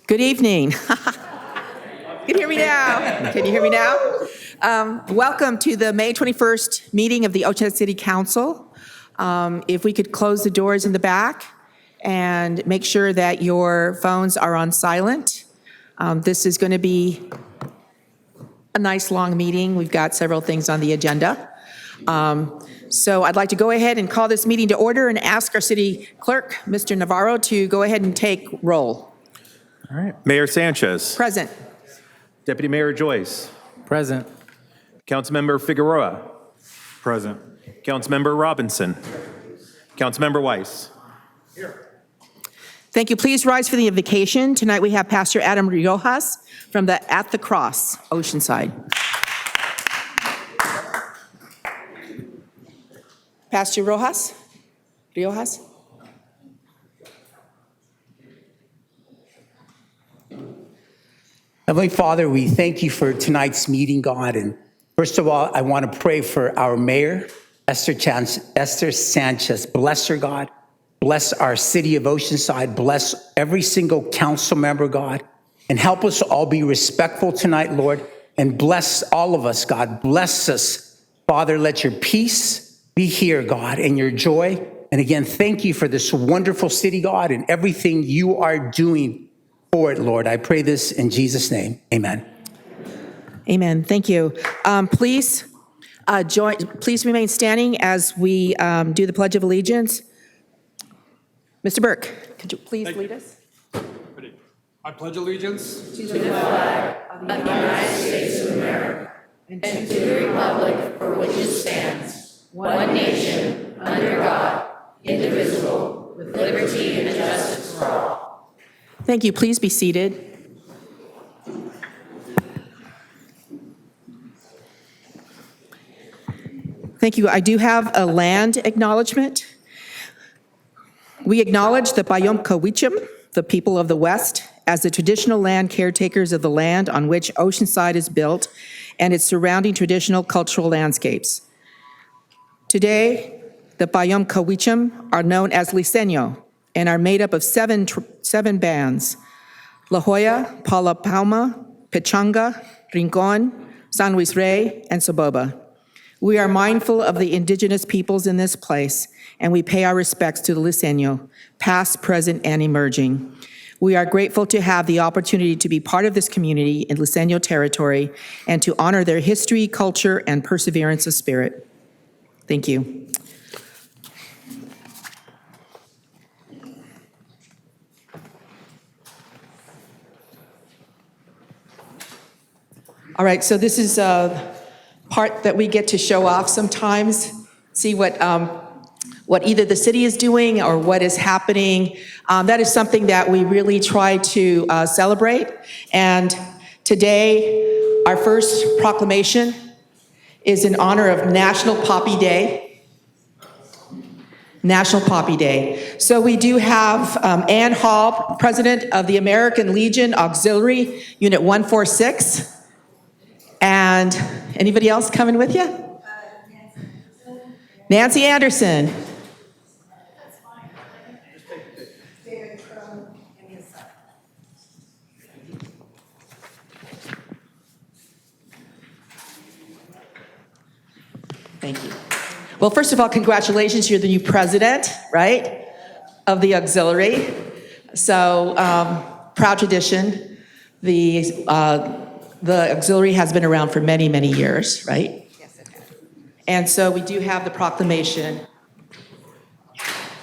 Good evening. Can you hear me now? Can you hear me now? Welcome to the May 21st meeting of the Oceanside City Council. If we could close the doors in the back and make sure that your phones are on silent. This is going to be a nice long meeting. We've got several things on the agenda. So I'd like to go ahead and call this meeting to order and ask our city clerk, Mr. Navarro, to go ahead and take roll. All right. Mayor Sanchez. Present. Deputy Mayor Joyce. Present. Councilmember Figueroa. Present. Councilmember Robinson. Councilmember Weiss. Thank you. Please rise for the invocation. Tonight we have Pastor Adam Riojas from the At the Cross, Oceanside. Pastor Riojas? Heavenly Father, we thank you for tonight's meeting, God. And first of all, I want to pray for our mayor, Esther Sanchez. Bless her, God. Bless our City of Oceanside. Bless every single council member, God. And help us all be respectful tonight, Lord. And bless all of us, God. Bless us. Father, let your peace be here, God, and your joy. And again, thank you for this wonderful city, God, and everything you are doing for it, Lord. I pray this in Jesus' name. Amen. Amen. Thank you. Please remain standing as we do the Pledge of Allegiance. Mr. Burke, could you please lead us? I pledge allegiance to the flag of the United States of America and to the republic for which it stands, one nation, under God, indivisible, with liberty and justice for all. Thank you. Please be seated. Thank you. I do have a land acknowledgement. We acknowledge the Bayom-Cowichim, the people of the West, as the traditional land caretakers of the land on which Oceanside is built and its surrounding traditional cultural landscapes. Today, the Bayom-Cowichim are known as Liseño and are made up of seven bands: La Jolla, Palapalma, Pechanga, Rincon, San Luis Rey, and Soboba. We are mindful of the indigenous peoples in this place, and we pay our respects to the Liseño, past, present, and emerging. We are grateful to have the opportunity to be part of this community in Liseño territory and to honor their history, culture, and perseverance of spirit. Thank you. All right, so this is a part that we get to show off sometimes, see what either the city is doing or what is happening. That is something that we really try to celebrate. And today, our first proclamation is in honor of National Poppy Day. National Poppy Day. So we do have Ann Hall, president of the American Legion Auxiliary, Unit 146. And anybody else coming with you? Nancy Anderson. Thank you. Well, first of all, congratulations, you're the new president, right, of the auxiliary. So, proud tradition. The auxiliary has been around for many, many years, right? Yes, it has. And so we do have the proclamation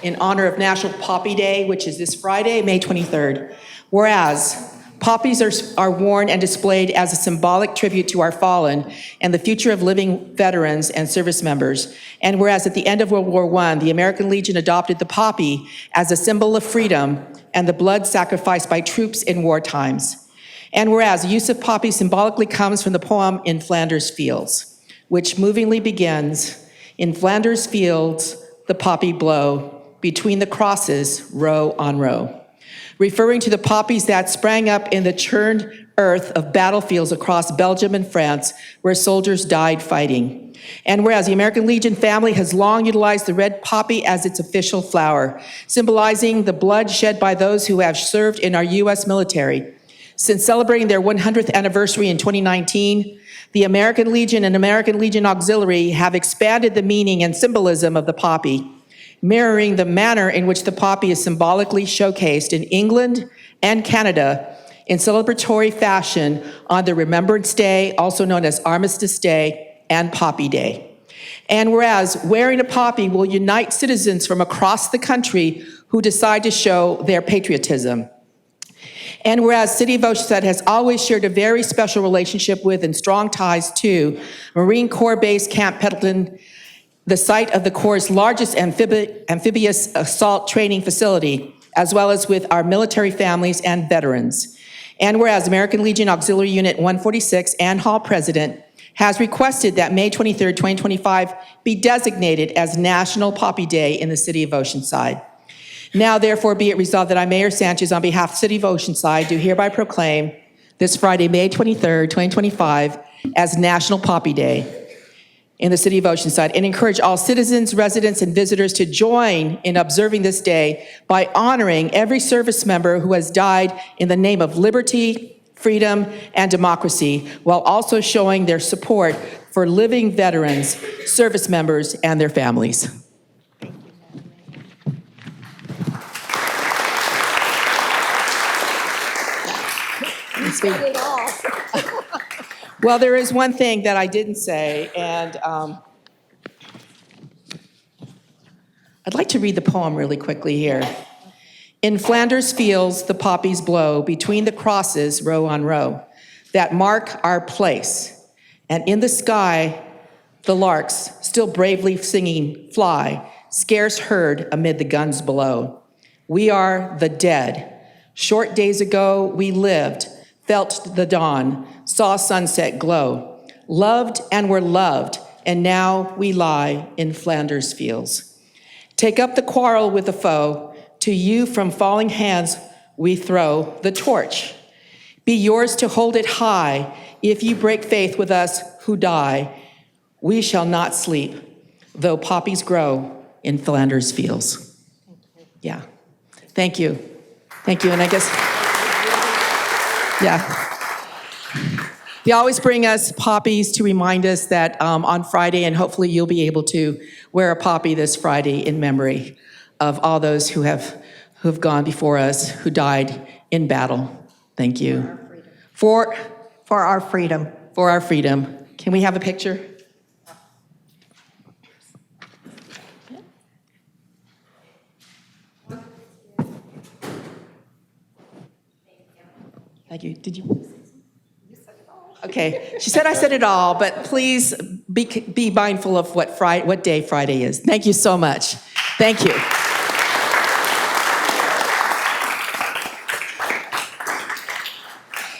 in honor of National Poppy Day, which is this Friday, May 23rd. Whereas poppies are worn and displayed as a symbolic tribute to our fallen and the future of living veterans and service members. And whereas at the end of World War I, the American Legion adopted the poppy as a symbol of freedom and the blood sacrificed by troops in war times. And whereas the use of poppy symbolically comes from the poem In Flanders Fields, which movingly begins, in Flanders fields the poppy blow, between the crosses row on row, referring to the poppies that sprang up in the churned earth of battlefields across Belgium and France where soldiers died fighting. And whereas the American Legion family has long utilized the red poppy as its official flower, symbolizing the blood shed by those who have served in our U.S. military. Since celebrating their 100th anniversary in 2019, the American Legion and American Legion Auxiliary have expanded the meaning and symbolism of the poppy, mirroring the manner in which the poppy is symbolically showcased in England and Canada in celebratory fashion on the Remembrance Day, also known as Armistice Day, and Poppy Day. And whereas wearing a poppy will unite citizens from across the country who decide to show their patriotism. And whereas City of Oceanside has always shared a very special relationship with and strong ties to Marine Corps Base Camp Pendleton, the site of the Corps' largest amphibious assault training facility, as well as with our military families and veterans. And whereas American Legion Auxiliary Unit 146 Ann Hall President has requested that May 23, 2025 be designated as National Poppy Day in the City of Oceanside. Now, therefore, be it resolved that I, Mayor Sanchez, on behalf of the City of Oceanside, do hereby proclaim this Friday, May 23, 2025, as National Poppy Day in the City of Oceanside, and encourage all citizens, residents, and visitors to join in observing this day by honoring every service member who has died in the name of liberty, freedom, and democracy, while also showing their support for living veterans, service members, and their families. Well, there is one thing that I didn't say, and I'd like to read the poem really quickly here. In Flanders fields the poppies blow between the crosses row on row that mark our place, and in the sky the larks, still bravely singing, fly, scarce heard amid the guns below. We are the dead. Short days ago we lived, felt the dawn, saw sunset glow, loved and were loved, and now we lie in Flanders fields. Take up the quarrel with the foe, to you from falling hands we throw the torch. Be yours to hold it high, if you break faith with us who die. We shall not sleep, though poppies grow in Flanders fields. Yeah, thank you. Thank you, and I guess, yeah. They always bring us poppies to remind us that on Friday, and hopefully you'll be able to wear a poppy this Friday in memory of all those who have gone before us, who died in battle. Thank you. For our freedom. For our freedom. Can we have a picture? Thank you. Did you? Okay, she said I said it all, but please be mindful of what day Friday is. Thank you so much. Thank you.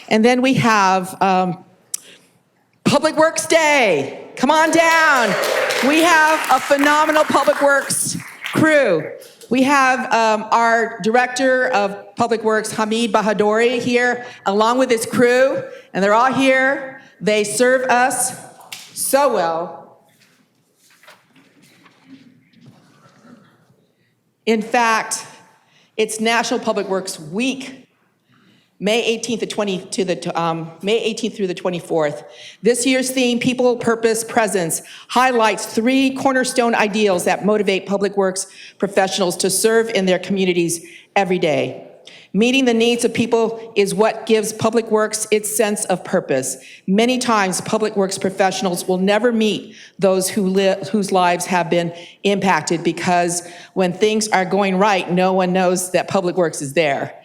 And then we have Public Works Day. Come on down. We have a phenomenal Public Works crew. We have our Director of Public Works, Hamid Bahadouri, here, along with his crew, and they're all here. They serve us so well. In fact, it's National Public Works Week, May 18th through the 24th. This year's theme, People, Purpose, Presence, highlights 3 cornerstone ideals that motivate public works professionals to serve in their communities every day. Meeting the needs of people is what gives public works its sense of purpose. Many times, public works professionals will never meet those whose lives have been impacted, because when things are going right, no one knows that public works is there.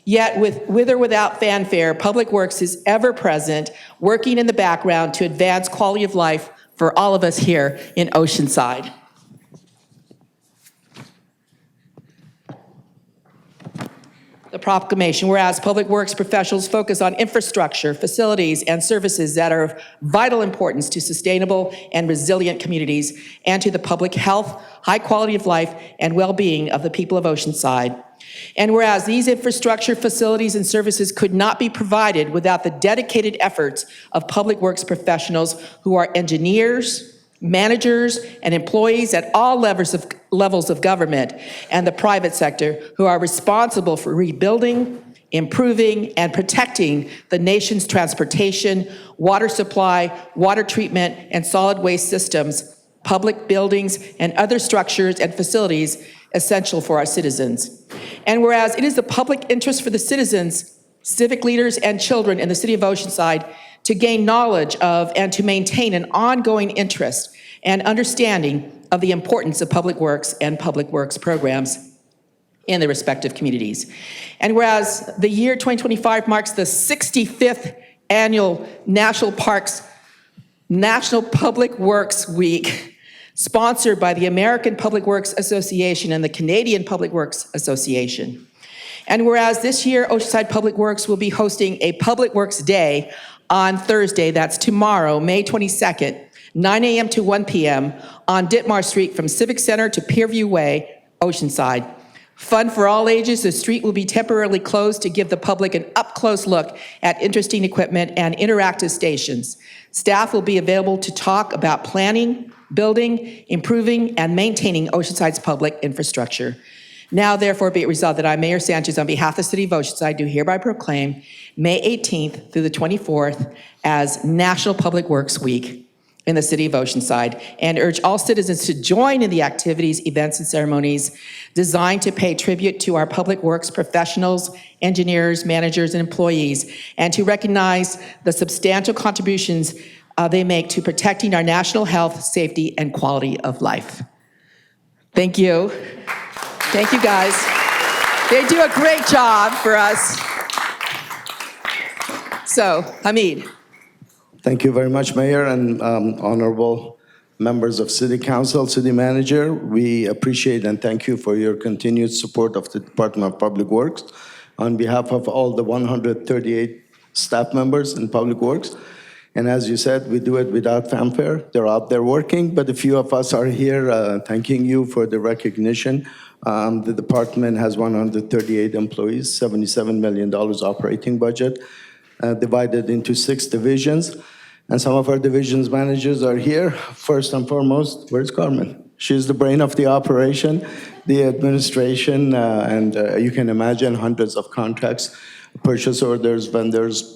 Yet, with or without fanfare, Public Works is ever present, working in the background to advance quality of life for all of us here in Oceanside. The proclamation, whereas public works professionals focus on infrastructure, facilities, and services that are of vital importance to sustainable and resilient communities and to the public health, high quality of life, and well-being of the people of Oceanside. And whereas these infrastructure, facilities, and services could not be provided without the dedicated efforts of public works professionals who are engineers, managers, and employees at all levels of government and the private sector who are responsible for rebuilding, improving, and protecting the nation's transportation, water supply, water treatment, and solid waste systems, public buildings, and other structures and facilities essential for our citizens. And whereas it is the public interest for the citizens, civic leaders, and children in the City of Oceanside to gain knowledge of and to maintain an ongoing interest and understanding of the importance of public works and public works programs in their respective communities. And whereas the year 2025 marks the 65th annual National Public Works Week, sponsored by the American Public Works Association and the Canadian Public Works Association. And whereas this year Oceanside Public Works will be hosting a Public Works Day on Thursday, that's tomorrow, May 22nd, 9 a.m. to 1 p.m. on Ditmar Street from Civic Center to Pierview Way, Oceanside. Fun for all ages, the street will be temporarily closed to give the public an up-close look at interesting equipment and interactive stations. Staff will be available to talk about planning, building, improving, and maintaining Oceanside's public infrastructure. Now, therefore, be it resolved that I, Mayor Sanchez, on behalf of the City of Oceanside, do hereby proclaim May 18th through the 24th as National Public Works Week in the City of Oceanside, and urge all citizens to join in the activities, events, and ceremonies designed to pay tribute to our public works professionals, engineers, managers, and employees, and to recognize the substantial contributions they make to protecting our national health, safety, and quality of life. Thank you. Thank you, guys. They do a great job for us. So, Hamid. Thank you very much, Mayor and honorable members of City Council, City Manager. We appreciate and thank you for your continued support of the Department of Public Works. On behalf of all the 138 staff members in Public Works, and as you said, we do it without fanfare. They're out there working, but a few of us are here thanking you for the recognition. The department has 138 employees, $77 million operating budget, divided into 6 divisions. And some of our divisions managers are here. First and foremost, where's Carmen? She's the brain of the operation, the administration, and you can imagine hundreds of contracts, purchase orders, vendors,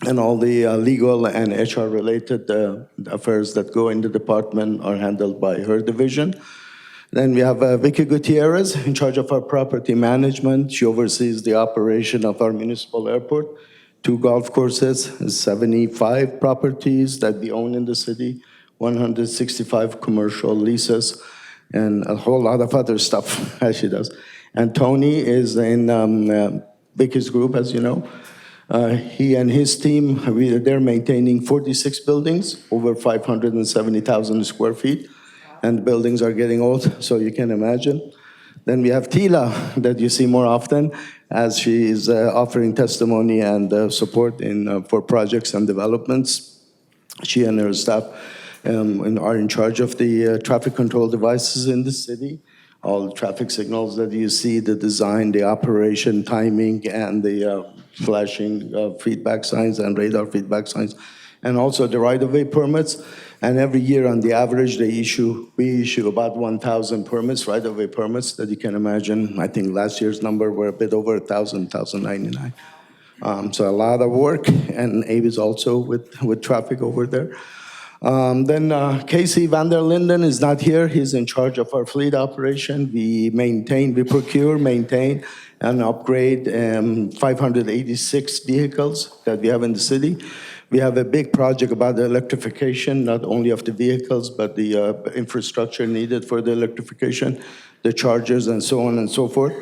and all the legal and HR-related affairs that go in the department are handled by her division. Then we have Vicky Gutierrez, in charge of our property management. She oversees the operation of our municipal airport, 2 golf courses, 75 properties that we own in the city, 165 commercial leases, and a whole lot of other stuff as she does. And Tony is in Vicky's group, as you know. He and his team, they're maintaining 46 buildings, over 570,000 square feet, and the buildings are getting old, so you can imagine. Then we have Tila, that you see more often, as she is offering testimony and support for projects and developments. She and her staff are in charge of the traffic control devices in the city, all the traffic signals that you see, the design, the operation, timing, and the flashing feedback signs and radar feedback signs, and also the right-of-way permits. And every year, on the average, we issue about 1,000 permits, right-of-way permits, that you can imagine. I think last year's number were a bit over 1,000, 1,099. So a lot of work, and Abe is also with traffic over there. Then Casey van der Linden is not here. He's in charge of our fleet operation. We procure, maintain, and upgrade 586 vehicles that we have in the city. We have a big project about the electrification, not only of the vehicles, but the infrastructure needed for the electrification, the chargers, and so on and so forth.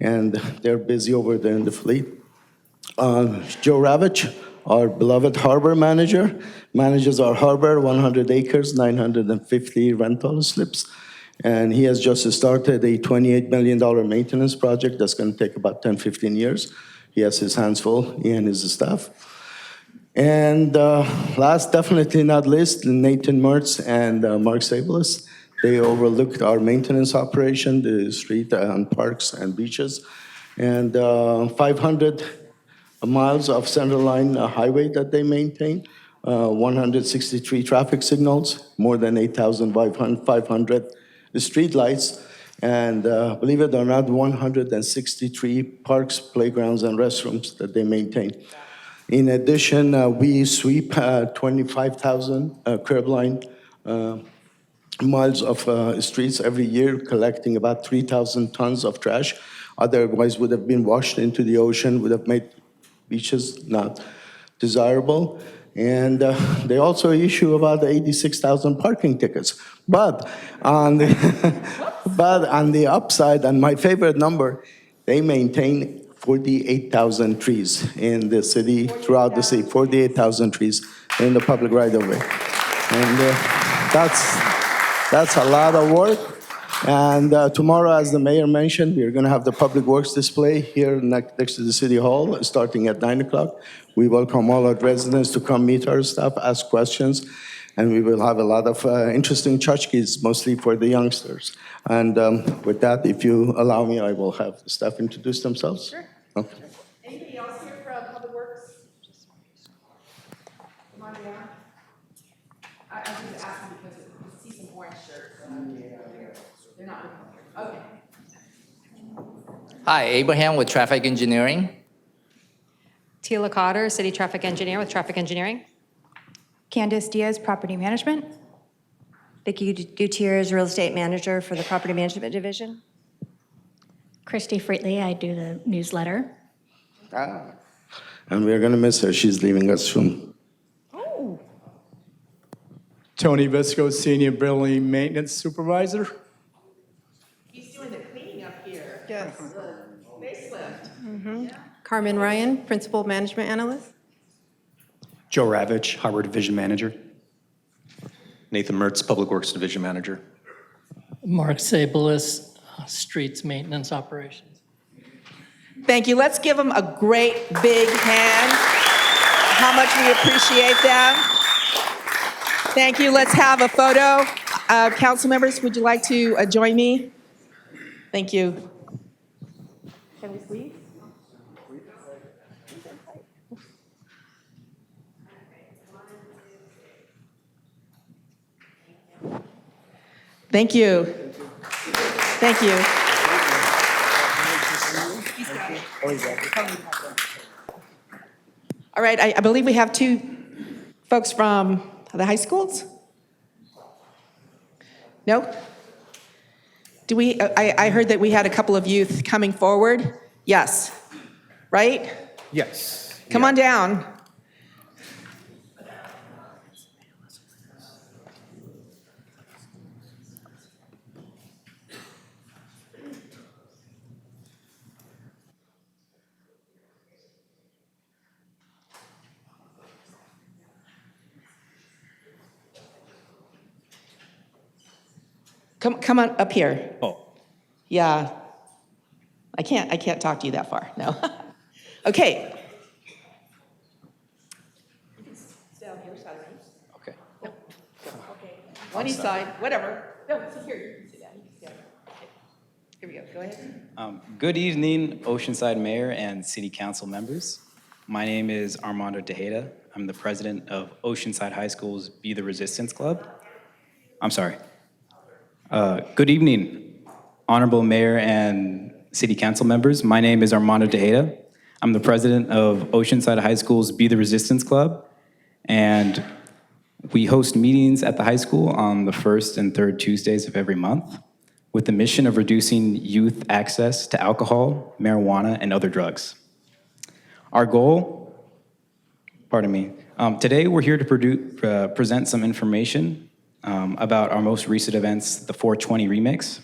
And they're busy over there in the fleet. Joe Ravitch, our beloved harbor manager, manages our harbor, 100 acres, 950 rental slips. And he has just started a $28 million maintenance project that's going to take about 10, 15 years. He has his hands full, he and his staff. And last, definitely not least, Nathan Mertz and Mark Sabelis. They overlooked our maintenance operation, the street and parks and beaches, and 500 miles of Central Line highway that they maintain, 163 traffic signals, more than 8,500 streetlights, and believe it or not, 163 parks, playgrounds, and restrooms that they maintain. In addition, we sweep 25,000 curb line miles of streets every year, collecting about 3,000 tons of trash. Otherwise would have been washed into the ocean, would have made beaches not desirable. And they also issue about 86,000 parking tickets. But on the upside, and my favorite number, they maintain 48,000 trees in the city, throughout the city, 48,000 trees in the public right-of-way. And that's a lot of work. And tomorrow, as the mayor mentioned, we're going to have the Public Works display here next to the City Hall, starting at 9 o'clock. We welcome all our residents to come meet our staff, ask questions, and we will have a lot of interesting tchotchkes, mostly for the youngsters. And with that, if you allow me, I will have the staff introduce themselves. Sure. Okay. Anybody else here from Public Works? Come on down. I just asked them because you see some orange shirts. They're not okay. Hi, Abraham with Traffic Engineering. Tila Cotter, City Traffic Engineer with Traffic Engineering. Candace Diaz, Property Management. Vicki Gutierrez, Real Estate Manager for the Property Management Division. Christy Freetley, I do the newsletter. And we're going to miss her. She's leaving us soon. Tony Visco, Senior Building Maintenance Supervisor. He's doing the cleaning up here. Yes. Facelift. Carmen Ryan, Principal Management Analyst. Joe Ravitch, Harbor Division Manager. Nathan Mertz, Public Works Division Manager. Mark Sabelis, Streets Maintenance Operations. Thank you. Let's give them a great big hand. How much we appreciate them. Thank you. Let's have a photo. Council members, would you like to join me? Thank you. Can we please? Thank you. Thank you. All right, I believe we have two folks from the high schools? No? Do we, I heard that we had a couple of youth coming forward. Yes, right? Yes. Come on down. Come on up here. Oh. Yeah. I can't talk to you that far, no. Okay. You can stay on your side of me. Okay. No. Okay. On each side, whatever. No, sit here, you can sit down. You can sit down. Okay. Here we go, go ahead. Good evening, Oceanside Mayor and City Council members. My name is Armando Tejeda. I'm the president of Oceanside High School's Be the Resistance Club. I'm sorry. Good evening, Honorable Mayor and City Council members. My name is Armando Tejeda. I'm the president of Oceanside High School's Be the Resistance Club, and we host meetings at the high school on the first and third Tuesdays of every month with the mission of reducing youth access to alcohol, marijuana, and other drugs. Our goal, today we're here to present some information about our most recent events, the 420 Remix.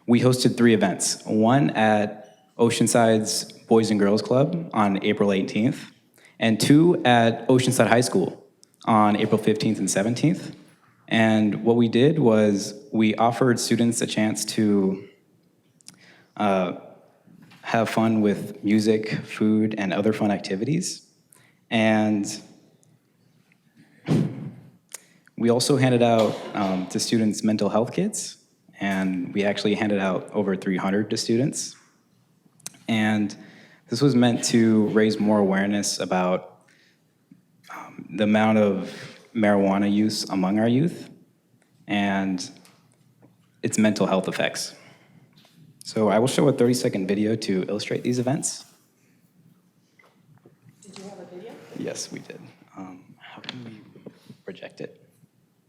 We hosted 3 events, one at Oceanside's Boys and Girls Club on April 18th, and 2 at Oceanside High School on April 15th and 17th. And what we did was we offered students a chance to have fun with music, food, and other fun activities. And we also handed out to students mental health kits, and we actually handed out over 300 to students. And this was meant to raise more awareness about the amount of marijuana use among our youth and its mental health effects. So I will show a 30-second video to illustrate these events. Did you have a video? Yes, we did. How can we project it?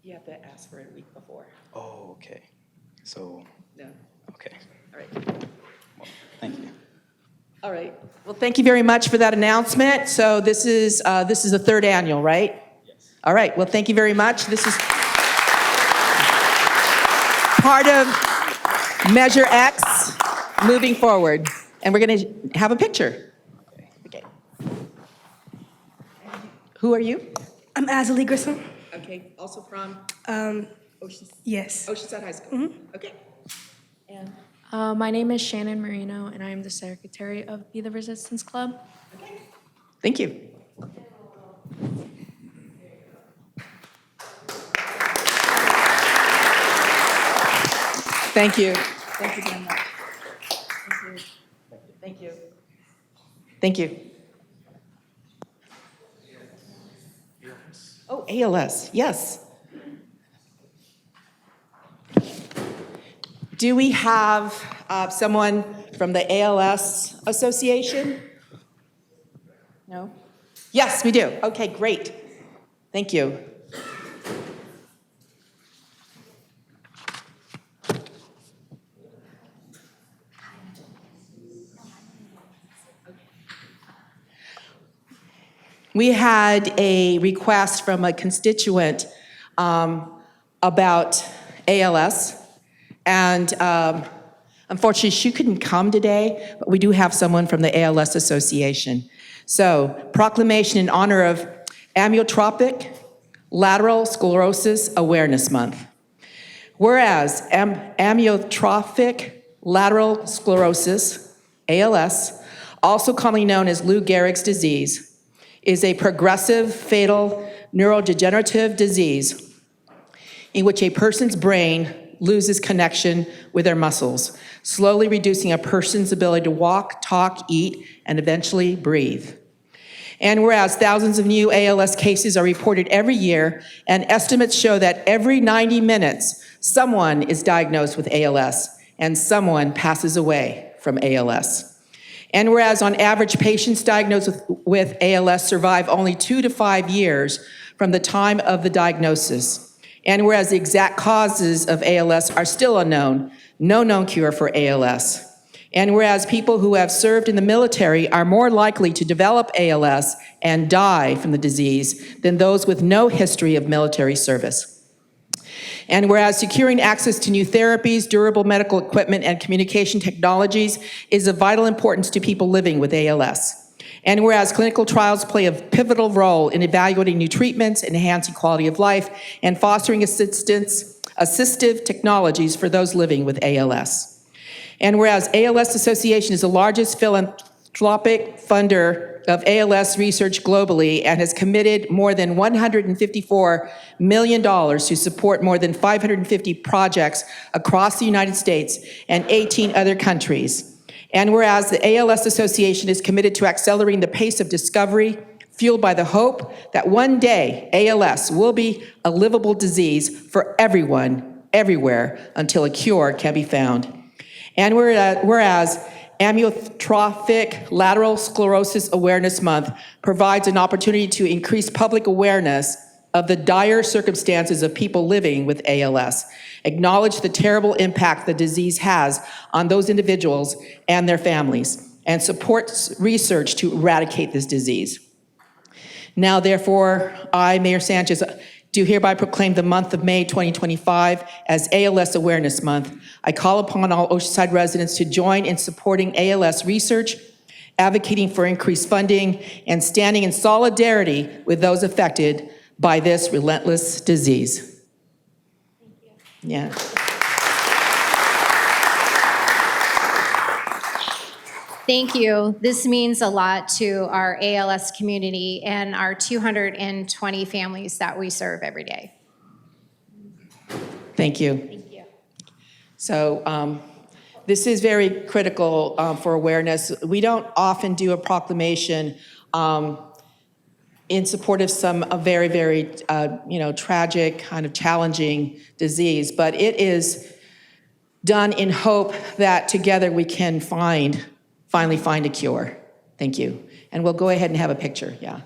You have to ask for it a week before. Oh, okay. So, No. okay. All right. Well, thank you. All right. Well, thank you very much for that announcement. So this is the third annual, right? Yes. All right. Well, thank you very much. This is part of Measure X moving forward. And we're going to have a picture. Okay. Who are you? I'm Azalee Grissom. Okay. Also from Yes. Oceanside High School. Okay. And My name is Shannon Marino, and I am the secretary of Be the Resistance Club. thank you. Thank you. Thank you very much. Thank you. Thank you. Oh, ALS, yes. Do we have someone from the ALS Association? No? Yes, we do. Okay, great. Thank you. We had a request from a constituent about ALS, and unfortunately, she couldn't come today, but we do have someone from the ALS Association. So, proclamation in honor of Amyotrophic Lateral Sclerosis Awareness Month. Whereas amyotrophic lateral sclerosis, ALS, also commonly known as Lou Gehrig's disease, is a progressive, fatal neurodegenerative disease in which a person's brain loses connection with their muscles, slowly reducing a person's ability to walk, talk, eat, and eventually breathe. And whereas thousands of new ALS cases are reported every year, and estimates show that every 90 minutes, someone is diagnosed with ALS, and someone passes away from ALS. And whereas on average, patients diagnosed with ALS survive only 2 to 5 years from the time of the diagnosis. And whereas the exact causes of ALS are still unknown, no known cure for ALS. And whereas people who have served in the military are more likely to develop ALS and die from the disease than those with no history of military service. And whereas securing access to new therapies, durable medical equipment, and communication technologies is of vital importance to people living with ALS. And whereas clinical trials play a pivotal role in evaluating new treatments, enhancing quality of life, and fostering assistive technologies for those living with ALS. And whereas ALS Association is the largest philanthropic funder of ALS research globally and has committed more than $154 million to support more than 550 projects across the United States and 18 other countries. And whereas the ALS Association is committed to accelerating the pace of discovery, fueled by the hope that one day ALS will be a livable disease for everyone, everywhere, until a cure can be found. And whereas Amyotrophic Lateral Sclerosis Awareness Month provides an opportunity to increase public awareness of the dire circumstances of people living with ALS, acknowledge the terrible impact the disease has on those individuals and their families, and supports research to eradicate this disease. Now, therefore, I, Mayor Sanchez, do hereby proclaim the month of May 2025 as ALS Awareness Month. I call upon all Oceanside residents to join in supporting ALS research, advocating for increased funding, and standing in solidarity with those affected by this relentless disease. Yeah. Thank you. This means a lot to our ALS community and our 220 families that we serve every day. Thank you. Thank you. So this is very critical for awareness. We don't often do a proclamation in support of a very, very, tragic, kind of challenging disease, but it is done in hope that together we can finally find a cure. Thank you. And we'll go ahead and have a picture, yeah.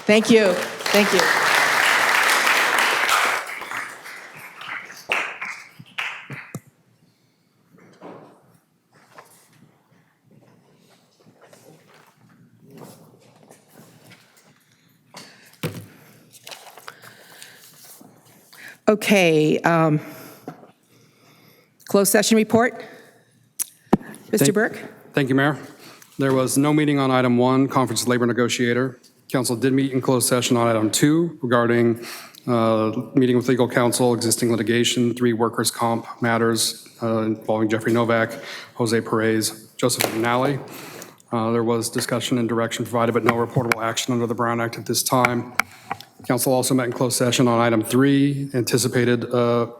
Thank you. Thank you. Okay. Closed session report. Mr. Burke? Thank you, Mayor. There was no meeting on item 1, conference labor negotiator. Council did meet in closed session on item 2 regarding meeting with legal counsel, existing litigation, 3 workers' comp matters involving Jeffrey Novak, Jose Perez, Joseph McNally. There was discussion and direction provided, but no reportable action under the Brown Act at this time. Council also met in closed session on item 3, anticipated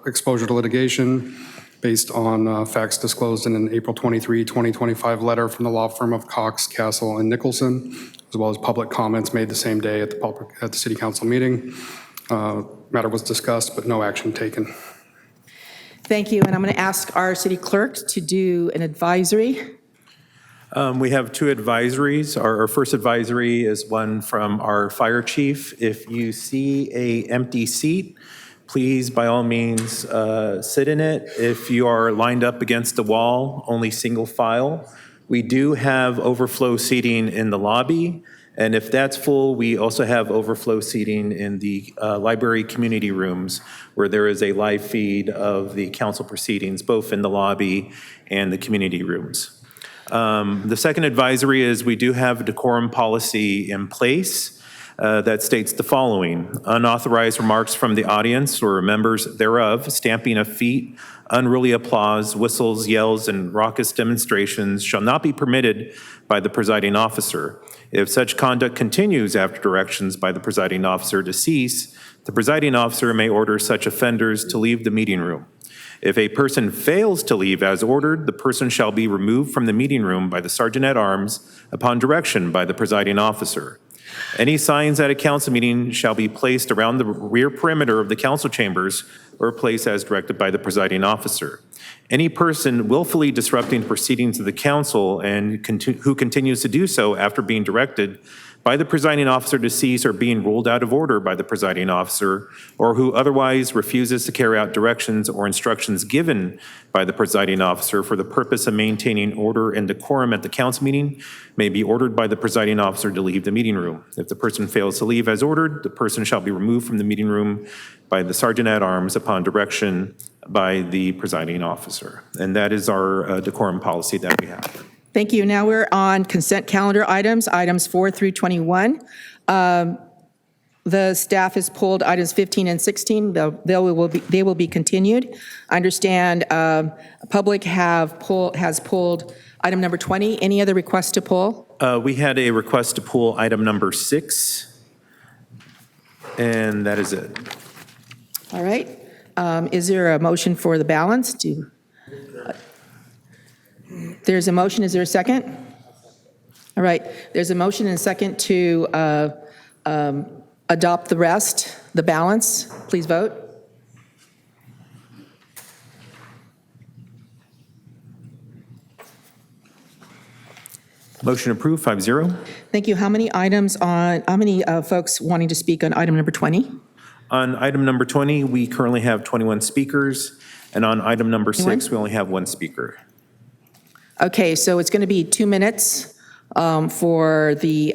exposure to litigation based on facts disclosed in an April 23, 2025 letter from the law firm of Cox, Castle, and Nicholson, as well as public comments made the same day at the City Council meeting. Matter was discussed, but no action taken. Thank you, and I'm going to ask our city clerk to do an advisory. We have 2 advisories. Our first advisory is one from our fire chief. If you see an empty seat, please, by all means, sit in it. If you are lined up against the wall, only single file. We do have overflow seating in the lobby, and if that's full, we also have overflow seating in the library community rooms, where there is a live feed of the council proceedings, both in the lobby and the community rooms. The second advisory is we do have a decorum policy in place that states the following: unauthorized remarks from the audience or members thereof, stamping of feet, unruly applause, whistles, yells, and raucous demonstrations shall not be permitted by the presiding officer. If such conduct continues after directions by the presiding officer to cease, the presiding officer may order such offenders to leave the meeting room. If a person fails to leave as ordered, the person shall be removed from the meeting room by the sergeant at arms upon direction by the presiding officer. Any signs at a council meeting shall be placed around the rear perimeter of the council chambers or placed as directed by the presiding officer. Any person willfully disrupting proceedings of the council and who continues to do so after being directed by the presiding officer to cease or being ruled out of order by the presiding officer, or who otherwise refuses to carry out directions or instructions given by the presiding officer for the purpose of maintaining order and decorum at the council meeting, may be ordered by the presiding officer to leave the meeting room. If the person fails to leave as ordered, the person shall be removed from the meeting room by the sergeant at arms upon direction by the presiding officer. And that is our decorum policy that we have. Thank you. Now we're on consent calendar items 4 through 21. The staff has pulled items 15 and 16. They will be continued. I understand public has pulled item number 20. Any other requests to pull? We had a request to pull item number 6, and that is it. All right. Is there a motion for the balance? There's a motion. Is there a second? All right. There's a motion and a second to adopt the balance. Please vote. Motion approved, 5-0. Thank you. How many folks wanting to speak on item number 20? On item number 20, we currently have 21 speakers, and on item number 6, we only have 1 speaker. Okay, so it's going to be 2 minutes for the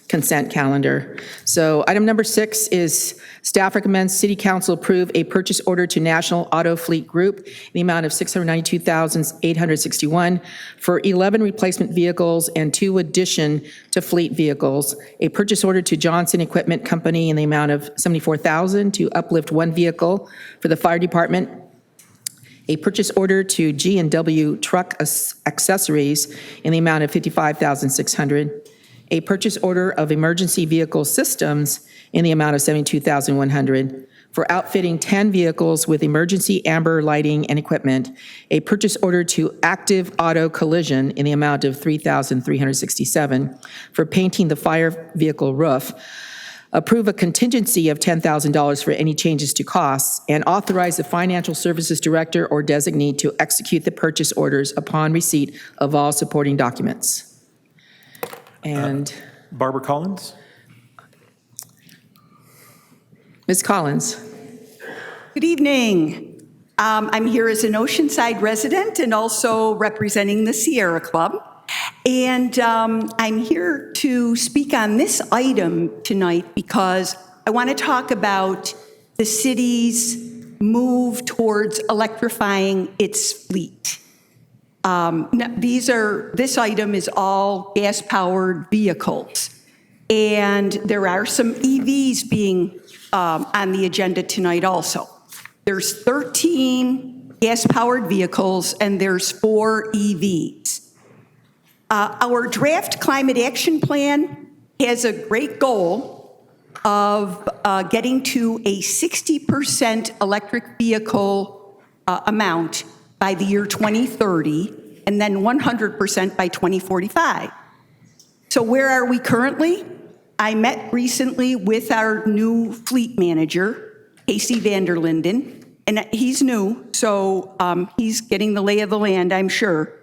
consent calendar. So item number 6 is staff recommends City Council approve a purchase order to National Auto Fleet Group in the amount of $692,861 for 11 replacement vehicles and 2 addition to fleet vehicles. A purchase order to Johnson Equipment Company in the amount of $74,000 to uplift 1 vehicle for the fire department. A purchase order to G&W Truck Accessories in the amount of $55,600. A purchase order of emergency vehicle systems in the amount of $72,100 for outfitting 10 vehicles with emergency amber lighting and equipment. A purchase order to Active Auto Collision in the amount of $3,367 for painting the fire vehicle roof. Approve a contingency of $10,000 for any changes to costs, and authorize the financial services director or designee to execute the purchase orders upon receipt of all supporting documents. And Barbara Collins? Ms. Collins. Good evening. I'm here as an Oceanside resident and also representing the Sierra Club. And I'm here to speak on this item tonight because I want to talk about the city's move towards electrifying its fleet. This item is all gas-powered vehicles. And there are some EVs being on the agenda tonight also. There's 13 gas-powered vehicles and there's 4 EVs. Our draft climate action plan has a great goal of getting to a 60% electric vehicle amount by the year 2030, and then 100% by 2045. So where are we currently? I met recently with our new fleet manager, Casey Vanderlinden, and he's new, so he's getting the lay of the land, I'm sure.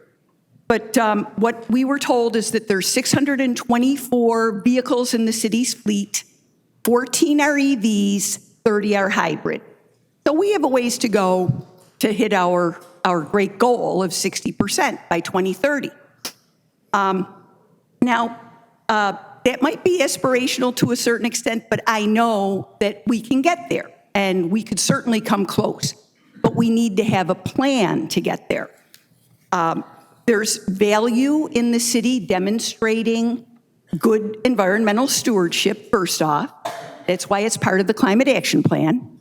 But what we were told is that there's 624 vehicles in the city's fleet, 14 are EVs, 30 are hybrid. So we have a ways to go to hit our great goal of 60% by 2030. Now, that might be aspirational to a certain extent, but I know that we can get there, and we could certainly come close. But we need to have a plan to get there. There's value in the city demonstrating good environmental stewardship, first off. That's why it's part of the climate action plan.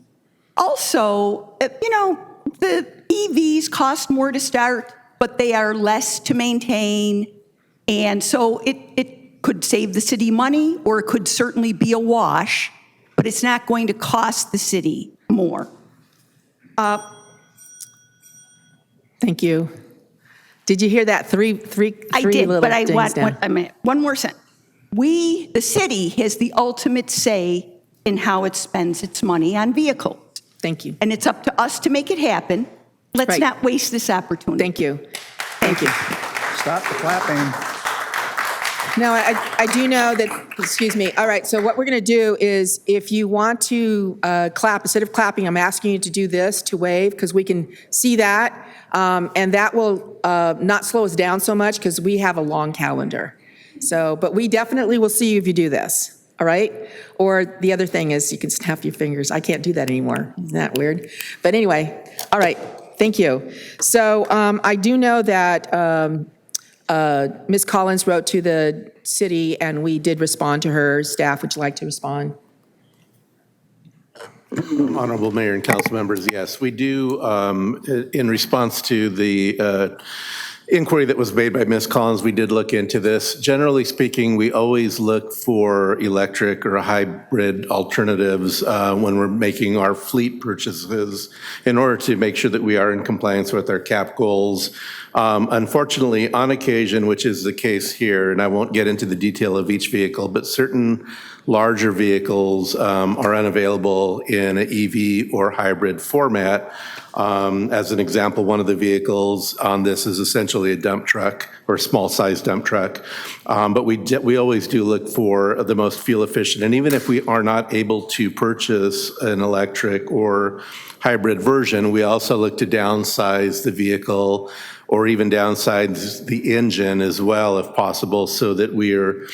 Also, the EVs cost more to start, but they are less to maintain. And so it could save the city money, or it could certainly be a wash, but it's not going to cost the city more. Thank you. Did you hear that? Three I did, little but I things want down. one more sentence. The city has the ultimate say in how it spends its money on vehicles. Thank you. And it's up to us to make it happen. Let's Right. not waste this opportunity. Thank you. Thank you. Stop the clapping. Now, I do know that, excuse me. All right, so what we're going to do is if you want to clap, instead of clapping, I'm asking you to do this, to wave, because we can see that. And that will not slow us down so much because we have a long calendar. So, but we definitely will see you if you do this, all right? Or the other thing is you can snap your fingers. I can't do that anymore. Isn't that weird? But anyway, all right, thank you. So I do know that Ms. Collins wrote to the city and we did respond to her. Staff, would you like to respond? Honorable Mayor and council members, yes, we do, in response to the inquiry that was made by Ms. Collins, we did look into this. Generally speaking, we always look for electric or hybrid alternatives when we're making our fleet purchases in order to make sure that we are in compliance with our CAP goals. Unfortunately, on occasion, which is the case here, and I won't get into the detail of each vehicle, but certain larger vehicles are unavailable in an EV or hybrid format. As an example, one of the vehicles on this is essentially a dump truck or small-sized dump truck. But we always do look for the most fuel-efficient. And even if we are not able to purchase an electric or hybrid version, we also look to downsize the vehicle or even downsize the engine as well if possible, so that we are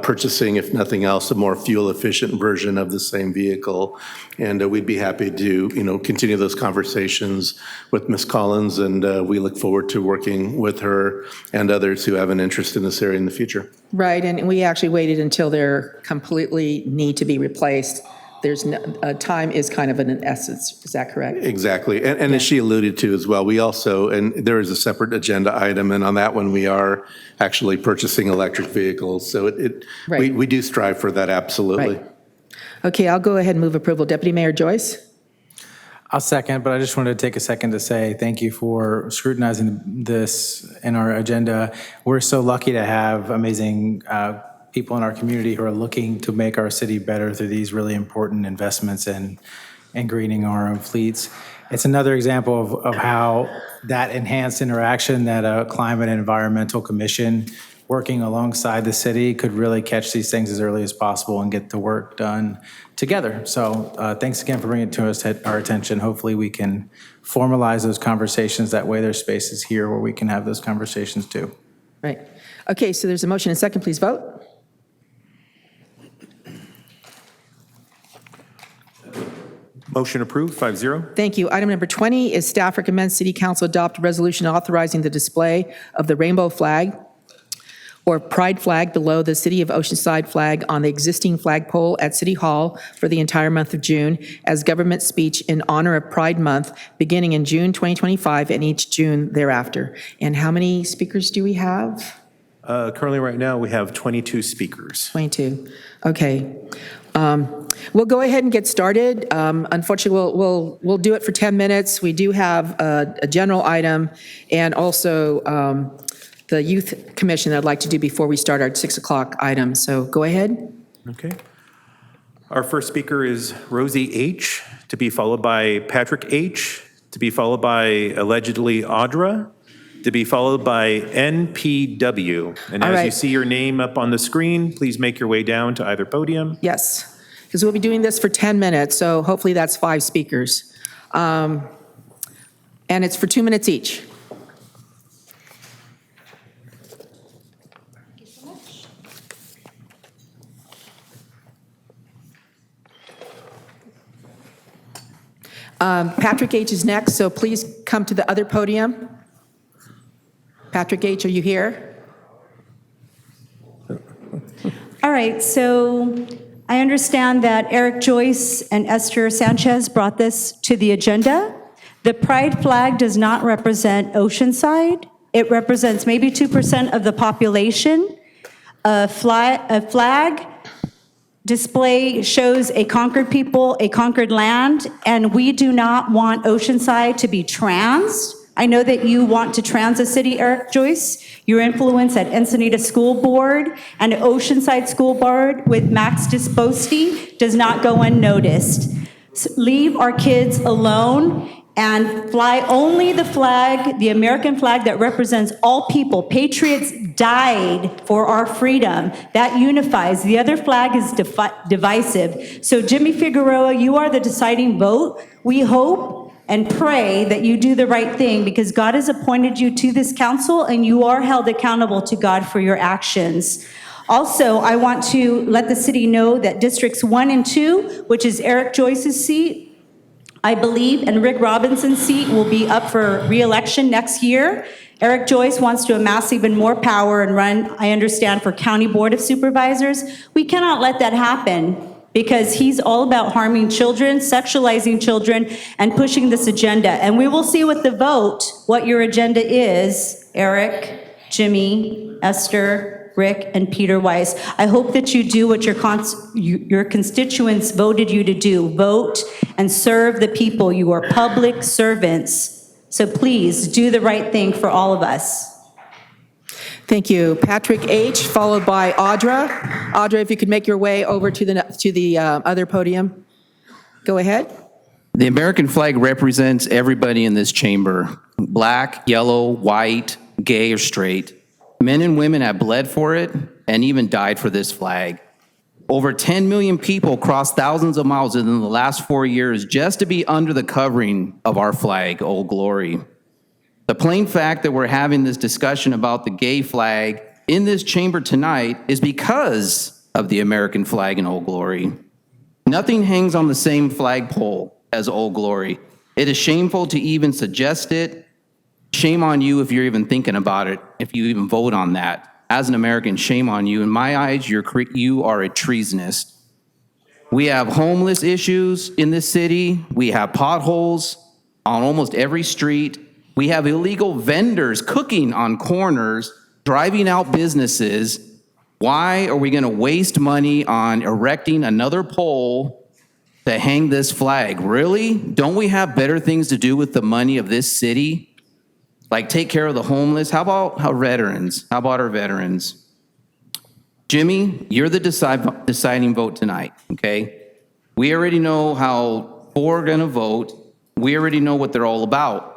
purchasing, if nothing else, a more fuel-efficient version of the same vehicle. And we'd be happy to, continue those conversations with Ms. Collins, and we look forward to working with her and others who have an interest in this area in the future. Right, and we actually waited until they're completely need to be replaced. There's no, time is kind of an essence, is that correct? Exactly, and as she alluded to as well, we also, and there is a separate agenda item, and on that one, we are actually purchasing electric vehicles. So Right. we do strive for that, absolutely. Right. Okay, I'll go ahead and move approval. Deputy Mayor Joyce? I'll second, but I just wanted to take a second to say thank you for scrutinizing this in our agenda. We're so lucky to have amazing people in our community who are looking to make our city better through these really important investments in greening our own fleets. It's another example of how that enhanced interaction that a climate and environmental commission working alongside the city could really catch these things as early as possible and get the work done together. So thanks again for bringing it to us, our attention. Hopefully we can formalize those conversations. That way there's spaces here where we can have those conversations too. Right. Okay, so there's a motion and second. Please vote. Motion approved, 5-0. Thank you. Item number 20 is staff recommends City Council adopt a resolution authorizing the display of the rainbow flag or pride flag below the City of Oceanside flag on the existing flagpole at City Hall for the entire month of June as government speech in honor of Pride Month beginning in June 2025 and each June thereafter. And how many speakers do we have? Currently, right now, we have 22 speakers. 22. Okay. We'll go ahead and get started. Unfortunately, we'll do it for 10 minutes. We do have a general item and also the Youth Commission that I'd like to do before we start our 6 o'clock item. So go ahead. Okay. Our first speaker is Rosie H., to be followed by Patrick H., to be followed by allegedly Audra, to be followed by NPW. And All as right. you see your name up on the screen, please make your way down to either podium. Yes, because we'll be doing this for 10 minutes, so hopefully that's 5 speakers. And it's for 2 minutes each. Patrick H. is next, so please come to the other podium. Patrick H., are you here? All right, so I understand that Eric Joyce and Esther Sanchez brought this to the agenda. The pride flag does not represent Oceanside. It represents maybe 2% of the population. A flag display shows a conquered people, a conquered land, and we do not want Oceanside to be trans. I know that you want to trans a city, Eric Joyce. Your influence at Encinita School Board and Oceanside School Board with Max Disposti does not go unnoticed. Leave our kids alone and fly only the flag, the American flag that represents all people. Patriots died for our freedom. That unifies. The other flag is divisive. So Jimmy Figueroa, you are the deciding vote. We hope and pray that you do the right thing because God has appointed you to this council and you are held accountable to God for your actions. Also, I want to let the city know that Districts 1 and 2, which is Eric Joyce's seat, I believe, and Rick Robinson's seat will be up for re-election next year. Eric Joyce wants to amass even more power and run, I understand, for County Board of Supervisors. We cannot let that happen because he's all about harming children, sexualizing children, and pushing this agenda. And we will see with the vote what your agenda is, Eric, Jimmy, Esther, Rick, and Peter Weiss. I hope that you do what your constituents voted you to do. Vote and serve the people. You are public servants. So please do the right thing for all of us. Thank you. Patrick H., followed by Audra. Audra, if you could make your way over to the other podium. Go ahead. The American flag represents everybody in this chamber. Black, yellow, white, gay or straight. Men and women have bled for it and even died for this flag. Over 10 million people crossed thousands of miles within the last 4 years just to be under the covering of our flag, Old Glory. The plain fact that we're having this discussion about the gay flag in this chamber tonight is because of the American flag in Old Glory. Nothing hangs on the same flagpole as Old Glory. It is shameful to even suggest it. Shame on you if you're even thinking about it, if you even vote on that. As an American, shame on you. In my eyes, you are a treasonist. We have homeless issues in this city. We have potholes on almost every street. We have illegal vendors cooking on corners, driving out businesses. Why are we going to waste money on erecting another pole to hang this flag? Really? Don't we have better things to do with the money of this city? Like take care of the homeless? How about veterans? How about our veterans? Jimmy, you're the deciding vote tonight, okay? We already know how four are going to vote. We already know what they're all about.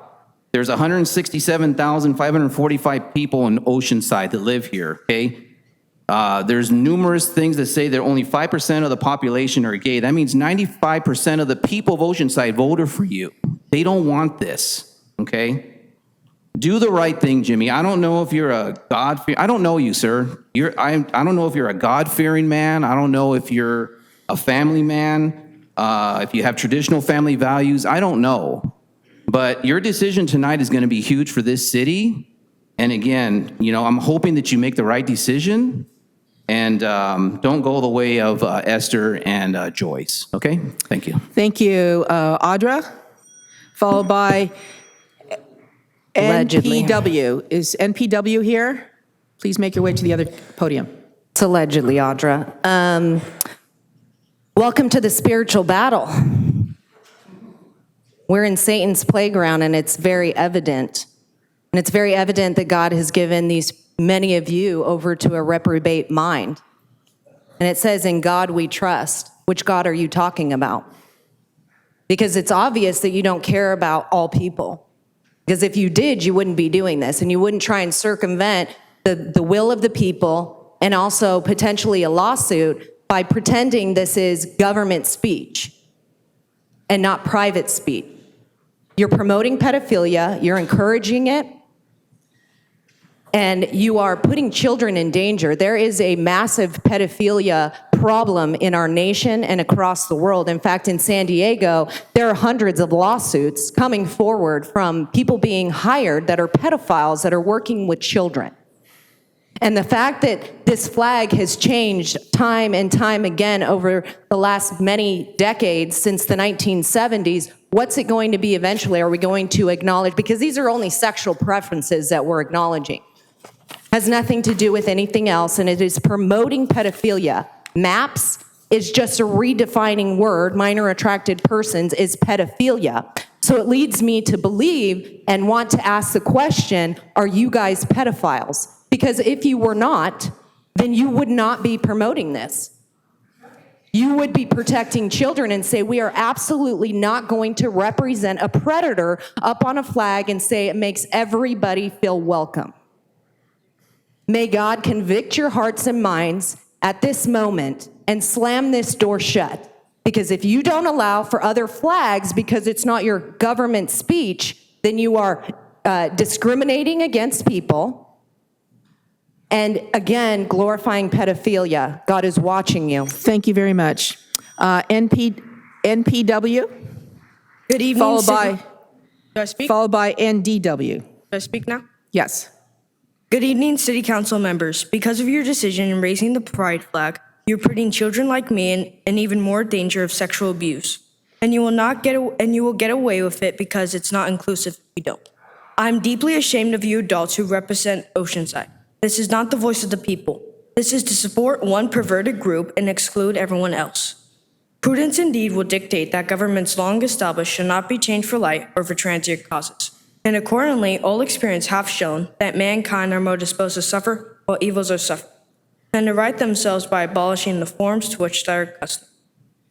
There's 167,545 people in Oceanside that live here, okay? There's numerous things that say that only 5% of the population are gay. That means 95% of the people of Oceanside voted for you. They don't want this, okay? Do the right thing, Jimmy. I don't know if you're a I don't know you, sir. I don't know if you're a God-fearing man. I don't know if you're a family man, if you have traditional family values. I don't know. But your decision tonight is going to be huge for this city. And again, I'm hoping that you make the right decision and don't go the way of Esther and Joyce. Okay? Thank you. Thank you, Audra, followed by Allegedly. NPW. Is NPW here? Please make your way to the other podium. It's allegedly, Audra. Welcome to the spiritual battle. We're in Satan's playground, and it's very evident. And it's very evident that God has given many of you over to a reprobate mind. And it says, in God we trust. Which God are you talking about? Because it's obvious that you don't care about all people. Because if you did, you wouldn't be doing this, and you wouldn't try and circumvent the will of the people and also potentially a lawsuit by pretending this is government speech and not private speech. You're promoting pedophilia, you're encouraging it, and you are putting children in danger. There is a massive pedophilia problem in our nation and across the world. In fact, in San Diego, there are hundreds of lawsuits coming forward from people being hired that are pedophiles that are working with children. And the fact that this flag has changed time and time again over the last many decades since the 1970s, what's it going to be eventually? Are we going to acknowledge? Because these are only sexual preferences that we're acknowledging. Has nothing to do with anything else, and it is promoting pedophilia. MAPS is just a redefining word. Minor attracted persons is pedophilia. So it leads me to believe and want to ask the question, are you guys pedophiles? Because if you were not, then you would not be promoting this. You would be protecting children and say, we are absolutely not going to represent a predator up on a flag and say it makes everybody feel welcome. May God convict your hearts and minds at this moment and slam this door shut. Because if you don't allow for other flags because it's not your government speech, then you are discriminating against people and, again, glorifying pedophilia. God is watching you. Thank you very much. NPW? Good evening. Followed by, Do I speak? followed by NDW. Do I speak now? Yes. Good evening, City Council members. Because of your decision in raising the pride flag, you're putting children like me in even more danger of sexual abuse. And you will get away with it because it's not inclusive if you don't. I'm deeply ashamed of you adults who represent Oceanside. This is not the voice of the people. This is to support one perverted group and exclude everyone else. Prudence indeed will dictate that governments long established should not be changed for light or for transient causes. And accordingly, all experience have shown that mankind are more disposed to suffer while evils are suffered, and to right themselves by abolishing the forms to which they are accustomed.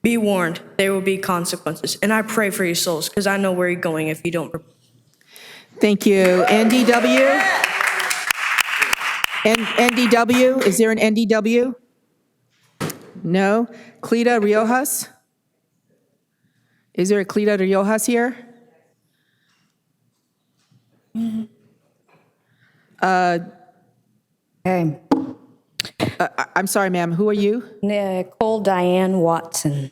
Be warned, there will be consequences, and I pray for your souls, because I know where you're going if you don't. Thank you. NDW? NDW? Is there an NDW? No. Cleta Riojas? Is there a Cleta Riojas here? Okay. I'm sorry, ma'am, who are you? Nicole Diane Watson.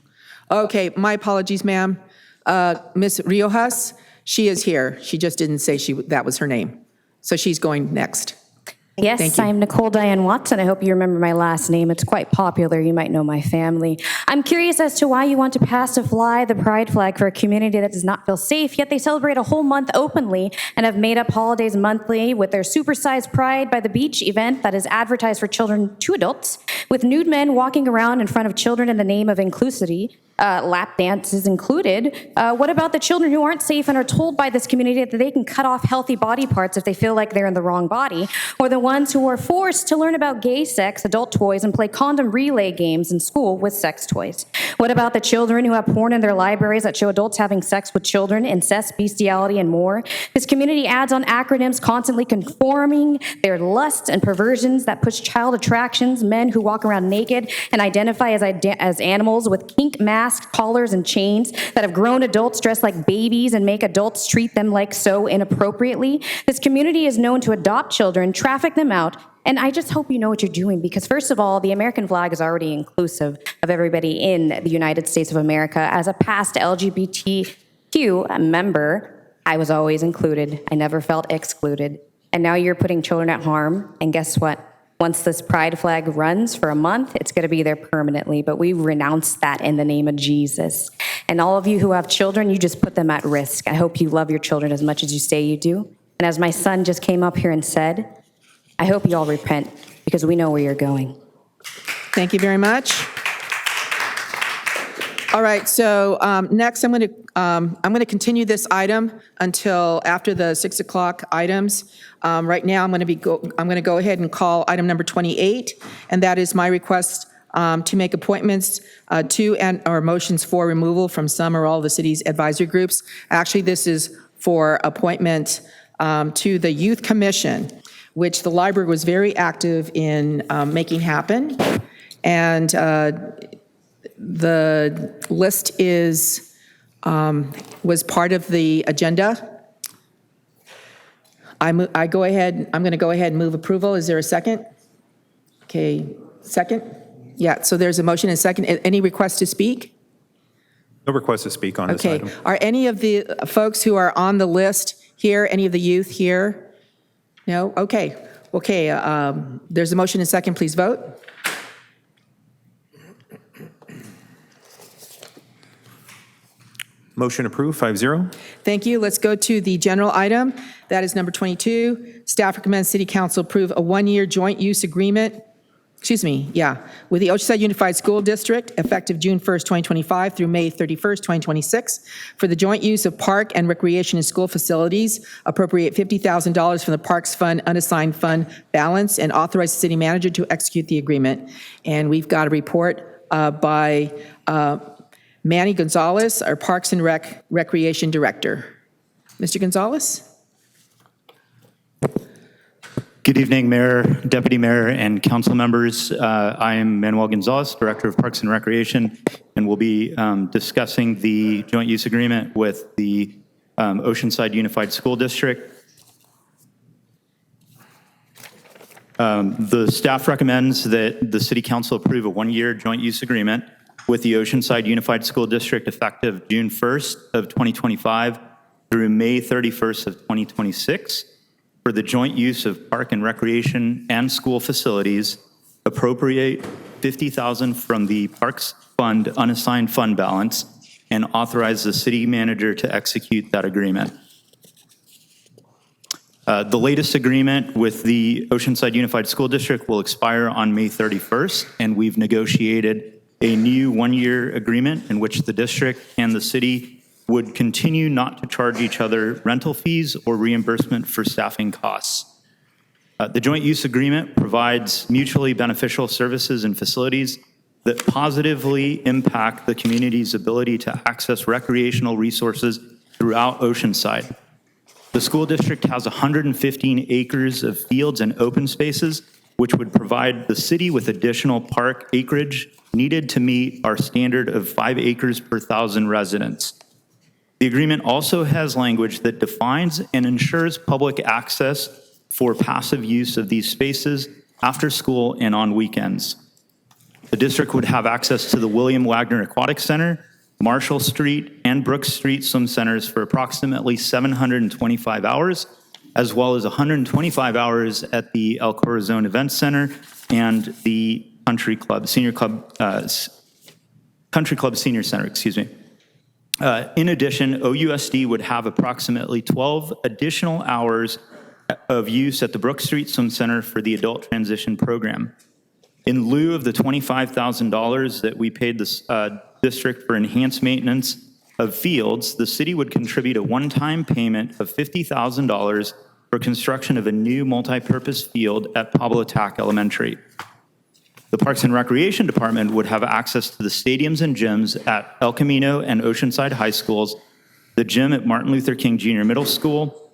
Okay, my apologies, ma'am. Ms. Riojas, she is here. She just didn't say that was her name. So she's going next. Thank Yes, you. I'm Nicole Diane Watson. I hope you remember my last name. It's quite popular. You might know my family. I'm curious as to why you want to pass to fly the pride flag for a community that does not feel safe, yet they celebrate a whole month openly and have made up holidays monthly with their supersized Pride by the Beach event that is advertised for children to adults, with nude men walking around in front of children in the name of inclusivity. Lap dances included. What about the children who aren't safe and are told by this community that they can cut off healthy body parts if they feel like they're in the wrong body? Or the ones who are forced to learn about gay sex, adult toys, and play condom relay games in school with sex toys? What about the children who have porn in their libraries that show adults having sex with children, incest, bestiality, and more? This community adds on acronyms constantly conforming their lusts and perversions that push child attractions, men who walk around naked and identify as animals with kink masks, collars, and chains that have grown adults dressed like babies and make adults treat them like so inappropriately. This community is known to adopt children, traffic them out, and I just hope you know what you're doing, because first of all, the American flag is already inclusive of everybody in the United States of America. As a past LGBTQ member, I was always included. I never felt excluded. And now you're putting children at harm, and guess what? Once this pride flag runs for a month, it's going to be there permanently, but we renounce that in the name of Jesus. And all of you who have children, you just put them at risk. I hope you love your children as much as you say you do. And as my son just came up here and said, I hope you all repent, because we know where you're going. Thank you very much. All right, so next I'm going to continue this item until after the 6 o'clock items. Right now I'm going to go ahead and call item number 28, and that is my request to make appointments to or motions for removal from some or all of the city's advisory groups. Actually, this is for appointment to the Youth Commission, which the library was very active in making happen. And the list was part of the agenda. I'm going to go ahead and move approval. Is there a second? Okay, second? Yeah, so there's a motion and a second. Any requests to speak? No request to speak on this Okay, item. are any of the folks who are on the list here, any of the youth here? No? Okay, there's a motion and a second. Please vote. Motion approved, 5-0. Thank you. Let's go to the general item. That is number 22. Staff recommends City Council approve a one-year joint use agreement, with the Oceanside Unified School District effective June 1st, 2025 through May 31st, 2026 for the joint use of park and recreation and school facilities, appropriate $50,000 from the Parks Fund unassigned fund balance, and authorize the city manager to execute the agreement. And we've got a report by Manny Gonzalez, our Parks and Recreation Director. Mr. Gonzalez? Good evening, Mayor, Deputy Mayor, and council members. I am Manuel Gonzalez, Director of Parks and Recreation, and we'll be discussing the joint use agreement with the Oceanside Unified School District. The staff recommends that the City Council approve a one-year joint use agreement with the Oceanside Unified School District effective June 1st of 2025 through May 31st of 2026 for the joint use of park and recreation and school facilities, appropriate $50,000 from the Parks Fund unassigned fund balance, and authorize the city manager to execute that agreement. The latest agreement with the Oceanside Unified School District will expire on May 31st, and we've negotiated a new one-year agreement in which the district and the city would continue not to charge each other rental fees or reimbursement for staffing costs. The joint use agreement provides mutually beneficial services and facilities that positively impact the community's ability to access recreational resources throughout Oceanside. The school district has 115 acres of fields and open spaces, which would provide the city with additional park acreage needed to meet our standard of 5 acres per 1,000 residents. The agreement also has language that defines and ensures public access for passive use of these spaces after school and on weekends. The district would have access to the William Wagner Aquatic Center, Marshall Street, and Brooks Street swim centers for approximately 725 hours, as well as 125 hours at the El Corazon Event Center and the Country Club Senior Center, excuse me. In addition, OUSD would have approximately 12 additional hours of use at the Brook Street Swim Center for the Adult Transition Program. In lieu of the $25,000 that we paid the district for enhanced maintenance of fields, the city would contribute a one-time payment of $50,000 for construction of a new multi-purpose field at Pablo Tac Elementary. The Parks and Recreation Department would have access to the stadiums and gyms at El Camino and Oceanside High Schools, the gym at Martin Luther King Jr. Middle School,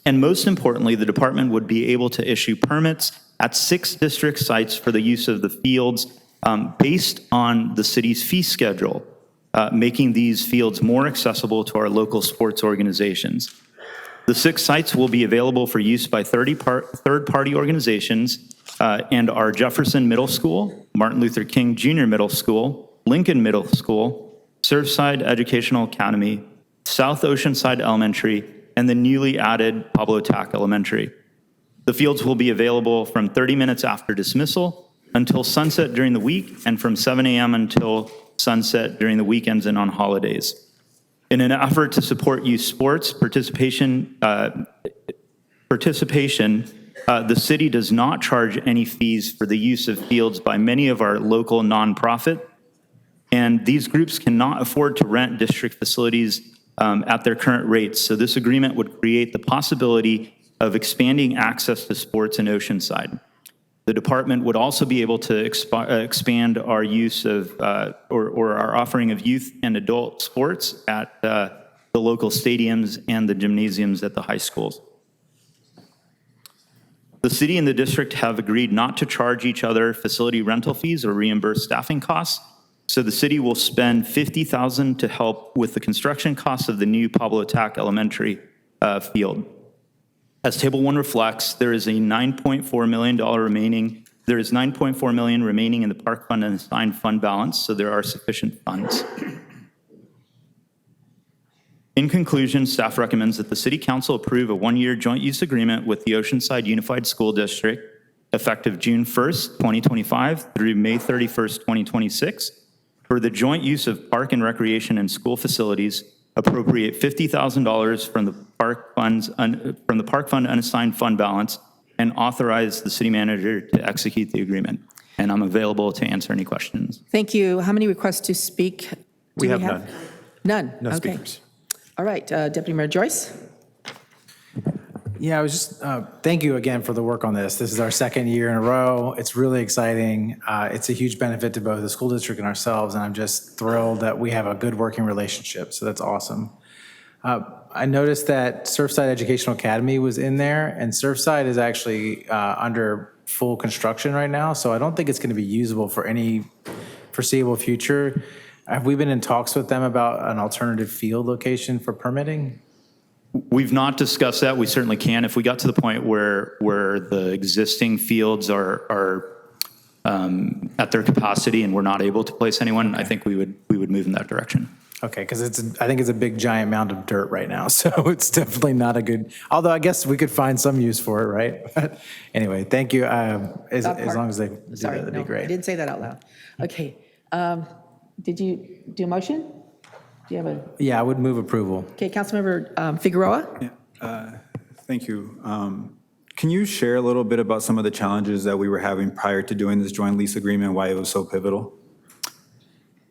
and most importantly, the department would be able to issue permits at 6 district sites for the use of the fields based on the city's fee schedule, making these fields more accessible to our local sports organizations. The 6 sites will be available for use by third-party organizations and are Jefferson Middle School, Martin Luther King Jr. Middle School, Lincoln Middle School, Surfside Educational Academy, South Oceanside Elementary, and the newly added Pablo Tac Elementary. The fields will be available from 30 minutes after dismissal until sunset during the week and from 7 a.m. until sunset during the weekends and on holidays. In an effort to support youth sports participation, the city does not charge any fees for the use of fields by many of our local nonprofit, and these groups cannot afford to rent district facilities at their current rates. So this agreement would create the possibility of expanding access to sports in Oceanside. The department would also be able to expand our use of, or our offering of youth and adult sports at the local stadiums and the gymnasiums at the high schools. The city and the district have agreed not to charge each other facility rental fees or reimburse staffing costs. So the city will spend $50,000 to help with the construction costs of the new Pablo Tac Elementary field. As Table 1 reflects, there is a $9.4 million remaining. There is $9.4 million remaining in the park fund and assigned fund balance, so there are sufficient funds. In conclusion, staff recommends that the City Council approve a one-year joint use agreement with the Oceanside Unified School District effective June 1st, 2025 through May 31st, 2026 for the joint use of park and recreation and school facilities, appropriate $50,000 from the park fund unassigned fund balance, and authorize the city manager to execute the agreement. And I'm available to answer any questions. Thank you. How many requests to speak do We have none. None? No Okay. speakers. All right, Deputy Mayor Joyce? Yeah, I was just, thank you again for the work on this. This is our second year in a row. It's really exciting. It's a huge benefit to both the school district and ourselves, and I'm just thrilled that we have a good working relationship, so that's awesome. I noticed that Surfside Educational Academy was in there, and Surfside is actually under full construction right now, so I don't think it's going to be usable for any foreseeable future. Have we been in talks with them about an alternative field location for permitting? We've not discussed that. We certainly can. If we got to the point where the existing fields are at their capacity and we're not able to place anyone, I think we would move in that direction. Okay, because I think it's a big giant mound of dirt right now, so it's definitely not a good, although I guess we could find some use for it, right? But anyway, thank you. As long as they do that, that'd be great. I didn't say that out loud. Okay. Did you do a motion? Do you have a? Yeah, I would move approval. Okay, Councilmember Figueroa? Thank you. Can you share a little bit about some of the challenges that we were having prior to doing this joint lease agreement, why it was so pivotal?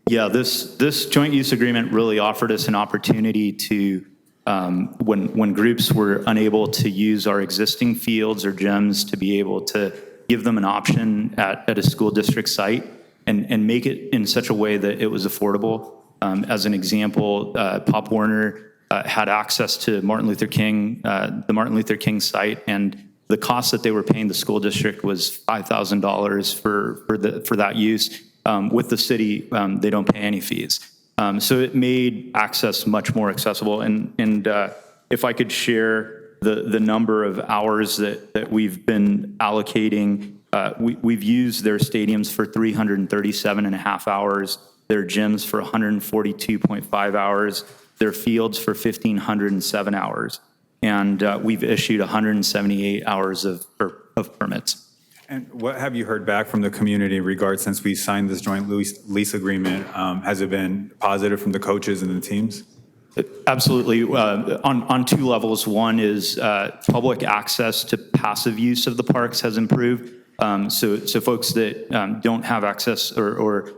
Yeah, this joint use agreement really offered us an opportunity to, when groups were unable to use our existing fields or gyms, to be able to give them an option at a school district site and make it in such a way that it was affordable. As an example, Pop Warner had access to Martin Luther King, the Martin Luther King site, and the cost that they were paying the school district was $5,000 for that use. With the city, they don't pay any fees. So it made access much more accessible. And if I could share the number of hours that we've been allocating, we've used their stadiums for 337.5 hours, their gyms for 142.5 hours, their fields for 1,507 hours. And we've issued 178 hours of permits. And what have you heard back from the community in regards, since we signed this joint lease agreement? Has it been positive from the coaches and the teams? Absolutely. On two levels. One is public access to passive use of the parks has improved. So folks that don't have access or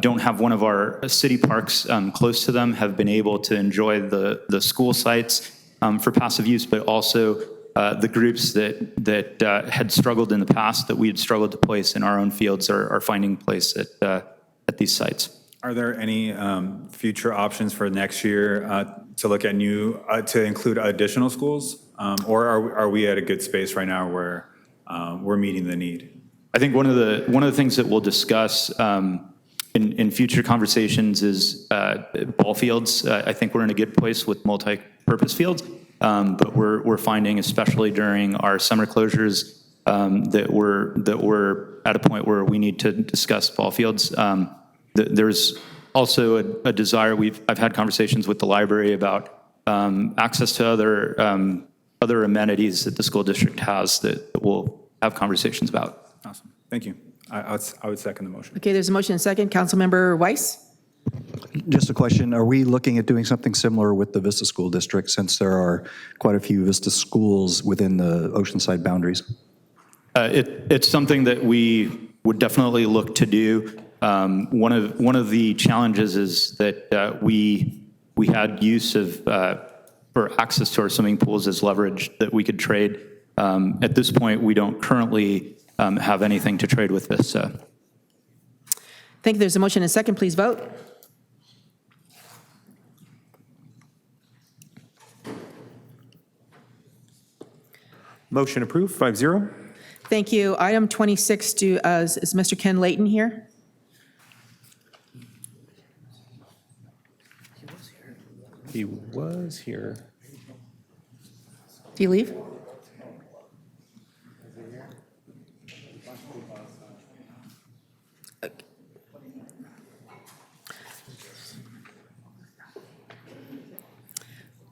don't have one of our city parks close to them have been able to enjoy the school sites for passive use, but also the groups that had struggled in the past, that we had struggled to place in our own fields, are finding place at these sites. Are there any future options for next year to look at to include additional schools? Or are we at a good space right now where we're meeting the need? I think one of the things that we'll discuss in future conversations is ball fields. I think we're in a good place with multi-purpose fields, but we're finding, especially during our summer closures, that we're at a point where we need to discuss ball fields. There's also a desire. I've had conversations with the library about access to other amenities that the school district has that we'll have conversations about. Awesome. Thank you. I would second the motion. Okay, there's a motion and second. Councilmember Weiss? Just a question. Are we looking at doing something similar with the Vista School District, since there are quite a few Vista schools within the Oceanside boundaries? It's something that we would definitely look to do. One of the challenges is that we had use of or access to our swimming pools as leverage that we could trade. At this point, we don't currently have anything to trade with Vista. Thank you. There's a motion and second. Please vote. Motion approved, 5-0. Thank you. Item 26, is Mr. Ken Layton here? He was here. Do you leave?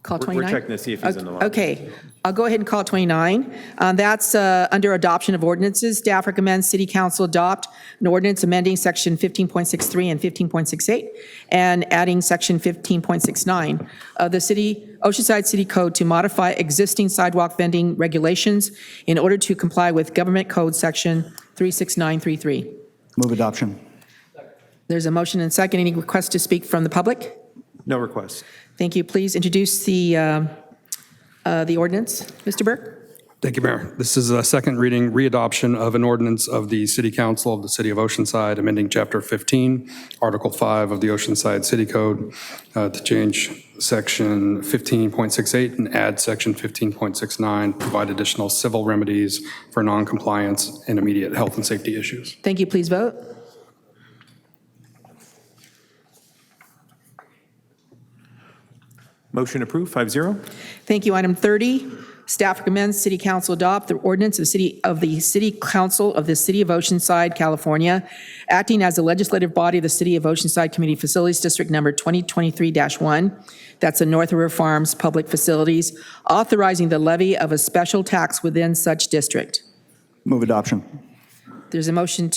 Call 29? We're checking to see if he's in the line. Okay, I'll go ahead and call 29. That's under adoption of ordinances. Staff recommends City Council adopt an ordinance amending Section 15.63 and 15.68 and adding Section 15.69 of the Oceanside City Code to modify existing sidewalk vending regulations in order to comply with Government Code Section 36933. Move adoption. There's a motion and second. Any requests to speak from the public? No requests. Thank you. Please introduce the ordinance. Mr. Burke? Thank you, Mayor. This is a second reading, readoption of an ordinance of the City Council of the City of Oceanside, amending Chapter 15, Article 5 of the Oceanside City Code to change Section 15.68 and add Section 15.69, provide additional civil remedies for noncompliance and immediate health and safety issues. Thank you. Please vote. Motion approved, 5-0. Thank you. Item 30, staff recommends City Council adopt the ordinance of the City Council of the City of Oceanside, California, acting as the legislative body of the City of Oceanside Community Facilities District Number 2023-1. That's the North River Farms Public Facilities, authorizing the levy of a special tax within such district. Move adoption. There's a motion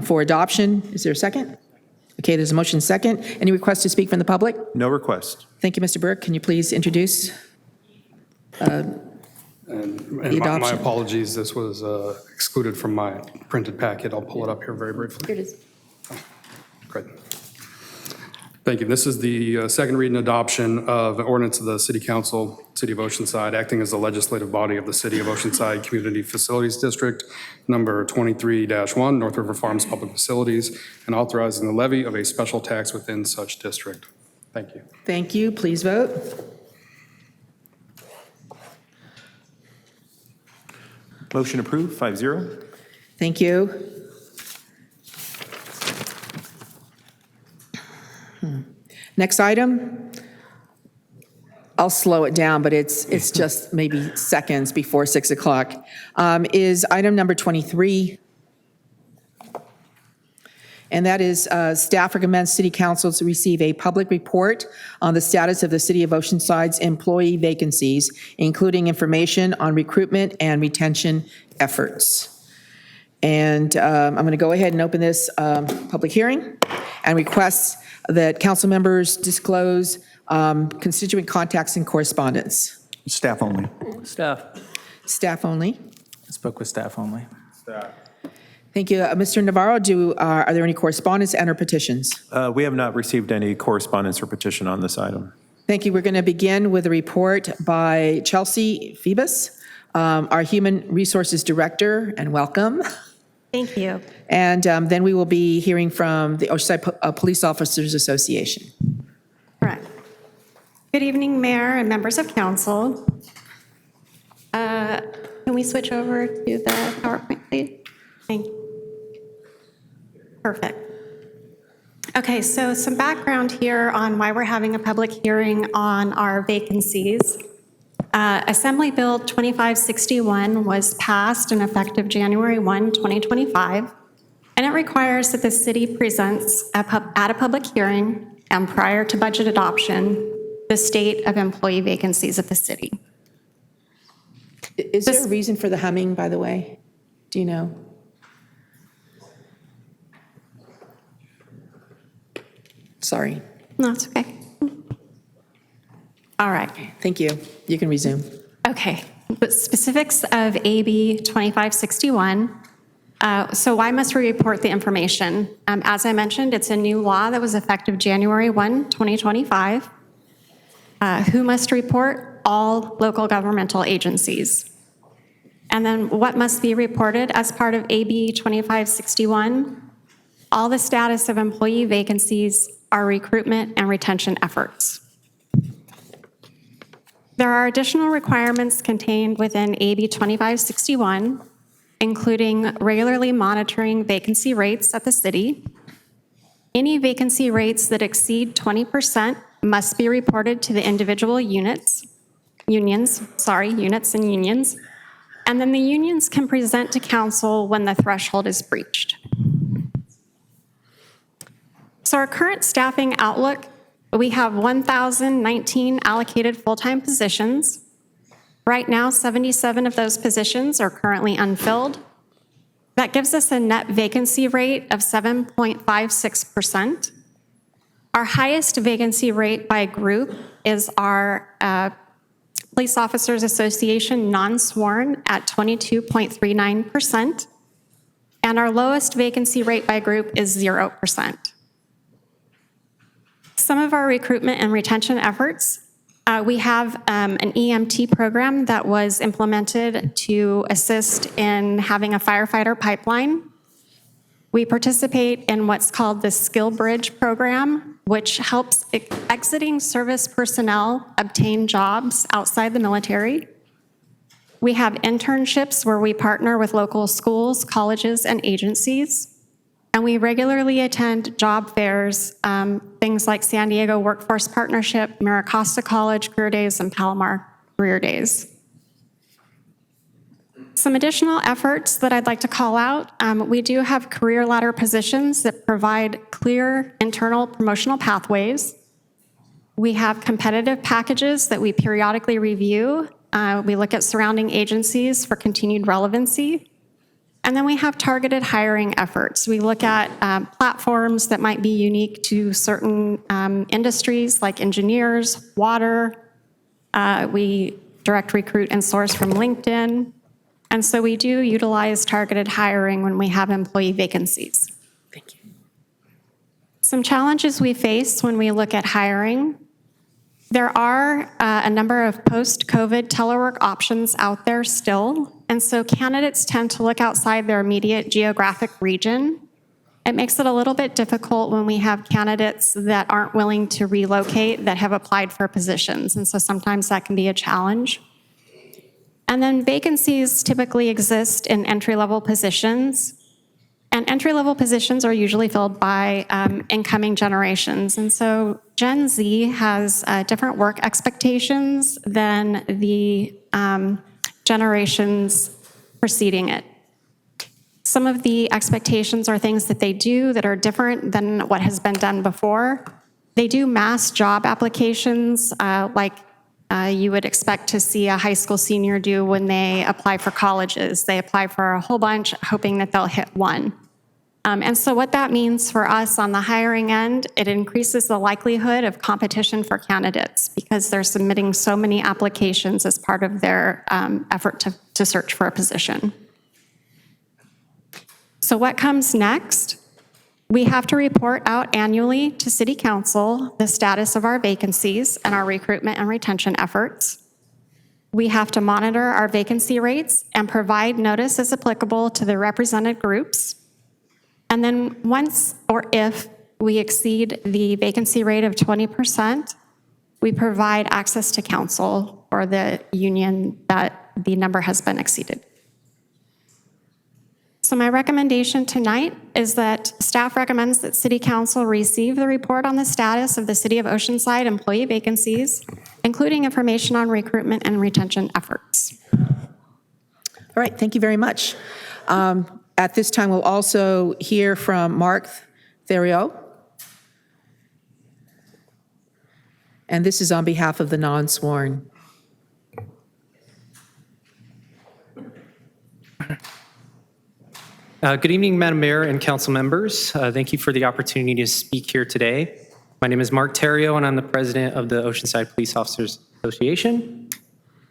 for adoption. Is there a second? Okay, there's a motion second. Any requests to speak from the public? No request. Thank you, Mr. Burke. Can you please introduce the And my adoption? apologies, this was excluded from my printed packet. I'll pull it up here very briefly. Here it is. Great. Thank you. This is the second reading adoption of an ordinance of the City Council, City of Oceanside, acting as the legislative body of the City of Oceanside Community Facilities District, number 23-1, North River Farms Public Facilities, and authorizing the levy of a special tax within such district. Thank you. Thank you. Please vote. Motion approved, 5-0. Thank you. Next item, I'll slow it down, but it's just maybe seconds before 6 o'clock, is item number 23. And that is staff recommends City Council to receive a public report on the status of the City of Oceanside's employee vacancies, including information on recruitment and retention efforts. And I'm going to go ahead and open this public hearing and request that council members disclose constituent contacts and correspondence. Staff only. Staff. Staff only. I spoke with staff only. Thank you. Mr. Navarro, are there any correspondence and or petitions? We have not received any correspondence or petition on this item. Thank you. We're going to begin with a report by Chelsea Phoebus, our Human Resources Director, and welcome. Thank you. And then we will be hearing from the Oceanside Police Officers Association. Correct. Good evening, Mayor and members of council. Can we switch over to the PowerPoint, please? Thank you. Perfect. Okay, so some background here on why we're having a public hearing on our vacancies. Assembly Bill 2561 was passed and effective January 1, 2025, and it requires that the city presents at a public hearing and prior to budget adoption the state of employee vacancies of the city. Is there a reason for the humming, by the way? Do you know? Sorry. No, it's okay. All right. Thank you. You can resume. Okay. But specifics of AB 2561. So why must we report the information? As I mentioned, it's a new law that was effective January 1, 2025. Who must report? All local governmental agencies. And then what must be reported as part of AB 2561? All the status of employee vacancies, our recruitment and retention efforts. There are additional requirements contained within AB 2561, including regularly monitoring vacancy rates at the city. Any vacancy rates that exceed 20% must be reported to the individual unions, and unions. And then the unions can present to council when the threshold is breached. So our current staffing outlook, we have 1,019 allocated full-time positions. Right now, 77 of those positions are currently unfilled. That gives us a net vacancy rate of 7.56%. Our highest vacancy rate by group is our Police Officers Association non-sworn at 22.39%. And our lowest vacancy rate by group is 0%. Some of our recruitment and retention efforts, we have an EMT program that was implemented to assist in having a firefighter pipeline. We participate in what's called the Skill Bridge program, which helps exiting service personnel obtain jobs outside the military. We have internships where we partner with local schools, colleges, and agencies. And we regularly attend job fairs, things like San Diego Workforce Partnership, Maricosta College Career Days, and Palomar Career Days. Some additional efforts that I'd like to call out, we do have career ladder positions that provide clear internal promotional pathways. We have competitive packages that we periodically review. We look at surrounding agencies for continued relevancy. And then we have targeted hiring efforts. We look at platforms that might be unique to certain industries like engineers, water. We direct recruit and source from LinkedIn. And so we do utilize targeted hiring when we have employee vacancies. Thank you. Some challenges we face when we look at hiring. There are a number of post-COVID telework options out there still. And so candidates tend to look outside their immediate geographic region. It makes it a little bit difficult when we have candidates that aren't willing to relocate that have applied for positions. And so sometimes that can be a challenge. And then vacancies typically exist in entry-level positions. And entry-level positions are usually filled by incoming generations. And so Gen Z has different work expectations than the generations preceding it. Some of the expectations are things that they do that are different than what has been done before. They do mass job applications like you would expect to see a high school senior do when they apply for colleges. They apply for a whole bunch, hoping that they'll hit one. And so what that means for us on the hiring end, it increases the likelihood of competition for candidates because they're submitting so many applications as part of their effort to search for a position. So what comes next? We have to report out annually to City Council the status of our vacancies and our recruitment and retention efforts. We have to monitor our vacancy rates and provide notice as applicable to the represented groups. And then once or if we exceed the vacancy rate of 20%, we provide access to counsel for the union that the number has been exceeded. So my recommendation tonight is that staff recommends that City Council receive the report on the status of the City of Oceanside employee vacancies, including information on recruitment and retention efforts. All right, thank you very much. At this time, we'll also hear from Mark Theriot. And this is on behalf of the non-sworn. Good evening, Madam Mayor and council members. Thank you for the opportunity to speak here today. My name is Mark Theriot, and I'm the president of the Oceanside Police Officers Association.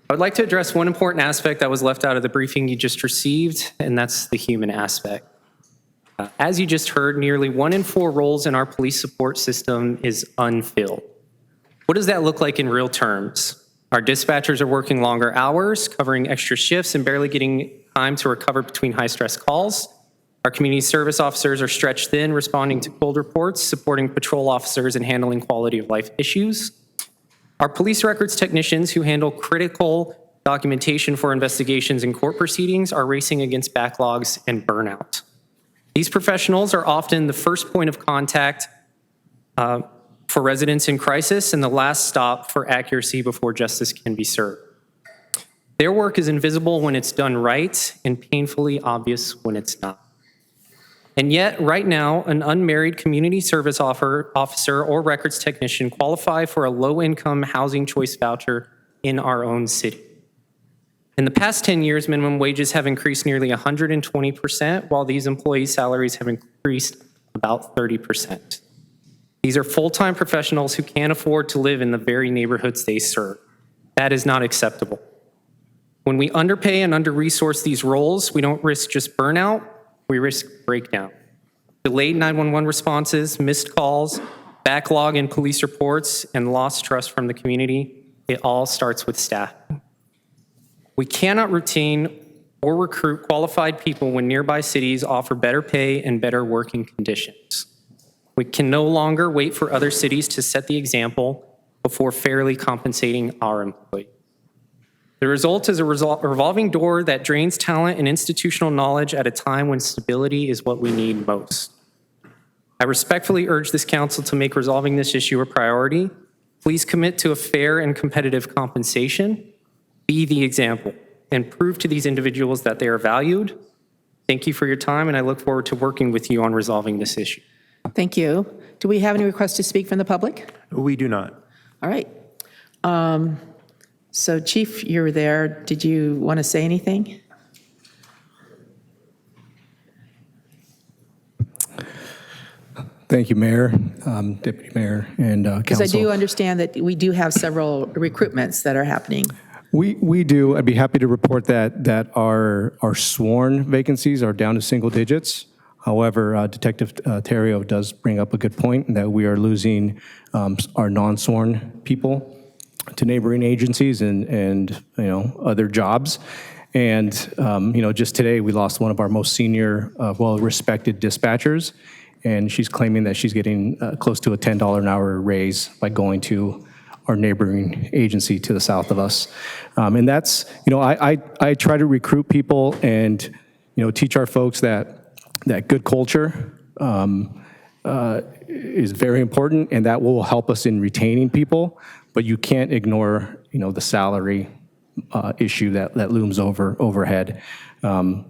I would like to address one important aspect that was left out of the briefing you just received, and that's the human aspect. As you just heard, nearly 1 in 4 roles in our police support system is unfilled. What does that look like in real terms? Our dispatchers are working longer hours, covering extra shifts, and barely getting time to recover between high-stress calls. Our community service officers are stretched thin, responding to cold reports, supporting patrol officers, and handling quality of life issues. Our police records technicians who handle critical documentation for investigations and court proceedings are racing against backlogs and burnout. These professionals are often the first point of contact for residents in crisis and the last stop for accuracy before justice can be served. Their work is invisible when it's done right and painfully obvious when it's not. And yet, right now, an unmarried community service officer or records technician qualify for a low-income housing choice voucher in our own city. In the past 10 years, minimum wages have increased nearly 120%, while these employees' salaries have increased about 30%. These are full-time professionals who can't afford to live in the very neighborhoods they serve. That is not acceptable. When we underpay and under-resource these roles, we don't risk just burnout, we risk breakdown. Delayed 911 responses, missed calls, backlog in police reports, and lost trust from the community, it all starts with staff. We cannot retain or recruit qualified people when nearby cities offer better pay and better working conditions. We can no longer wait for other cities to set the example before fairly compensating our employees. The result is a revolving door that drains talent and institutional knowledge at a time when stability is what we need most. I respectfully urge this council to make resolving this issue a priority. Please commit to a fair and competitive compensation. Be the example and prove to these individuals that they are valued. Thank you for your time, and I look forward to working with you on resolving this issue. Thank you. Do we have any requests to speak from the public? We do not. All right. So Chief, you're there. Did you want to say anything? Thank you, Mayor, Deputy Mayor, and Council. Because I do understand that we do have several recruitments that are happening. We do. I'd be happy to report that our sworn vacancies are down to single digits. However, Detective Theriot does bring up a good point that we are losing our non-sworn people to neighboring agencies and other jobs. And just today we lost one of our most senior, well-respected dispatchers, and she's claiming that she's getting close to a $10 an hour raise by going to our neighboring agency to the south of us. And that's, I try to recruit people and teach our folks that good culture is very important, and that will help us in retaining people, but you can't ignore, the salary issue that looms overhead.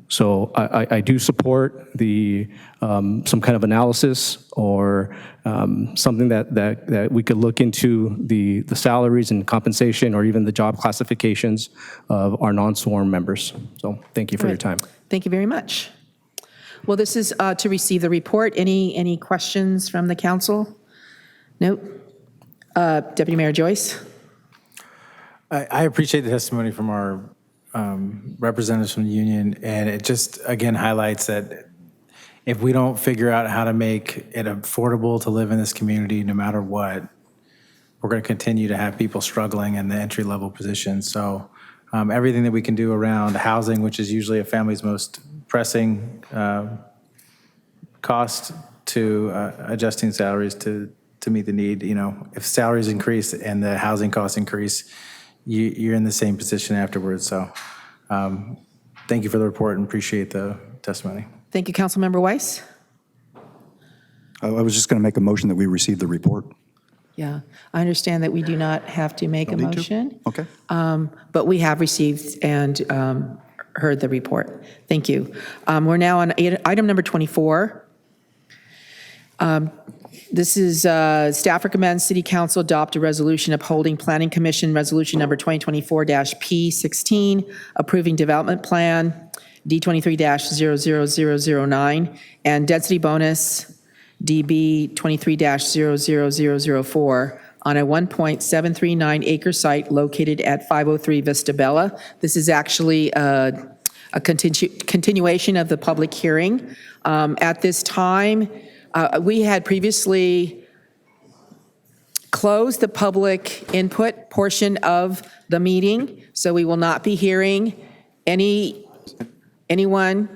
So I do support some kind of analysis or something that we could look into the salaries and compensation or even the job classifications of our non-sworn members. So thank you for your time. Thank you very much. Well, this is to receive the report. Any questions from the council? Nope. Deputy Mayor Joyce? I appreciate the testimony from our representatives from the union, and it just, again, highlights that if we don't figure out how to make it affordable to live in this community, no matter what, we're going to continue to have people struggling in the entry-level positions. So everything that we can do around housing, which is usually a family's most pressing cost, to adjusting salaries to meet the need. If salaries increase and the housing costs increase, you're in the same position afterwards. So thank you for the report and appreciate the testimony. Thank you, Councilmember Weiss. I was just going to make a motion that we receive the report. Yeah, I understand that we do not have to make a motion. Okay. But we have received and heard the report. Thank you. We're now on item number 24. This is staff recommends City Council adopt a resolution upholding Planning Commission Resolution number 2024-P16, approving development plan D23-00009 and density bonus DB 23-00004 on a 1.739 acre site located at 503 Vista Bella. This is actually a continuation of the public hearing. At this time, we had previously closed the public input portion of the meeting, so we will not be hearing anyone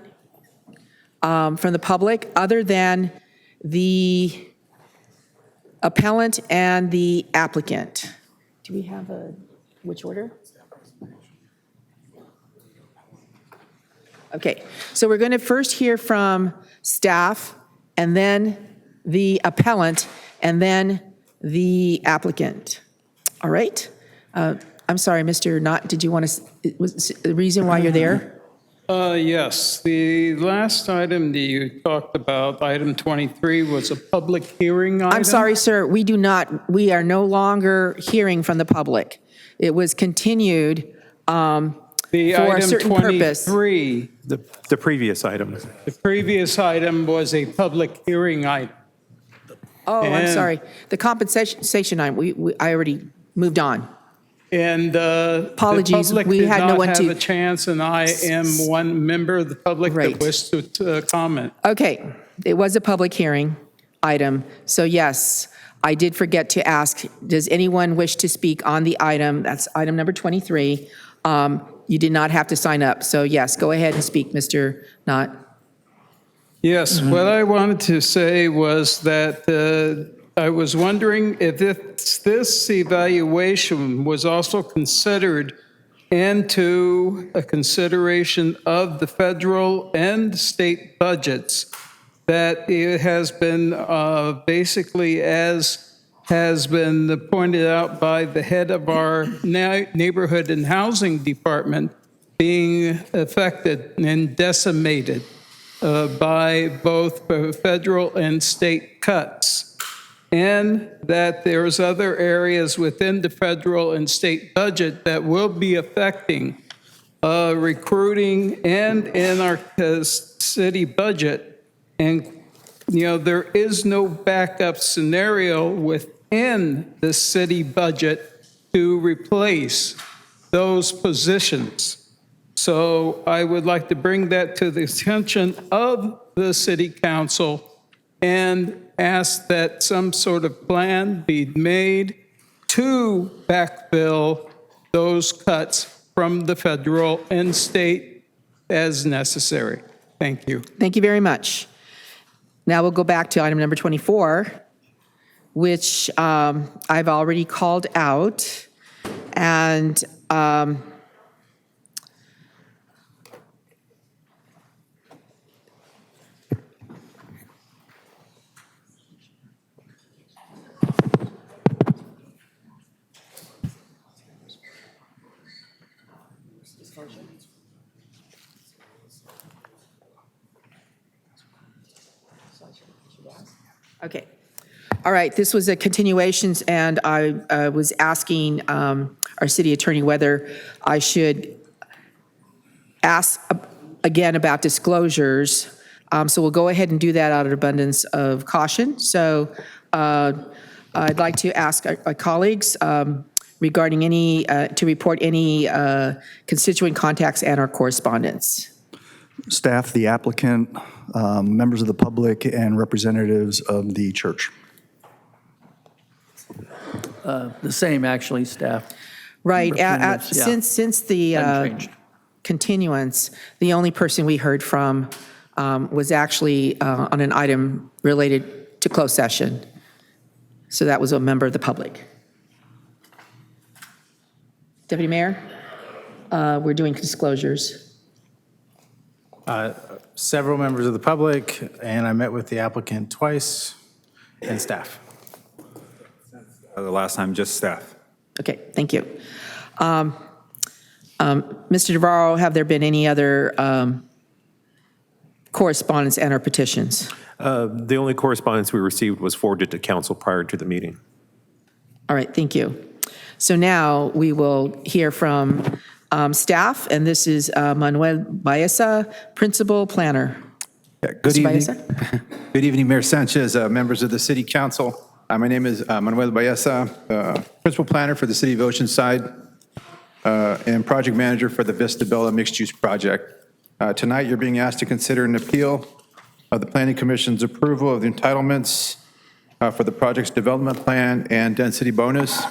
from the public other than the appellant and the applicant. Do we have which order? Okay, so we're going to first hear from staff, and then the appellant, and then the applicant. All right? I'm sorry, Mr. Knott, did you want to, was the reason why you're there? Yes, the last item that you talked about, item 23, was a public hearing item. I'm sorry, sir, we are no longer hearing from the public. It was continued for a certain purpose. 23, The previous item. the previous item was a public hearing item. Oh, I'm And- sorry. The compensation item, I already moved on. And Apologies, the public we did had no not one have to- a chance, and I am one member of the public that wished to comment. Okay, it was a public hearing item, so yes, I did forget to ask, does anyone wish to speak on the item? That's item number 23. You did not have to sign up, so yes, go ahead and speak, Mr. Knott. Yes, what I wanted to say was that I was wondering if this evaluation was also considered into a consideration of the federal and state budgets, that it has been basically, as has been pointed out by the head of our neighborhood and housing department, being affected and decimated by both federal and state cuts, and that there's other areas within the federal and state budget that will be affecting recruiting and in our city budget. And, there is no backup scenario within the city budget to replace those positions. So I would like to bring that to the attention of the city council and ask that some sort of plan be made to backfill those cuts from the federal and state as necessary. Thank you. Thank you very much. Now we'll go back to item number 24, which I've already called out, and Okay. All right, this was a continuations, and I was asking our city attorney whether I should ask again about disclosures. So we'll go ahead and do that out of abundance of caution. So I'd like to ask our colleagues regarding any, to report any constituent contacts and our correspondence. Staff, the applicant, members of the public, and representatives of the church. The same, actually, staff. Right. Representatives, yeah. Since the Unchanged. continuance, the only person we heard from was actually on an item related to closed session. So that was a member of the public. Deputy Mayor, we're doing disclosures. Several members of the public, and I met with the applicant twice, and staff. The last time, just staff. Okay, thank you. Mr. Navarro, have there been any other correspondence and or petitions? The only correspondence we received was forwarded to council prior to the meeting. All right, thank you. So now we will hear from staff, and this is Manuel Baeza, Principal Planner. Good Mr. evening. Baeza? Good evening, Mayor Sanchez, members of the City Council. My name is Manuel Baeza, Principal Planner for the City of Oceanside and Project Manager for the Vista Bella Mixed Use Project. Tonight, you're being asked to consider an appeal of the Planning Commission's approval of the entitlements for the project's development plan and density bonus.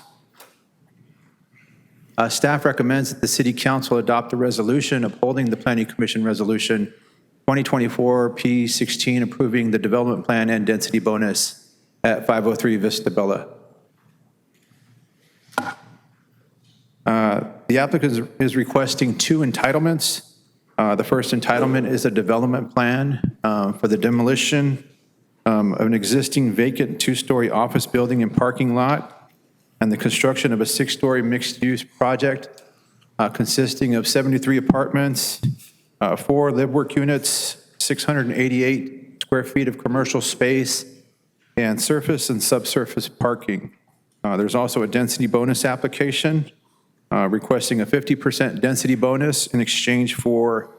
Staff recommends that the City Council adopt a resolution upholding the Planning Commission Resolution 2024 P16 approving the development plan and density bonus at 503 Vista Bella. The applicant is requesting two entitlements. The first entitlement is a development plan for the demolition of an existing vacant two-story office building and parking lot and the construction of a six-story mixed-use project consisting of 73 apartments, 4 live-work units, 688 square feet of commercial space, and surface and subsurface parking. There's also a density bonus application requesting a 50% density bonus in exchange for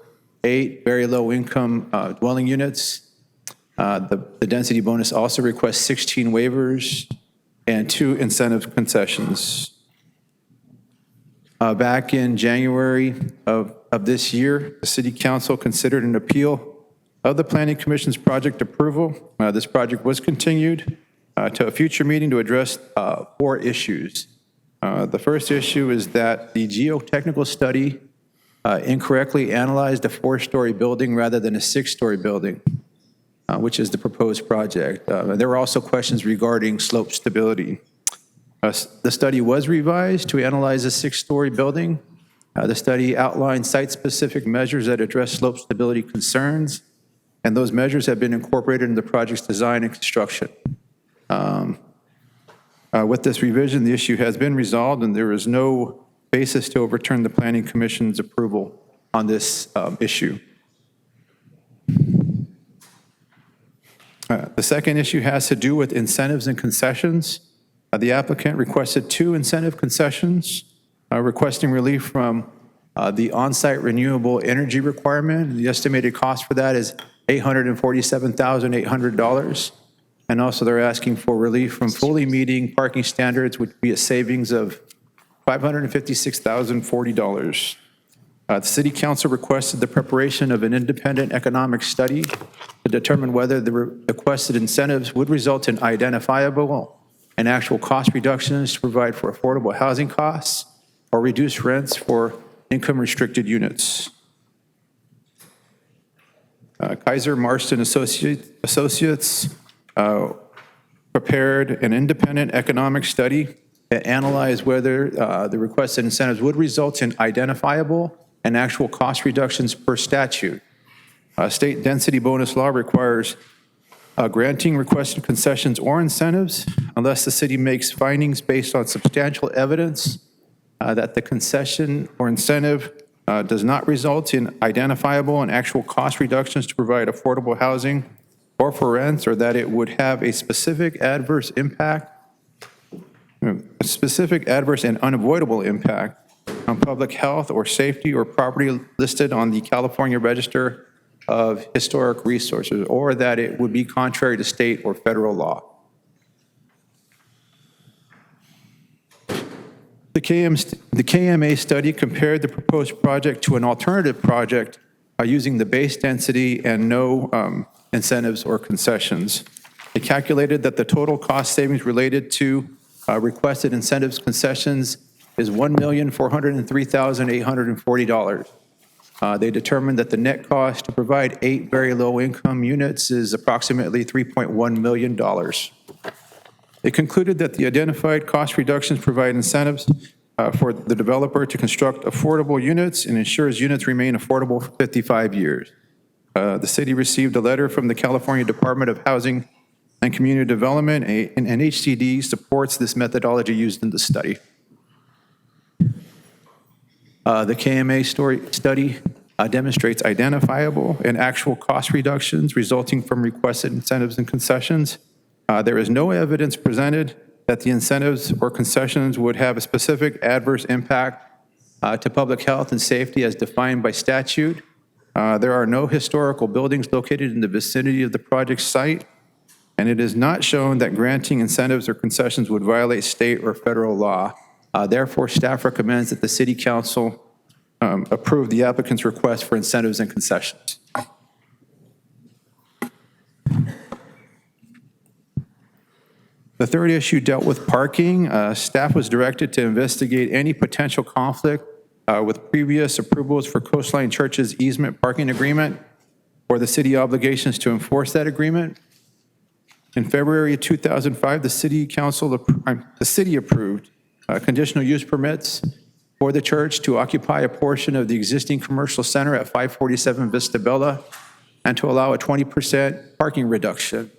8 very low-income dwelling units. The density bonus also requests 16 waivers and 2 incentive concessions. Back in January of this year, the City Council considered an appeal of the Planning Commission's project approval. This project was continued to a future meeting to address 4 issues. The first issue is that the geotechnical study incorrectly analyzed a 4-story building rather than a 6-story building, which is the proposed project. There were also questions regarding slope stability. The study was revised to analyze a 6-story building. The study outlined site-specific measures that address slope stability concerns, and those measures have been incorporated in the project's design and construction. With this revision, the issue has been resolved, and there is no basis to overturn the Planning Commission's approval on this issue. The second issue has to do with incentives and concessions. The applicant requested 2 incentive concessions, requesting relief from the on-site renewable energy requirement. The estimated cost for that is $847,800. And also they're asking for relief from fully meeting parking standards, which would be a savings of $556,040. The City Council requested the preparation of an independent economic study to determine whether the requested incentives would result in identifiable and actual cost reductions to provide for affordable housing costs or reduce rents for income-restricted units. Kaiser Marston Associates prepared an independent economic study that analyzed whether the requested incentives would result in identifiable and actual cost reductions per statute. State density bonus law requires granting requested concessions or incentives unless the city makes findings based on substantial evidence that the concession or incentive does not result in identifiable and actual cost reductions to provide affordable housing or for rents, or that it would have a specific adverse impact, a specific adverse and unavoidable impact on public health or safety or property listed on the California Register of Historic Resources, or that it would be contrary to state or federal law. The KMA study compared the proposed project to an alternative project using the base density and no incentives or concessions. It calculated that the total cost savings related to requested incentives concessions is $1,403,840. They determined that the net cost to provide 8 very low-income units is approximately $3.1 million. It concluded that the identified cost reductions provide incentives for the developer to construct affordable units and ensures units remain affordable for 55 years. The city received a letter from the California Department of Housing and Community Development, and HCD supports this methodology used in the study. The KMA study demonstrates identifiable and actual cost reductions resulting from requested incentives and concessions. There is no evidence presented that the incentives or concessions would have a specific adverse impact to public health and safety as defined by statute. There are no historical buildings located in the vicinity of the project site, and it is not shown that granting incentives or concessions would violate state or federal law. Therefore, staff recommends that the City Council approve the applicant's request for incentives and concessions. The third issue dealt with parking. Staff was directed to investigate any potential conflict with previous approvals for Coastline Church's easement parking agreement or the city obligations to enforce that agreement. In February 2005, the city approved conditional use permits for the church to occupy a portion of the existing commercial center at 547 Vista Bella and to allow a 20% parking reduction.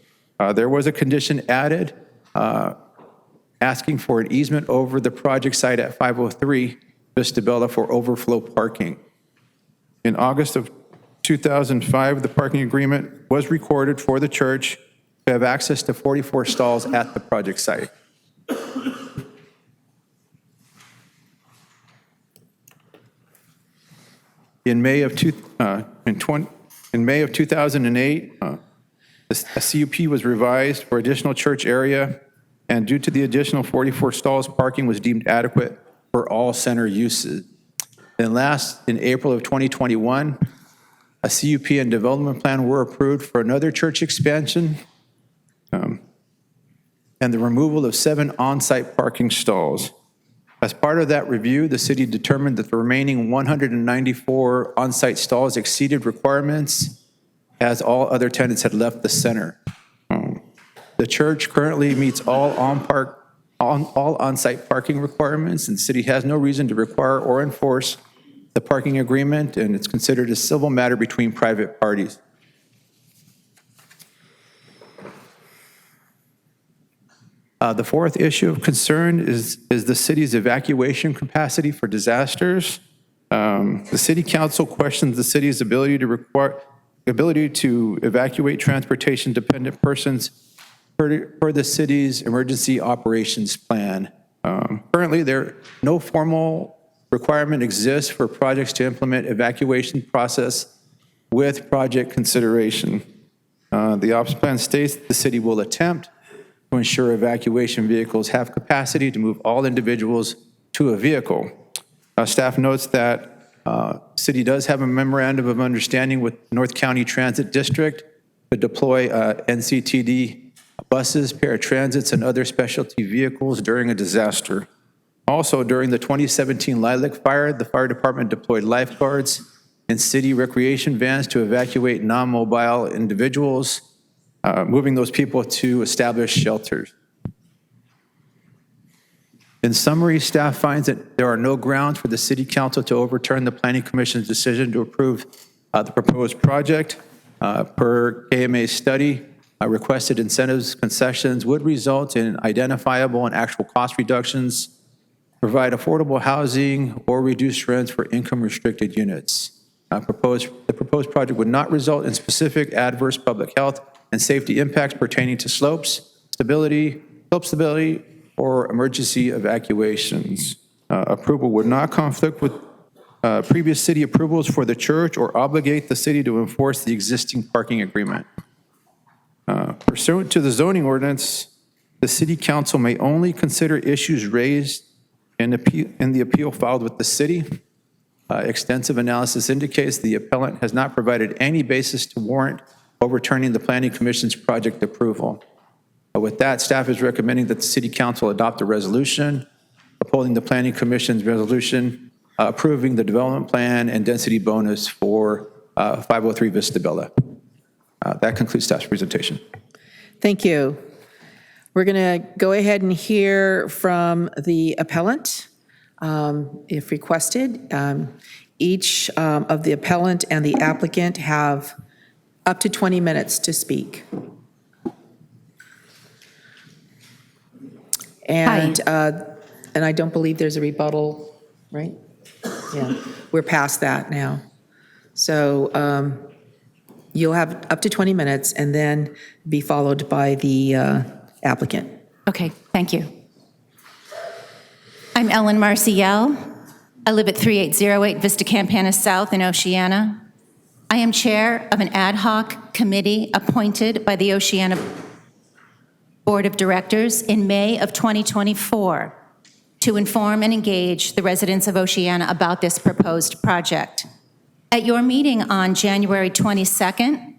There was a condition added asking for an easement over the project site at 503 Vista Bella for overflow parking. In August of 2005, the parking agreement was recorded for the church to have access to 44 stalls at the project site. In May of 2008, a CUP was revised for additional church area, and due to the additional 44 stalls, parking was deemed adequate for all center uses. Then last, in April of 2021, a CUP and development plan were approved for another church expansion and the removal of 7 on-site parking stalls. As part of that review, the city determined that the remaining 194 on-site stalls exceeded requirements as all other tenants had left the center. The church currently meets all on-site parking requirements, and the city has no reason to require or enforce the parking agreement, and it's considered a civil matter between private parties. The fourth issue of concern is the city's evacuation capacity for disasters. The city council questions the city's ability to evacuate transportation-dependent persons per the city's emergency operations plan. Currently, no formal requirement exists for projects to implement evacuation process with project consideration. The ops plan states that the city will attempt to ensure evacuation vehicles have capacity to move all individuals to a vehicle. Staff notes that city does have a memorandum of understanding with North County Transit District to deploy NCTD buses, paratransits, and other specialty vehicles during a disaster. Also, during the 2017 Lilac fire, the fire department deployed lifeguards and city recreation vans to evacuate non-mobile individuals, moving those people to established shelters. In summary, staff finds that there are no grounds for the City Council to overturn the Planning Commission's decision to approve the proposed project. Per KMA's study, requested incentives, concessions would result in identifiable and actual cost reductions, provide affordable housing, or reduce rents for income-restricted units. The proposed project would not result in specific adverse public health and safety impacts pertaining to slope stability, or emergency evacuations. Approval would not conflict with previous city approvals for the church or obligate the city to enforce the existing parking agreement. Pursuant to the zoning ordinance, the city council may only consider issues raised in the appeal filed with the city. Extensive analysis indicates the appellant has not provided any basis to warrant overturning the Planning Commission's project approval. With that, staff is recommending that the city council adopt a resolution upholding the Planning Commission's resolution approving the development plan and density bonus for 503 Vista Bella. That concludes staff's presentation. Thank you. We're going to go ahead and hear from the appellant, if requested. Each of the appellant and the applicant have up to 20 minutes to speak. And I don't believe there's a rebuttal, right? Yeah, we're past that now. So you'll have up to 20 minutes and then be followed by the applicant. Okay, thank you. I'm Ellen Marciel. I live at 3808 Vista Campana South in Oceana. I am chair of an ad hoc committee appointed by the Oceana Board of Directors in May of 2024 to inform and engage the residents of Oceana about this proposed project. At your meeting on January 22nd,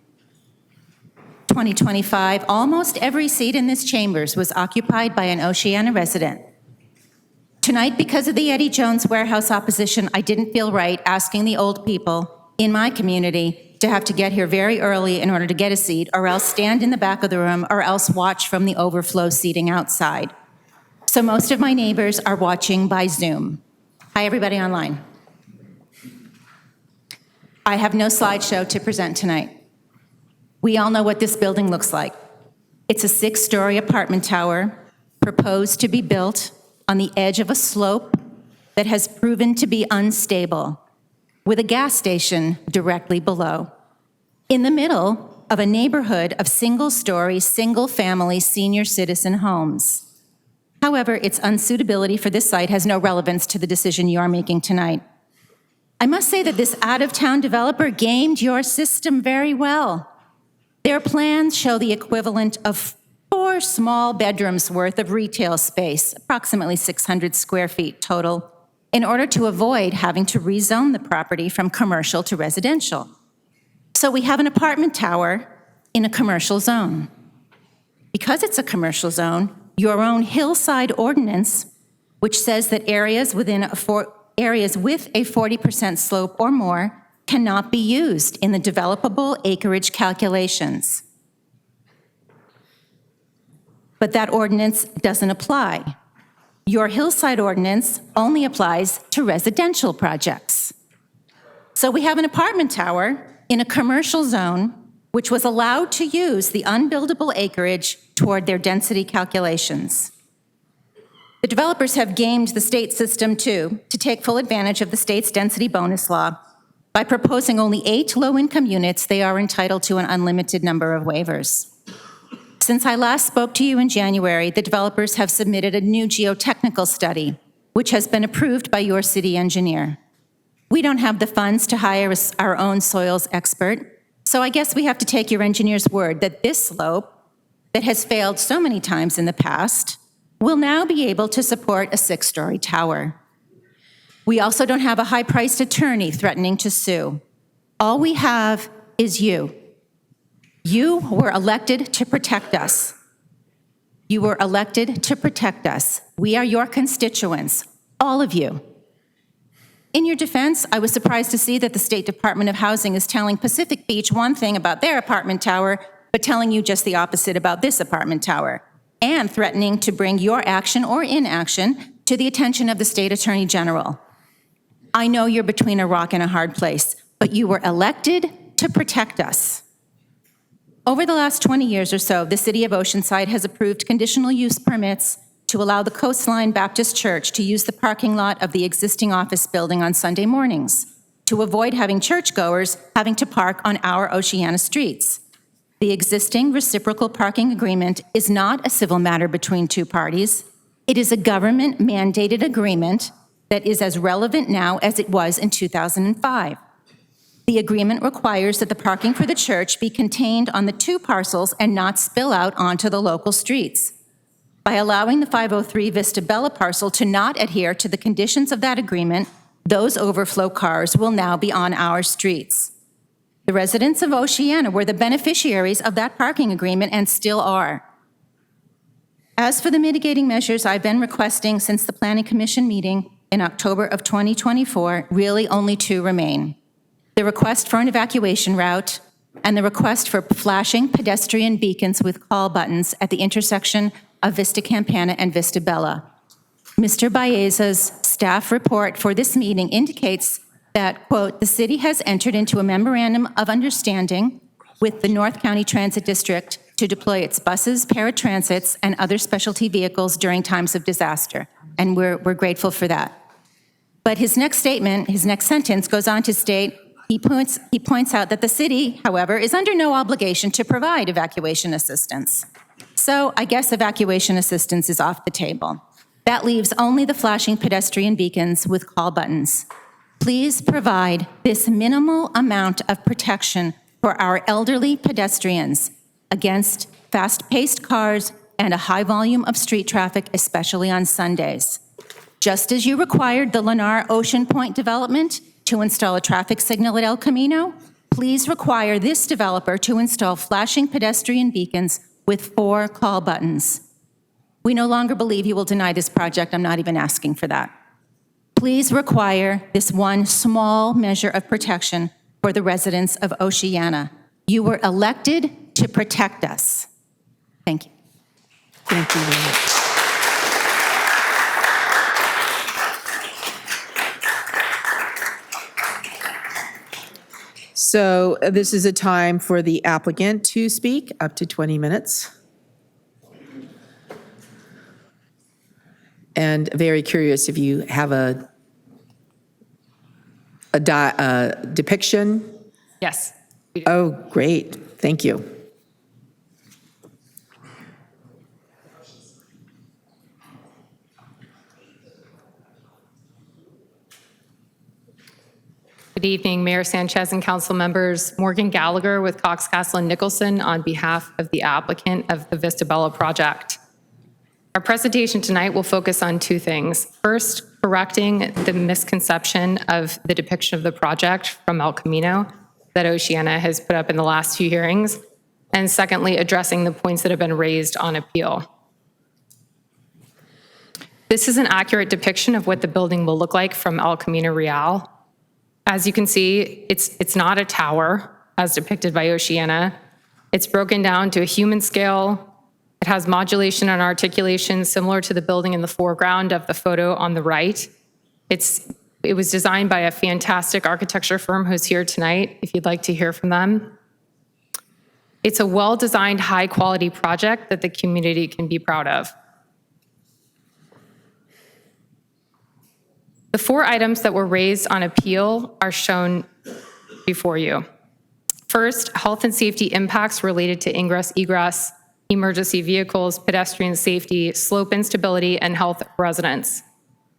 2025, almost every seat in this chambers was occupied by an Oceana resident. Tonight, because of the Eddie Jones warehouse opposition, I didn't feel right asking the old people in my community to have to get here very early in order to get a seat, or else stand in the back of the room, or else watch from the overflow seating outside. So most of my neighbors are watching by Zoom. Hi, everybody online. I have no slideshow to present tonight. We all know what this building looks like. It's a 6-story apartment tower proposed to be built on the edge of a slope that has proven to be unstable, with a gas station directly below, in the middle of a neighborhood of single-story, single-family senior citizen homes. However, its unsuitability for this site has no relevance to the decision you are making tonight. I must say that this out-of-town developer gamed your system very well. Their plans show the equivalent of 4 small bedrooms worth of retail space, approximately 600 square feet total, in order to avoid having to rezone the property from commercial to residential. So we have an apartment tower in a commercial zone. Because it's a commercial zone, your own hillside ordinance, which says that areas with a 40% slope or more cannot be used in the developable acreage calculations. But that ordinance doesn't apply. Your hillside ordinance only applies to residential projects. So we have an apartment tower in a commercial zone which was allowed to use the unbuildable acreage toward their density calculations. The developers have gamed the state system too to take full advantage of the state's density bonus law. By proposing only 8 low-income units, they are entitled to an unlimited number of waivers. Since I last spoke to you in January, the developers have submitted a new geotechnical study, which has been approved by your city engineer. We don't have the funds to hire our own soils expert, so I guess we have to take your engineer's word that this slope, that has failed so many times in the past, will now be able to support a 6-story tower. We also don't have a high-priced attorney threatening to sue. All we have is you. You were elected to protect us. You were elected to protect us. We are your constituents, all of you. In your defense, I was surprised to see that the State Department of Housing is telling Pacific Beach one thing about their apartment tower, but telling you just the opposite about this apartment tower, and threatening to bring your action or inaction to the attention of the State Attorney General. I know you're between a rock and a hard place, but you were elected to protect us. Over the last 20 years or so, the City of Oceanside has approved conditional use permits to allow the Coastline Baptist Church to use the parking lot of the existing office building on Sunday mornings to avoid having churchgoers having to park on our Oceana streets. The existing reciprocal parking agreement is not a civil matter between two parties. It is a government-mandated agreement that is as relevant now as it was in 2005. The agreement requires that the parking for the church be contained on the two parcels and not spill out onto the local streets. By allowing the 503 Vista Bella parcel to not adhere to the conditions of that agreement, those overflow cars will now be on our streets. The residents of Oceana were the beneficiaries of that parking agreement and still are. As for the mitigating measures I've been requesting since the Planning Commission meeting in October of 2024, really only two remain. The request for an evacuation route and the request for flashing pedestrian beacons with call buttons at the intersection of Vista Campana and Vista Bella. Mr. Baeza's staff report for this meeting indicates that, quote, the city has entered into a memorandum of understanding with the North County Transit District to deploy its buses, paratransits, and other specialty vehicles during times of disaster. And we're grateful for that. But his next statement, his next sentence goes on to state, he points out that the city, however, is under no obligation to provide evacuation assistance. So I guess evacuation assistance is off the table. That leaves only the flashing pedestrian beacons with call buttons. Please provide this minimal amount of protection for our elderly pedestrians against fast-paced cars and a high volume of street traffic, especially on Sundays. Just as you required the Lennar Ocean Point development to install a traffic signal at El Camino, please require this developer to install flashing pedestrian beacons with 4 call buttons. We no longer believe you will deny this project. I'm not even asking for that. Please require this one small measure of protection for the residents of Oceana. You were elected to protect us. Thank you. Thank you very much. So this is a time for the applicant to speak, up to 20 minutes. And very curious if you have a depiction. Yes. Oh, great. Thank you. Good evening, Mayor Sanchez and council members. Morgan Gallagher with Cox, Castle, and Nicholson on behalf of the applicant of the Vista Bella project. Our presentation tonight will focus on 2 things. First, correcting the misconception of the depiction of the project from El Camino that Oceana has put up in the last few hearings. And secondly, addressing the points that have been raised on appeal. This is an accurate depiction of what the building will look like from El Camino Real. As you can see, it's not a tower as depicted by Oceana. It's broken down to a human scale. It has modulation and articulation similar to the building in the foreground of the photo on the right. It was designed by a fantastic architecture firm who's here tonight, if you'd like to hear from them. It's a well-designed, high-quality project that the community can be proud of. The 4 items that were raised on appeal are shown before you. First, health and safety impacts related to ingress, egress, emergency vehicles, pedestrian safety, slope instability, and health of residents.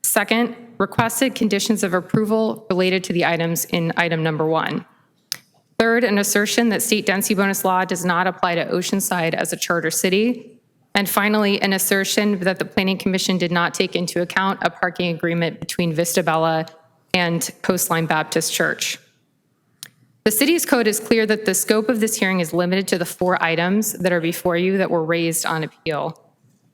Second, requested conditions of approval related to the items in item number 1. Third, an assertion that state density bonus law does not apply to Oceanside as a charter city. And finally, an assertion that the Planning Commission did not take into account a parking agreement between Vista Bella and Coastline Baptist Church. The city's code is clear that the scope of this hearing is limited to the 4 items that are before you that were raised on appeal.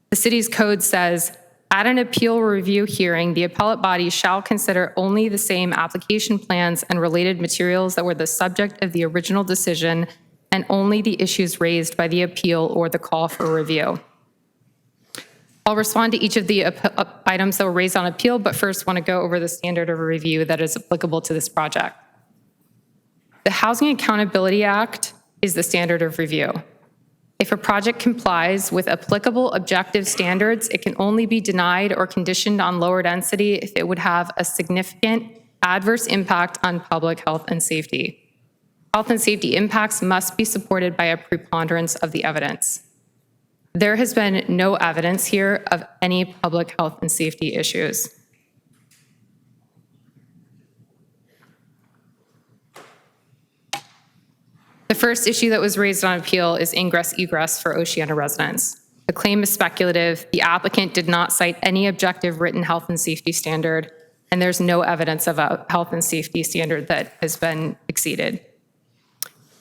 The city's code says, at an appeal review hearing, the appellate body shall consider only the same application plans and related materials that were the subject of the original decision and only the issues raised by the appeal or the call for review. I'll respond to each of the items that were raised on appeal, but first want to go over the standard of review that is applicable to this project. The Housing Accountability Act is the standard of review. If a project complies with applicable objective standards, it can only be denied or conditioned on lower density if it would have a significant adverse impact on public health and safety. Health and safety impacts must be supported by a preponderance of the evidence. There has been no evidence here of any public health and safety issues. The first issue that was raised on appeal is ingress-egress for Oceana residents. The claim is speculative. The applicant did not cite any objective written health and safety standard, and there's no evidence of a health and safety standard that has been exceeded.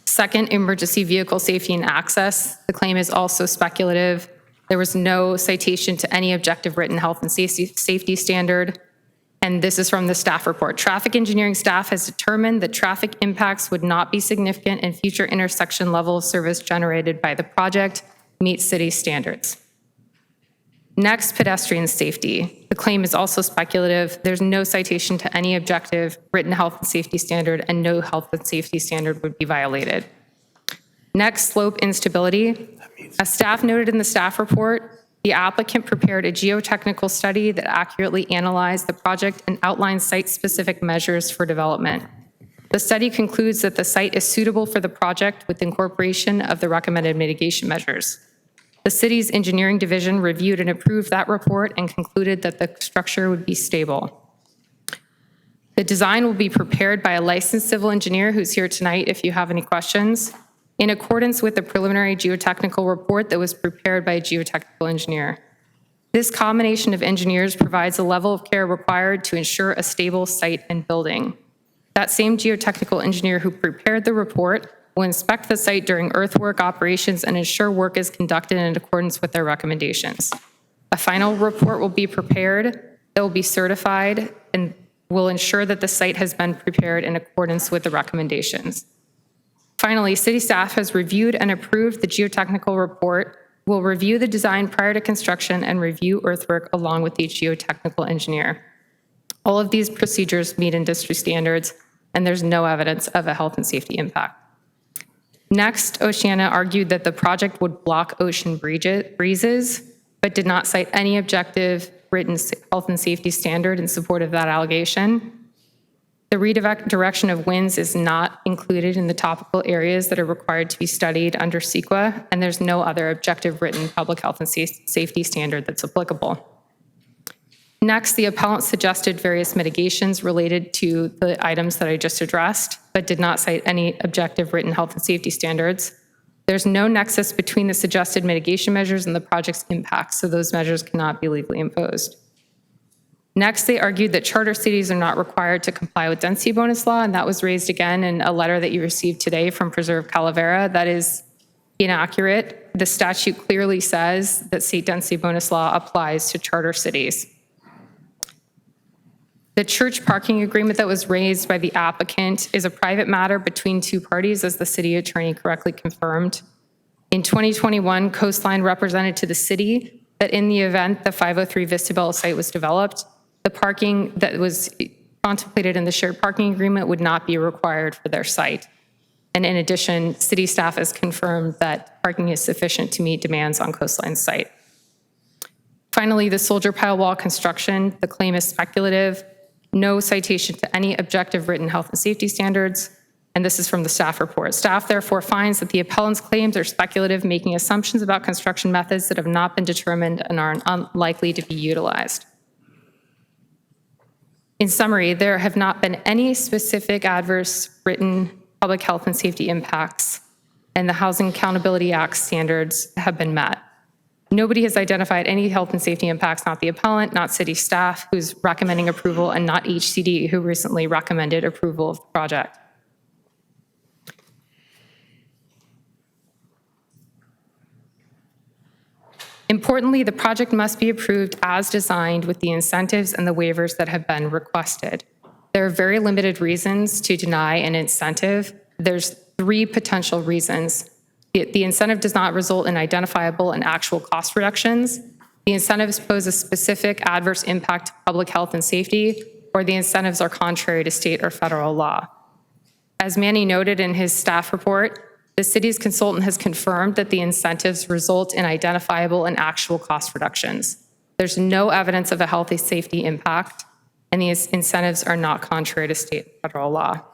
Second, emergency vehicle safety and access. The claim is also speculative. There was no citation to any objective written health and safety standard. And this is from the staff report. Traffic engineering staff has determined that traffic impacts would not be significant and future intersection level of service generated by the project meets city standards. Next, pedestrian safety. The claim is also speculative. There's no citation to any objective written health and safety standard, and no health and safety standard would be violated. Next, slope instability. As staff noted in the staff report, the applicant prepared a geotechnical study that accurately analyzed the project and outlined site-specific measures for development. The study concludes that the site is suitable for the project with incorporation of the recommended mitigation measures. The city's engineering division reviewed and approved that report and concluded that the structure would be stable. The design will be prepared by a licensed civil engineer who's here tonight if you have any questions, in accordance with the preliminary geotechnical report that was prepared by a geotechnical engineer. This combination of engineers provides a level of care required to ensure a stable site and building. That same geotechnical engineer who prepared the report will inspect the site during earthwork operations and ensure work is conducted in accordance with their recommendations. A final report will be prepared that will be certified and will ensure that the site has been prepared in accordance with the recommendations. Finally, city staff has reviewed and approved the geotechnical report, will review the design prior to construction, and review earthwork along with the geotechnical engineer. All of these procedures meet industry standards, and there's no evidence of a health and safety impact. Next, Oceana argued that the project would block ocean breezes, but did not cite any objective written health and safety standard in support of that allegation. The redirection of winds is not included in the topical areas that are required to be studied under CEQA, and there's no other objective written public health and safety standard that's applicable. Next, the appellant suggested various mitigations related to the items that I just addressed, but did not cite any objective written health and safety standards. There's no nexus between the suggested mitigation measures and the project's impact, so those measures cannot be legally imposed. Next, they argued that charter cities are not required to comply with density bonus law, and that was raised again in a letter that you received today from Preserve Calavera. That is inaccurate. The statute clearly says that state density bonus law applies to charter cities. The church parking agreement that was raised by the applicant is a private matter between two parties, as the city attorney correctly confirmed. In 2021, Coastline represented to the city that in the event the 503 Vista Bella site was developed, the parking that was contemplated in the shared parking agreement would not be required for their site. And in addition, city staff has confirmed that parking is sufficient to meet demands on Coastline's site. Finally, the soldier pile wall construction, the claim is speculative, no citation to any objective written health and safety standards, and this is from the staff report. Staff therefore finds that the appellant's claims are speculative, making assumptions about construction methods that have not been determined and are unlikely to be utilized. In summary, there have not been any specific adverse written public health and safety impacts, and the Housing Accountability Act standards have been met. Nobody has identified any health and safety impacts, not the appellant, not city staff who's recommending approval, and not HCD who recently recommended approval of the project. Importantly, the project must be approved as designed with the incentives and the waivers that have been requested. There are very limited reasons to deny an incentive. There's 3 potential reasons. The incentive does not result in identifiable and actual cost reductions. The incentives pose a specific adverse impact to public health and safety, or the incentives are contrary to state or federal law. As Manny noted in his staff report, the city's consultant has confirmed that the incentives result in identifiable and actual cost reductions. There's no evidence of a healthy safety impact, and these incentives are not contrary to state and federal law.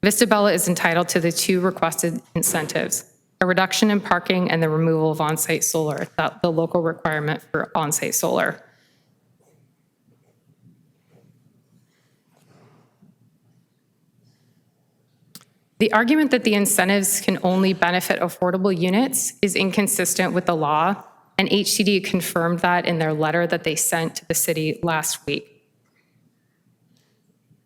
Vista Bella is entitled to the two requested incentives, a reduction in parking and the removal of on-site solar, the local requirement for on-site solar. The argument that the incentives can only benefit affordable units is inconsistent with the law, and HCD confirmed that in their letter that they sent to the city last week.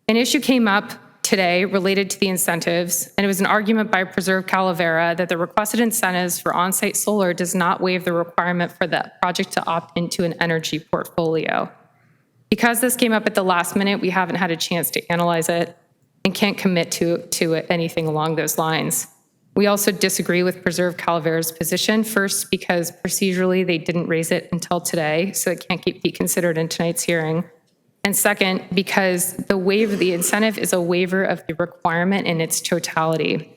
An issue came up today related to the incentives, and it was an argument by Preserve Calavera that the requested incentives for on-site solar does not waive the requirement for the project to opt into an energy portfolio. Because this came up at the last minute, we haven't had a chance to analyze it and can't commit to anything along those lines. We also disagree with Preserve Calavera's position, first because procedurally they didn't raise it until today, so it can't be considered in tonight's hearing. And second, because the incentive is a waiver of the requirement in its totality.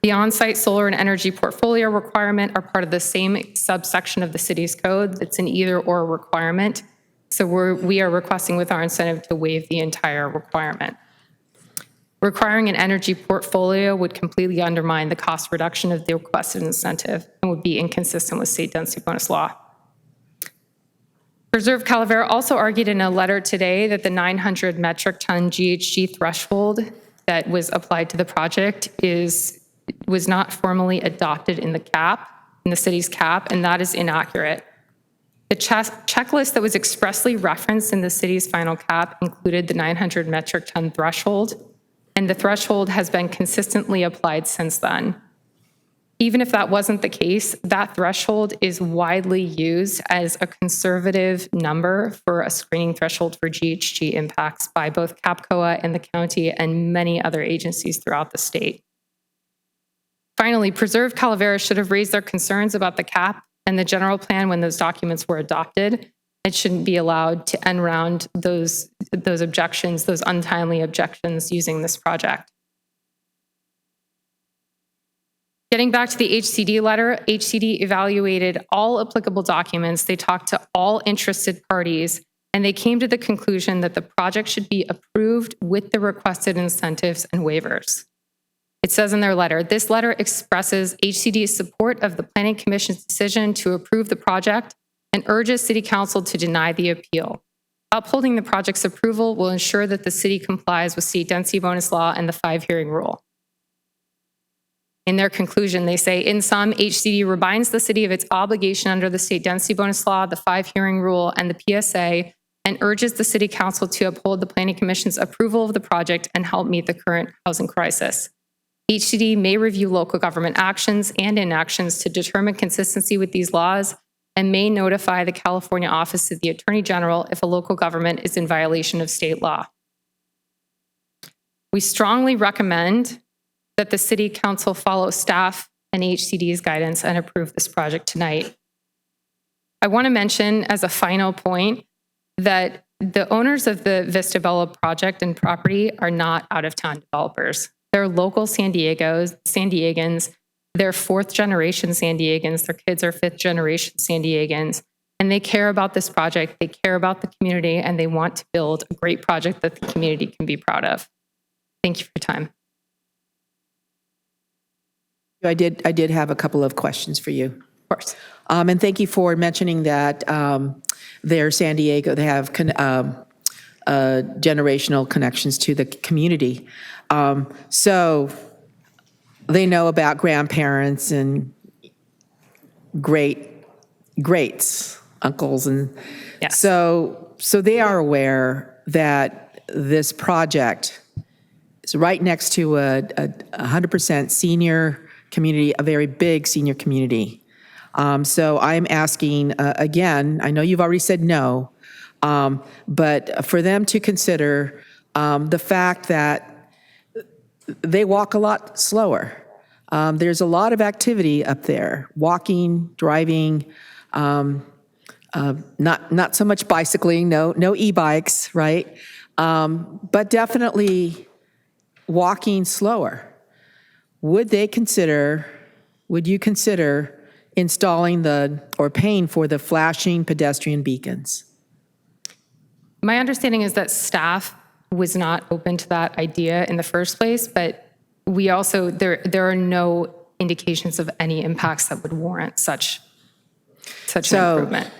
The on-site solar and energy portfolio requirement are part of the same subsection of the city's code that's an either-or requirement. So we are requesting with our incentive to waive the entire requirement. Requiring an energy portfolio would completely undermine the cost reduction of the requested incentive and would be inconsistent with state density bonus law. Preserve Calavera also argued in a letter today that the 900 metric ton GHG threshold that was applied to the project was not formally adopted in the city's cap, and that is inaccurate. The checklist that was expressly referenced in the city's final cap included the 900 metric ton threshold, and the threshold has been consistently applied since then. Even if that wasn't the case, that threshold is widely used as a conservative number for a screening threshold for GHG impacts by both CAPCOA and the county and many other agencies throughout the state. Finally, Preserve Calavera should have raised their concerns about the cap and the general plan when those documents were adopted. It shouldn't be allowed to end around those objections, those untimely objections using this project. Getting back to the HCD letter, HCD evaluated all applicable documents. They talked to all interested parties, and they came to the conclusion that the project should be approved with the requested incentives and waivers. It says in their letter, this letter expresses HCD's support of the Planning Commission's decision to approve the project and urges City Council to deny the appeal. Upholding the project's approval will ensure that the city complies with state density bonus law and the 5-hearing rule. In their conclusion, they say, in sum, HCD reminds the city of its obligation under the state density bonus law, the 5-hearing rule, and the PSA, and urges the City Council to uphold the Planning Commission's approval of the project and help meet the current housing crisis. HCD may review local government actions and inactions to determine consistency with these laws and may notify the California Office of the Attorney General if a local government is in violation of state law. We strongly recommend that the City Council follow staff and HCD's guidance and approve this project tonight. I want to mention as a final point that the owners of the Vista Bella project and property are not out-of-town developers. They're local San Diegans. They're 4th-generation San Diegans. Their kids are 5th-generation San Diegans. And they care about this project. They care about the community, and they want to build a great project that the community can be proud of. Thank you for your time. I did have a couple of questions for you. Of course. And thank you for mentioning that they're San Diego, they have generational connections to the community. So they know about grandparents and greats, uncles, and yes. So they are aware that this project is right next to a 100% senior community, a very big senior community. So I'm asking, again, I know you've already said no, but for them to consider the fact that they walk a lot slower. There's a lot of activity up there, walking, driving, not so much bicycling, no e-bikes, right? But definitely walking slower. Would you consider installing or paying for the flashing pedestrian beacons? My understanding is that staff was not open to that idea in the first place, but we also, there are no indications of any impacts that would warrant such an improvement.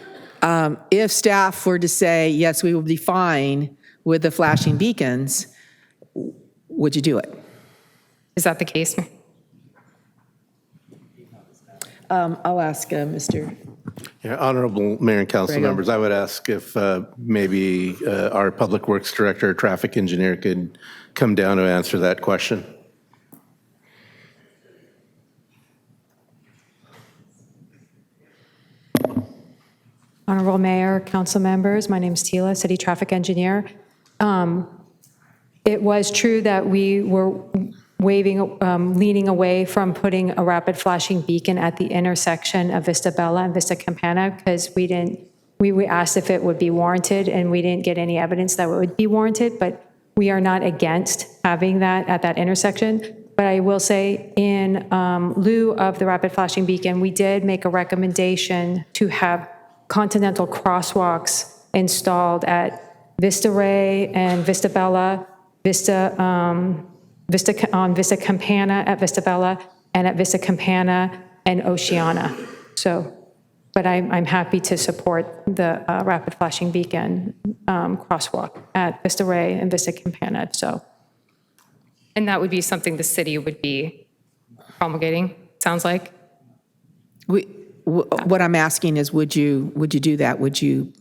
If staff were to say, yes, we will be fine with the flashing beacons, would you do it? Is that the case? I'll ask Mr. Yeah, Honorable Mayor and Council Grego. members, I would ask if maybe our Public Works Director or Traffic Engineer could come down to answer that question. Honorable Mayor, council members, my name is Tila, City Traffic Engineer. It was true that we were leaning away from putting a rapid flashing beacon at the intersection of Vista Bella and Vista Campana because we asked if it would be warranted and we didn't get any evidence that it would be warranted, but we are not against having that at that intersection. But I will say in lieu of the rapid flashing beacon, we did make a recommendation to have continental crosswalks installed at Vista Ray and Vista Bella, on Vista Campana at Vista Bella, and at Vista Campana and Oceana. So, but I'm happy to support the rapid flashing beacon crosswalk at Vista Ray and Vista Campana. So, And that would be something the city would be promulgating, sounds like? What I'm asking is, would you do that? Would you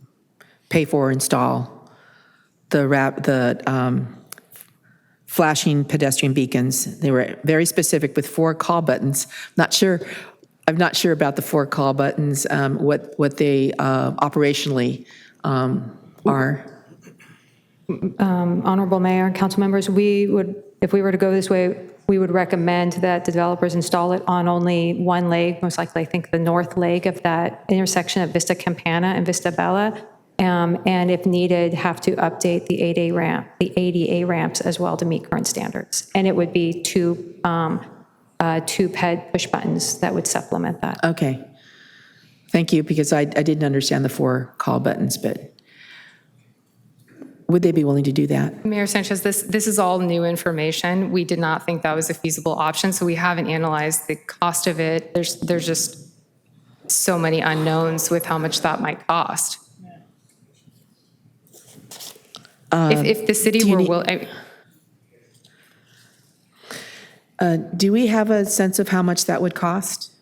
pay for or install the flashing pedestrian beacons? They were very specific with 4 call buttons. I'm not sure about the 4 call buttons, what they operationally are. Honorable Mayor and council members, if we were to go this way, we would recommend that the developers install it on only one leg, most likely, I think, the north leg of that intersection of Vista Campana and Vista Bella, and if needed, have to update the ADA ramps as well to meet current standards. And it would be two PED push buttons that would supplement that. Okay. Thank you, because I didn't understand the 4 call buttons, but would they be willing to do that? Mayor Sanchez, this is all new information. We did not think that was a feasible option, so we haven't analyzed the cost of it. There's just so many unknowns with how much that might cost. If the city were willing... Do we have a sense of how much that would cost?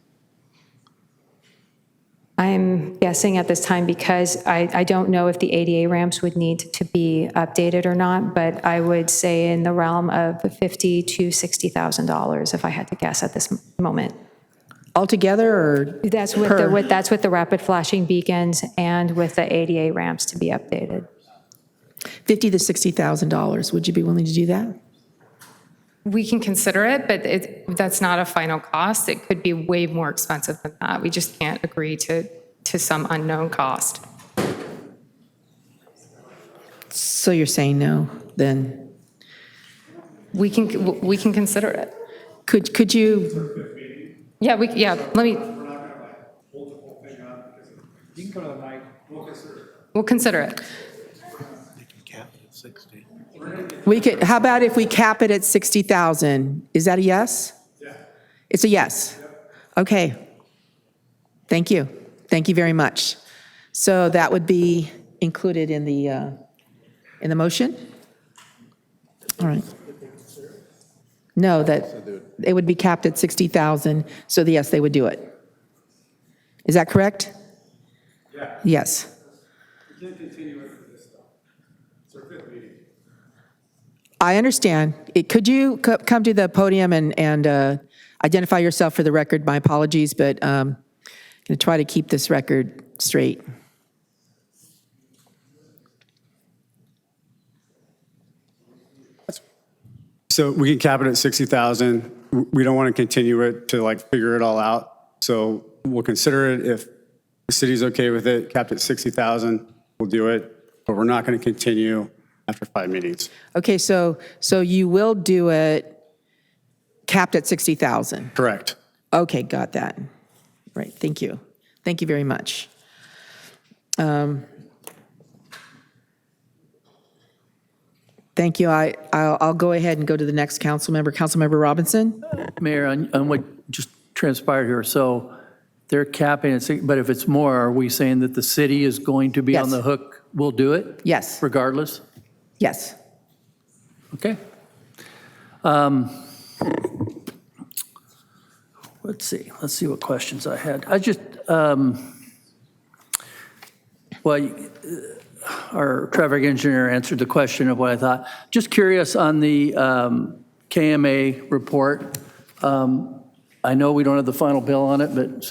I'm guessing at this time because I don't know if the ADA ramps would need to be updated or not, but I would say in the realm of $50,000 to $60,000 if I had to guess at this moment. Altogether, or that's with the rapid flashing beacons and with the ADA ramps to be updated. $50,000 to $60,000. Would you be willing to do that? We can consider it, but that's not a final cost. It could be way more expensive than that. We just can't agree to some unknown cost. So you're saying no, then? We can consider it. Could you? Yeah, let me. We'll consider it. How about if we cap it at 60,000? Is that a yes? Yeah. It's a yes. Okay. Thank you. Thank you very much. So that would be included in the motion? All right. No, that it would be capped at 60,000, so yes, they would do it. Is that correct? Yeah. Yes. We can't continue it for this, though. It's our 5th meeting. I understand. Could you come to the podium and identify yourself for the record? My apologies, but I'm going to try to keep this record straight. So we can cap it at 60,000. We don't want to continue it to figure it all out. So we'll consider it if the city's okay with it. Capped at 60,000, we'll do it. But we're not going to continue after 5 meetings. Okay, so you will do it capped at 60,000? Correct. Okay, got that. Right, thank you. Thank you very much. Thank you. I'll go ahead and go to the next council member. Councilmember Robinson? Mayor, on what just transpired here, so they're capping it, but if it's more, are we saying that the city is going to be on Yes. the hook? We'll do it? Yes. Regardless? Yes. Okay. Let's see what questions I had. I just, our traffic engineer answered the question of what I thought. Just curious on the KMA report. I know we don't have the final bill on it, but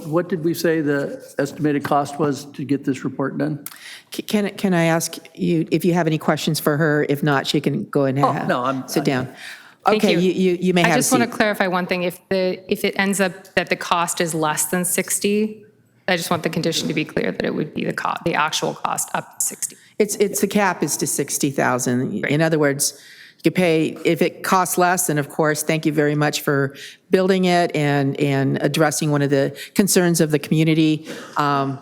what did we say the estimated cost was to get this report done? Can I ask you if you have any questions for her? If not, she can go and sit down. Thank Okay, you. you may have I a just want seat. to clarify one thing. If it ends up that the cost is less than 60, I just want the condition to be clear that it would be the actual cost up to 60. It's the cap is to 60,000. In other words, you could pay, if it costs less, then of course, thank you very much for building it and addressing one of the concerns of the community. Thank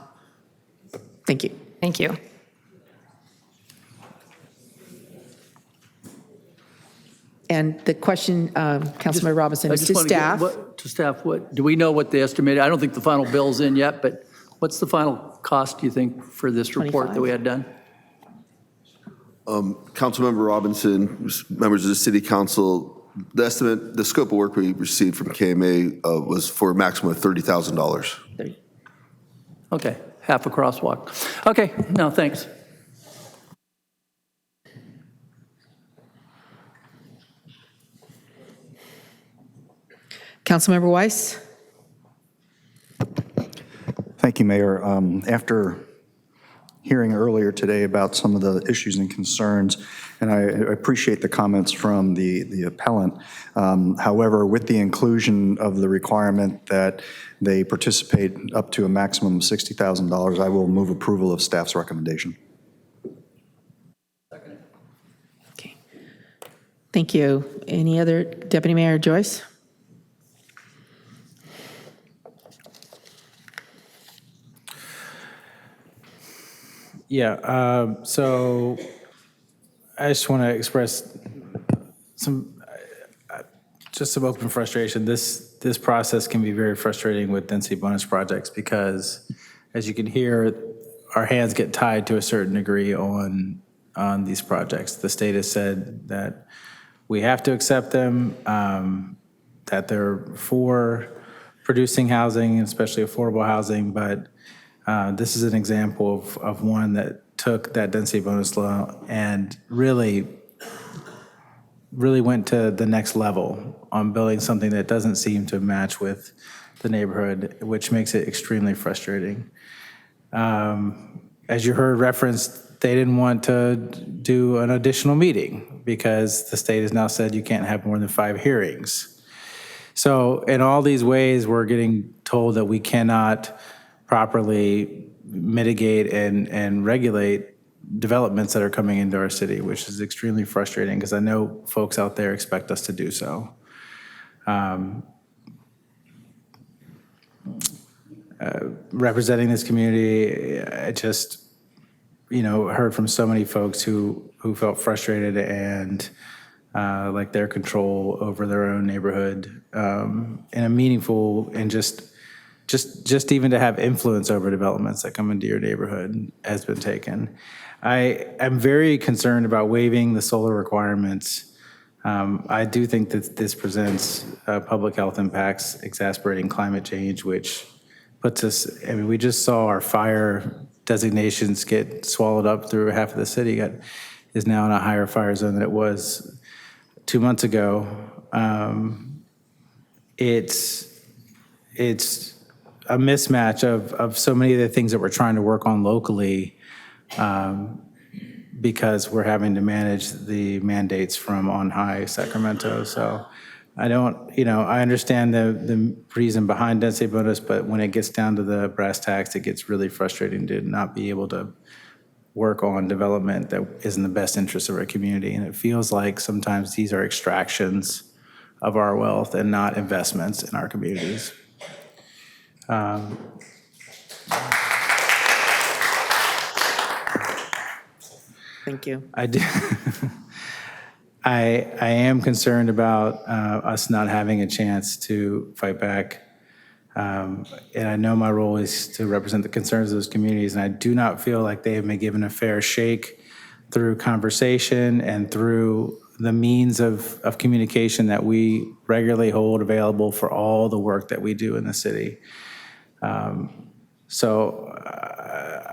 you. Thank you. And the question, Councilmember Robinson, I is just to wanna get staff. to staff, do we know what the estimated, I don't think the final bill's in yet, but what's the final cost, do you think, for this report that we had done? Councilmember Robinson, members of the City Council, the estimate, the scope of work we received from KMA was for a maximum of $30,000. Okay, half a crosswalk. Okay, no, thanks. Councilmember Weiss? Thank you, Mayor. After hearing earlier today about some of the issues and concerns, and I appreciate the comments from the appellant. However, with the inclusion of the requirement that they participate up to a maximum of $60,000, I will move approval of staff's recommendation. Okay. Thank you. Any other, Deputy Mayor Joyce? Yeah, so I just want to express some open frustration. This process can be very frustrating with density bonus projects because, as you can hear, our hands get tied to a certain degree on these projects. The state has said that we have to accept them, that they're for producing housing, especially affordable housing, but this is an example of one that took that density bonus law and really went to the next level on building something that doesn't seem to match with the neighborhood, which makes it extremely frustrating. As you heard referenced, they didn't want to do an additional meeting because the state has now said you can't have more than 5 hearings. So in all these ways, we're getting told that we cannot properly mitigate and regulate developments that are coming into our city, which is extremely frustrating because I know folks out there expect us to do so. Representing this community, I just, heard from so many folks who felt frustrated and like their control over their own neighborhood in a meaningful and just even to have influence over developments that come into your neighborhood has been taken. I am very concerned about waiving the solar requirements. I do think that this presents public health impacts, exacerbating climate change, which puts us, we just saw our fire designations get swallowed up through half of the city, is now in a higher fire zone than it was 2 months ago. It's a mismatch of so many of the things that we're trying to work on locally because we're having to manage the mandates from on high Sacramento. So I understand the reason behind density bonus, but when it gets down to the brass tacks, it gets really frustrating to not be able to work on development that is in the best interest of our community. And it feels like sometimes these are extractions of our wealth and not investments in our communities. Thank you. I do. I am concerned about us not having a chance to fight back. And I know my role is to represent the concerns of those communities, and I do not feel like they have been given a fair shake through conversation and through the means of communication that we regularly hold available for all the work that we do in the city. So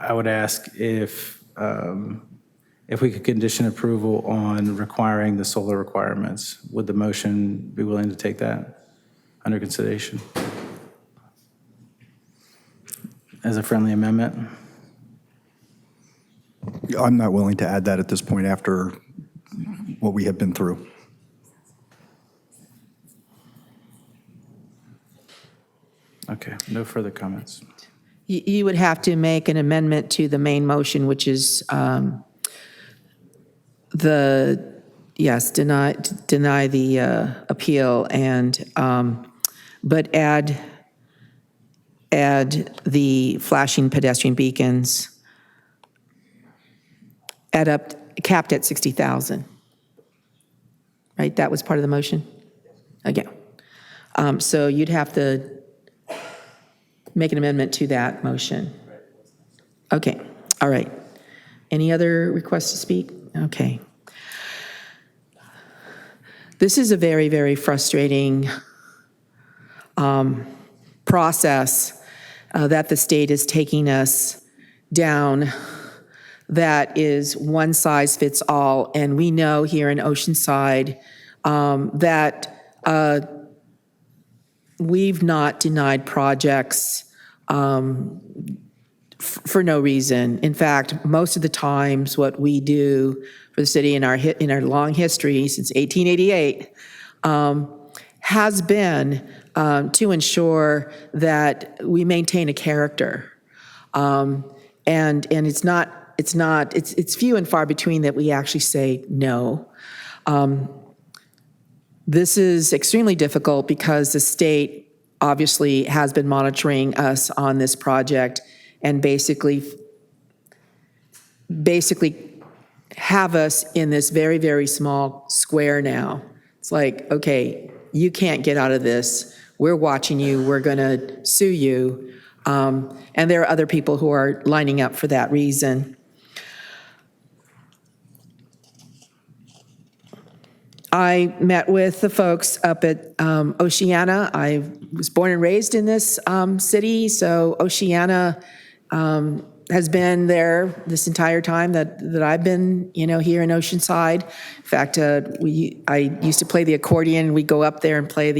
I would ask if we could condition approval on requiring the solar requirements. Would the motion be willing to take that under consideration as a friendly amendment? I'm not willing to add that at this point after what we have been through. Okay, no further comments. You would have to make an amendment to the main motion, which is deny the appeal, and but add the flashing pedestrian beacons capped at 60,000. Right, that was part of the motion? Okay. So you'd have to make an amendment to that motion. Okay, all right. Any other requests to speak? Okay. This is a very, very frustrating process that the state is taking us down, that is one size fits all. And we know here in Oceanside that we've not denied projects for no reason. In fact, most of the times what we do for the city in our long history since 1888 has been to ensure that we maintain a character. And it's few and far between that we actually say no. This is extremely difficult because the state obviously has been monitoring us on this project and basically have us in this very, very small square now. It's like, okay, you can't get out of this. We're watching you. We're going to sue you. And there are other people who are lining up for that reason. I met with the folks up at Oceana. I was born and raised in this city, so Oceana has been there this entire time that I've been, here in Oceanside. In fact, I used to play the accordion. We'd go up there and play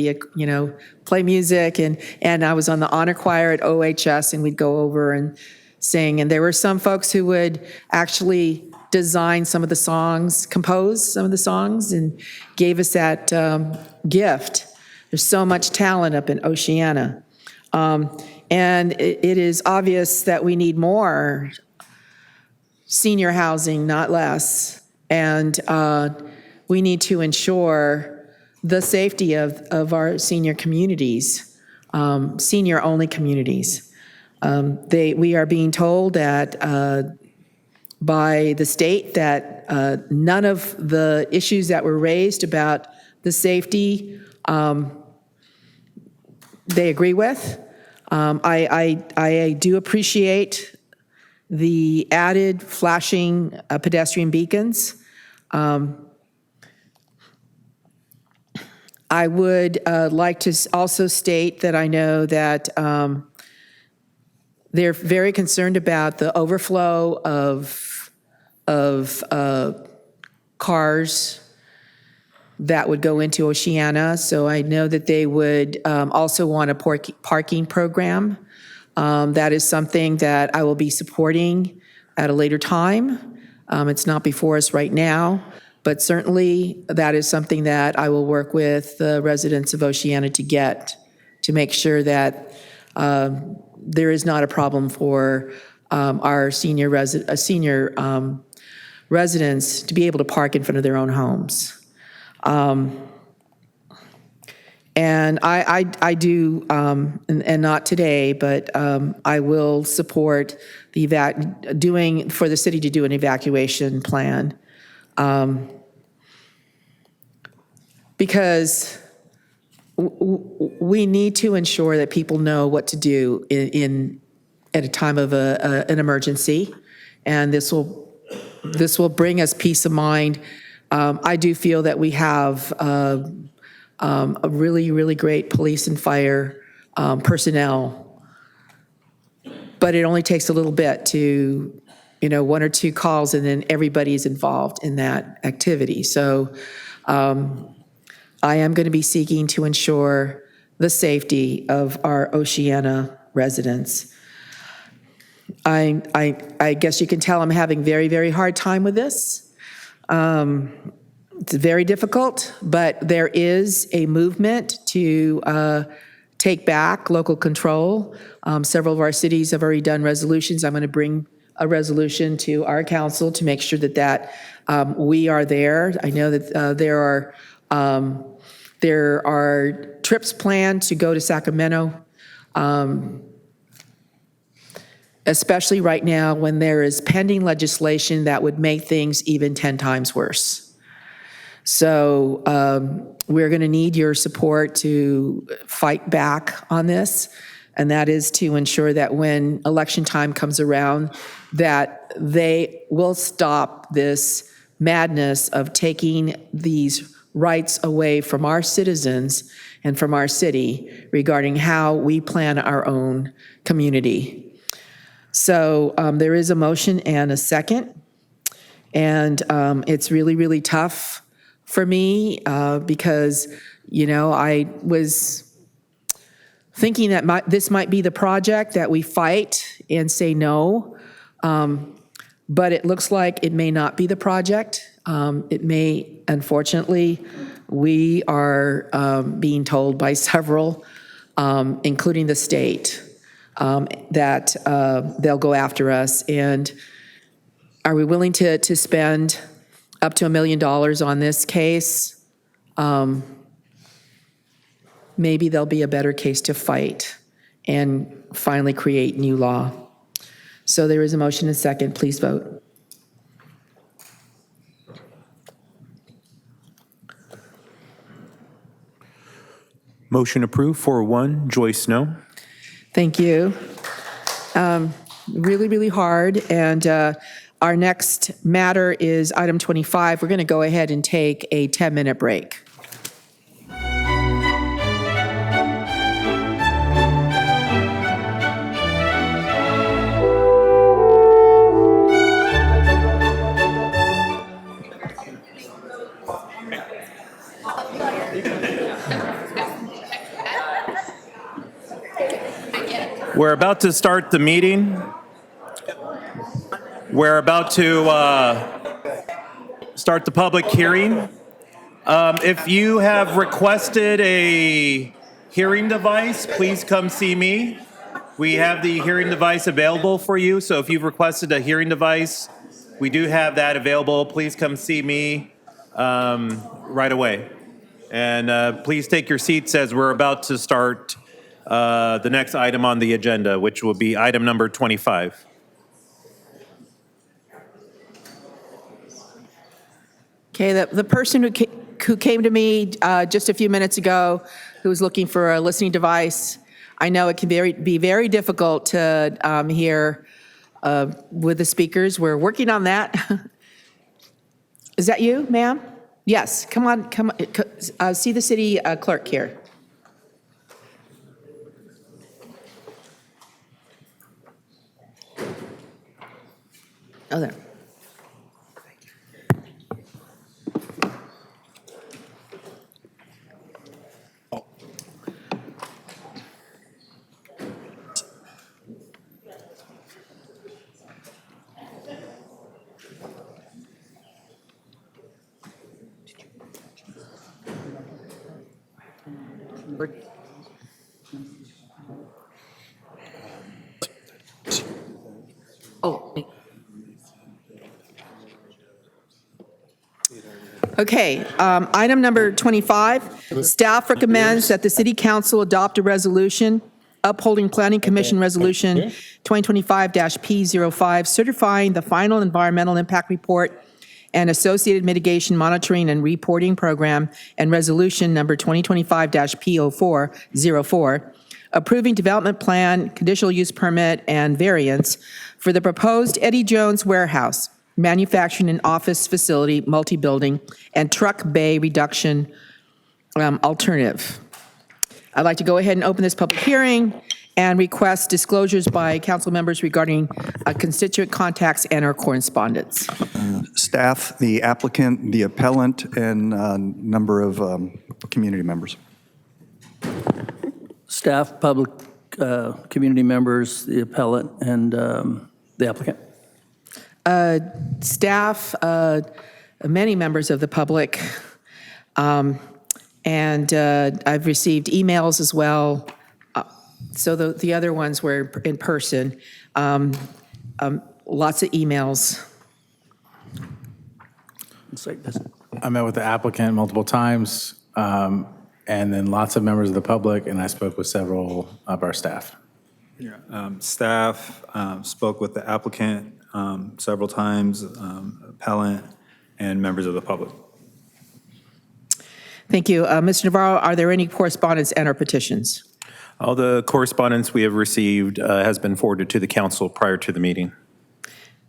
play music, and I was on the honor choir at OHS, and we'd go over and sing. And there were some folks who would actually design some of the songs, compose some of the songs, and gave us that gift. There's so much talent up in Oceana. And it is obvious that we need more senior housing, not less. And we need to ensure the safety of our senior communities, senior-only communities. We are being told that by the state that none of the issues that were raised about the safety they agree with. I do appreciate the added flashing pedestrian beacons. I would like to also state that I know that they're very concerned about the overflow of cars that would go into Oceana. So I know that they would also want a parking program. That is something that I will be supporting at a later time. It's not before us right now, but certainly that is something that I will work with the residents of Oceana to make sure that there is not a problem for our senior residents to be able to park in front of their own homes. And I do, and not today, but I will support doing for the city to do an evacuation plan. because we need to ensure that people know what to do at a time of an emergency, and this will bring us peace of mind. I do feel that we have a really, really great police and fire personnel, but it only takes a little bit to, one or two calls, and then everybody's involved in that activity. So I am going to be seeking to ensure the safety of our Oceana residents. I guess you can tell I'm having very, very hard time with this. It's very difficult, but there is a movement to take back local control. Several of our cities have already done resolutions. I'm going to bring a resolution to our council to make sure that we are there. I know that there are trips planned to go to Sacramento, especially right now when there is pending legislation that would make things even 10 times worse. So we're going to need your support to fight back on this, and that is to ensure that when election time comes around, that they will stop this madness of taking these rights away from our citizens and from our city regarding how we plan our own community. So there is a motion and a second, and it's really, really tough for me because, I was thinking that this might be the project that we fight and say no, but it looks like it may not be the project. It may, unfortunately, we are being told by several, including the state, that they'll go after us. And are we willing to spend up to $1 million on this case? Maybe there'll be a better case to fight and finally create new law. So there is a motion and a second. Please vote. Motion approved, 4-1. Joyce, no. Thank you. Really, really hard. And our next matter is item 25. We're going to go ahead and take a 10-minute break. We're about to start the meeting. We're about to start the public hearing. If you have requested a hearing device, please come see me. We have the hearing device available for you. So if you've requested a hearing device, we do have that available. Please come see me right away. And please take your seats as we're about to start the next item on the agenda, which will be item number 25. Okay, the person who came to me just a few minutes ago, who was looking for a listening device, I know it can be very difficult to hear with the speakers. We're working on that. Is that you, ma'am? Yes, come on, see the city clerk here. Oh, there. Oh. Okay, item number 25, staff recommends that the City Council adopt a resolution upholding Planning Commission Resolution 2025-P05, certifying the final environmental impact report and associated mitigation monitoring and reporting program, and resolution number 2025-P0404, approving development plan, conditional use permit, and variance for the proposed Eddie Jones Warehouse, manufacturing and office facility, multi-building, and truck bay reduction alternative. I'd like to go ahead and open this public hearing and request disclosures by council members regarding constituent contacts and/or correspondence. Staff, the applicant, the appellant, and a number of community members. Staff, public, community members, the appellant, and the applicant. Staff, many members of the public, and I've received emails as well. So the other ones were in person. Lots of emails. I met with the applicant multiple times, and then lots of members of the public, and I spoke with several of our staff. Staff spoke with the applicant several times, appellant, and members of the public. Thank you. Mr. Navarro, are there any correspondence and/or petitions? All the correspondence we have received has been forwarded to the council prior to the meeting.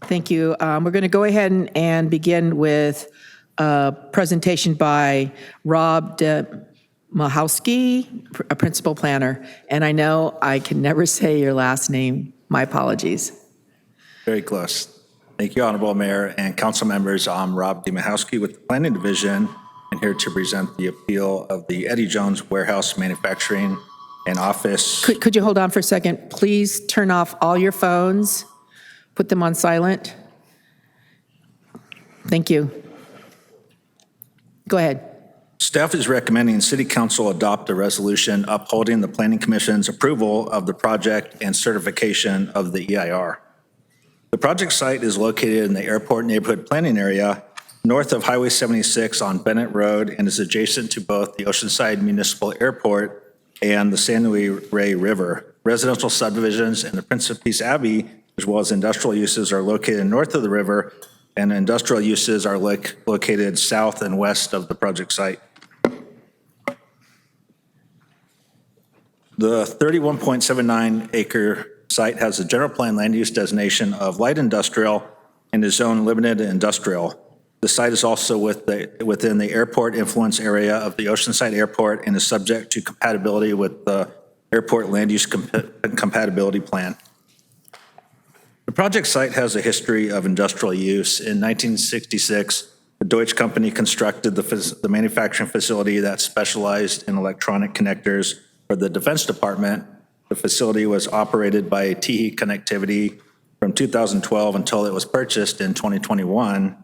Thank you. We're going to go ahead and begin with a presentation by Rob Mahowski, a principal planner. And I know I can never say your last name. My apologies. Very close. Thank you, Honorable Mayor and council members. I'm Rob Mahowski with the Planning Division, and here to present the appeal of the Eddie Jones Warehouse Manufacturing and Office. Could you hold on for a second? Please turn off all your phones. Put them on silent. Thank you. Go ahead. Staff is recommending City Council adopt a resolution upholding the Planning Commission's approval of the project and certification of the EIR. The project site is located in the Airport Neighborhood Planning Area, north of Highway 76 on Bennett Road, and is adjacent to both the Oceanside Municipal Airport and the San Luis Rey River. Residential subdivisions and the Prince of Peace Abbey, as well as industrial uses, are located north of the river, and industrial uses are located south and west of the project site. The 31.79 acre site has a general plan land use designation of light industrial and is zoned limited industrial. The site is also within the airport influence area of the Oceanside Airport and is subject to compatibility with the airport land use compatibility plan. The project site has a history of industrial use. In 1966, the Deutsche Company constructed the manufacturing facility that specialized in electronic connectors for the Defense Department. The facility was operated by TE Connectivity from 2012 until it was purchased in 2021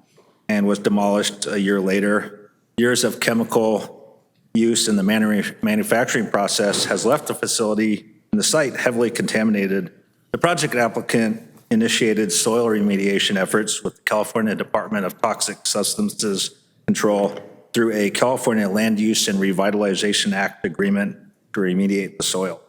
and was demolished a year later. Years of chemical use in the manufacturing process has left the facility and the site heavily contaminated. The project applicant initiated soil remediation efforts with the California Department of Toxic Substances Control through a California Land Use and Revitalization Act agreement to remediate the soil.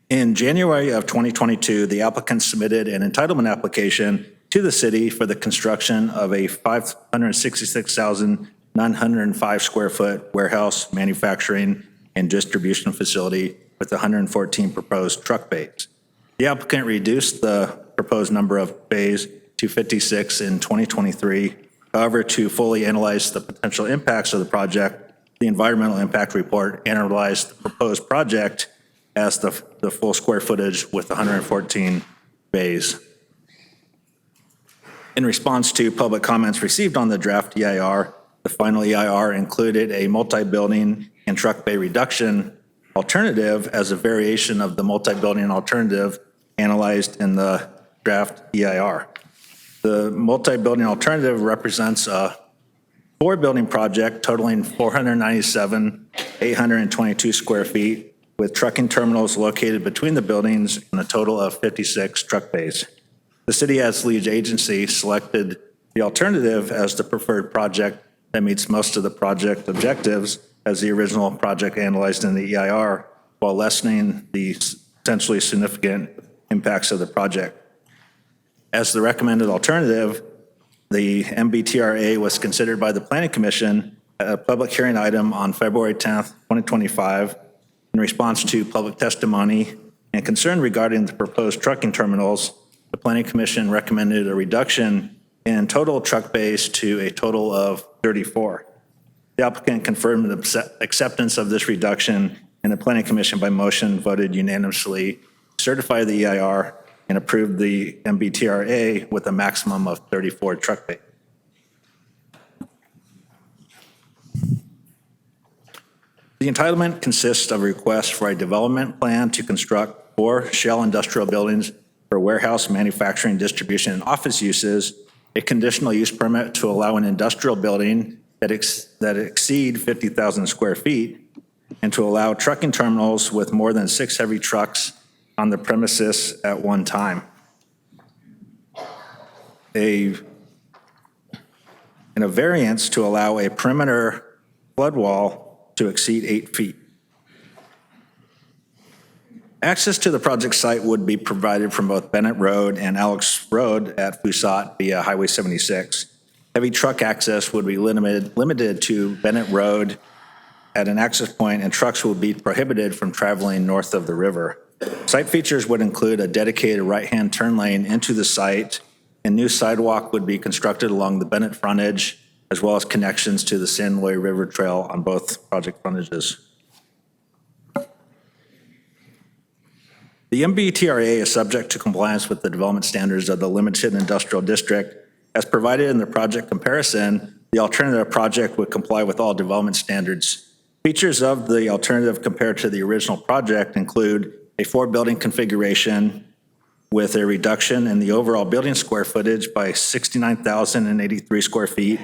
In January of 2022, the applicant submitted an entitlement application to the city for the construction of a 566,905 square foot warehouse, manufacturing, and distribution facility with 114 proposed truck bays. The applicant reduced the proposed number of bays to 56 in 2023. However, to fully analyze the potential impacts of the project, the environmental impact report analyzed the proposed project as the full square footage with 114 bays. In response to public comments received on the draft EIR, the final EIR included a multi-building and truck bay reduction alternative as a variation of the multi-building alternative analyzed in the draft EIR. The multi-building alternative represents a 4-building project totaling 497,822 square feet with trucking terminals located between the buildings and a total of 56 truck bays. The city as lead agency selected the alternative as the preferred project that meets most of the project objectives as the original project analyzed in the EIR, while lessening the potentially significant impacts of the project. As the recommended alternative, the MBTRA was considered by the Planning Commission at a public hearing item on February 10th, 2025, in response to public testimony and concern regarding the proposed trucking terminals. The Planning Commission recommended a reduction in total truck bays to a total of 34. The applicant confirmed acceptance of this reduction, and the Planning Commission by motion voted unanimously to certify the EIR and approved the MBTRA with a maximum of 34 truck bays. The entitlement consists of a request for a development plan to construct 4 shell industrial buildings for warehouse, manufacturing, distribution, and office uses, a conditional use permit to allow an industrial building that exceed 50,000 square feet, and to allow trucking terminals with more than 6 heavy trucks on the premises at one time. And a variance to allow a perimeter flood wall to exceed 8 feet. Access to the project site would be provided from both Bennett Road and Alex Road at Fusat via Highway 76. Heavy truck access would be limited to Bennett Road at an access point, and trucks would be prohibited from traveling north of the river. Site features would include a dedicated right-hand turn lane into the site, and new sidewalk would be constructed along the Bennett frontage, as well as connections to the San Luis River Trail on both project frontages. The MBTRA is subject to compliance with the development standards of the Limited Industrial District. As provided in the project comparison, the alternative project would comply with all development standards. Features of the alternative compared to the original project include a 4-building configuration with a reduction in the overall building square footage by 69,083 square feet,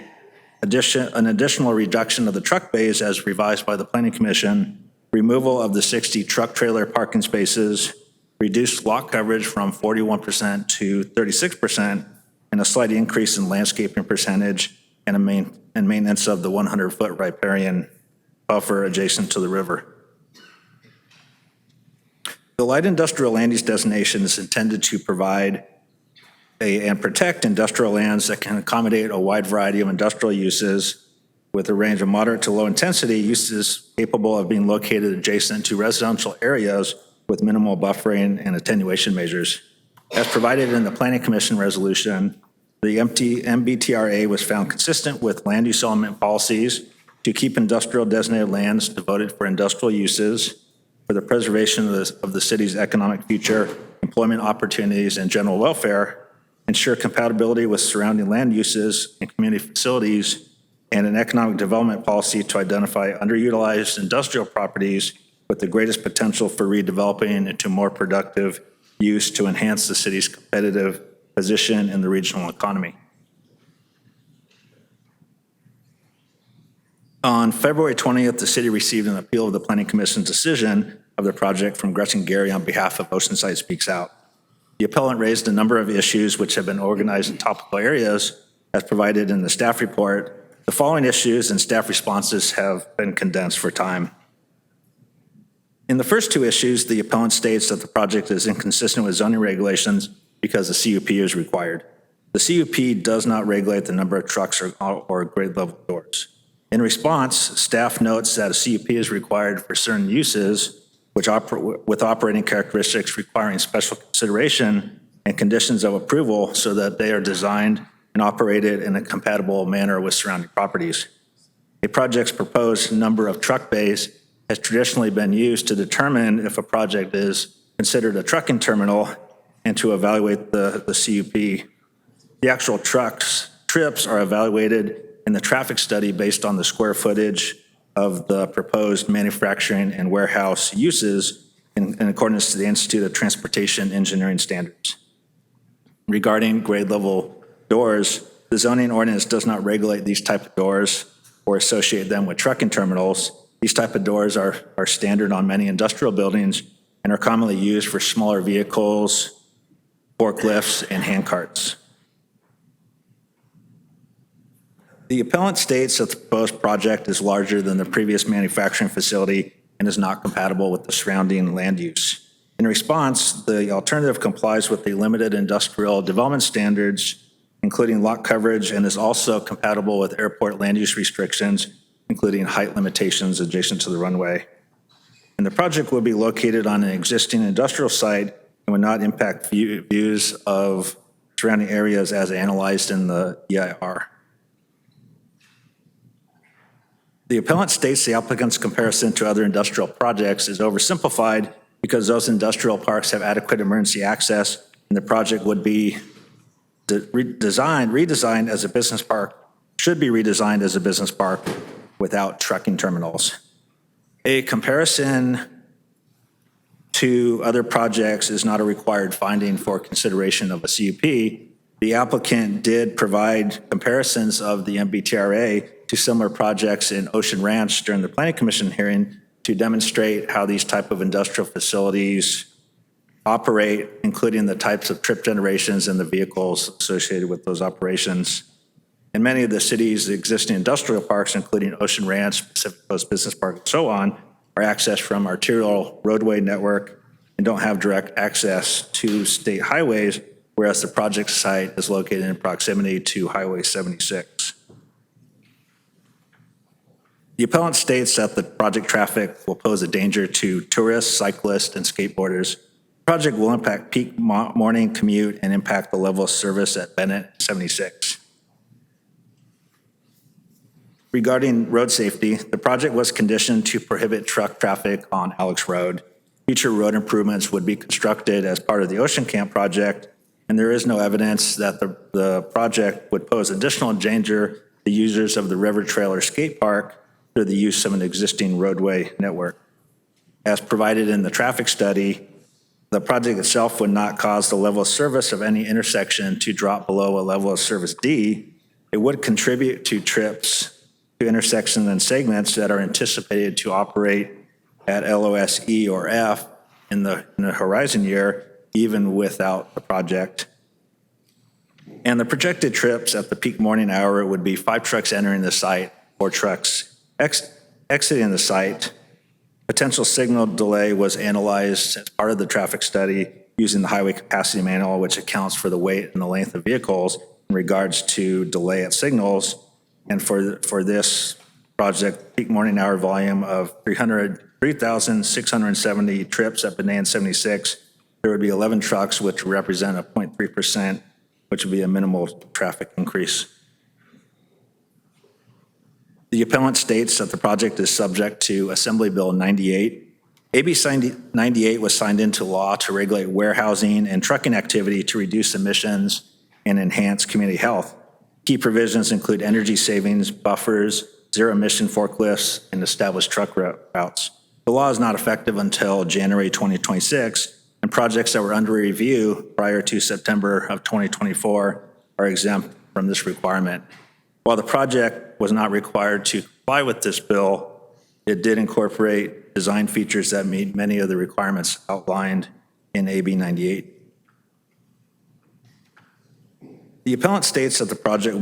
an additional reduction of the truck bays as revised by the Planning Commission, removal of the 60 truck trailer parking spaces, reduced lot coverage from 41% to 36%, and a slight increase in landscaping percentage and maintenance of the 100-foot riparian buffer adjacent to the river. The light industrial land use designation is intended to provide and protect industrial lands that can accommodate a wide variety of industrial uses with a range of moderate to low intensity uses capable of being located adjacent to residential areas with minimal buffering and attenuation measures. As provided in the Planning Commission resolution, the MBTRA was found consistent with land use element policies to keep industrial designated lands devoted for industrial uses, for the preservation of the city's economic future, employment opportunities, and general welfare, ensure compatibility with surrounding land uses and community facilities, and an economic development policy to identify underutilized industrial properties with the greatest potential for redeveloping into more productive use to enhance the city's competitive position in the regional economy. On February 20th, the city received an appeal of the Planning Commission's decision of the project from Gretchen Gary on behalf of Oceanside Speaks Out. The appellant raised a number of issues which have been organized in topical areas as provided in the staff report. The following issues and staff responses have been condensed for time. In the first 2 issues, the appellant states that the project is inconsistent with zoning regulations because the CUP is required. The CUP does not regulate the number of trucks or grade level doors. In response, staff notes that a CUP is required for certain uses with operating characteristics requiring special consideration and conditions of approval so that they are designed and operated in a compatible manner with surrounding properties. A project's proposed number of truck bays has traditionally been used to determine if a project is considered a trucking terminal and to evaluate the CUP. The actual trips are evaluated in the traffic study based on the square footage of the proposed manufacturing and warehouse uses in accordance to the Institute of Transportation Engineering Standards. Regarding grade level doors, the zoning ordinance does not regulate these type of doors or associate them with trucking terminals. These type of doors are standard on many industrial buildings and are commonly used for smaller vehicles, forklifts, and hand carts. The appellant states that the proposed project is larger than the previous manufacturing facility and is not compatible with the surrounding land use. In response, the alternative complies with the limited industrial development standards, including lot coverage, and is also compatible with airport land use restrictions, including height limitations adjacent to the runway. And the project will be located on an existing industrial site and will not impact views of surrounding areas as analyzed in the EIR. The appellant states the applicant's comparison to other industrial projects is oversimplified because those industrial parks have adequate emergency access, and the project would be redesigned as a business park, should be redesigned as a business park without trucking terminals. A comparison to other projects is not a required finding for consideration of a CUP. The applicant did provide comparisons of the MBTRA to similar projects in Ocean Ranch during the Planning Commission hearing to demonstrate how these type of industrial facilities operate, including the types of trip generations and the vehicles associated with those operations. In many of the city's existing industrial parks, including Ocean Ranch, Pacific Coast Business Park, and so on, are accessed from arterial roadway network and don't have direct access to state highways, whereas the project site is located in proximity to Highway 76. The appellant states that the project traffic will pose a danger to tourists, cyclists, and skateboarders. The project will impact peak morning commute and impact the level of service at Bennett 76. Regarding road safety, the project was conditioned to prohibit truck traffic on Alex Road. Future road improvements would be constructed as part of the Ocean Camp project, and there is no evidence that the project would pose additional danger to the users of the River Trailer Skate Park through the use of an existing roadway network. As provided in the traffic study, the project itself would not cause the level of service of any intersection to drop below a level of service D. It would contribute to trips to intersections and segments that are anticipated to operate at LOS E or F in the horizon year, even without the project. And the projected trips at the peak morning hour would be 5 trucks entering the site, 4 trucks exiting the site. Potential signal delay was analyzed as part of the traffic study using the highway capacity manual, which accounts for the weight and the length of vehicles in regards to delay at signals. And for this project, peak morning hour volume of 3,670 trips at Benet 76, there would be 11 trucks, which represent a 0.3%, which would be a minimal traffic increase. The appellant states that the project is subject to Assembly Bill 98. AB 98 was signed into law to regulate warehousing and trucking activity to reduce emissions and enhance community health. Key provisions include energy savings, buffers, zero-emission forklifts, and established truck routes. The law is not effective until January 2026, and projects that were under review prior to September of 2024 are exempt from this requirement. While the project was not required to comply with this bill, it did incorporate design features that meet many of the requirements outlined in AB 98. The appellant states that the project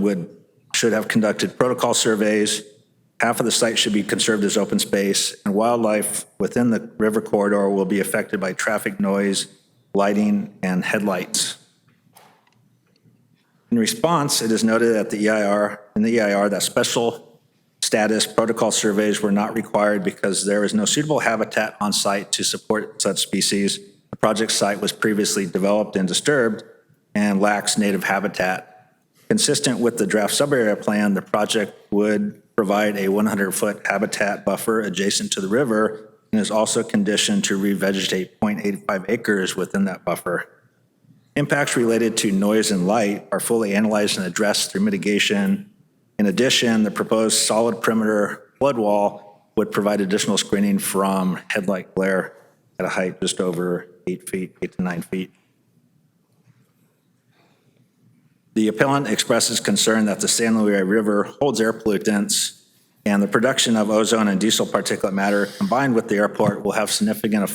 should have conducted protocol surveys. Half of the site should be conserved as open space, and wildlife within the river corridor will be affected by traffic noise, lighting, and headlights. In response, it is noted that in the EIR that special status protocol surveys were not required because there is no suitable habitat on site to support such species. The project site was previously developed and disturbed and lacks native habitat. Consistent with the draft subarea plan, the project would provide a 100-foot habitat buffer adjacent to the river and is also conditioned to revegetate 0.85 acres within that buffer. Impacts related to noise and light are fully analyzed and addressed through mitigation. In addition, the proposed solid perimeter flood wall would provide additional screening from headlight glare at a height just over 8 to 9 feet. The appellant expresses concern that the San Luis River holds air pollutants, and the production of ozone and diesel particulate matter combined with the airport will have significant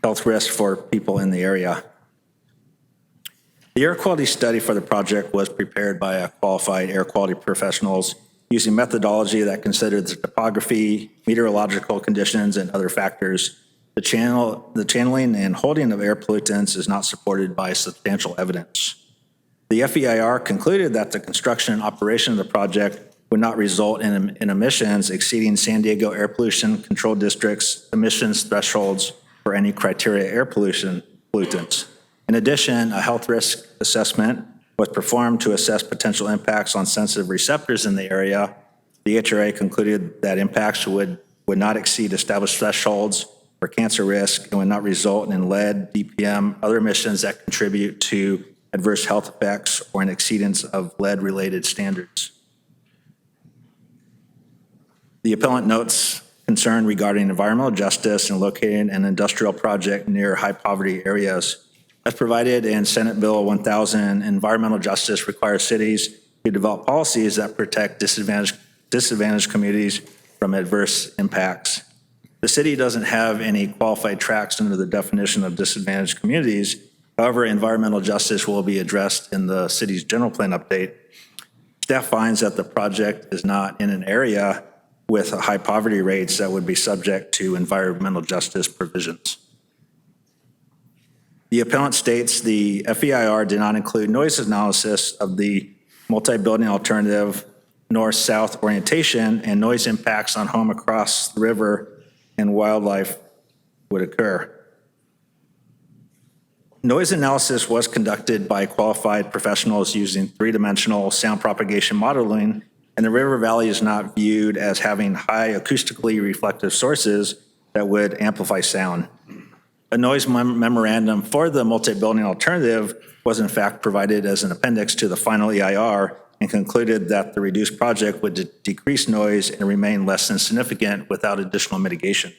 health risks for people in the area. The air quality study for the project was prepared by a qualified air quality professionals using methodology that considered the topography, meteorological conditions, and other factors. The channeling and holding of air pollutants is not supported by substantial evidence. The FEIR concluded that the construction and operation of the project would not result in emissions exceeding San Diego Air Pollution Control District's emissions thresholds for any criteria air pollutants. In addition, a health risk assessment was performed to assess potential impacts on sensitive receptors in the area. The HRA concluded that impacts would not exceed established thresholds for cancer risk and would not result in lead, DPM, other emissions that contribute to adverse health effects or an exceedance of lead-related standards. The appellant notes concern regarding environmental justice and locating an industrial project near high-poverty areas. As provided in Senate Bill 1000, environmental justice requires cities to develop policies that protect disadvantaged communities from adverse impacts. The city doesn't have any qualified tracts under the definition of disadvantaged communities. However, environmental justice will be addressed in the city's general plan update. Staff finds that the project is not in an area with high poverty rates that would be subject to environmental justice provisions. The appellant states the FEIR did not include noise analysis of the multi-building alternative north-south orientation and noise impacts on home across the river and wildlife would occur. Noise analysis was conducted by qualified professionals using three-dimensional sound propagation modeling, and the river valley is not viewed as having high acoustically reflective sources that would amplify sound. A noise memorandum for the multi-building alternative was in fact provided as an appendix to the final EIR and concluded that the reduced project would decrease noise and remain less than significant without additional mitigation.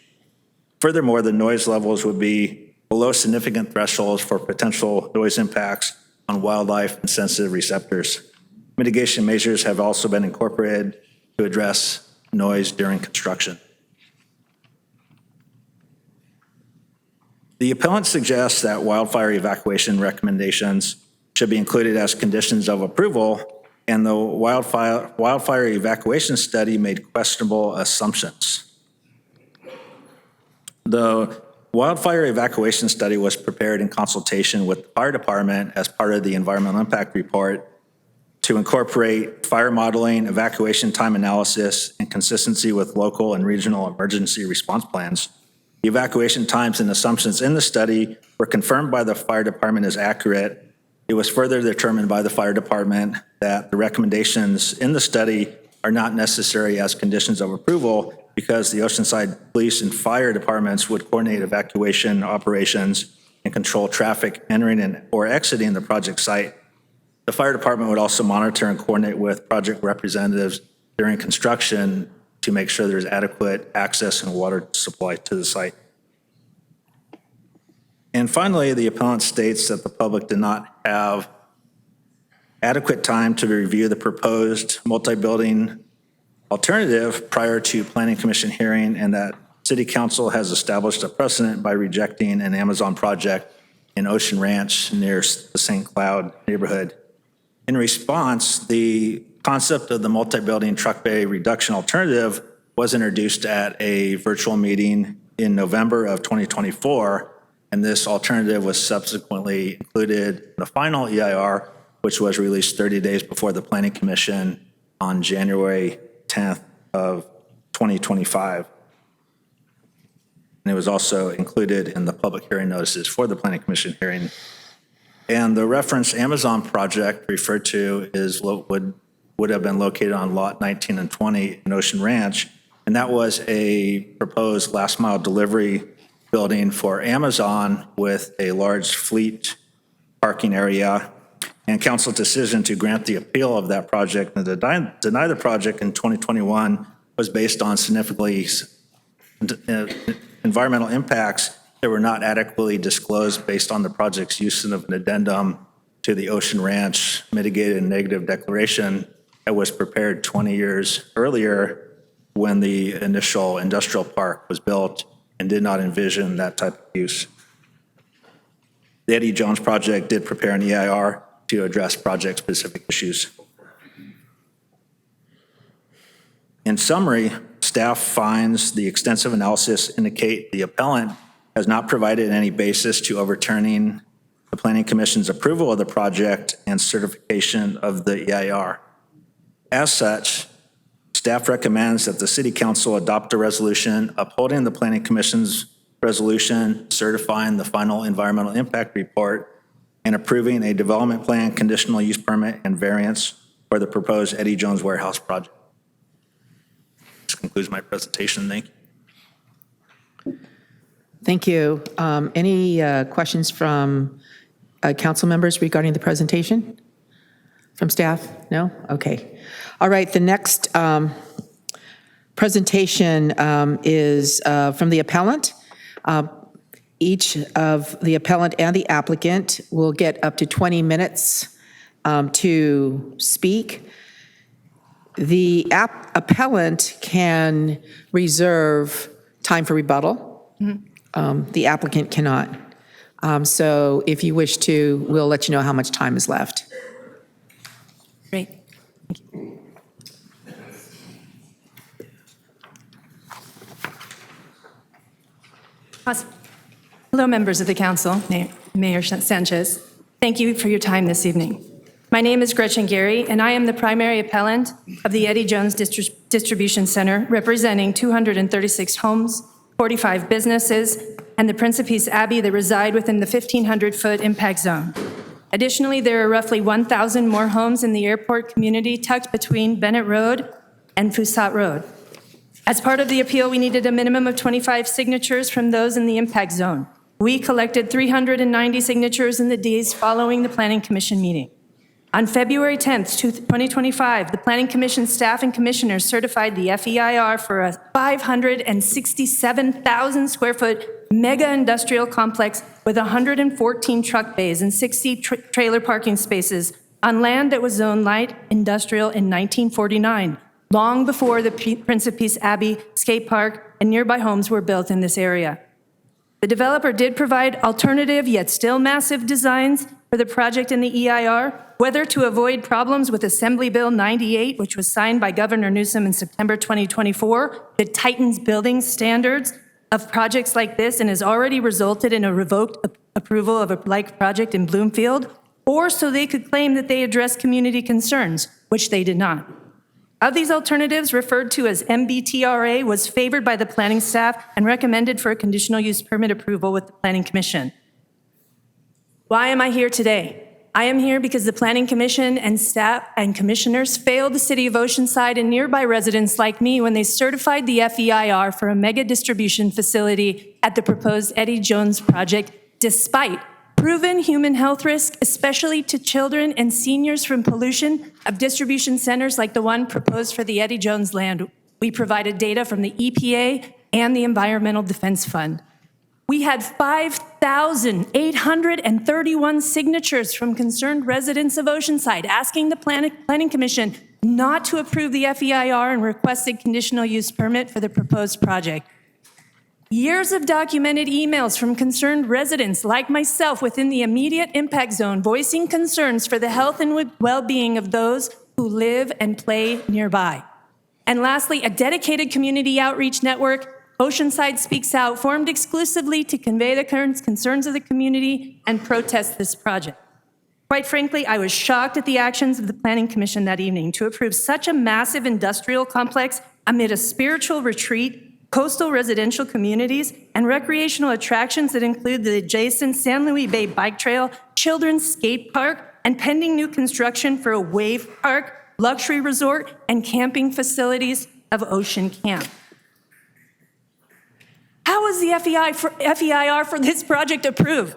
Furthermore, the noise levels would be below significant thresholds for potential noise impacts on wildlife and sensitive receptors. Mitigation measures have also been incorporated to address noise during construction. The appellant suggests that wildfire evacuation recommendations should be included as conditions of approval, and the wildfire evacuation study made questionable assumptions. The wildfire evacuation study was prepared in consultation with the fire department as part of the environmental impact report to incorporate fire modeling, evacuation time analysis, and consistency with local and regional emergency response plans. The evacuation times and assumptions in the study were confirmed by the fire department as accurate. It was further determined by the fire department that the recommendations in the study are not necessary as conditions of approval because the Oceanside Police and Fire departments would coordinate evacuation operations and control traffic entering or exiting the project site. The fire department would also monitor and coordinate with project representatives during construction to make sure there's adequate access and water supply to the site. And finally, the appellant states that the public did not have adequate time to review the proposed multi-building alternative prior to Planning Commission hearing, and that City Council has established a precedent by rejecting an Amazon project in Ocean Ranch near the St. Cloud neighborhood. In response, the concept of the multi-building truck bay reduction alternative was introduced at a virtual meeting in November of 2024, and this alternative was subsequently included in the final EIR, which was released 30 days before the Planning Commission on January 10th of 2025. And it was also included in the public hearing notices for the Planning Commission hearing. And the referenced Amazon project referred to would have been located on lot 19 and 20 in Ocean Ranch. And that was a proposed last mile delivery building for Amazon with a large fleet parking area. And council's decision to grant the appeal of that project and deny the project in 2021 was based on significantly environmental impacts that were not adequately disclosed based on the project's use of an addendum to the Ocean Ranch mitigated negative declaration that was prepared 20 years earlier when the initial industrial park was built and did not envision that type of use. The Eddie Jones project did prepare an EIR to address project-specific issues. In summary, staff finds the extensive analysis indicate the appellant has not provided any basis to overturning the Planning Commission's approval of the project and certification of the EIR. As such, staff recommends that the City Council adopt a resolution upholding the Planning Commission's resolution certifying the final environmental impact report and approving a development plan, conditional use permit, and variance for the proposed Eddie Jones Warehouse project. This concludes my presentation. Thank you. Thank you. Any questions from council members regarding the presentation? From staff? No? Okay. All right, the next presentation is from the appellant. Each of the appellant and the applicant will get up to 20 minutes to speak. The appellant can reserve time for rebuttal. The applicant cannot. So if you wish to, we'll let you know how much time is left. Great. Thank you. Awesome. Hello, members of the council, Mayor Sanchez. Thank you for your time this evening. My name is Gretchen Gary, and I am the primary appellant of the Eddie Jones Distribution Center, representing 236 homes, 45 businesses, and the Prince of Peace Abbey that reside within the 1,500-foot impact zone. Additionally, there are roughly 1,000 more homes in the airport community tucked between Bennett Road and Fusat Road. As part of the appeal, we needed a minimum of 25 signatures from those in the impact zone. We collected 390 signatures in the days following the Planning Commission meeting. On February 10th, 2025, the Planning Commission staff and commissioners certified the FEIR for a 567,000 square foot mega industrial complex with 114 truck bays and 60 trailer parking spaces on land that was zoned light industrial in 1949, long before the Prince of Peace Abbey skate park and nearby homes were built in this area. The developer did provide alternative yet still massive designs for the project in the EIR, whether to avoid problems with Assembly Bill 98, which was signed by Governor Newsom in September 2024, that tightens building standards of projects like this and has already resulted in a revoked approval of a like project in Bloomfield, or so they could claim that they address community concerns, which they did not. Of these alternatives, referred to as MBTRA, was favored by the planning staff and recommended for a conditional use permit approval with the Planning Commission. Why am I here today? I am here because the Planning Commission and staff and commissioners failed the City of Oceanside and nearby residents like me when they certified the FEIR for a mega distribution facility at the proposed Eddie Jones project, despite proven human health risk, especially to children and seniors from pollution of distribution centers like the one proposed for the Eddie Jones land. We provided data from the EPA and the Environmental Defense Fund. We had 5,831 signatures from concerned residents of Oceanside asking the Planning Commission not to approve the FEIR and requested conditional use permit for the proposed project. Years of documented emails from concerned residents like myself within the immediate impact zone voicing concerns for the health and well-being of those who live and play nearby. And lastly, a dedicated community outreach network, Oceanside Speaks Out, formed exclusively to convey the concerns of the community and protest this project. Quite frankly, I was shocked at the actions of the Planning Commission that evening to approve such a massive industrial complex amid a spiritual retreat, coastal residential communities, and recreational attractions that include the adjacent San Luis Bay Bike Trail, children's skate park, and pending new construction for a wave park, luxury resort, and camping facilities of Ocean Camp. How was the FEIR for this project approved?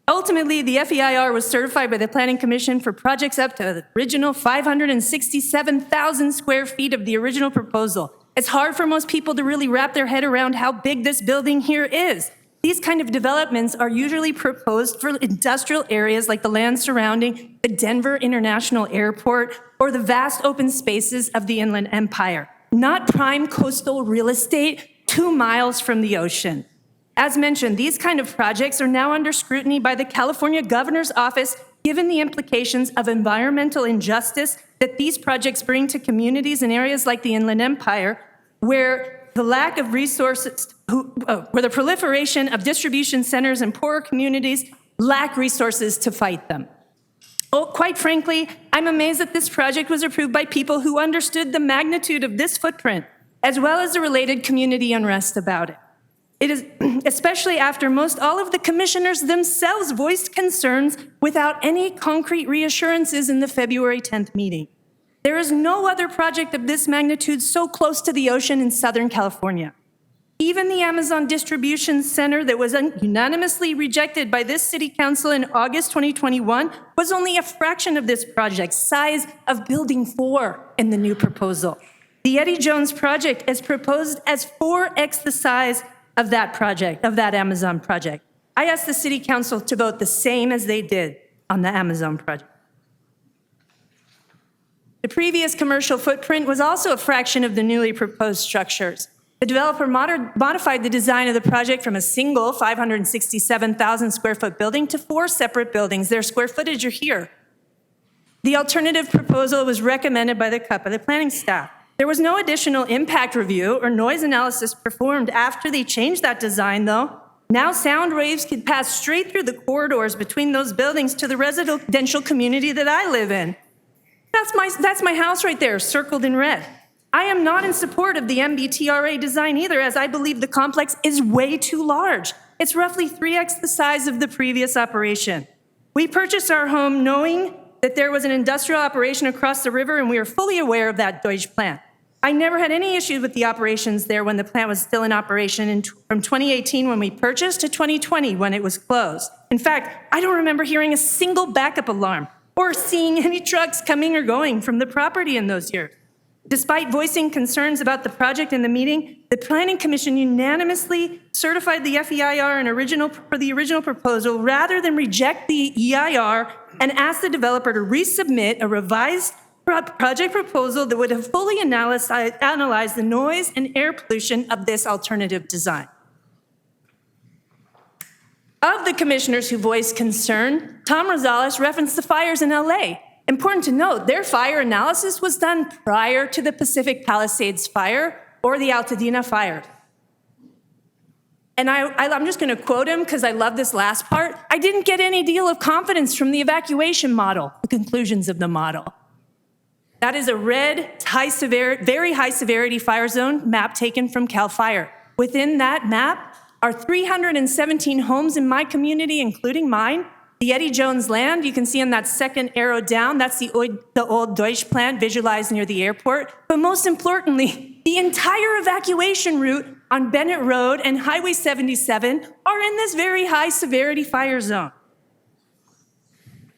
Ultimately, the FEIR was certified by the Planning Commission for projects up to the original 567,000 square feet of the original proposal. It's hard for most people to really wrap their head around how big this building here is. These kind of developments are usually proposed for industrial areas like the land surrounding the Denver International Airport or the vast open spaces of the Inland Empire, not prime coastal real estate 2 miles from the ocean. As mentioned, these kind of projects are now under scrutiny by the California Governor's Office, given the implications of environmental injustice that these projects bring to communities in areas like the Inland Empire, where the lack of resources where the proliferation of distribution centers in poorer communities lack resources to fight them. Oh, quite frankly, I'm amazed that this project was approved by people who understood the magnitude of this footprint, as well as the related community unrest about it. It is, especially after most all of the commissioners themselves voiced concerns without any concrete reassurances in the February 10th meeting. There is no other project of this magnitude so close to the ocean in Southern California. Even the Amazon Distribution Center that was unanimously rejected by this city council in August 2021 was only a fraction of this project's size of Building 4 in the new proposal. The Eddie Jones project is proposed as 4x the size of that project, of that Amazon project. I asked the city council to vote the same as they did on the Amazon project. The previous commercial footprint was also a fraction of the newly proposed structures. The developer modified the design of the project from a single 567,000 square foot building to 4 separate buildings. Their square footage are here. The alternative proposal was recommended by the planning staff. There was no additional impact review or noise analysis performed after they changed that design, though. Now sound waves could pass straight through the corridors between those buildings to the residential community that I live in. That's my house right there, circled in red. I am not in support of the MBTRA design either, as I believe the complex is way too large. It's roughly 3x the size of the previous operation. We purchased our home knowing that there was an industrial operation across the river, and we were fully aware of that Deutsche plant. I never had any issues with the operations there when the plant was still in operation from 2018 when we purchased to 2020 when it was closed. In fact, I don't remember hearing a single backup alarm or seeing any trucks coming or going from the property in those years. Despite voicing concerns about the project in the meeting, the Planning Commission unanimously certified the FEIR for the original proposal rather than reject the EIR and asked the developer to resubmit a revised project proposal that would have fully analyzed the noise and air pollution of this alternative design. Of the commissioners who voiced concern, Tom Rosales referenced the fires in LA. Important to note, their fire analysis was done prior to the Pacific Palisades fire or the Altadena fire. And I'm just going to quote him because I love this last part. I didn't get any deal of confidence from the evacuation model, the conclusions of the model. That is a red, very high severity fire zone map taken from CAL FIRE. Within that map are 317 homes in my community, including mine. The Eddie Jones land, you can see on that second arrow down, that's the old Deutsche plant visualized near the airport. But most importantly, the entire evacuation route on Bennett Road and Highway 77 are in this very high severity fire zone.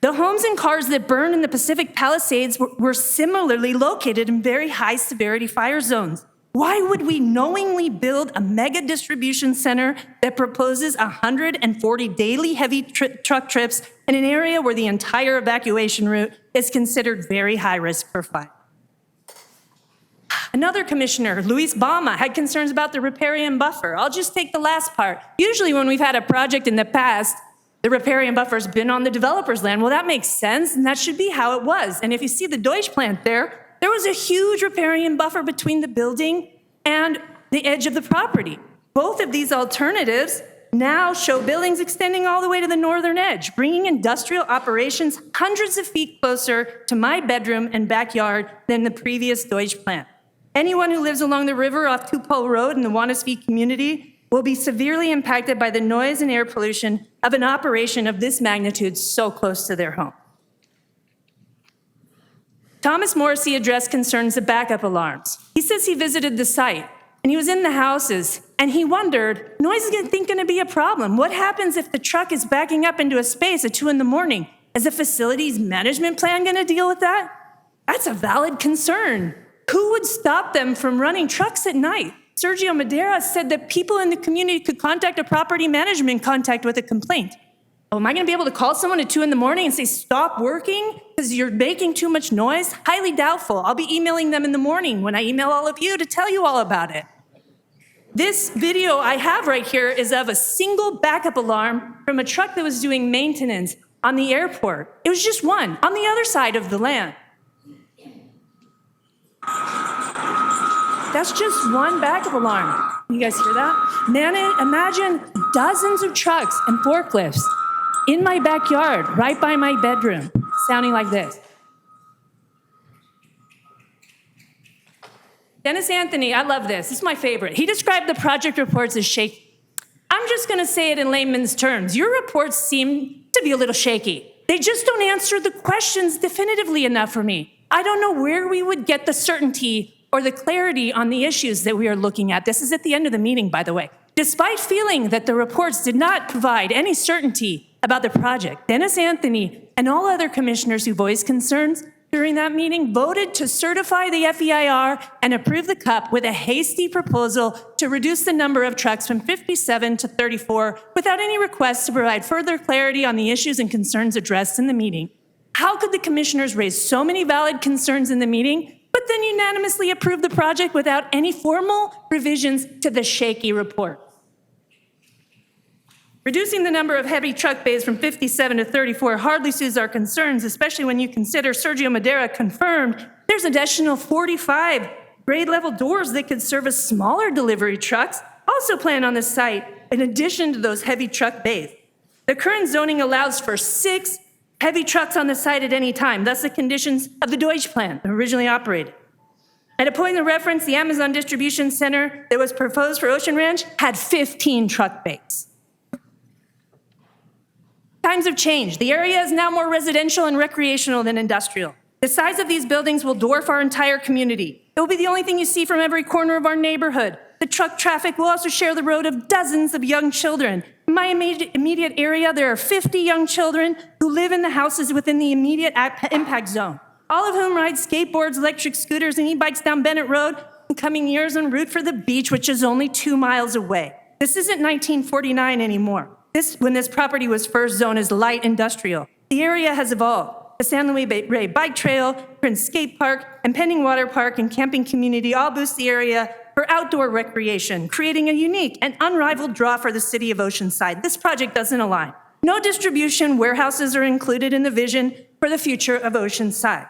The homes and cars that burned in the Pacific Palisades were similarly located in very high severity fire zones. Why would we knowingly build a mega distribution center that proposes 140 daily heavy truck trips in an area where the entire evacuation route is considered very high risk for fire? Another commissioner, Luis Balma, had concerns about the riparian buffer. I'll just take the last part. Usually when we've had a project in the past, the riparian buffer's been on the developer's land. Well, that makes sense, and that should be how it was. And if you see the Deutsche plant there was a huge riparian buffer between the building and the edge of the property. Both of these alternatives now show buildings extending all the way to the northern edge, bringing industrial operations hundreds of feet closer to my bedroom and backyard than the previous Deutsche plant. Anyone who lives along the river off Tupelo Road in the Wanasvee community will be severely impacted by the noise and air pollution of an operation of this magnitude so close to their home. Thomas Morrissey addressed concerns of backup alarms. He says he visited the site and he was in the houses and he wondered, noise is going to be a problem. What happens if the truck is backing up into a space at 2 a.m? Is the facilities management plan going to deal with that? That's a valid concern. Who would stop them from running trucks at night? Sergio Madera said that people in the community could contact a property management contact with a complaint. Oh, am I going to be able to call someone at 2 a.m. and say, stop working because you're making too much noise? Highly doubtful. I'll be emailing them in the morning when I email all of you to tell you all about it. This video I have right here is of a single backup alarm from a truck that was doing maintenance on the airport. It was just one on the other side of the land. That's just one backup alarm. You guys hear that? Imagine dozens of trucks and forklifts in my backyard, right by my bedroom, sounding like this. Dennis Anthony, I love this. This is my favorite. He described the project reports as shaky. I'm just going to say it in layman's terms. Your reports seem to be a little shaky. They just don't answer the questions definitively enough for me. I don't know where we would get the certainty or the clarity on the issues that we are looking at. This is at the end of the meeting, by the way. Despite feeling that the reports did not provide any certainty about the project, Dennis Anthony and all other commissioners who voiced concerns during that meeting voted to certify the FEIR and approve the CUP with a hasty proposal to reduce the number of trucks from 57 to 34 without any requests to provide further clarity on the issues and concerns addressed in the meeting. How could the commissioners raise so many valid concerns in the meeting, but then unanimously approve the project without any formal revisions to the shaky report? Reducing the number of heavy truck bays from 57 to 34 hardly soothes our concerns, especially when you consider Sergio Madera confirmed there's additional 45 grade-level doors that could service smaller delivery trucks also planned on the site in addition to those heavy truck bays. The current zoning allows for 6 heavy trucks on the site at any time, thus the conditions of the Deutsche Plan originally operated. At a point of reference, the Amazon distribution center that was proposed for Ocean Ranch had 15 truck bays. Times have changed. The area is now more residential and recreational than industrial. The size of these buildings will dwarf our entire community. It will be the only thing you see from every corner of our neighborhood. The truck traffic will also share the road of dozens of young children. In my immediate area, there are 50 young children who live in the houses within the immediate impact zone, all of whom ride skateboards, electric scooters, and e-bikes down Bennett Road in coming years en route for the beach, which is only 2 miles away. This isn't 1949 anymore. When this property was first zoned as light industrial. The area has evolved. The San Luis Rey Bike Trail, Prince Skate Park, and Pending Water Park and camping community all boost the area for outdoor recreation, creating a unique and unrivaled draw for the city of Oceanside. This project doesn't align. No distribution warehouses are included in the vision for the future of Oceanside.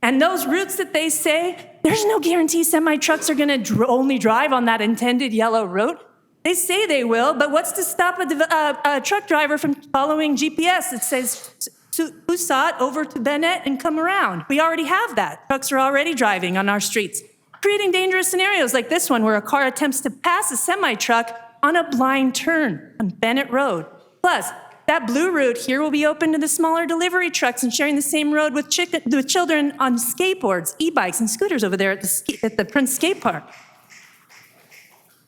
And those routes that they say, there's no guarantee semi-trucks are going to only drive on that intended yellow road. They say they will, but what's to stop a truck driver from following GPS that says, Usat over to Bennett and come around? We already have that. Trucks are already driving on our streets, creating dangerous scenarios like this one where a car attempts to pass a semi-truck on a blind turn on Bennett Road. Plus, that blue route here will be open to the smaller delivery trucks and sharing the same road with children on skateboards, e-bikes, and scooters over there at the Prince Skate Park.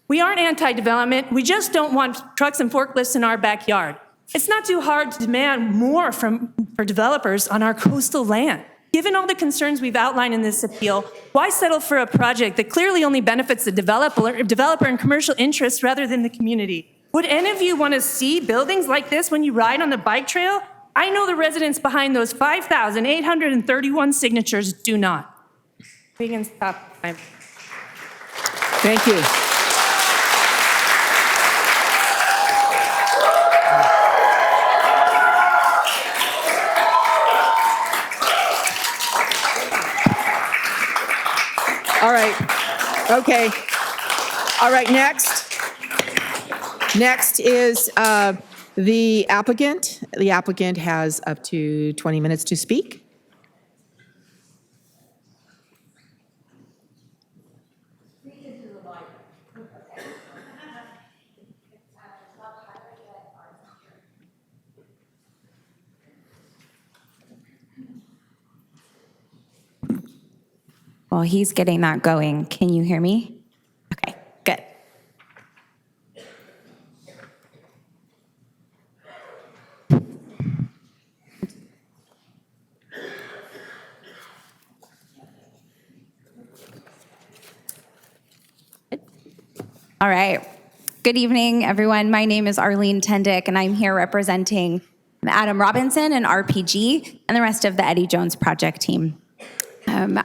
We aren't anti-development. We just don't want trucks and forklifts in our backyard. It's not too hard to demand more for developers on our coastal land. Given all the concerns we've outlined in this appeal, why settle for a project that clearly only benefits the developer and commercial interests rather than the community? Would any of you want to see buildings like this when you ride on the bike trail? I know the residents behind those 5,831 signatures do not. We can stop time. Thank you. All right. Okay. All right, next. Next is the applicant. The applicant has up to 20 minutes to speak. While he's getting that going, can you hear me? Okay, good. All right. Good evening, everyone. My name is Arlene Tendick, and I'm here representing Adam Robinson and RPG and the rest of the Eddie Jones Project team.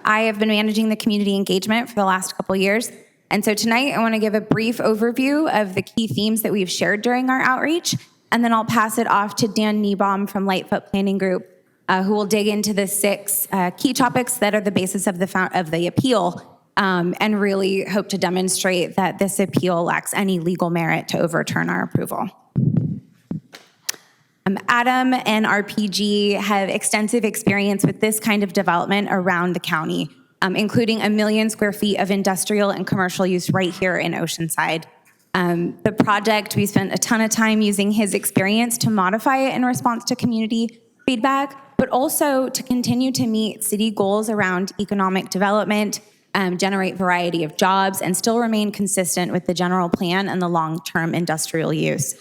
I have been managing the community engagement for the last couple years, and so tonight I want to give a brief overview of the key themes that we've shared during our outreach, and then I'll pass it off to Dan Niebaum from Lightfoot Planning Group, who will dig into the 6 key topics that are the basis of the appeal and really hope to demonstrate that this appeal lacks any legal merit to overturn our approval. Adam and RPG have extensive experience with this kind of development around the county, including 1 million square feet of industrial and commercial use right here in Oceanside. The project, we spent a ton of time using his experience to modify it in response to community feedback, but also to continue to meet city goals around economic development, generate variety of jobs, and still remain consistent with the general plan and the long-term industrial use.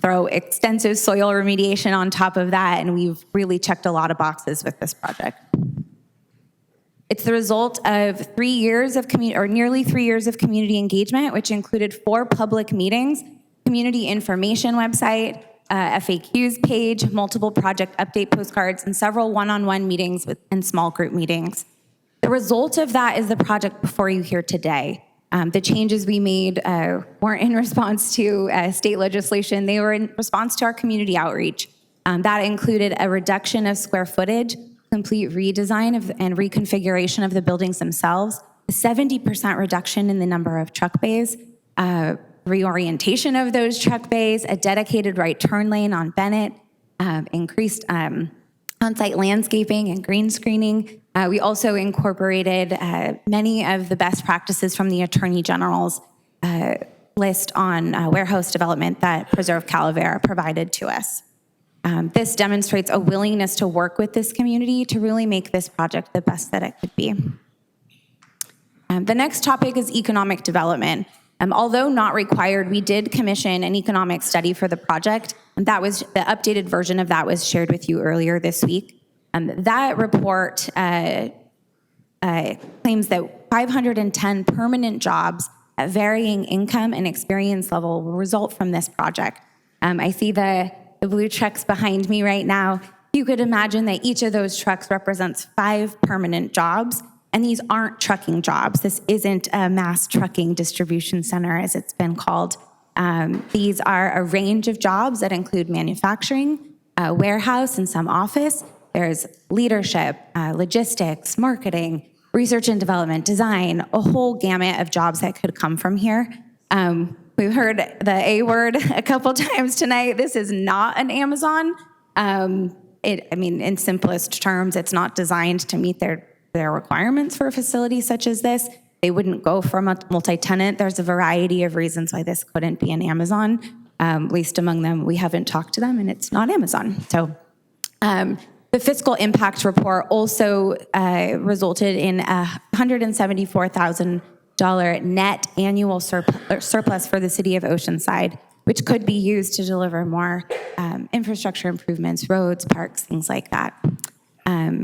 Throw extensive soil remediation on top of that, and we've really checked a lot of boxes with this project. It's the result of 3 years of nearly 3 years of community engagement, which included 4 public meetings, community information website, FAQs page, multiple project update postcards, and several one-on-one meetings and small group meetings. The result of that is the project before you here today. The changes we made weren't in response to state legislation. They were in response to our community outreach. That included a reduction of square footage, complete redesign and reconfiguration of the buildings themselves, a 70% reduction in the number of truck bays, reorientation of those truck bays, a dedicated right turn lane on Bennett, increased on-site landscaping and green screening. We also incorporated many of the best practices from the Attorney General's list on warehouse development that Preserve Calavera provided to us. This demonstrates a willingness to work with this community to really make this project the best that it could be. The next topic is economic development. Although not required, we did commission an economic study for the project, and that was the updated version of that was shared with you earlier this week. That report claims that 510 permanent jobs at varying income and experience level will result from this project. I see the blue trucks behind me right now. You could imagine that each of those trucks represents 5 permanent jobs, and these aren't trucking jobs. This isn't a mass trucking distribution center, as it's been called. These are a range of jobs that include manufacturing, warehouse, and some office. There's leadership, logistics, marketing, research and development, design, a whole gamut of jobs that could come from here. We've heard the A word a couple times tonight. This is not an Amazon. In simplest terms, it's not designed to meet their requirements for a facility such as this. They wouldn't go for a multi-tenant. There's a variety of reasons why this couldn't be an Amazon. Least among them, we haven't talked to them, and it's not Amazon. So the fiscal impact report also resulted in a $174,000 net annual surplus for the City of Oceanside, which could be used to deliver more infrastructure improvements, roads, parks, things like that.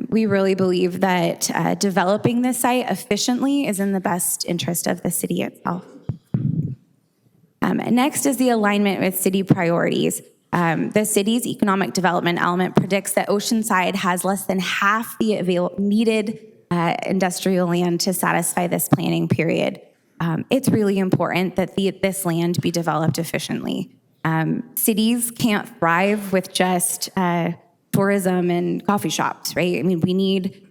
We really believe that developing this site efficiently is in the best interest of the city itself. Next is the alignment with city priorities. The city's economic development element predicts that Oceanside has less than half the needed industrial land to satisfy this planning period. It's really important that this land be developed efficiently. Cities can't thrive with just tourism and coffee shops, right? I mean, we need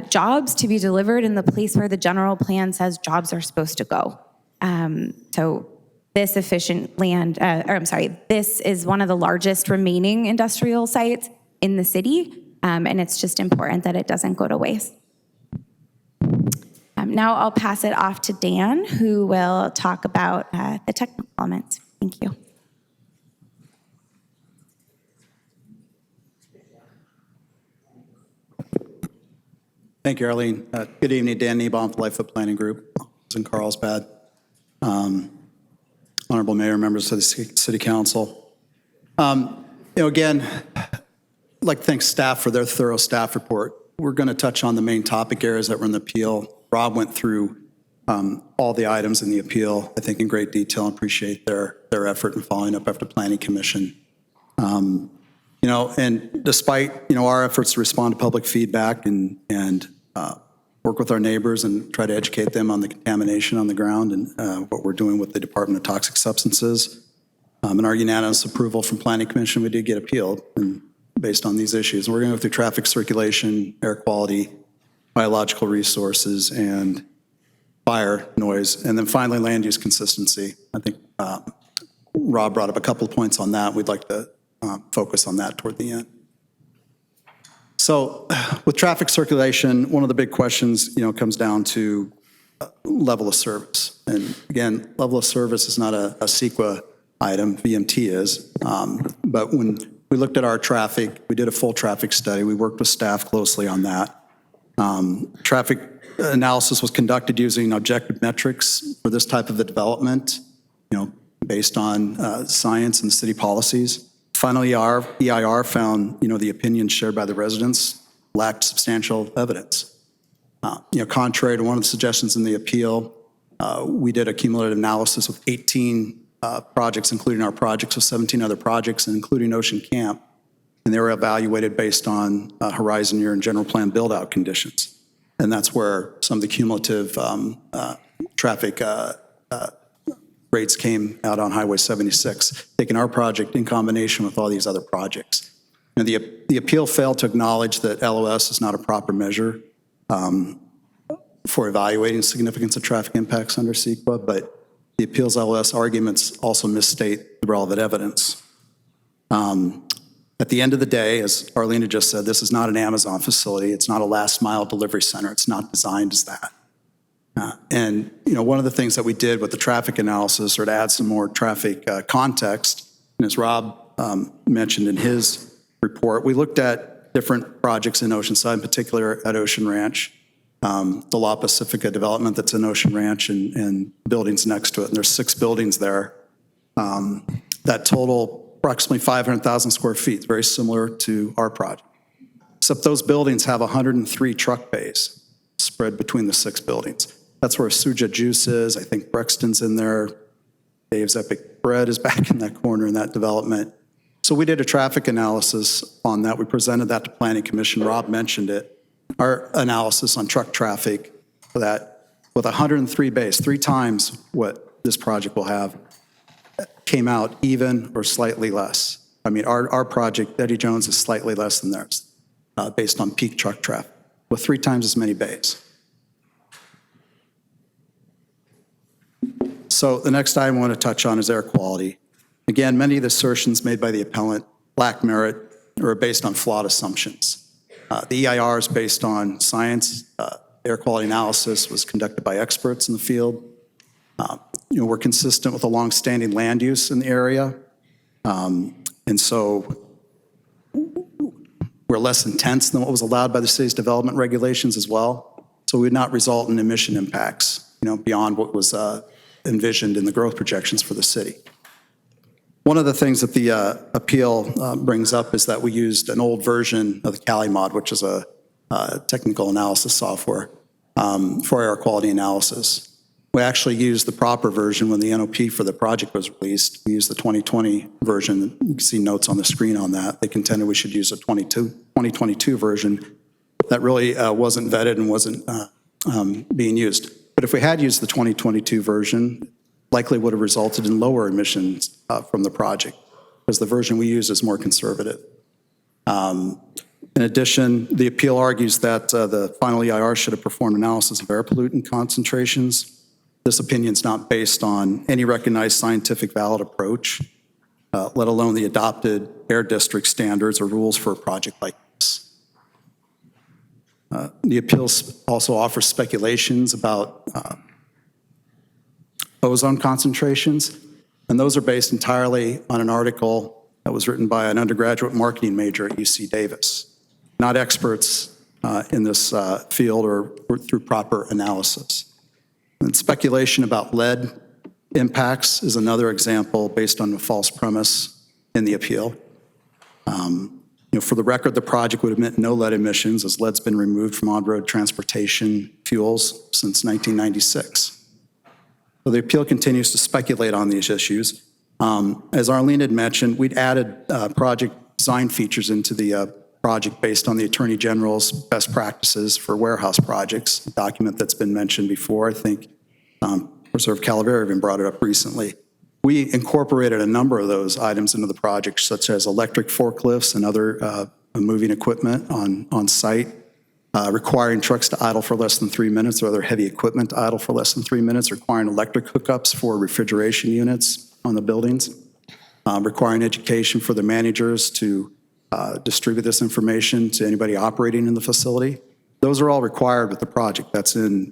jobs to be delivered in the place where the general plan says jobs are supposed to go. So this efficient land, this is one of the largest remaining industrial sites in the city, and it's just important that it doesn't go to waste. Now I'll pass it off to Dan, who will talk about the technical elements. Thank you. Thank you, Arlene. Good evening, Dan Nebaum, Lightfoot Planning Group in Carlsbad. Honorable Mayor, members of the City Council. Again, I'd like to thank staff for their thorough staff report. We're going to touch on the main topic areas that were in the appeal. Rob went through all the items in the appeal, I think, in great detail, and appreciate their effort in following up after Planning Commission. And despite, our efforts to respond to public feedback and work with our neighbors and try to educate them on the contamination on the ground and what we're doing with the Department of Toxic Substances, and our unanimous approval from Planning Commission, we did get appealed and based on these issues. We're going to go through traffic circulation, air quality, biological resources, and fire noise. And then finally, land use consistency. I think Rob brought up a couple of points on that. We'd like to focus on that toward the end. So with traffic circulation, one of the big questions, comes down to level of service. And again, level of service is not a CEQA item, VMT is. But when we looked at our traffic, we did a full traffic study. We worked with staff closely on that. Traffic analysis was conducted using objective metrics for this type of a development, based on science and city policies. Final EIR found, the opinions shared by the residents lacked substantial evidence. Contrary to one of the suggestions in the appeal, we did a cumulative analysis with 18 projects, including our projects, with 17 other projects, and including Ocean Camp, and they were evaluated based on horizon year and general plan build-out conditions. And that's where some of the cumulative traffic rates came out on Highway 76, taking our project in combination with all these other projects. And the appeal failed to acknowledge that LOS is not a proper measure for evaluating significance of traffic impacts under CEQA, but the appeal's LOS arguments also misstate the relevant evidence. At the end of the day, as Arlena just said, this is not an Amazon facility. It's not a last mile delivery center. It's not designed as that. And one of the things that we did with the traffic analysis, or to add some more traffic context, and as Rob mentioned in his report, we looked at different projects in Oceanside, in particular at Ocean Ranch, the La Pacifica development that's in Ocean Ranch and buildings next to it. And there's 6 buildings there that total approximately 500,000 square feet, very similar to our project. Except those buildings have 103 truck bays spread between the 6 buildings. That's where Suja Juice is. I think Brexton's in there. Dave's Epic Bread is back in that corner in that development. So we did a traffic analysis on that. We presented that to Planning Commission. Rob mentioned it. Our analysis on truck traffic for that, with 103 bays, 3 times what this project will have, came out even or slightly less. I mean, our project, Eddie Jones, is slightly less than theirs based on peak truck traffic, with 3 times as many bays. So the next item I want to touch on is air quality. Again, many of the assertions made by the appellant lack merit or are based on flawed assumptions. The EIR is based on science. Air quality analysis was conducted by experts in the field. We're consistent with a long-standing land use in the area. And so we're less intense than what was allowed by the city's development regulations as well. So we would not result in emission impacts, beyond what was envisioned in the growth projections for the city. One of the things that the appeal brings up is that we used an old version of the CaliMod, which is a technical analysis software for air quality analysis. We actually used the proper version when the NOP for the project was released. We used the 2020 version. You can see notes on the screen on that. They contended we should use a 2022 version that really wasn't vetted and wasn't being used. But if we had used the 2022 version, likely would have resulted in lower emissions from the project, because the version we use is more conservative. In addition, the appeal argues that the final EIR should have performed analysis of air pollutant concentrations. This opinion is not based on any recognized scientific valid approach, let alone the adopted air district standards or rules for a project like this. The appeals also offers speculations about ozone concentrations, and those are based entirely on an article that was written by an undergraduate marketing major at UC Davis, not experts in this field or through proper analysis. And speculation about lead impacts is another example based on a false premise in the appeal. For the record, the project would emit no lead emissions, as lead's been removed from on-road transportation fuels since 1996. So the appeal continues to speculate on these issues. As Arlene had mentioned, we'd added project design features into the project based on the Attorney General's best practices for warehouse projects, a document that's been mentioned before. I think Reserve Calavera even brought it up recently. We incorporated a number of those items into the project, such as electric forklifts and other moving equipment on site. requiring trucks to idle for less than 3 minutes or other heavy equipment to idle for less than 3 minutes, requiring electric hookups for refrigeration units on the buildings, requiring education for the managers to distribute this information to anybody operating in the facility. Those are all required with the project. That's in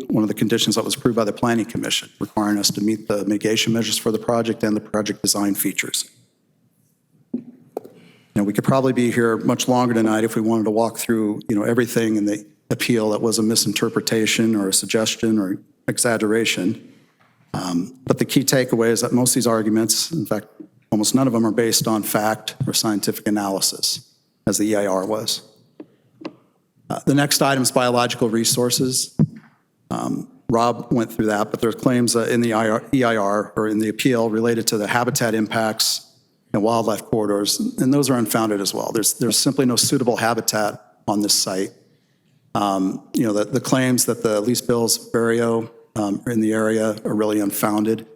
one of the conditions that was approved by the Planning Commission, requiring us to meet the mitigation measures for the project and the project design features. Now, we could probably be here much longer tonight if we wanted to walk through, everything in the appeal that was a misinterpretation or a suggestion or exaggeration. But the key takeaway is that most of these arguments, in fact, almost none of them are based on fact or scientific analysis, as the EIR was. The next item is biological resources. Rob went through that, but there are claims in the EIR or in the appeal related to the habitat impacts and wildlife corridors, and those are unfounded as well. There's simply no suitable habitat on this site. The claims that the lease bills barrio in the area are really unfounded.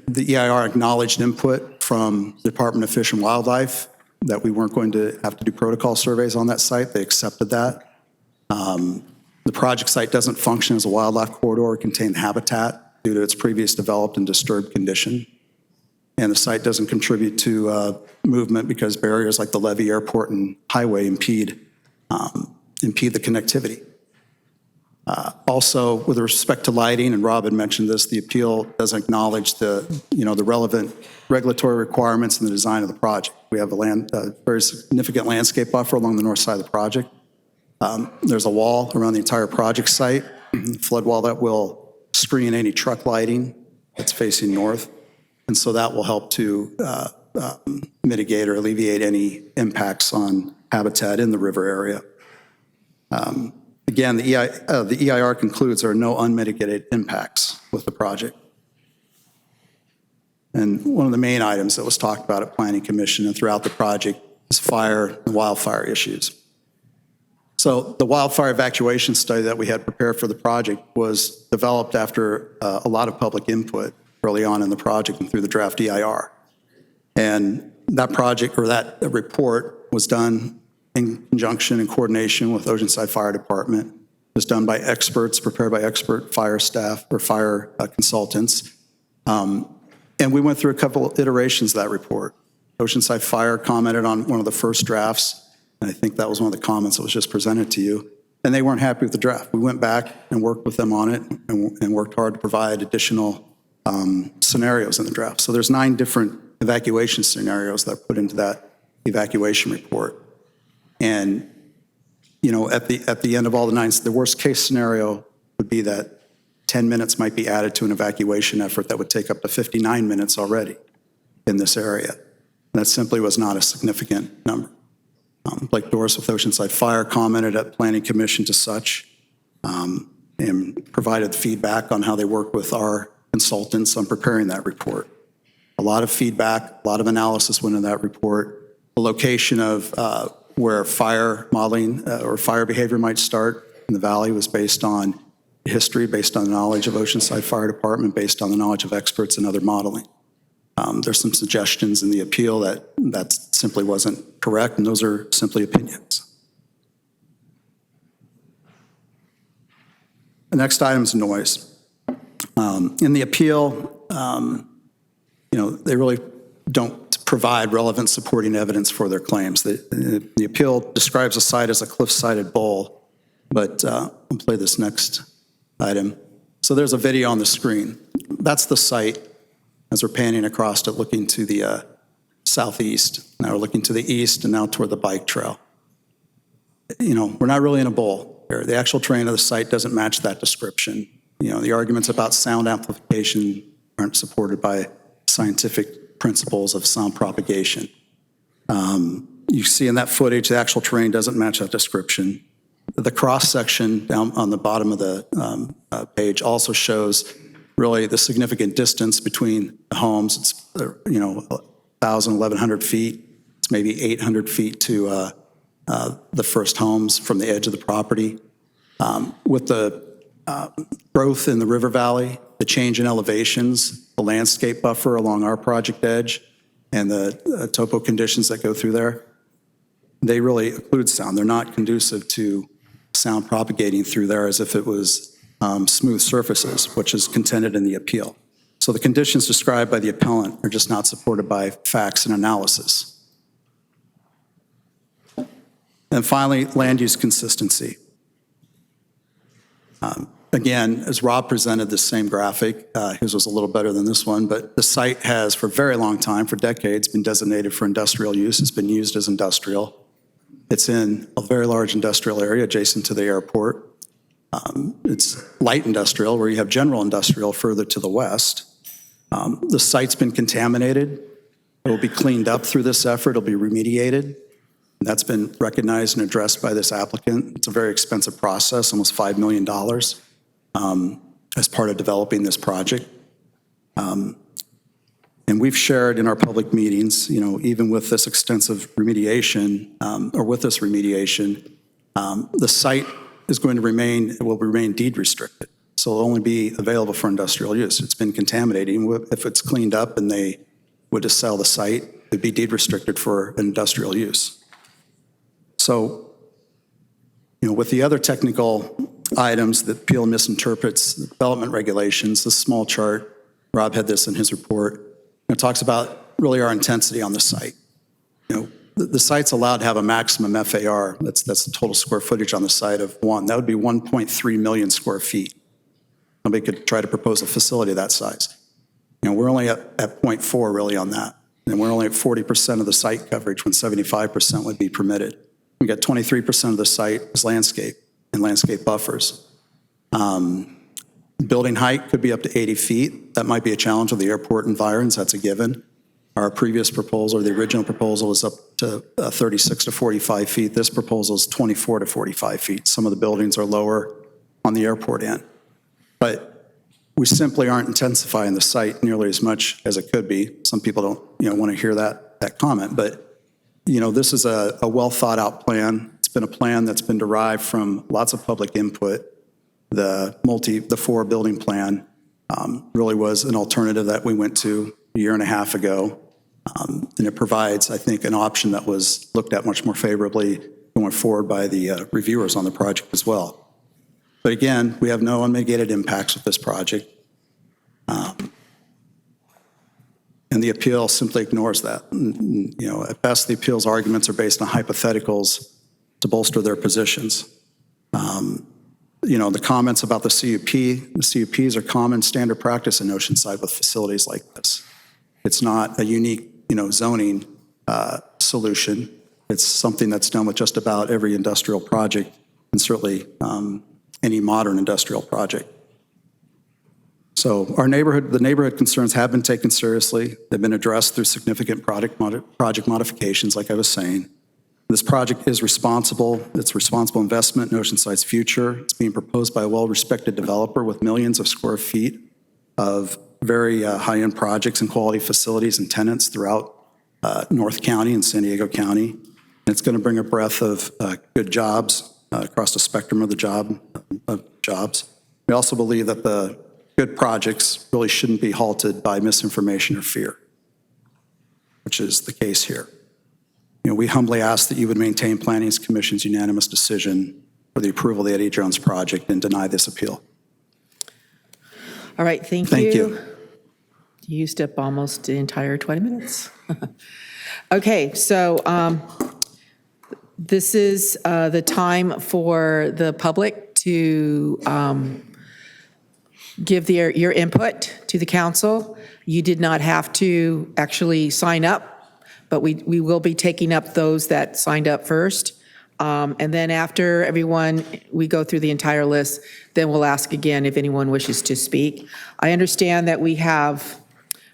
The EIR acknowledged input from the Department of Fish and Wildlife that we weren't going to have to do protocol surveys on that site. They accepted that. The project site doesn't function as a wildlife corridor or contain habitat due to its previous developed and disturbed condition. And the site doesn't contribute to movement because barriers like the levee, airport, and highway impede the connectivity. Also, with respect to lighting, and Rob had mentioned this, the appeal doesn't acknowledge the relevant regulatory requirements in the design of the project. We have a very significant landscape buffer along the north side of the project. There's a wall around the entire project site, flood wall that will screen any truck lighting that's facing north. And so that will help to mitigate or alleviate any impacts on habitat in the river area. Again, the EIR concludes there are no unmitigated impacts with the project. And one of the main items that was talked about at Planning Commission and throughout the project is fire and wildfire issues. So the wildfire evacuation study that we had prepared for the project was developed after a lot of public input early on in the project and through the draft EIR. And that project, or that report, was done in conjunction and coordination with Oceanside Fire Department. It was done by experts, prepared by expert fire staff or fire consultants. And we went through a couple of iterations of that report. Oceanside Fire commented on one of the first drafts, and I think that was one of the comments that was just presented to you, and they weren't happy with the draft. We went back and worked with them on it and worked hard to provide additional scenarios in the draft. So there's 9 different evacuation scenarios that are put into that evacuation report. And, at the end of all the 9, the worst case scenario would be that 10 minutes might be added to an evacuation effort that would take up to 59 minutes already in this area. And that simply was not a significant number. Blake Doris with Oceanside Fire commented at Planning Commission to such and provided feedback on how they worked with our consultants on preparing that report. A lot of feedback, a lot of analysis went into that report. The location of where fire modeling or fire behavior might start in the valley was based on history, based on the knowledge of Oceanside Fire Department, based on the knowledge of experts and other modeling. There's some suggestions in the appeal that simply wasn't correct, and those are simply opinions. The next item is noise. In the appeal, they really don't provide relevant supporting evidence for their claims. The appeal describes the site as a cliff-sided bowl, but I'll play this next item. So there's a video on the screen. That's the site as we're panning across it, looking to the southeast. Now we're looking to the east and now toward the bike trail. We're not really in a bowl here. The actual terrain of the site doesn't match that description. The arguments about sound amplification aren't supported by scientific principles of sound propagation. You see in that footage, the actual terrain doesn't match that description. The cross-section down on the bottom of the page also shows really the significant distance between the homes. It's 1,000, 1,100 feet. It's maybe 800 feet to the first homes from the edge of the property. With the growth in the river valley, the change in elevations, the landscape buffer along our project edge, and the topo conditions that go through there, they really occlude sound. They're not conducive to sound propagating through there as if it was smooth surfaces, which is contended in the appeal. So the conditions described by the appellant are just not supported by facts and analysis. And finally, land use consistency. Again, as Rob presented this same graphic, his was a little better than this one, but the site has for a very long time, for decades, been designated for industrial use. It's been used as industrial. It's in a very large industrial area adjacent to the airport. It's light industrial, where you have general industrial further to the west. The site's been contaminated. It will be cleaned up through this effort. It'll be remediated. That's been recognized and addressed by this applicant. It's a very expensive process, almost $5 million as part of developing this project. And we've shared in our public meetings, even with this extensive remediation, or with this remediation, the site is going to will remain deed restricted. So it'll only be available for industrial use. It's been contaminated. If it's cleaned up and they were to sell the site, it'd be deed restricted for industrial use. So, with the other technical items that Peel misinterprets, the development regulations, this small chart, Rob had this in his report, it talks about really our intensity on the site. The site's allowed to have a maximum FAR, that's the total square footage on the site of 1. That would be 1.3 million square feet. Nobody could try to propose a facility that size. We're only at 0.4 really on that. And we're only at 40% of the site coverage when 75% would be permitted. We got 23% of the site is landscape and landscape buffers. Building height could be up to 80 feet. That might be a challenge with the airport environs, that's a given. Our previous proposal, or the original proposal, was up to 36 to 45 feet. This proposal is 24 to 45 feet. Some of the buildings are lower on the airport end. But we simply aren't intensifying the site nearly as much as it could be. Some people don't want to hear that comment, but this is a well thought out plan. It's been a plan that's been derived from lots of public input. The 4 building plan really was an alternative that we went to a year and a half ago. And it provides, I think, an option that was looked at much more favorably going forward by the reviewers on the project as well. But again, we have no unmitigated impacts with this project. And the appeal simply ignores that. At best, the appeal's arguments are based on hypotheticals to bolster their positions. The comments about the CUPs are common standard practice in Oceanside with facilities like this. It's not a unique, zoning solution. It's something that's done with just about every industrial project, and certainly any modern industrial project. So the neighborhood concerns have been taken seriously. They've been addressed through significant project modifications, like I was saying. This project is responsible. It's responsible investment in Oceanside's future. It's being proposed by a well-respected developer with millions of square feet of very high-end projects and quality facilities and tenants throughout North County and San Diego County. And it's going to bring a breadth of good jobs across the spectrum of jobs. We also believe that the good projects really shouldn't be halted by misinformation or fear, which is the case here. We humbly ask that you would maintain Planning Commission's unanimous decision for the approval of the Eddie Jones project and deny this appeal. All right, thank you. You used up almost the entire 20 minutes. Okay, so this is the time for the public to give your input to the council. You did not have to actually sign up, but we will be taking up those that signed up first. And then after everyone, we go through the entire list, then we'll ask again if anyone wishes to speak. I understand that we have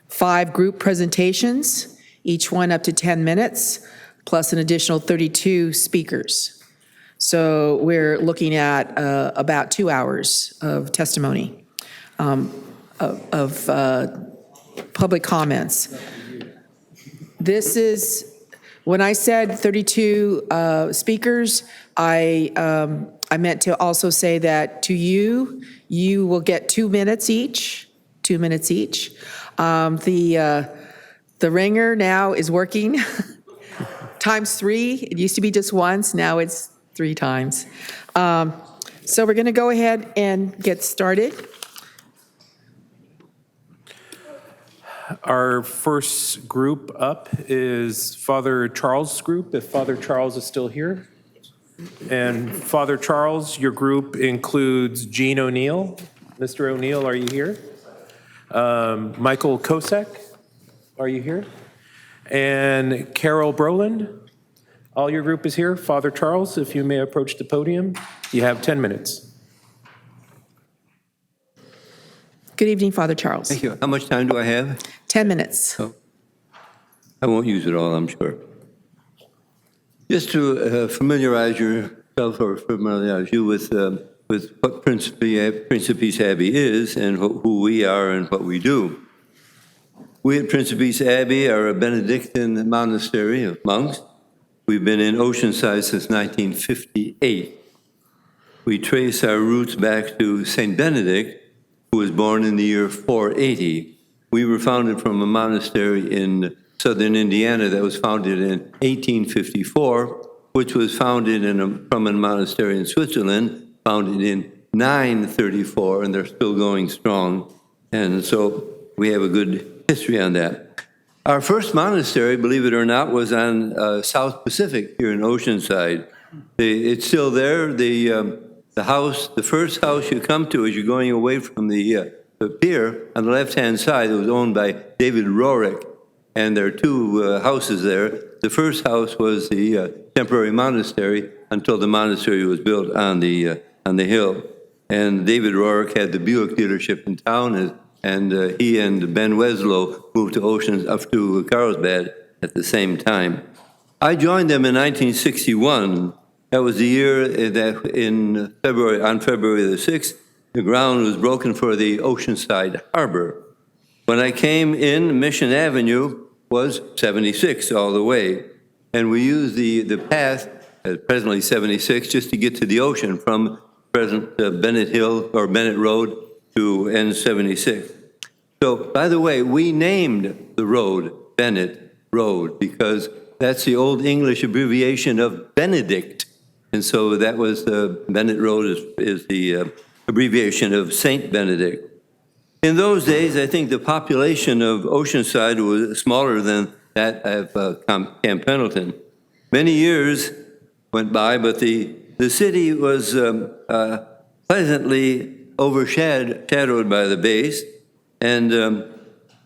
5 group presentations, each one up to 10 minutes, plus an additional 32 speakers. So we're looking at about 2 hours of testimony, of public comments. This is, when I said 32 speakers, I meant to also say that to you will get 2 minutes each, 2 minutes each. The ringer now is working times 3. It used to be just once, now it's 3 times. So we're going to go ahead and get started. Our first group up is Father Charles' group, if Father Charles is still here. And Father Charles, your group includes Gene O'Neill. Mr. O'Neill, are you here? Michael KOCT, are you here? And Carol Brolin, all your group is here. Father Charles, if you may approach the podium. You have 10 minutes. Good evening, Father Charles. Thank you. How much time do I have? 10 minutes. Oh, I won't use it all, I'm sure. Just to familiarize yourself or familiarize you with what Principes Abbey is and who we are and what we do. We at Principes Abbey are a Benedictine monastery of monks. We've been in Oceanside since 1958. We trace our roots back to St. Benedict, who was born in the year 480. We were founded from a monastery in southern Indiana that was founded in 1854, which was founded from a monastery in Switzerland, founded in 934, and they're still going strong. And so we have a good history on that. Our first monastery, believe it or not, was on South Pacific here in Oceanside. It's still there. The house, the first house you come to as you're going away from the pier on the left-hand side, it was owned by David Rorick, and there are 2 houses there. The first house was the temporary monastery until the monastery was built on the hill. And David Rorick had the Buick dealership in town, and he and Ben Weslow moved up to Carlsbad at the same time. I joined them in 1961. That was the year that on February the 6th, the ground was broken for the Oceanside Harbor. When I came in, Mission Avenue was 76 all the way, and we used the path, presently 76, just to get to the ocean from present Bennett Hill or Bennett Road to N76. So, by the way, we named the road Bennett Road because that's the Old English abbreviation of Benedict. And so that was Bennett Road is the abbreviation of Saint Benedict. In those days, I think the population of Oceanside was smaller than that of Camp Pendleton. Many years went by, but the city was pleasantly overshadowed by the base, and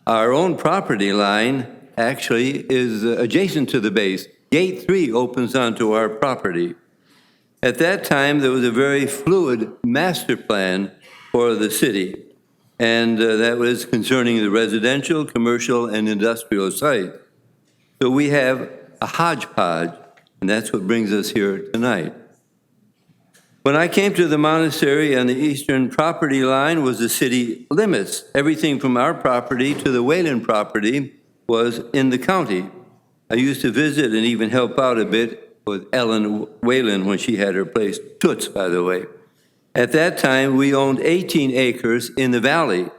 our own property line actually is adjacent to the base. Gate 3 opens onto our property. At that time, there was a very fluid master plan for the city, and that was concerning the residential, commercial, and industrial site. So we have a hodgepodge, and that's what brings us here tonight. When I came to the monastery on the eastern property line was the city limits. Everything from our property to the Whalen property was in the county. I used to visit and even help out a bit with Ellen Whalen when she had her place, Toots, by the way. At that time, we owned 18 acres in the valley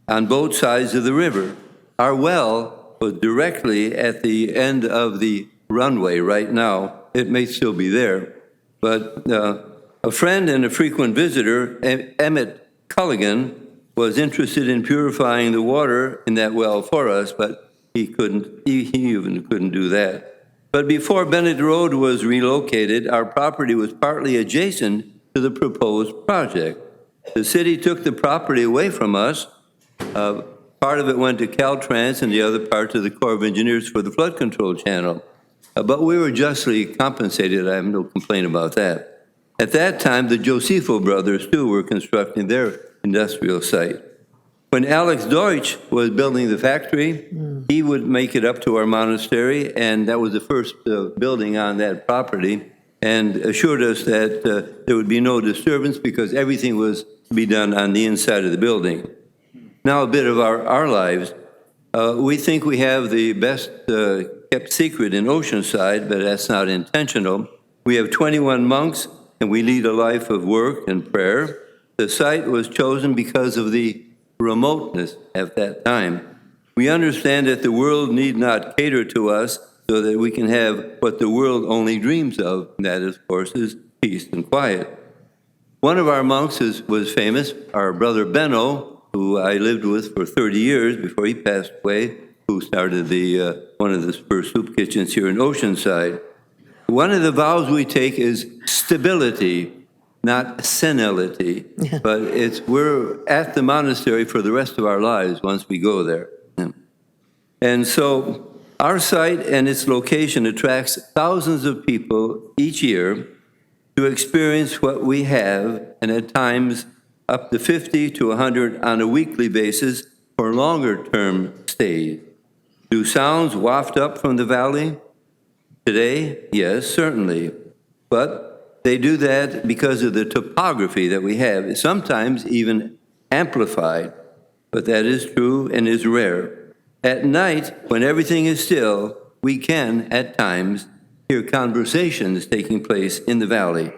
on both sides of the river. Our well was directly at the end of the runway right now. It may still be there. But a friend and a frequent visitor, Emmett Culligan, was interested in purifying the water in that well for us, but he even couldn't do that. But before Bennett Road was relocated, our property was partly adjacent to the proposed project. The city took the property away from us. Part of it went to Caltrans and the other part to the Corps of Engineers for the flood control channel. But we were justly compensated. I have no complaint about that. At that time, the Josefo brothers, too, were constructing their industrial site. When Alex Deutsch was building the factory, he would make it up to our monastery, and that was the first building on that property, and assured us that there would be no disturbance because everything was to be done on the inside of the building. Now a bit of our lives. We think we have the best kept secret in Oceanside, but that's not intentional. We have 21 monks, and we lead a life of work and prayer. The site was chosen because of the remoteness at that time. We understand that the world need not cater to us so that we can have what the world only dreams of, and that, of course, is peace and quiet. One of our monks was famous, our brother Benno, who I lived with for 30 years before he passed away, who started one of the first soup kitchens here in Oceanside. One of the vows we take is stability, not senility, but we're at the monastery for the rest of our lives once we go there. And so our site and its location attracts thousands of people each year to experience what we have, and at times up to 50 to 100 on a weekly basis for longer-term stays. Do sounds waft up from the valley? Today, yes, certainly. But they do that because of the topography that we have, sometimes even amplified. But that is true and is rare. At night, when everything is still, we can, at times, hear conversations taking place in the valley.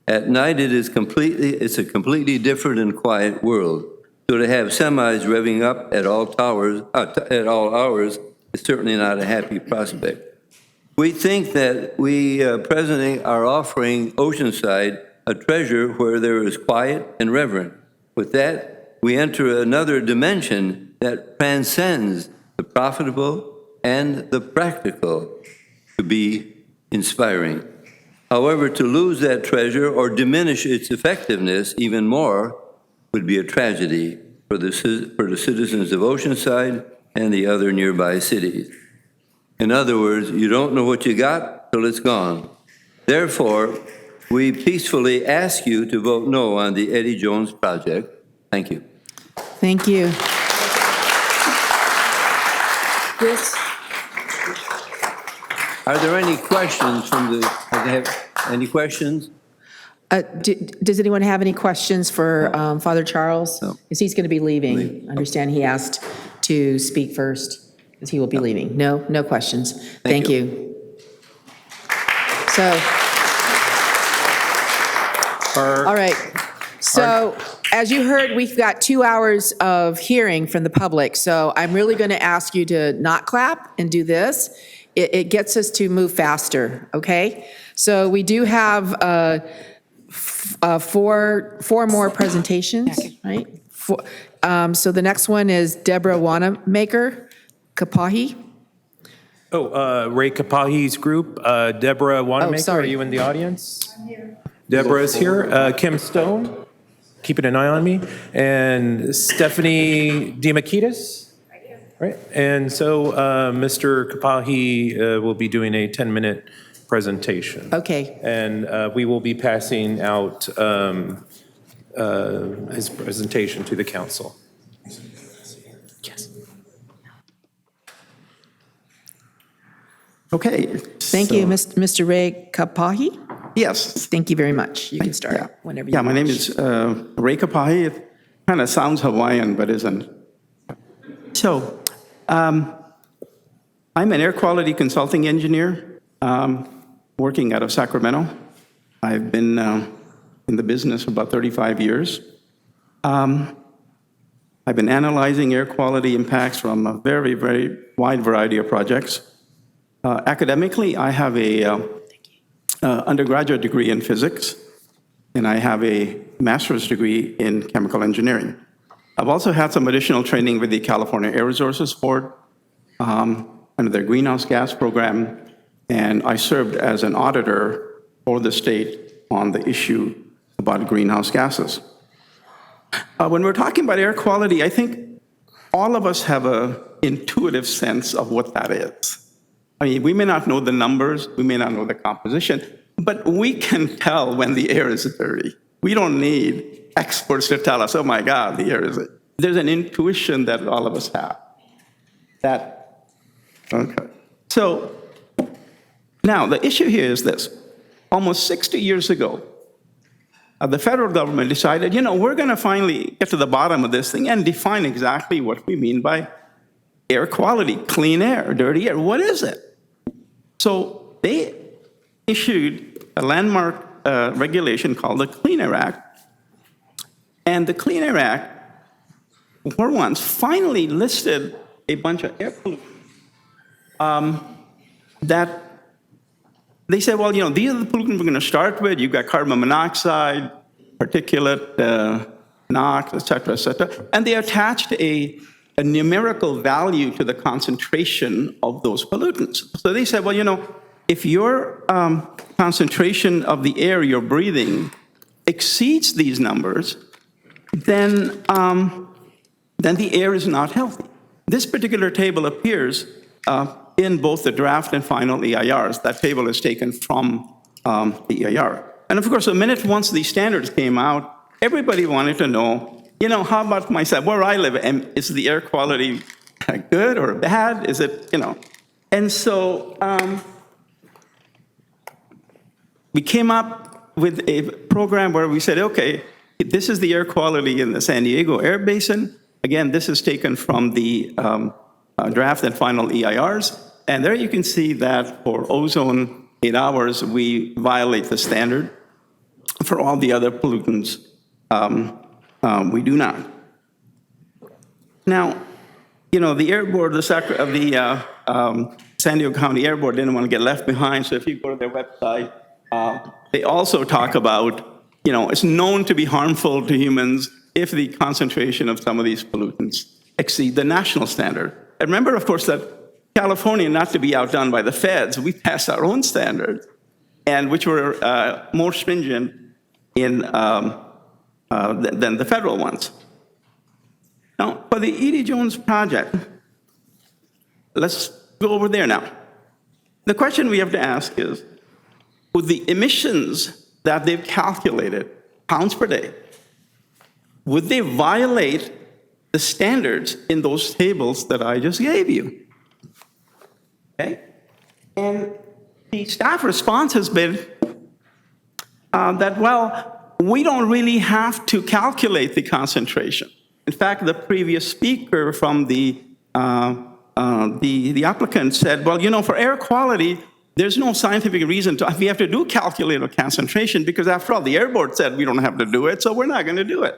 At night, it's a completely different and quiet world. So to have semis revving up at all hours is certainly not a happy prospect. We think that we presently are offering Oceanside a treasure where there is quiet and reverence. With that, we enter another dimension that transcends the profitable and the practical to be inspiring. However, to lose that treasure or diminish its effectiveness even more would be a tragedy for the citizens of Oceanside and the other nearby cities. In other words, you don't know what you got till it's gone. Therefore, we peacefully ask you to vote no on the Eddie Jones project. Thank you. Thank you. Are there any questions any questions? Does anyone have any questions for Father Charles? No. Because he's going to be leaving. I understand he asked to speak first, because he will be leaving. No questions. Thank you. So, all right. So, as you heard, we've got 2 hours of hearing from the public. So I'm really going to ask you to not clap and do this. It gets us to move faster, okay? So we do have four more presentations, right? So the next one is Deborah Wanamaker, Kapahi. Ray Kapahi's group. Deborah Wanamaker, are you in the audience? I'm here. Deborah is here. Kim Stone, keeping an eye on me. And Stephanie Dimakidis. Right. And so Mr. Kapahi will be doing a 10-minute presentation. Okay. And we will be passing out his presentation to the council. Yes. Okay. Thank you, Mr. Ray Kapahi. Yes. Thank you very much. You can start whenever you want. My name is Ray Kapahi. It kind of sounds Hawaiian, but isn't. So, I'm an air quality consulting engineer working out of Sacramento. I've been in the business for about 35 years. I've been analyzing air quality impacts from a very, very wide variety of projects. Academically, I have a undergraduate degree in physics, and I have a master's degree in chemical engineering. I've also had some additional training with the California Air Resources Board under their greenhouse gas program, and I served as an auditor for the state on the issue about greenhouse gases. When we're talking about air quality, I think all of us have an intuitive sense of what that is. I mean, we may not know the numbers, we may not know the composition, but we can tell when the air is dirty. We don't need experts to tell us, oh my God, the air is. There's an intuition that all of us have. Okay. So now the issue here is this. Almost 60 years ago, the federal government decided, we're going to finally get to the bottom of this thing and define exactly what we mean by air quality, clean air, dirty air. What is it? So they issued a landmark regulation called the Clean Air Act. And the Clean Air Act, for once, finally listed a bunch of air pollutants that they said, well, these are the pollutants we're going to start with. You've got carbon monoxide, particulate, NOx, et cetera, and they attached a numerical value to the concentration of those pollutants. So they said, well, if your concentration of the air you're breathing exceeds these numbers, then the air is not healthy. This particular table appears in both the draft and final EIRs. That table is taken from the EIR. And of course, once these standards came out, everybody wanted to know, how about myself, where I live, and is the air quality good or bad? Is it, And so we came up with a program where we said, okay, this is the air quality in the San Diego Air Basin. Again, this is taken from the draft and final EIRs. And there you can see that for ozone 8 hours, we violate the standard. For all the other pollutants, we do not. Now, the air board, the San Diego County Air Board didn't want to get left behind. So if you go to their website, they also talk about, it's known to be harmful to humans if the concentration of some of these pollutants exceed the national standard. And remember, of course, that California, not to be outdone by the feds, we passed our own standards, and which were more stringent than the federal ones. Now, for the E.D. Jones project, let's go over there now. The question we have to ask is, with the emissions that they've calculated, pounds per day, would they violate the standards in those tables that I just gave you? Okay? And the staff response has been that, well, we don't really have to calculate the concentration. In fact, the previous speaker from the applicant said, well, for air quality, there's no scientific reason we have to do calculate of concentration because, after all, the air board said we don't have to do it, so we're not going to do it.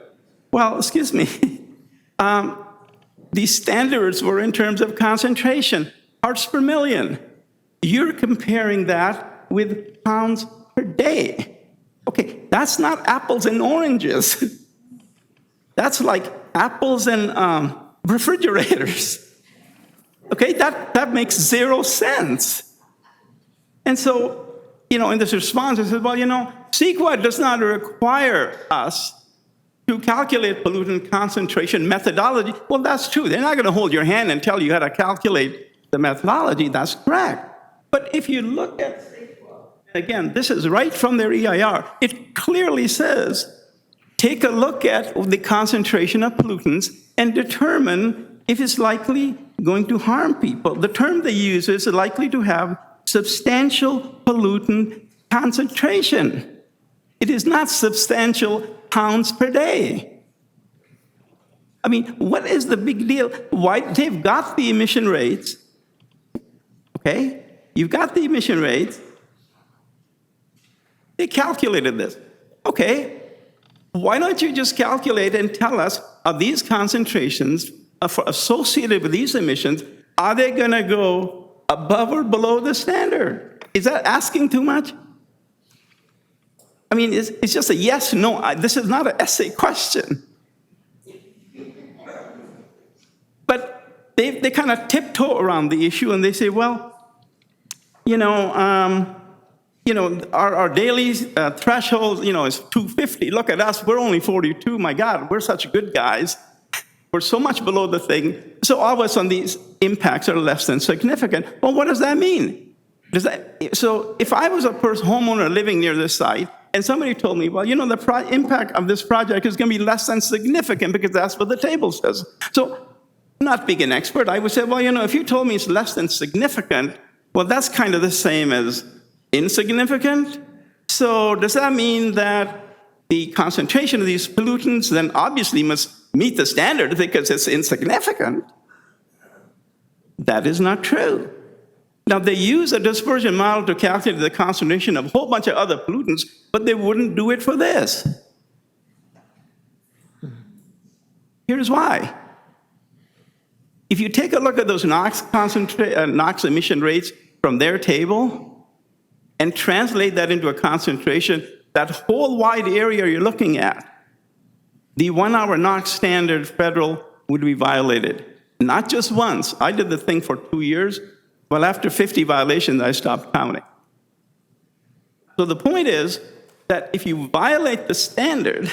Well, excuse me. These standards were in terms of concentration, parts per million. You're comparing that with pounds per day. Okay, that's not apples and oranges. That's like apples and refrigerators. Okay, that makes 0 sense. And so, in this response, I said, well, CEQA does not require us to calculate pollutant concentration methodology. Well, that's true. They're not going to hold your hand and tell you how to calculate the methodology. That's correct. But if you look at CEQA, again, this is right from their EIR, it clearly says, take a look at the concentration of pollutants and determine if it's likely going to harm people. The term they use is likely to have substantial pollutant concentration. It is not substantial pounds per day. I mean, what is the big deal? Why? They've got the emission rates, okay? You've got the emission rates. They calculated this. Okay, why don't you just calculate and tell us, are these concentrations associated with these emissions, are they going to go above or below the standard? Is that asking too much? I mean, it's just a yes, no. This is not an essay question. But they kind of tiptoe around the issue and they say, well, our daily threshold, is 250. Look at us, we're only 42. My God, we're such good guys. We're so much below the thing. So all of a sudden, these impacts are less than significant. Well, what does that mean? So if I was a homeowner living near this site, and somebody told me, well, the impact of this project is going to be less than significant because that's what the table says. So, not being an expert, I would say, well, if you told me it's less than significant, well, that's kind of the same as insignificant. So does that mean that the concentration of these pollutants then obviously must meet the standard because it's insignificant? That is not true. Now, they use a dispersion model to calculate the concentration of a whole bunch of other pollutants, but they wouldn't do it for this. Here's why. If you take a look at those NOx emission rates from their table and translate that into a concentration, that whole wide area you're looking at, the 1 hour NOx standard federal would be violated. Not just once. I did the thing for 2 years. Well, after 50 violations, I stopped counting. So the point is that if you violate the standard,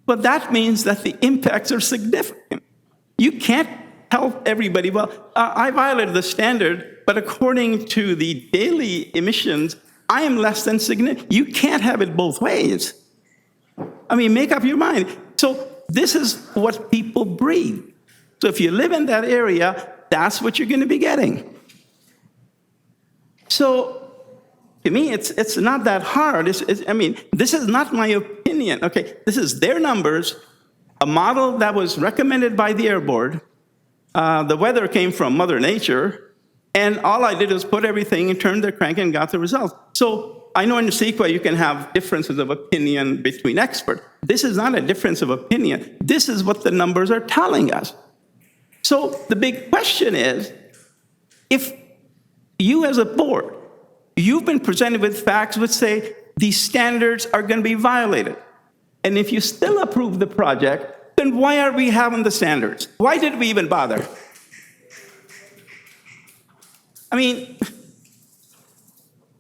well, that means that the impacts are significant. You can't tell everybody, well, I violated the standard, but according to the daily emissions, I am less than significant. You can't have it both ways. I mean, make up your mind. So this is what people breathe. So if you live in that area, that's what you're going to be getting. So to me, it's not that hard. I mean, this is not my opinion. Okay, this is their numbers, a model that was recommended by the Air Board. The weather came from Mother Nature, and all I did was put everything and turned the crank and got the results. So I know in CEQA you can have differences of opinion between experts. This is not a difference of opinion. This is what the numbers are telling us. So the big question is, if you as a board, you've been presented with facts which say these standards are going to be violated, and if you still approve the project, then why are we having the standards? Why did we even bother? I mean,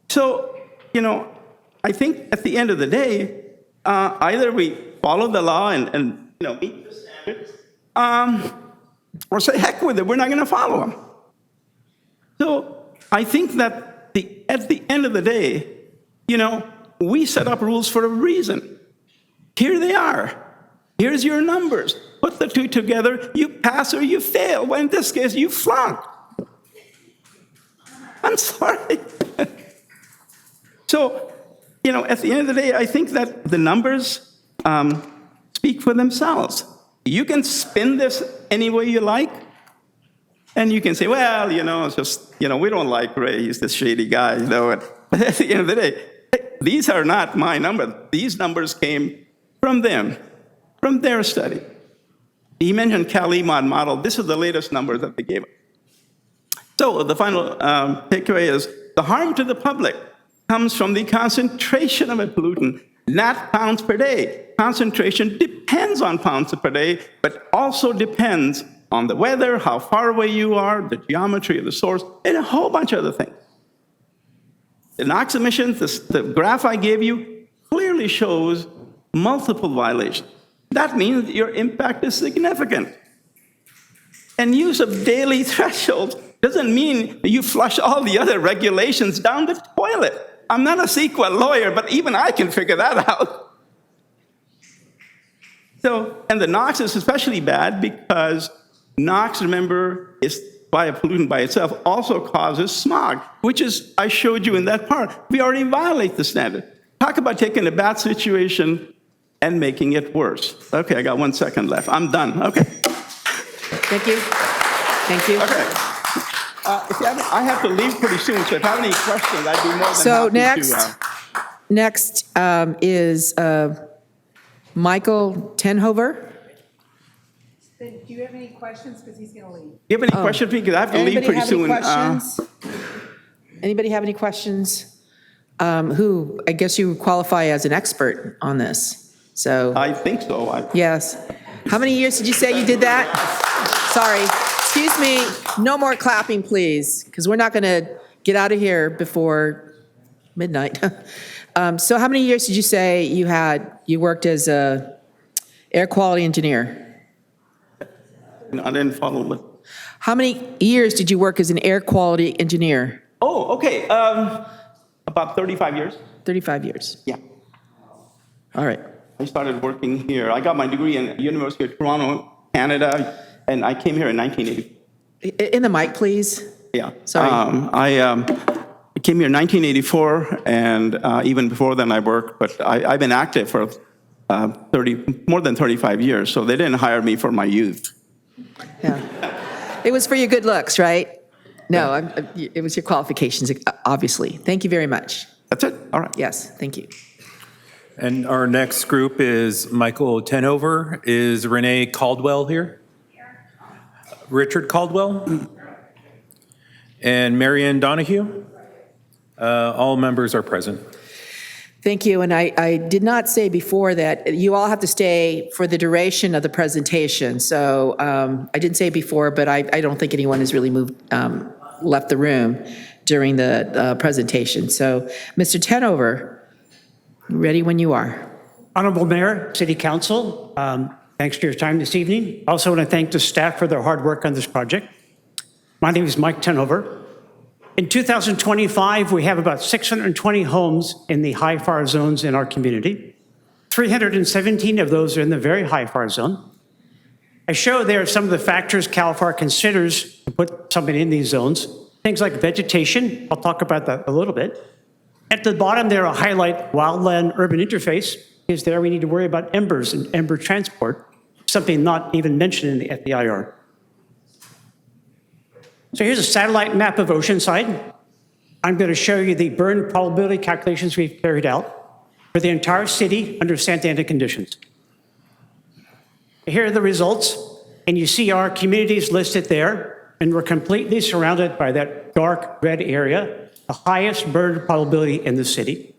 so, you know, I think at the end of the day, either we follow the law and you know, meet the standards, or say, heck with it, we're not going to follow them. So I think that at the end of the day, you know, we set up rules for a reason. Here they are. Here's your numbers. Put the two together, you pass or you fail. Well, in this case, you flunked. I'm sorry. So, you know, at the end of the day, I think that the numbers speak for themselves. You can spin this any way you like, and you can say, well, you know, it's just, you know, we don't like Ray, he's this shady guy, you know. But at the end of the day, these are not my numbers. These numbers came from them, from their study. He mentioned Kalimad model. This is the latest number that they gave us. So the final takeaway is the harm to the public comes from the concentration of a pollutant, not pounds per day. Concentration depends on pounds per day, but also depends on the weather, how far away you are, the geometry of the source, and a whole bunch of other things. The NOx emissions, the graph I gave you, clearly shows multiple violations. That means your impact is significant. And use of daily thresholds doesn't mean you flush all the other regulations down the toilet. I'm not a CEQA lawyer, but even I can figure that out. So, and the NOx is especially bad because NOx, remember, is by a pollutant by itself, also causes smog, which is, I showed you in that part. We already violate the standard. Talk about taking a bad situation and making it worse. Okay, I got 1 second left. I'm done. Okay. Thank you. Thank you. Okay. I have to leave pretty soon, so if you have any questions, I'd be more than So happy next is Michael Tenhover. Do you have any questions? Because he's going to leave. Do you have any questions? Because I have to leave pretty soon. Anybody have any questions? Who, I guess you qualify as an expert on this. So I think so. Yes. How many years did you say you did that? Sorry. Excuse me. No more clapping, please, because we're not going to get out of here before midnight. So how many years did you say you worked as a air quality engineer? I didn't follow it. How many years did you work as an air quality engineer? Oh, okay. About 35 years. 35 years. Yeah. All right. I started working here. I got my degree in University of Toronto, Canada, and I came here in 1980. In the mic, please. Yeah. Sorry. I came here in 1984, and even before then I worked, but I've been active for more than 35 years, so they didn't hire me for my youth. Yeah. It was for your good looks, right? No, it was your qualifications, obviously. Thank you very much. That's it? All right. Yes, thank you. And our next group is Michael Tenhover. Is Renee Caldwell here? Richard Caldwell? And Marianne Donahue? All members are present. Thank you. And I did not say before that you all have to stay for the duration of the presentation. So I didn't say before, but I don't think anyone has really left the room during the presentation. So Mr. Tenover, ready when you are. Honorable Mayor, City Council, thanks for your time this evening. Also want to thank the staff for their hard work on this project. My name is Mike Tenover. In 2025, we have about 620 homes in the high fire zones in our community. 317 of those are in the very high fire zone. I show there some of the factors CAL FIRE considers to put something in these zones. Things like vegetation, I'll talk about that a little bit. At the bottom there, I'll highlight wildland urban interface, because there we need to worry about embers and ember transport, something not even mentioned in the FEIR. So here's a satellite map of Oceanside. I'm going to show you the burn probability calculations we've carried out for the entire city under Santa Ana conditions. Here are the results, and you see our communities listed there, and we're completely surrounded by that dark red area, the highest burn probability in the city.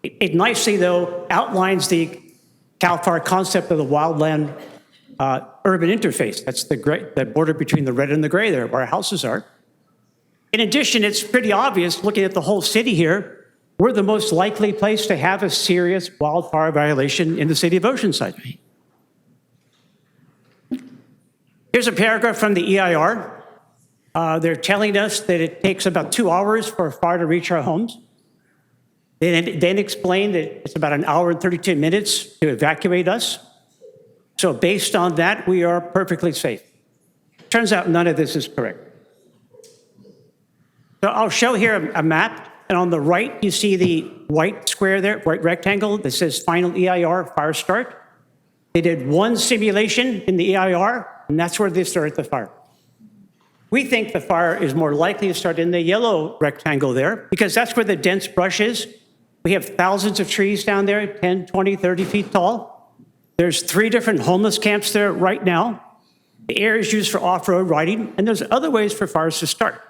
It nicely, though, outlines the CAL FIRE concept of the wildland urban interface. That's the gray, that border between the red and the gray there, where our houses are. In addition, it's pretty obvious, looking at the whole city here, we're the most likely place to have a serious wildfire violation in the city of Oceanside. Here's a paragraph from the EIR. They're telling us that it takes about 2 hours for a fire to reach our homes. They then explain that it's about 1 hour and 32 minutes to evacuate us. So based on that, we are perfectly safe. Turns out none of this is correct. So I'll show here a map, and on the right, you see the white square there, white rectangle that says final EIR fire start. They did one simulation in the EIR, and that's where they started the fire. We think the fire is more likely to start in the yellow rectangle there, because that's where the dense brush is. We have thousands of trees down there, 10, 20, 30 feet tall. There's 3 different homeless camps there right now. The area is used for off-road riding, and there's other ways for fires to start.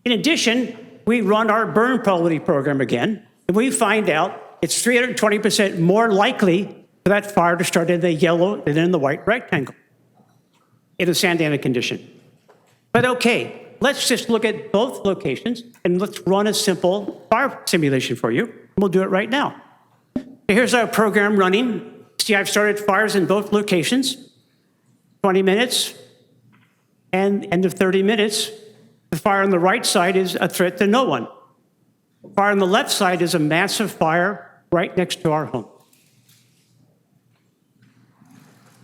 In addition, we run our burn probability program again, and we find out it's 320% more likely for that fire to start in the yellow than in the white rectangle in a Santa Ana condition. But okay, let's just look at both locations, and let's run a simple fire simulation for you. We'll do it right now. Here's our program running. See, I've started fires in both locations, 20 minutes, and end of 30 minutes. The fire on the right side is a threat to no one. The fire on the left side is a massive fire right next to our home.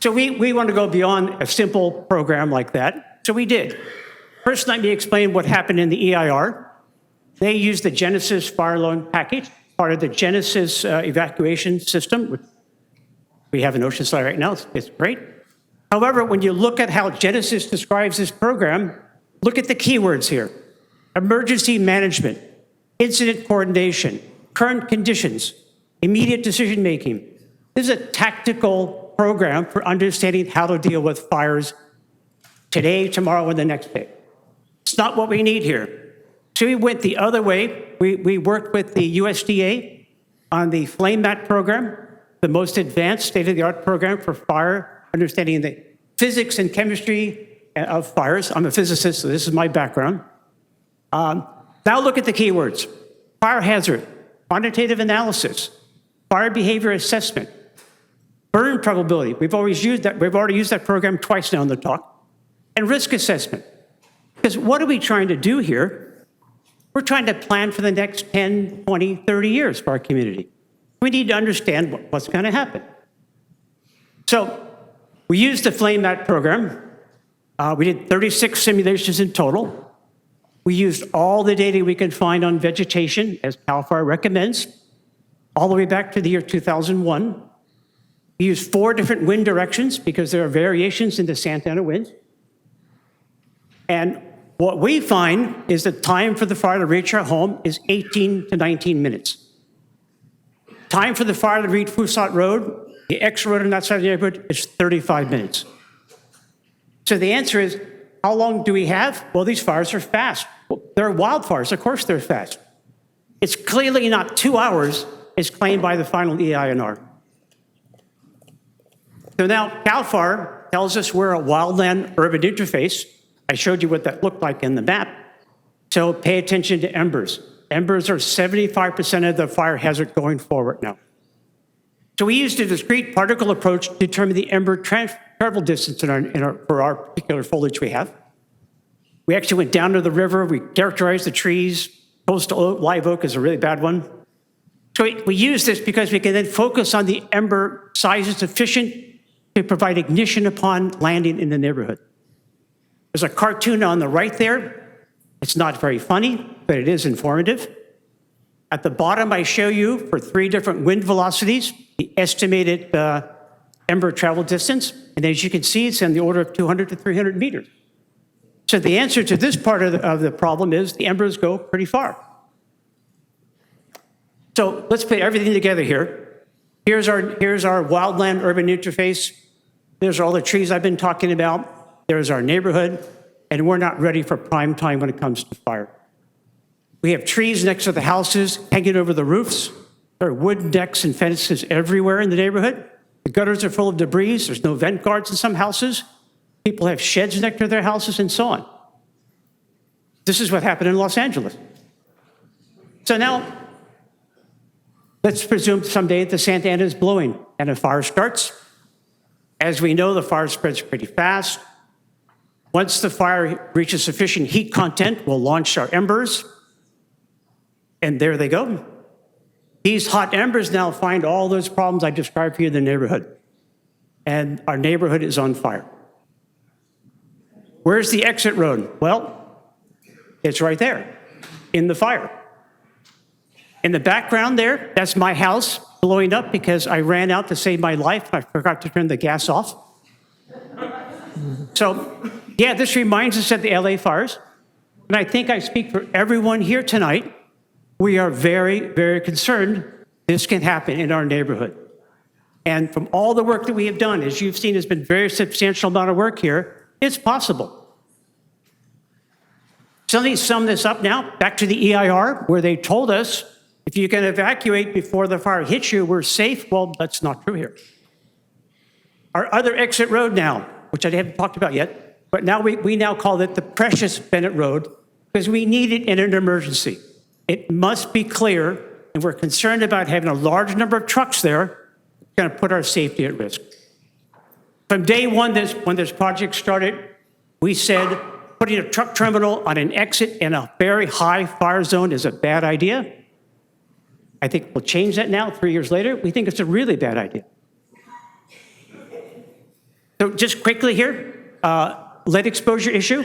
So we want to go beyond a simple program like that. So we did. First, let me explain what happened in the EIR. They used the Genesis fire loan package, part of the Genesis evacuation system, which we have in Oceanside right now. It's great. However, when you look at how Genesis describes this program, look at the keywords here. Emergency management, incident coordination, current conditions, immediate decision-making. This is a tactical program for understanding how to deal with fires today, tomorrow, and the next day. It's not what we need here. So we went the other way. We worked with the USDA on the Flame Mat program, the most advanced state-of-the-art program for fire, understanding the physics and chemistry of fires. I'm a physicist, so this is my background. Now look at the keywords. Fire hazard, quantitative analysis, fire behavior assessment, burn probability. We've already used that program twice now in the talk, and risk assessment. Because what are we trying to do here? We're trying to plan for the next 10, 20, 30 years for our community. We need to understand what's going to happen. So we used the Flame Mat program. We did 36 simulations in total. We used all the data we could find on vegetation, as CAL FIRE recommends, all the way back to the year 2001. We used 4 different wind directions because there are variations in the Santa Ana winds. And what we find is the time for the fire to reach our home is 18 to 19 minutes. Time for the fire to reach Fusat Road, the X road on that side of the neighborhood, is 35 minutes. So the answer is, How long do we have? Well, these fires are fast. Well, they're wildfires. Of course they're fast. It's clearly not 2 hours as claimed by the final EINR. So now CAL FIRE tells us we're a wildland urban interface. I showed you what that looked like in the map. So pay attention to embers. Embers are 75% of the fire hazard going forward now. So we used a discrete particle approach to determine the ember travel distance for our particular foliage we have. We actually went down to the river. We characterized the trees. Coastal oak, live oak is a really bad one. So we use this because we can then focus on the ember size sufficient to provide ignition upon landing in the neighborhood. There's a cartoon on the right there. It's not very funny, but it is informative. At the bottom, I show you for 3 different wind velocities, the estimated ember travel distance. And as you can see, it's in the order of 200 to 300 meters. So the answer to this part of the problem is the embers go pretty far. So let's put everything together here. Here's our wildland urban interface. There's all the trees I've been talking about. There's our neighborhood. And we're not ready for prime time when it comes to fire. We have trees next to the houses hanging over the roofs. There are wooden decks and fences everywhere in the neighborhood. The gutters are full of debris. There's no vent guards in some houses. People have sheds next to their houses and so on. This is what happened in Los Angeles. So now, let's presume someday the Santa Ana is blowing and a fire starts. As we know, the fire spreads pretty fast. Once the fire reaches sufficient heat content, we'll launch our embers. And there they go. These hot embers now find all those problems I described for you in the neighborhood. And our neighborhood is on fire. Where's the exit road? Well, it's right there in the fire. In the background there, that's my house blowing up because I ran out to save my life and I forgot to turn the gas off. So, yeah, this reminds us of the LA fires. And I think I speak for everyone here tonight. We are very, very concerned this can happen in our neighborhood. And from all the work that we have done, as you've seen, has been a very substantial amount of work here, it's possible. So let me sum this up now, back to the EIR, where they told us, if you can evacuate before the fire hits you, we're safe. Well, that's not true here. Our other exit road now, which I haven't talked about yet, but now we now call it the precious Bennett Road because we need it in an emergency. It must be clear, and we're concerned about having a large number of trucks there. It's going to put our safety at risk. From day one, when this project started, we said putting a truck terminal on an exit in a very high fire zone is a bad idea. I think we'll change that now, 3 years later. We think it's a really bad idea. So just quickly here, lead exposure issue.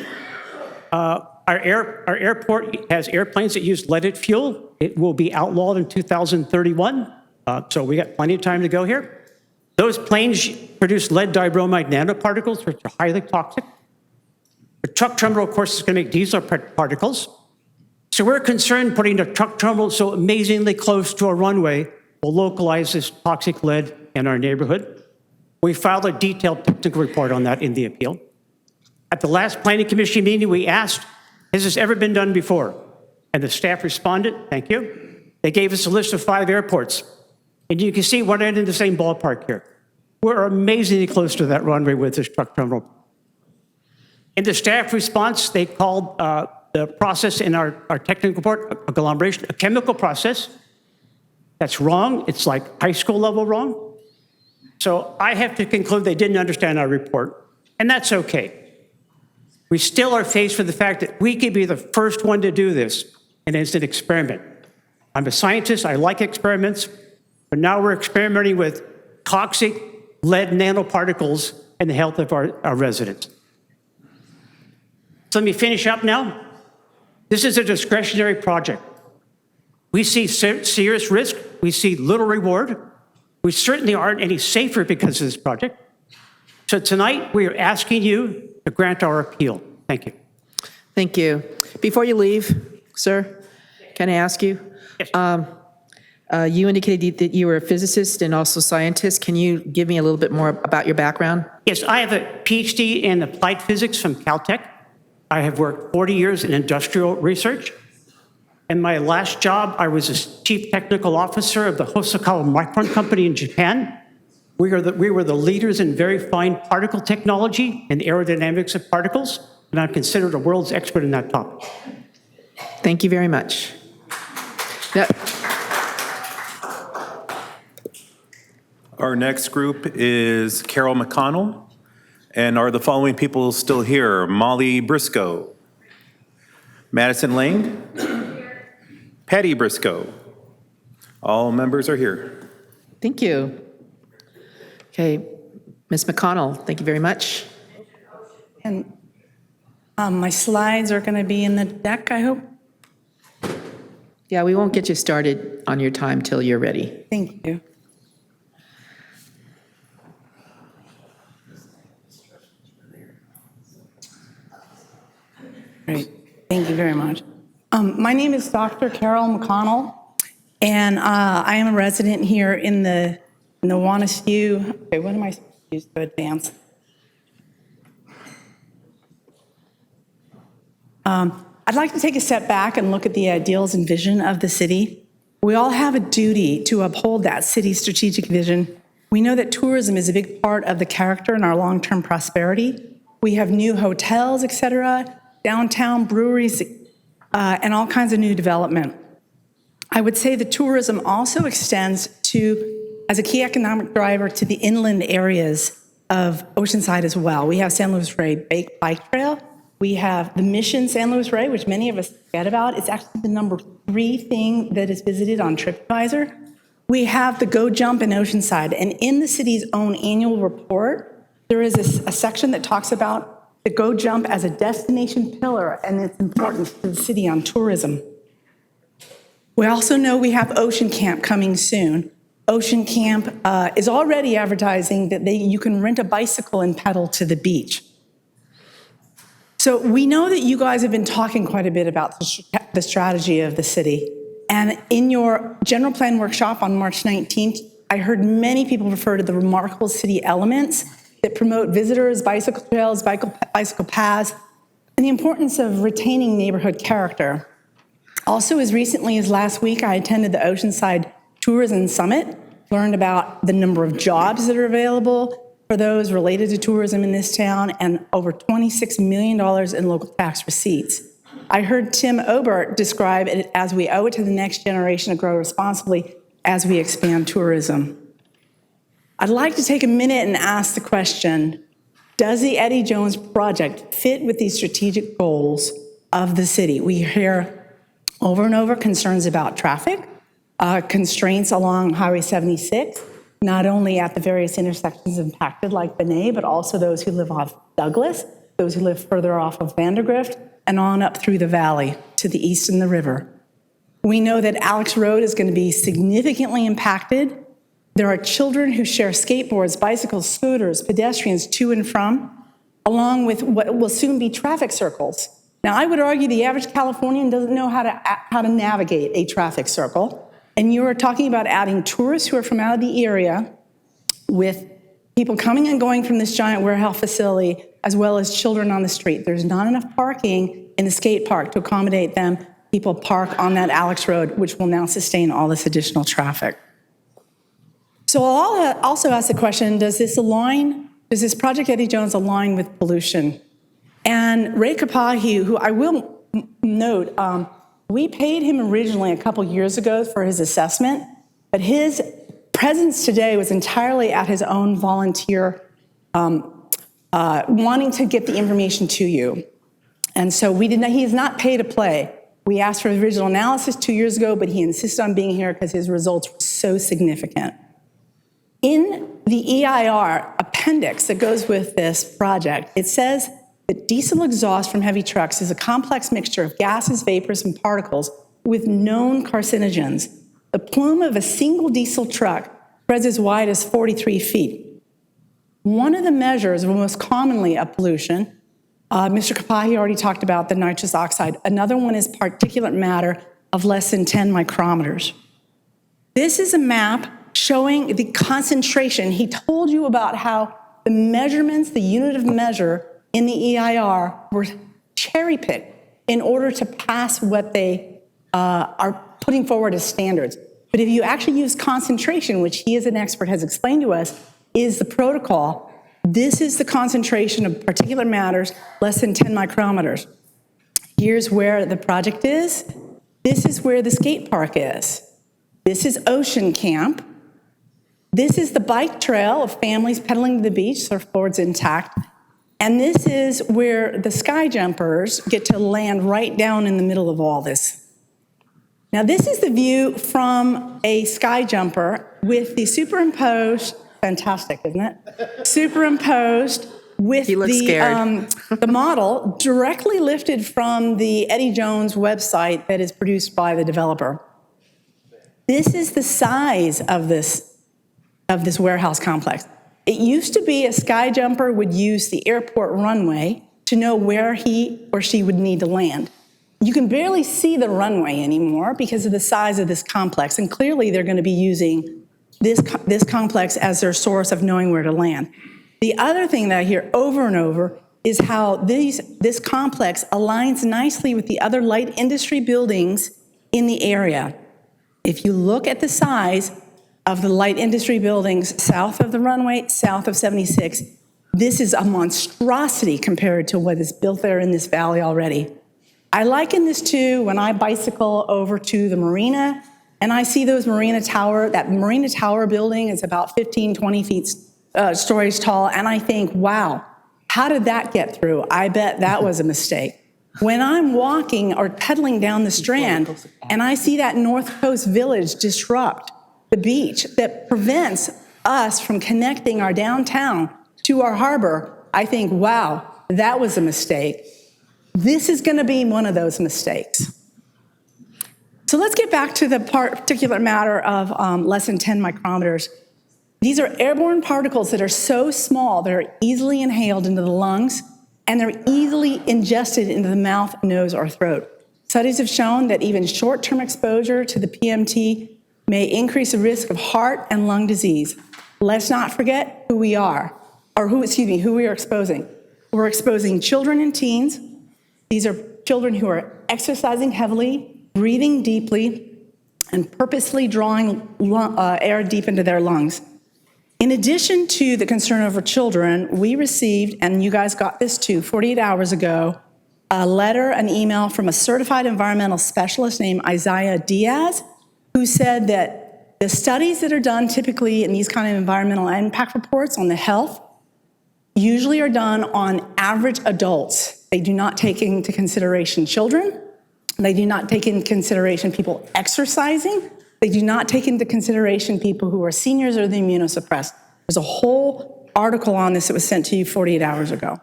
Our airport has airplanes that use leaded fuel. It will be outlawed in 2031, so we got plenty of time to go here. Those planes produce lead dibromide nanoparticles, which are highly toxic. The truck terminal, of course, is going to make diesel particles. So we're concerned putting a truck terminal so amazingly close to a runway will localize this toxic lead in our neighborhood. We filed a detailed technical report on that in the appeal. At the last Planning Commission meeting, we asked, has this ever been done before? And the staff responded, thank you. They gave us a list of 5 airports. And you can see we're in the same ballpark here. We're amazingly close to that runway with this truck terminal. In the staff response, they called the process in our technical report agglomeration, a chemical process. That's wrong. It's like high school level wrong. So I have to conclude they didn't understand our report, and that's okay. We still are faced with the fact that we could be the first one to do this, and it's an experiment. I'm a scientist, I like experiments, but now we're experimenting with toxic lead nanoparticles in the health of our residents. So let me finish up now. This is a discretionary project. We see serious risk, we see little reward. We certainly aren't any safer because of this project. So tonight, we are asking you to grant our appeal. Thank you. Thank you. Before you leave, sir, can I ask you? Yes. You indicated that you were a physicist and also scientist. Can you give me a little bit more about your background? Yes, I have a PhD in applied physics from Caltech. I have worked 40 years in industrial research. In my last job, I was a chief technical officer of the Hosokawa Micron Company in Japan. We were the leaders in very fine particle technology and aerodynamics of particles, and I'm considered a world's expert in that topic. Thank you very much. Now, Our next group is Carol McConnell. And are the following people still here? Molly Briscoe. Madison Lang. Patty Briscoe. All members are here. thank you. Okay, Ms. McConnell, thank you very much. And my slides are going to be in the deck, I hope. Yeah, we won't get you started on your time till you're ready. Thank you. Great. Thank you very much. My name is Dr. Carol McConnell, and I am a resident here in the Wanasue. Okay, what am I supposed to use to advance? I'd like to take a step back and look at the ideals and vision of the city. We all have a duty to uphold that city's strategic vision. We know that tourism is a big part of the character and our long-term prosperity. We have new hotels, et cetera, downtown breweries, and all kinds of new development. I would say the tourism also extends as a key economic driver to the inland areas of Oceanside as well. We have San Luis Rey Bike Trail. We have the Mission San Luis Rey, which many of us forget about. It's actually the number 3 thing that is visited on TripAdvisor. We have the Go Jump in Oceanside. And in the city's own annual report, there is a section that talks about the Go Jump as a destination pillar and its importance to the city on tourism. We also know we have Ocean Camp coming soon. Ocean Camp is already advertising that you can rent a bicycle and pedal to the beach. So we know that you guys have been talking quite a bit about the strategy of the city. And in your general plan workshop on March 19th, I heard many people refer to the remarkable city elements that promote visitors, bicycle trails, bicycle paths, and the importance of retaining neighborhood character. Also, as recently as last week, I attended the Oceanside Tourism Summit, learned about the number of jobs that are available for those related to tourism in this town, and over $26 million in local tax receipts. I heard Tim Obert describe it as we owe it to the next generation to grow responsibly as we expand tourism. I'd like to take a minute and ask the question, does the Eddie Jones project fit with these strategic goals of the city? We hear over and over concerns about traffic, constraints along Highway 76, not only at the various intersections impacted like Benet, but also those who live off Douglas, those who live further off of Vandergrift, and on up through the valley to the east in the river. We know that Alex Road is going to be significantly impacted. There are children who share skateboards, bicycles, scooters, pedestrians to and from, along with what will soon be traffic circles. Now, I would argue the average Californian doesn't know how to navigate a traffic circle. And you are talking about adding tourists who are from out of the area with people coming and going from this giant warehouse facility, as well as children on the street. There's not enough parking in the skate park to accommodate them. People park on that Alex Road, which will now sustain all this additional traffic. So I'll also ask the question, does this Project Eddie Jones align with pollution? And Ray Kapahi, who I will note, we paid him originally a couple years ago for his assessment, but his presence today was entirely at his own volunteer, wanting to get the information to you. And so he is not pay to play. We asked for the original analysis 2 years ago, but he insisted on being here because his results were so significant. In the EIR appendix that goes with this project, it says that diesel exhaust from heavy trucks is a complex mixture of gases, vapors, and particles with known carcinogens. The plume of a single diesel truck spreads as wide as 43 feet. One of the measures, most commonly of pollution, Mr. Kapahi already talked about the nitrous oxide. Another one is particulate matter of less than 10 micrometers. This is a map showing the concentration. He told you about how the measurements, the unit of measure in the EIR were cherry cherry pick in order to pass what they are putting forward as standards. But if you actually use concentration, which he as an expert has explained to us, is the protocol, this is the concentration of particulate matters less than 10 micrometers. Here's where the project is. This is where the skate park is. This is Ocean Camp. This is the bike trail of families pedaling to the beach, surfboards intact. And this is where the sky jumpers get to land right down in the middle of all this. Now, this is the view from a sky jumper with the superimposed, fantastic, isn't it? Superimposed with the model directly lifted from the Eddie Jones website that is produced by the developer. This is the size of this warehouse complex. It used to be a sky jumper would use the airport runway to know where he or she would need to land. You can barely see the runway anymore because of the size of this complex, and clearly they're going to be using this complex as their source of knowing where to land. The other thing that I hear over and over is how this complex aligns nicely with the other light industry buildings in the area. If you look at the size of the light industry buildings south of the runway, south of 76, this is a monstrosity compared to what is built there in this valley already. I liken this to when I bicycle over to the marina and I see that Marina Tower building is about 15, 20 feet stories tall, and I think, wow, how did that get through? I bet that was a mistake. When I'm walking or pedaling down the Strand and I see that North Coast Village disrupt the beach that prevents us from connecting our downtown to our harbor, I think, wow, that was a mistake. This is going to be one of those mistakes. So let's get back to the particular matter of less than 10 micrometers. These are airborne particles that are so small that are easily inhaled into the lungs, and they're easily ingested into the mouth, nose, or throat. Studies have shown that even short-term exposure to the PMT may increase the risk of heart and lung disease. Let's not forget who we are, or who we are exposing. We're exposing children and teens. These are children who are exercising heavily, breathing deeply, and purposely drawing air deep into their lungs. In addition to the concern over children, we received, and you guys got this too, 48 hours ago, a letter, an email from a certified environmental specialist named Isaiah Diaz, who said that the studies that are done typically in these kind of environmental impact reports on the health usually are done on average adults. They do not take into consideration children. They do not take into consideration people exercising. They do not take into consideration people who are seniors or the immunosuppressed. There's a whole article on this that was sent to you 48 hours ago.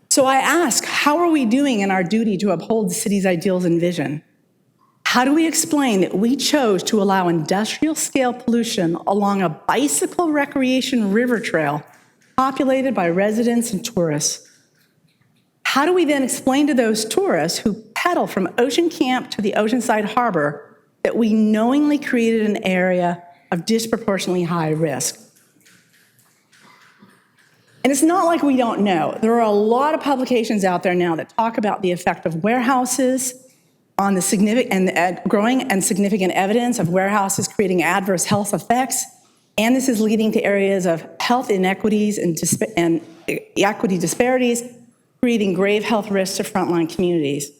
So I ask, how are we doing in our duty to uphold the city's ideals and vision? How do we explain that we chose to allow industrial scale pollution along a bicycle recreation river trail populated by residents and tourists? How do we then explain to those tourists who pedal from Ocean Camp to the Oceanside Harbor that we knowingly created an area of disproportionately high risk? And it's not like we don't know. There are a lot of publications out there now that talk about the effect of warehouses on the significant and growing and significant evidence of warehouses creating adverse health effects. And this is leading to areas of health inequities and equity disparities, creating grave health risks to frontline communities.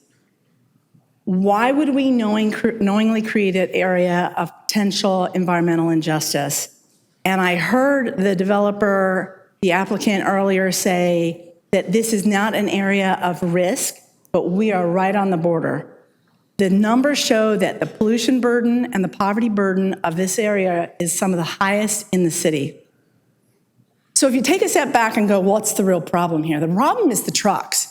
Why would we knowingly create an area of potential environmental injustice? And I heard the developer, the applicant earlier say that this is not an area of risk, but we are right on the border. The numbers show that the pollution burden and the poverty burden of this area is some of the highest in the city. So if you take a step back and go, what's the real problem here? The problem is the trucks.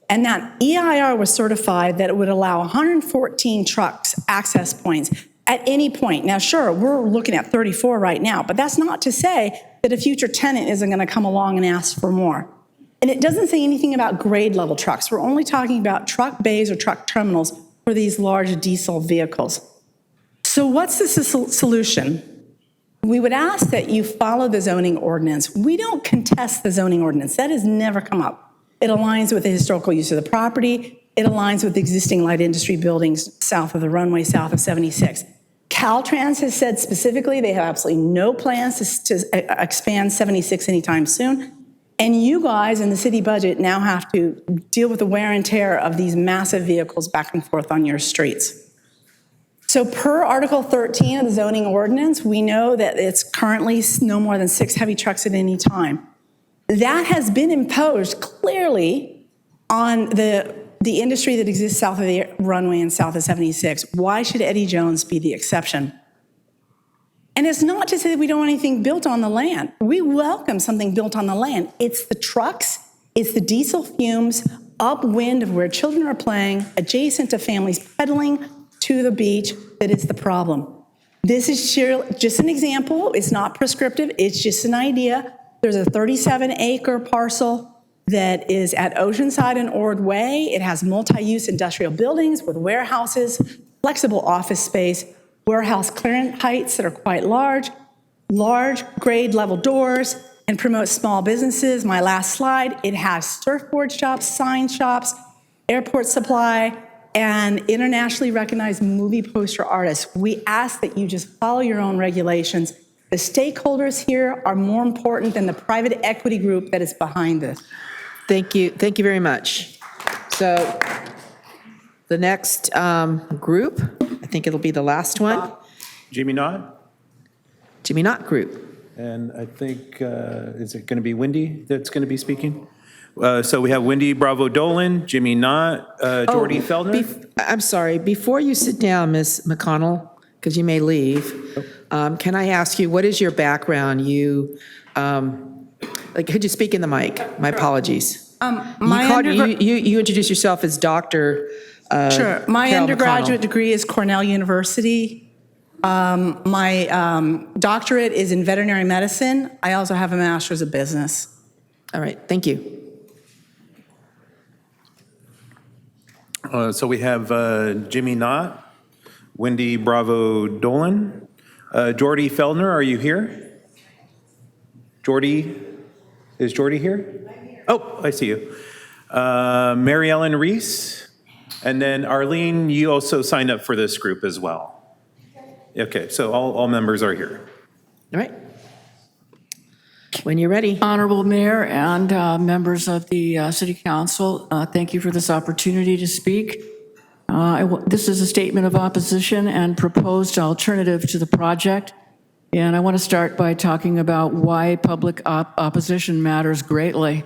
And that EIR was certified that it would allow 114 trucks access points at any point. Now, sure, we're looking at 34 right now, but that's not to say that a future tenant isn't going to come along and ask for more. And it doesn't say anything about grade level trucks. We're only talking about truck bays or truck terminals for these large diesel vehicles. So what's the solution? We would ask that you follow the zoning ordinance. We don't contest the zoning ordinance. That has never come up. It aligns with the historical use of the property. It aligns with existing light industry buildings south of the runway, south of 76. Caltrans has said specifically they have absolutely no plans to expand 76 anytime soon. And you guys in the city budget now have to deal with the wear and tear of these massive vehicles back and forth on your streets. So per Article 13 of the zoning ordinance, we know that it's currently no more than 6 heavy trucks at any time. That has been imposed clearly on the industry that exists south of the runway and south of 76. Why should Eddie Jones be the exception? And it's not to say that we don't want anything built on the land. We welcome something built on the land. It's the trucks, it's the diesel fumes upwind of where children are playing, adjacent to families pedaling to the beach, that is the problem. This is just an example. It's not prescriptive. It's just an idea. There's a 37-acre parcel that is at Oceanside and Ordway. It has multi-use industrial buildings with warehouses, flexible office space, warehouse clearance heights that are quite large grade level doors, and promotes small businesses. My last slide, it has surfboard shops, sign shops, airport supply, and internationally recognized movie poster artists. We ask that you just follow your own regulations. The stakeholders here are more important than the private equity group that is behind this. Thank you very much. So the next group, I think it'll be the last one. Jimmy Knott? Jimmy Knott Group. And I think, is it going to be Wendy that's going to be speaking? So we have Wendy Bravo Dolan, Jimmy Knott, Jordy Feldner. I'm sorry, before you sit down, Ms. McConnell, because you may leave, can I ask you, what is your background? You, could you speak in the mic? My apologies. You introduced yourself as Dr. Sure. My Carol undergraduate McConnell. degree is Cornell University. My doctorate is in veterinary medicine. I also have a master's of business. All right, thank you. So we have Jimmy Knott, Wendy Bravo Dolan, Jordy Feldner, are you here? Is Jordy here? Oh, I see you. Mary Ellen Reese, and then Arlene, you also signed up for this group as well. Okay, so all members are here. All right. When you're ready. Honorable Mayor and members of the City Council, thank you for this opportunity to speak. This is a statement of opposition and proposed alternative to the project. And I want to start by talking about why public opposition matters greatly.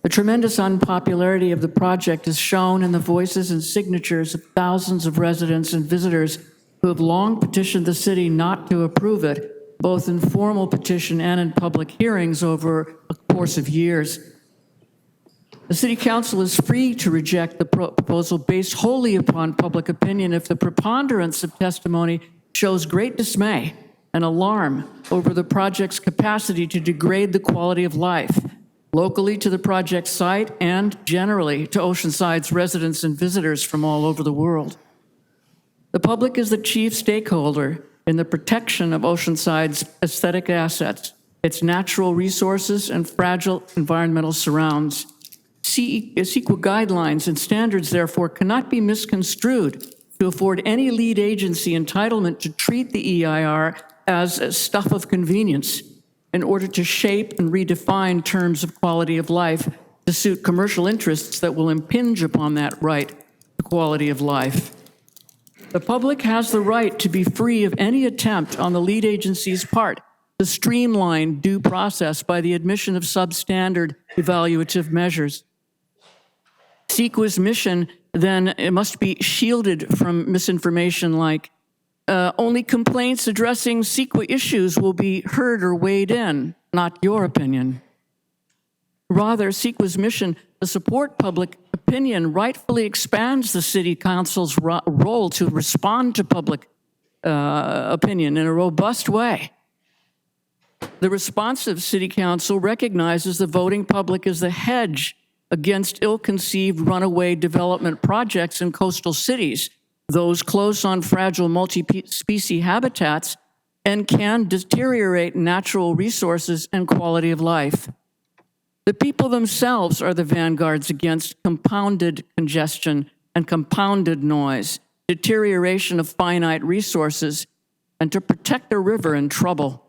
The tremendous unpopularity of the project is shown in the voices and signatures of thousands of residents and visitors who have long petitioned the city not to approve it, both in formal petition and in public hearings over a course of years. The City Council is free to reject the proposal based wholly upon public opinion if the preponderance of testimony shows great dismay and alarm over the project's capacity to degrade the quality of life, locally to the project site and generally to Oceanside's residents and visitors from all over the world. The public is the chief stakeholder in the protection of Oceanside's aesthetic assets, its natural resources, and fragile environmental surrounds. CEQA guidelines and standards, therefore, cannot be misconstrued to afford any lead agency entitlement to treat the EIR as a stuff of convenience in order to shape and redefine terms of quality of life to suit commercial interests that will impinge upon that right to quality of life. The public has the right to be free of any attempt on the lead agency's part to streamline due process by the admission of substandard evaluative measures. CEQA's mission, then, it must be shielded from misinformation like only complaints addressing CEQA issues will be heard or weighed in, not your opinion. Rather, CEQA's mission to support public opinion rightfully expands the City Council's role to respond to public opinion in a robust way. The responsive City Council recognizes the voting public as the hedge against ill-conceived runaway development projects in coastal cities, those close on fragile multi-species habitats, and can deteriorate natural resources and quality of life. The people themselves are the vanguards against compounded congestion and compounded noise, deterioration of finite resources, and to protect a river in trouble.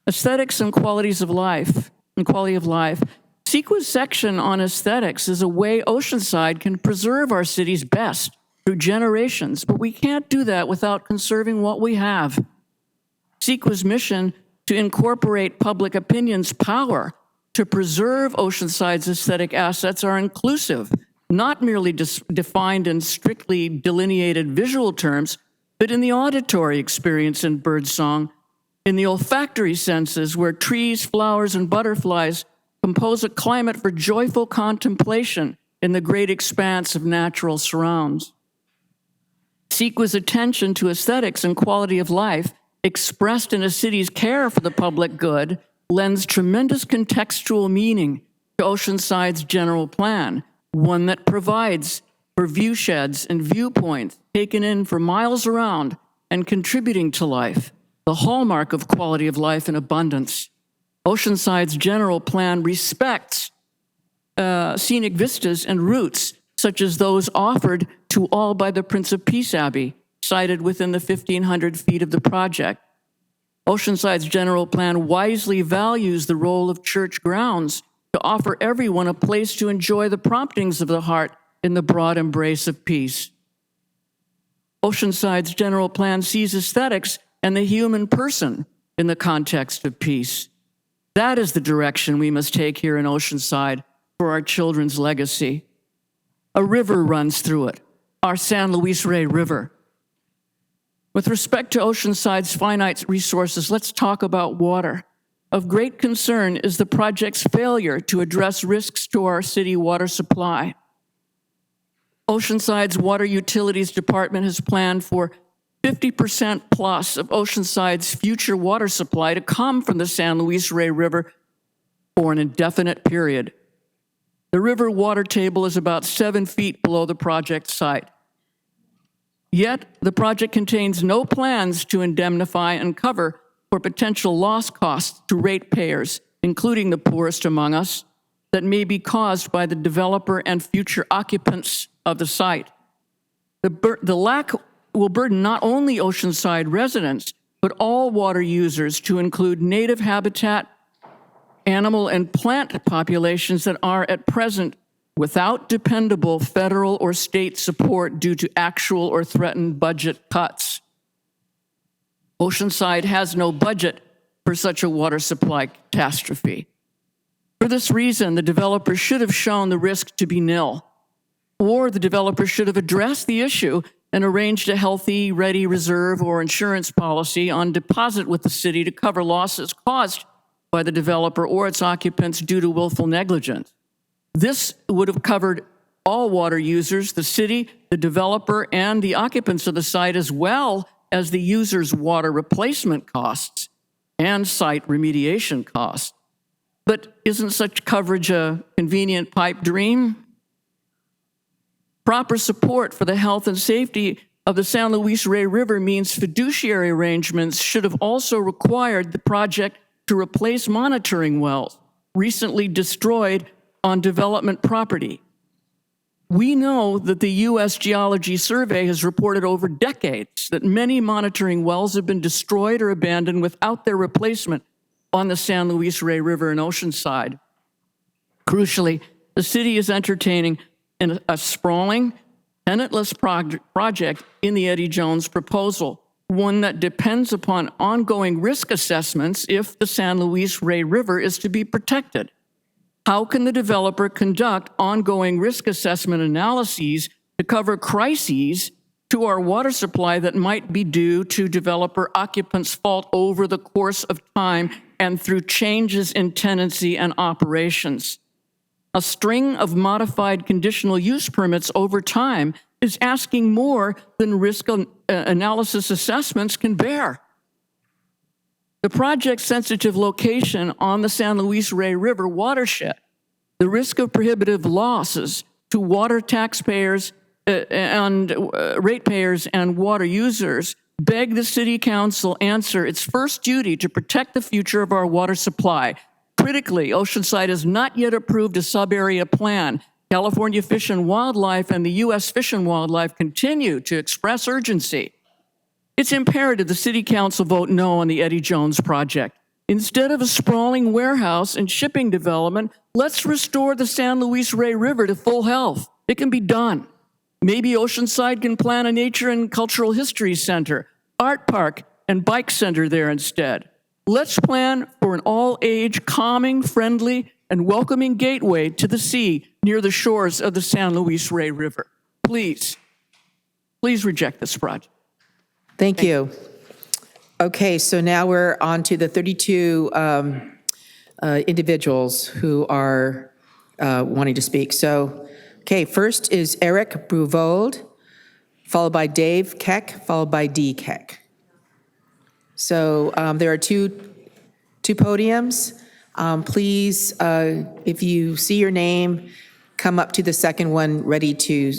Aesthetics and qualities of life, and quality of life. CEQA's section on aesthetics is a way Oceanside can preserve our city's best through generations, but we can't do that without conserving what we have. CEQA's mission to incorporate public opinion's power to preserve Oceanside's aesthetic assets are inclusive, not merely defined in strictly delineated visual terms, but in the auditory experience in birdsong, in the olfactory senses where trees, flowers, and butterflies compose a climate for joyful contemplation in the great expanse of natural surrounds. CEQA's attention to aesthetics and quality of life, expressed in a city's care for the public good, lends tremendous contextual meaning to Oceanside's general plan, one that provides for viewsheds and viewpoints taken in for miles around and contributing to life, the hallmark of quality of life and abundance. Oceanside's general plan respects scenic vistas and routes, such as those offered to all by the Prince of Peace Abbey, sited within the 1,500 feet of the project. Oceanside's general plan wisely values the role of church grounds to offer everyone a place to enjoy the promptings of the heart in the broad embrace of peace. Oceanside's general plan sees aesthetics and the human person in the context of peace. That is the direction we must take here in Oceanside for our children's legacy. A river runs through it, our San Luis Rey River. With respect to Oceanside's finite resources, let's talk about water. Of great concern is the project's failure to address risks to our city water supply. Oceanside's Water Utilities Department has planned for 50% plus of Oceanside's future water supply to come from the San Luis Rey River for an indefinite period. The river water table is about 7 feet below the project site. Yet, the project contains no plans to indemnify and cover for potential loss costs to ratepayers, including the poorest among us, that may be caused by the developer and future occupants of the site. The lack will burden not only Oceanside residents, but all water users, to include native habitat, animal and plant populations that are at present without dependable federal or state support due to actual or threatened budget cuts. Oceanside has no budget for such a water supply catastrophe. For this reason, the developer should have shown the risk to be nil, or the developer should have addressed the issue and arranged a healthy, ready reserve or insurance policy on deposit with the city to cover losses caused by the developer or its occupants due to willful negligence. This would have covered all water users, the city, the developer, and the occupants of the site, as well as the user's water replacement costs and site remediation costs. But isn't such coverage a convenient pipe dream? Proper support for the health and safety of the San Luis Rey River means fiduciary arrangements should have also required the project to replace monitoring wells recently destroyed on development property. We know that the U.S. Geology Survey has reported over decades that many monitoring wells have been destroyed or abandoned without their replacement on the San Luis Rey River in Oceanside. Crucially, the city is entertaining a sprawling, tenantless project in the Eddie Jones proposal, one that depends upon ongoing risk assessments if the San Luis Rey River is to be protected. How can the developer conduct ongoing risk assessment analyses to cover crises to our water supply that might be due to developer occupants' fault over the course of time and through changes in tenancy and operations? A string of modified conditional use permits over time is asking more than risk analysis assessments can bear. The project's sensitive location on the San Luis Rey River watershed, the risk of prohibitive losses to water taxpayers and ratepayers and water users beg the City Council answer its first duty to protect the future of our water supply. Critically, Oceanside has not yet approved a sub-area plan. California Fish and Wildlife and the U.S. Fish and Wildlife continue to express urgency. It's imperative the City Council vote no on the Eddie Jones project. Instead of a sprawling warehouse and shipping development, let's restore the San Luis Rey River to full health. It can be done. Maybe Oceanside can plan a nature and cultural history center, art park, and bike center there instead. Let's plan for an all-age, calming, friendly, and welcoming gateway to the sea near the shores of the San Luis Rey River. Please, please reject this project. Thank you. Okay, so now we're on to the 32 individuals who are wanting to speak. So, okay, first is Eric Bruvold, followed by Dave Keck, followed by D. Keck. So there are two podiums. Please, if you see your name, come up to the second one, ready to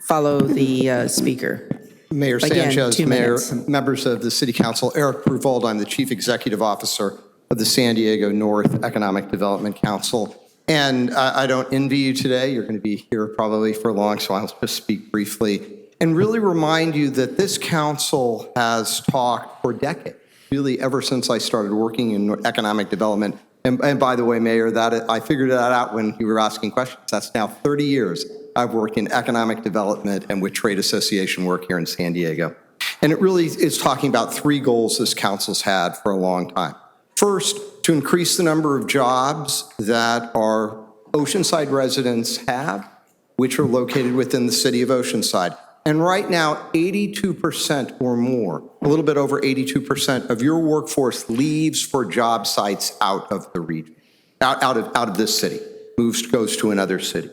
follow the speaker. Mayor Again, Sanchez, 2 Mayor, minutes. members of the City Council, Eric Bruvold, I'm the Chief Executive Officer of the San Diego North Economic Development Council. And I don't envy you today. You're going to be here probably for long, so I'll just speak briefly and really remind you that this council has talked for decades, really ever since I started working in economic development. And by the way, Mayor, that I figured that out when you were asking questions. That's now 30 years I've worked in economic development and with trade association work here in San Diego. And it really is talking about 3 goals this council's had for a long time. First, to increase the number of jobs that our Oceanside residents have, which are located within the City of Oceanside. And right now, 82% or more, a little bit over 82% of your workforce leaves for job sites out of the region, out of this city, goes to another city.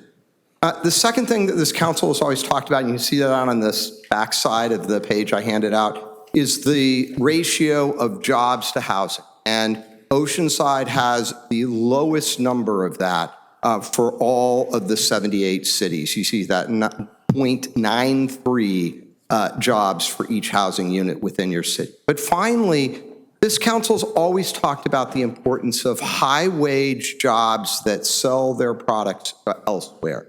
The second thing that this council has always talked about, and you see that on this back side of the page I handed out, is the ratio of jobs to housing. And Oceanside has the lowest number of that for all of the 78 cities. You see that 0.93 jobs for each housing unit within your city. But finally, this council's always talked about the importance of high-wage jobs that sell their products elsewhere.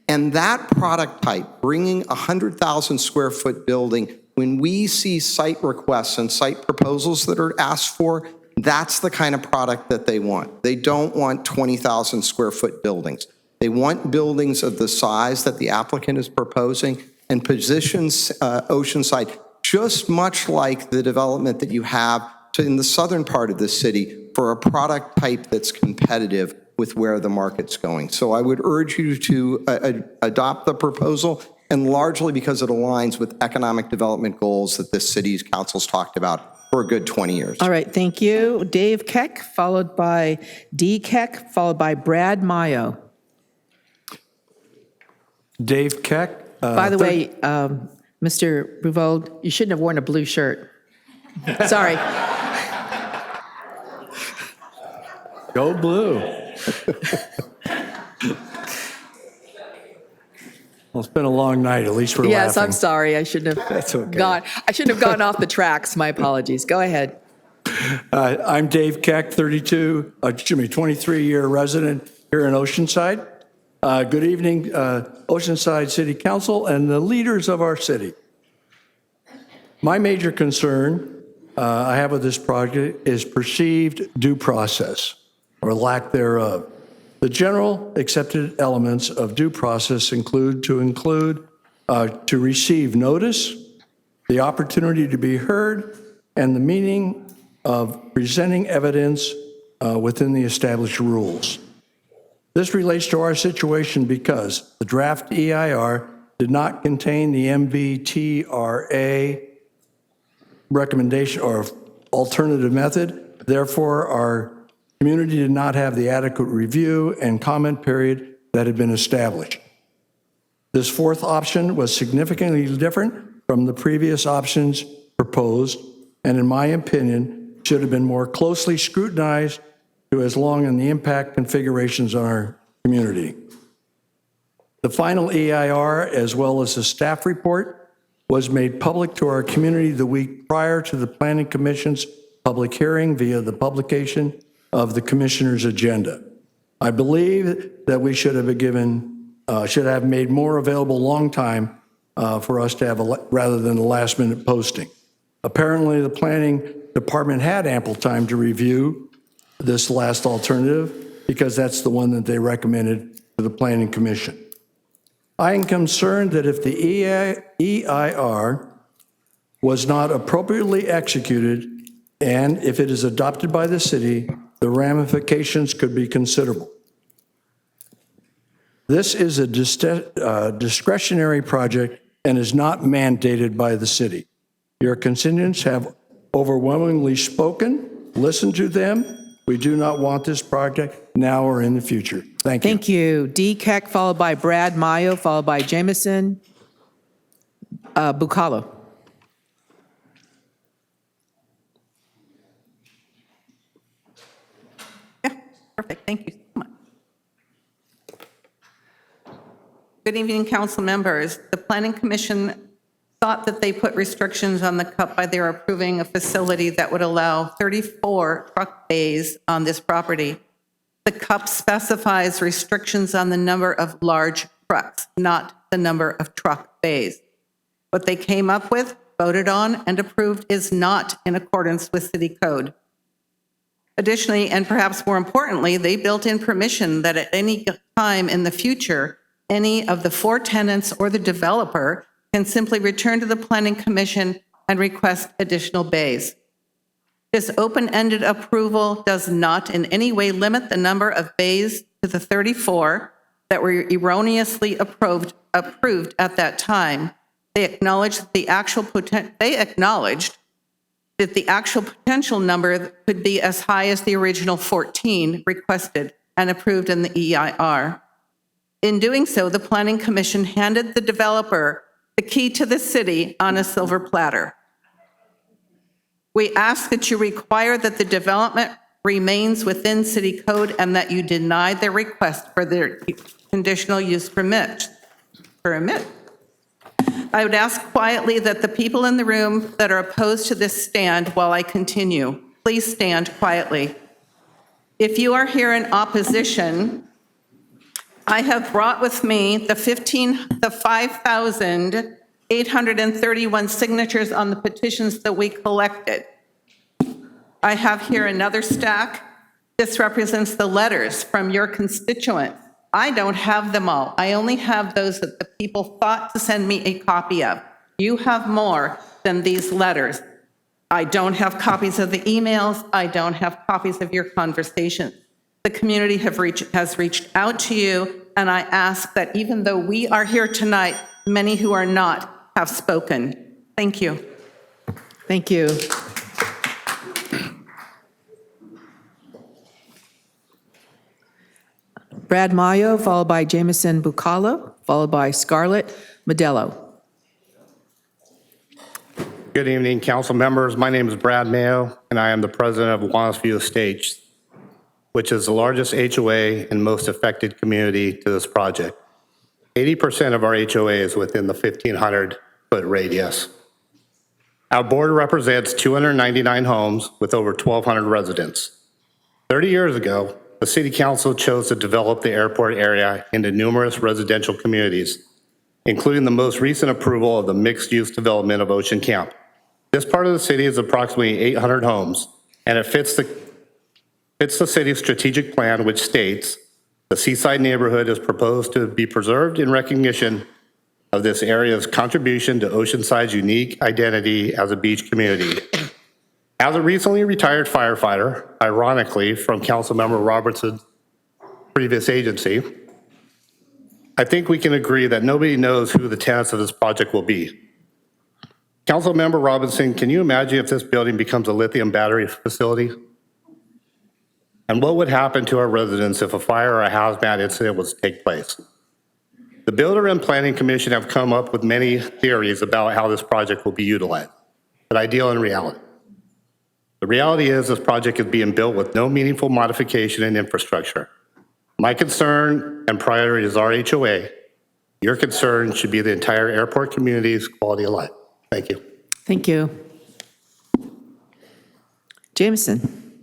And that product type, bringing a 100,000 square foot building, when we see site requests and site proposals that are asked for, that's the kind of product that they want. They don't want 20,000 square foot buildings. They want buildings of the size that the applicant is proposing and positions Oceanside just much like the development that you have in the southern part of the city for a product type that's competitive with where the market's going. So I would urge you to adopt the proposal, and largely because it aligns with economic development goals that this city's council's talked about for a good 20 years. All right, thank you. Dave Keck, followed by D. Keck, followed by Brad Mayo. Dave Keck. By the way, Mr. Bruvold, you shouldn't have worn a blue shirt. Sorry. Go blue. Well, it's been a long night. At least we're Yes, laughing. I'm sorry. I shouldn't have That's okay. I shouldn't have gone off the tracks. My apologies. Go ahead. I'm Dave Keck, 23-year resident here in Oceanside. Good evening, Oceanside City Council and the leaders of our city. My major concern I have with this project is perceived due process, or lack thereof. The general accepted elements of due process include to receive notice, the opportunity to be heard, and the meaning of presenting evidence within the established rules. This relates to our situation because the draft EIR did not contain the MVTRA recommendation or alternative method. Therefore, our community did not have the adequate review and comment period that had been established. This fourth option was significantly different from the previous options proposed, and in my opinion, should have been more closely scrutinized to as long as the impact configurations on our community. The final EIR, as well as the staff report, was made public to our community the week prior to the Planning Commission's public hearing via the publication of the commissioner's agenda. I believe that we should have made more available long time for us to have, rather than a last minute posting. Apparently, the planning department had ample time to review this last alternative because that's the one that they recommended to the planning commission. I am concerned that if the EIR was not appropriately executed and if it is adopted by the city, the ramifications could be considerable. This is a discretionary project and is not mandated by the city. Your constituents have overwhelmingly spoken. Listen to them. We do not want this project now or in the future. Thank you. Thank you. DKEC, followed by Brad Mayo, followed by Jameson Bucalo. Perfect, thank you so much. Good evening, council members. The Planning Commission thought that they put restrictions on the CUP by their approving a facility that would allow 34 truck bays on this property. The CUP specifies restrictions on the number of large trucks, not the number of truck bays. What they came up with, voted on, and approved is not in accordance with city code. Additionally, and perhaps more importantly, they built in permission that at any time in the future, any of the 4 tenants or the developer can simply return to the Planning Commission and request additional bays. This open-ended approval does not in any way limit the number of bays to the 34 that were erroneously approved at that time. They acknowledged that the actual potential number could be as high as the original 14 requested and approved in the EIR. In doing so, the Planning Commission handed the developer the key to the city on a silver platter. We ask that you require that the development remains within city code and that you deny their request for their conditional use permit. I would ask quietly that the people in the room that are opposed to this stand while I continue. Please stand quietly. If you are here in opposition, I have brought with me the 5,831 signatures on the petitions that we collected. I have here another stack. This represents the letters from your constituents. I don't have them all. I only have those that the people thought to send me a copy of. You have more than these letters. I don't have copies of the emails. I don't have copies of your conversations. The community has reached out to you, and I ask that even though we are here tonight, many who are not have spoken. Thank you. Thank you. Brad Mayo, followed by Jameson Bucalo, followed by Scarlett Modello. Good evening, council members. My name is Brad Mayo, and I am the president of Wallace-View Estates, which is the largest HOA and most affected community to this project. 80% of our HOA is within the 1,500-foot radius. Our board represents 299 homes with over 1,200 residents. 30 years ago, the City Council chose to develop the airport area into numerous residential communities, including the most recent approval of the mixed-use development of Ocean Camp. This part of the city is approximately 800 homes, and it fits the city's strategic plan, which states the seaside neighborhood is proposed to be preserved in recognition of this area's contribution to Oceanside's unique identity as a beach community. As a recently retired firefighter, ironically from Councilmember Robertson's previous agency, I think we can agree that nobody knows who the tenants of this project will be. Councilmember Robinson, can you imagine if this building becomes a lithium battery facility? And what would happen to our residents if a fire or a hazmat incident was to take place? The Builder and Planning Commission have come up with many theories about how this project will be utilized, but ideal in reality. The reality is this project is being built with no meaningful modification in infrastructure. My concern and priority is our HOA. Your concern should be the entire airport community's quality of life. Thank you. Thank you. Jameson.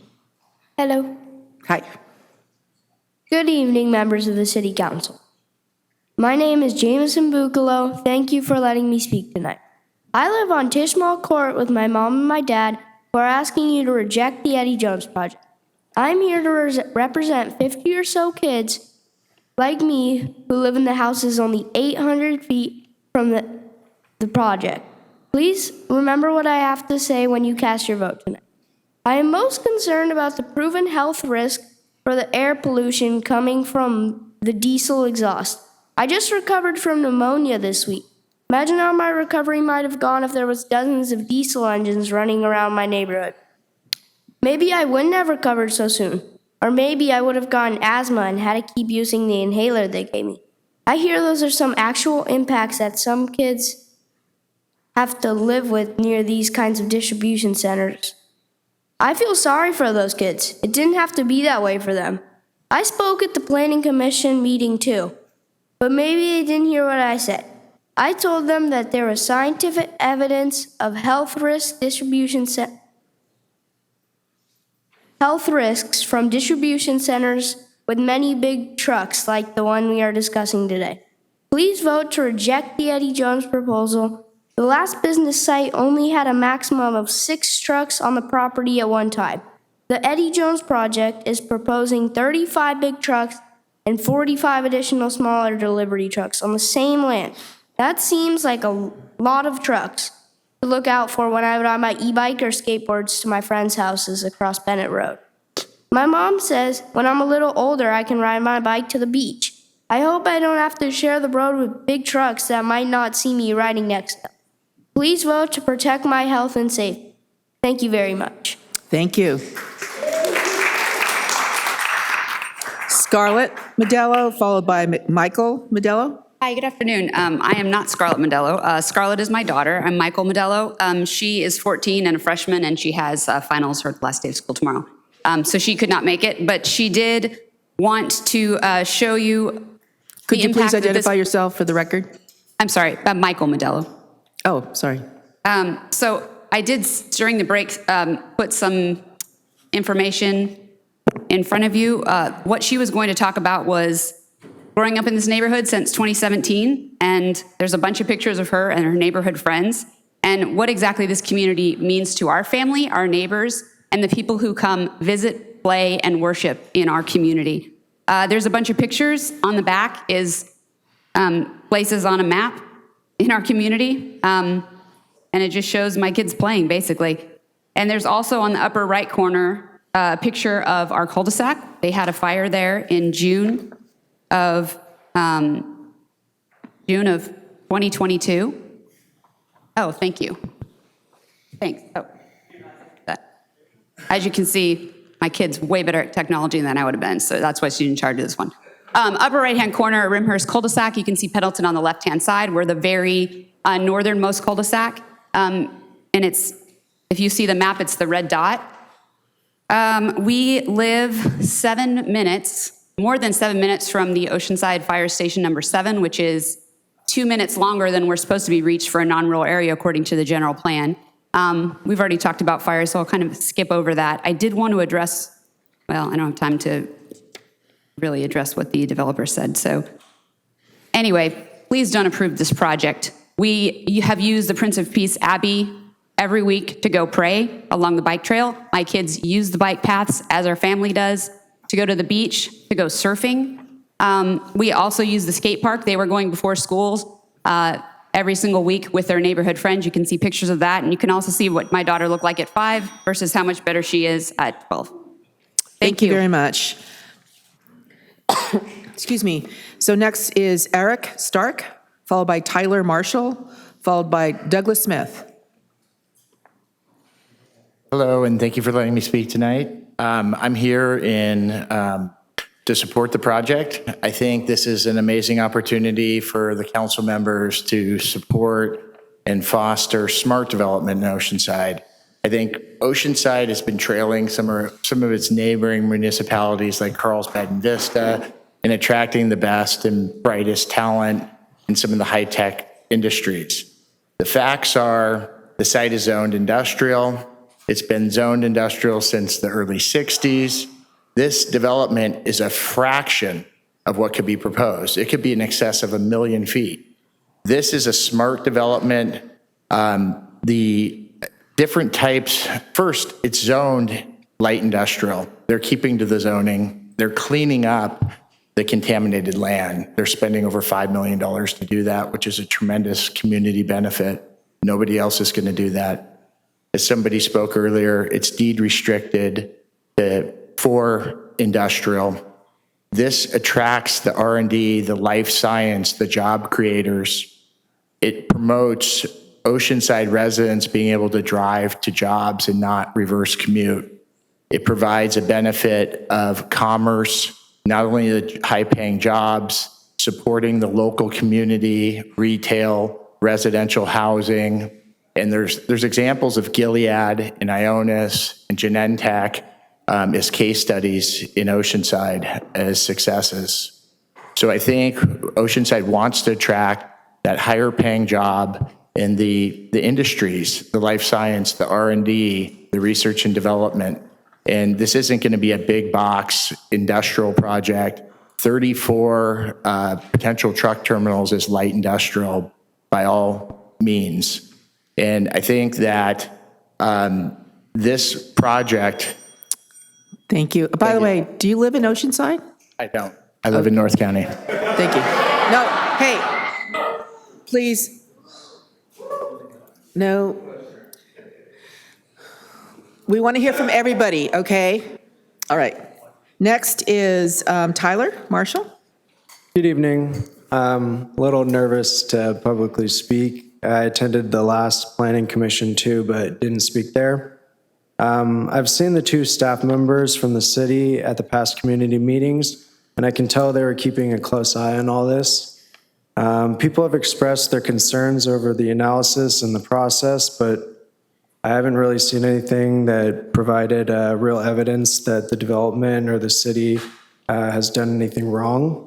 Hello. Hi. Good evening, members of the City Council. My name is Jameson Bucalo. Thank you for letting me speak tonight. I live on Tishmal Court with my mom and my dad, who are asking you to reject the Eddie Jones project. I'm here to represent 50 or so kids like me who live in the houses only 800 feet from the project. Please remember what I have to say when you cast your vote tonight. I am most concerned about the proven health risk for the air pollution coming from the diesel exhaust. I just recovered from pneumonia this week. Imagine how my recovery might have gone if there was dozens of diesel engines running around my neighborhood. Maybe I wouldn't have recovered so soon. Or maybe I would have gotten asthma and had to keep using the inhaler they gave me. I hear those are some actual impacts that some kids have to live with near these kinds of distribution centers. I feel sorry for those kids. It didn't have to be that way for them. I spoke at the Planning Commission meeting too, but maybe they didn't hear what I said. I told them that there was scientific evidence of health risks from distribution centers with many big trucks like the one we are discussing today. Please vote to reject the Eddie Jones proposal. The last business site only had a maximum of 6 trucks on the property at one time. The Eddie Jones project is proposing 35 big trucks and 45 additional smaller delivery trucks on the same land. That seems like a lot of trucks to look out for when I would ride my e-bike or skateboards to my friends' houses across Bennett Road. My mom says when I'm a little older, I can ride my bike to the beach. I hope I don't have to share the road with big trucks that might not see me riding next to them. Please vote to protect my health and safety. Thank you very much. Thank you. Scarlett Modello, followed by Michael Modello. Hi, good afternoon. I am not Scarlett Modello. Scarlett is my daughter. I'm Michael Modello. She is 14 and a freshman, and she has finals her last day of school tomorrow. So she could not make it, but she did want to show you. Could you please identify yourself for the record? I'm sorry, Michael Modello. Oh, sorry. So I did, during the break, put some information in front of you. What she was going to talk about was growing up in this neighborhood since 2017, and there's a bunch of pictures of her and her neighborhood friends, and what exactly this community means to our family, our neighbors, and the people who come visit, play, and worship in our community. There's a bunch of pictures. On the back is places on a map in our community, and it just shows my kids playing, basically. And there's also on the upper right corner a picture of our cul-de-sac. They had a fire there in June of 2022. Oh, thank you. Thanks. Oh. As you can see, my kid's way better at technology than I would have been, so that's why she's in charge of this one. Upper right-hand corner, Rimhurst cul-de-sac. You can see Pendleton on the left-hand side. We're the very northernmost cul-de-sac. And it's, if you see the map, it's the red dot. We live 7 minutes, more than 7 minutes from the Oceanside Fire Station number 7, which is 2 minutes longer than we're supposed to be reached for a non-rural area according to the general plan. We've already talked about fire, so I'll kind of skip over that. I did want to address, well, I don't have time to really address what the developer said. So anyway, please don't approve this project. You have used the Prince of Peace Abbey every week to go pray along the bike trail. My kids use the bike paths, as our family does, to go to the beach, to go surfing. We also use the skate park. They were going before schools every single week with their neighborhood friends. You can see pictures of that, and you can also see what my daughter looked like at 5 versus how much better she is at 12. Thank you very much. Excuse me. So next is Eric Stark, followed by Tyler Marshall, followed by Douglas Smith. Hello, and thank you for letting me speak tonight. I'm here to support the project. I think this is an amazing opportunity for the council members to support and foster smart development in Oceanside. I think Oceanside has been trailing some of its neighboring municipalities like Carlsbad and Vista in attracting the best and brightest talent in some of the high-tech industries. The facts are the site is zoned industrial. It's been zoned industrial since the early 60s. This development is a fraction of what could be proposed. It could be in excess of 1 million feet. This is a smart development. The different types, first, it's zoned light industrial. They're keeping to the zoning. They're cleaning up the contaminated land. They're spending over $5 million to do that, which is a tremendous community benefit. Nobody else is going to do that. As somebody spoke earlier, it's deed restricted for industrial. This attracts the R&D, the life science, the job creators. It promotes Oceanside residents being able to drive to jobs and not reverse commute. It provides a benefit of commerce, not only the high-paying jobs, supporting the local community, retail, residential housing. And there's examples of Gilead and Ionis and Genentech as case studies in Oceanside as successes. So I think Oceanside wants to attract that higher paying job in the industries, the life science, the R&D, the research and development. And this isn't going to be a big box industrial project. 34 potential truck terminals is light industrial by all means. And I think that this project. Thank you. By the way, do you live in Oceanside? I don't. I live in North County. Thank you. No, hey, please. No. We want to hear from everybody, okay? All right. Next is Tyler Marshall. Good evening. A little nervous to publicly speak. I attended the last Planning Commission too, but didn't speak there. I've seen the 2 staff members from the city at the past community meetings, and I can tell they were keeping a close eye on all this. People have expressed their concerns over the analysis and the process, but I haven't really seen anything that provided real evidence that the development or the city has done anything wrong.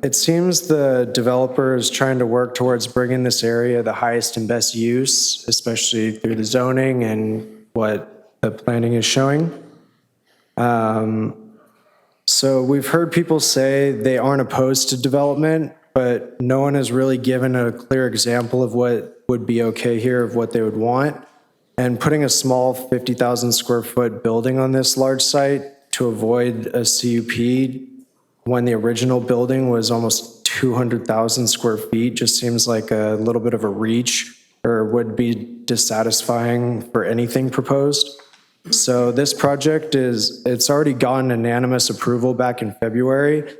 It seems the developer is trying to work towards bringing this area the highest and best use, especially through the zoning and what the planning is showing. So we've heard people say they aren't opposed to development, but no one has really given a clear example of what would be okay here, of what they would want. And putting a small 50,000 square foot building on this large site to avoid a CUP when the original building was almost 200,000 square feet just seems like a little bit of a reach, or would be dissatisfying for anything proposed. So this project it's already gotten unanimous approval back in February,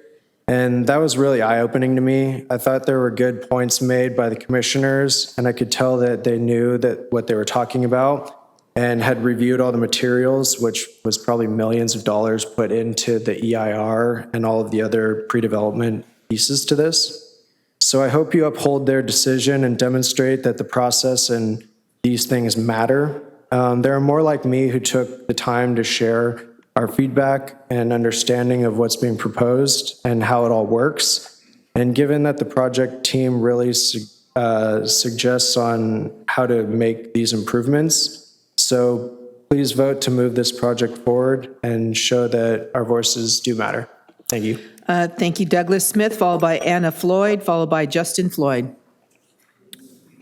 and that was really eye-opening to me. I thought there were good points made by the commissioners, and I could tell that they knew that what they were talking about and had reviewed all the materials, which was probably millions of dollars put into the EIR and all of the other pre-development pieces to this. So I hope you uphold their decision and demonstrate that the process and these things matter. There are more like me who took the time to share our feedback and understanding of what's being proposed and how it all works. And given that the project team really suggests on how to make these improvements, so please vote to move this project forward and show that our voices do matter. Thank you. Thank you, Douglas Smith, followed by Anna Floyd, followed by Justin Floyd.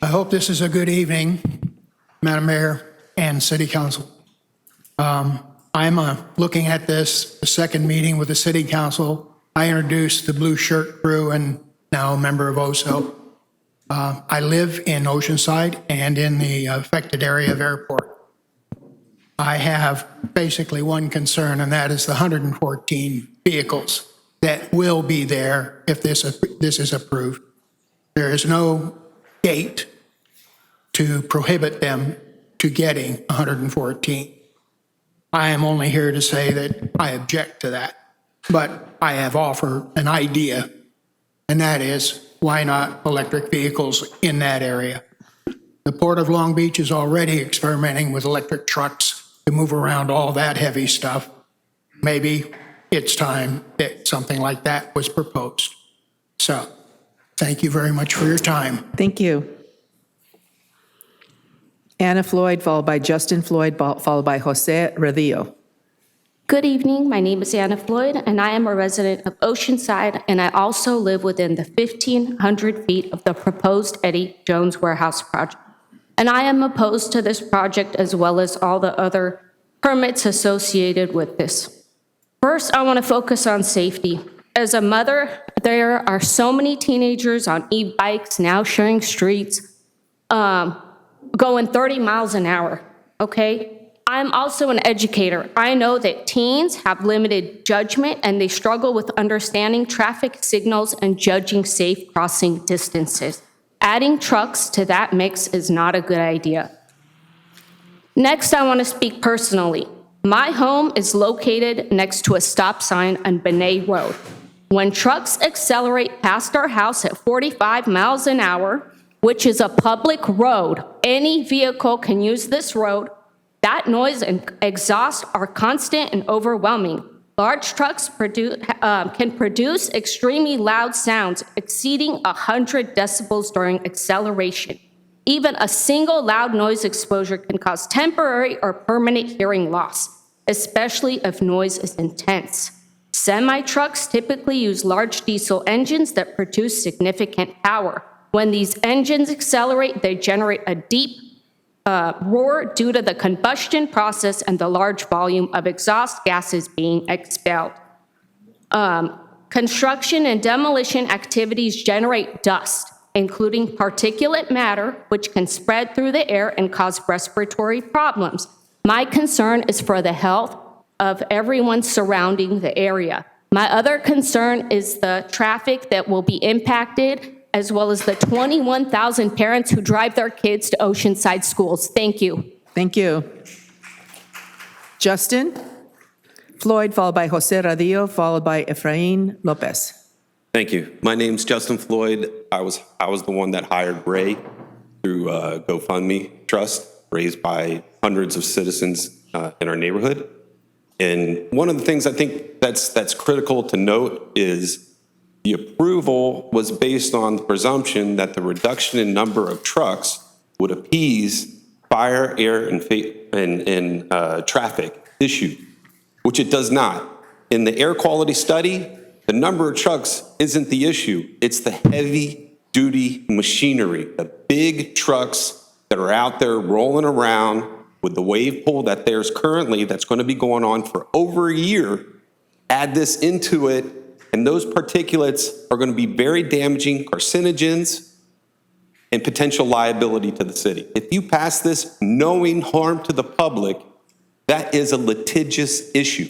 I hope this is a good evening, Madam Mayor and City Council. I'm looking at this, the second meeting with the City Council. I introduced the Blue Shirt crew and now a member of OSO. I live in Oceanside and in the affected area of Airport. I have basically one concern, and that is the 114 vehicles that will be there if this is approved. There is no gate to prohibit them to getting 114. I am only here to say that I object to that, but I have offered an idea, and that is, why not electric vehicles in that area? The Port of Long Beach is already experimenting with electric trucks to move around all that heavy stuff. Maybe it's time that something like that was proposed. So, thank you very much for your time. Thank you. Anna Floyd, followed by Justin Floyd, followed by Jose Redillo. Good evening. My name is Anna Floyd, and I am a resident of Oceanside, and I also live within the 1,500 feet of the proposed Eddie Jones Warehouse project. And I am opposed to this project as well as all the other permits associated with this. First, I want to focus on safety. As a mother, there are so many teenagers on e-bikes now sharing streets, going 30 miles an hour, okay? I'm also an educator. I know that teens have limited judgment and they struggle with understanding traffic signals and judging safe crossing distances. Adding trucks to that mix is not a good idea. Next, I want to speak personally. My home is located next to a stop sign on Benet Road. When trucks accelerate past our house at 45 miles an hour, which is a public road, any vehicle can use this road. That noise and exhaust are constant and overwhelming. Large trucks can produce extremely loud sounds exceeding 100 decibels during acceleration. Even a single loud noise exposure can cause temporary or permanent hearing loss, especially if noise is intense. Semi-trucks typically use large diesel engines that produce significant power. When these engines accelerate, they generate a deep roar due to the combustion process and the large volume of exhaust gases being expelled. Construction and demolition activities generate dust, including particulate matter, which can spread through the air and cause respiratory problems. My concern is for the health of everyone surrounding the area. My other concern is the traffic that will be impacted, as well as the 21,000 parents who drive their kids to Oceanside schools. Thank you. Thank you. Justin Floyd, followed by Jose Radillo, followed by Efrain Lopez. Thank you. My name's Justin Floyd. I was the one that hired Ray through GoFundMe Trust, raised by hundreds of citizens in our neighborhood. And one of the things I think that's critical to note is the approval was based on the presumption that the reduction in number of trucks would appease fire, air, and traffic issue, which it does not. In the air quality study, the number of trucks isn't the issue. It's the heavy-duty machinery, the big trucks that are out there rolling around with the wave pool that there's currently that's going to be going on for over a year. Add this into it, and those particulates are going to be very damaging, carcinogens, and potential liability to the city. If you pass this knowing harm to the public, that is a litigious issue.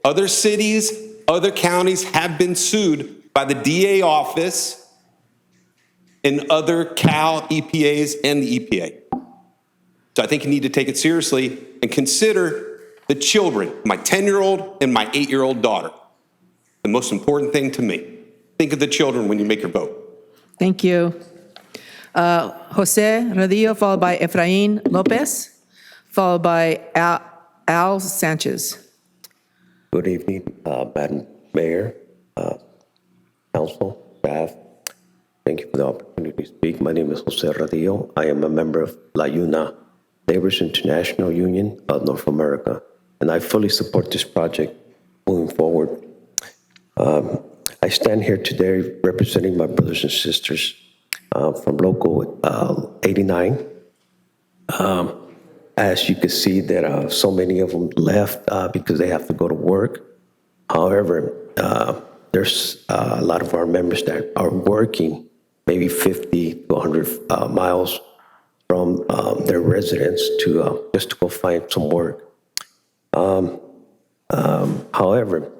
Other cities, other counties have been sued by the DA office and other Cal EPAs and the EPA. So I think you need to take it seriously and consider the children, my 10-year-old and my 8-year-old daughter. The most important thing to me. Think of the children when you make your vote. Thank you. Jose Radillo, followed by Efrain Lopez, followed by Al Sanchez. Good evening, Madam Mayor, Council, staff. Thank you for the opportunity to speak. My name is Jose Radillo. I am a member of La Una, Laborers International Union of North America, and I fully support this project moving forward. I stand here today representing my brothers and sisters from Local 89. As you can see that so many of them left because they have to go to work. However, there's a lot of our members that are working maybe 50 to 100 miles from their residence to just to go find some work. However,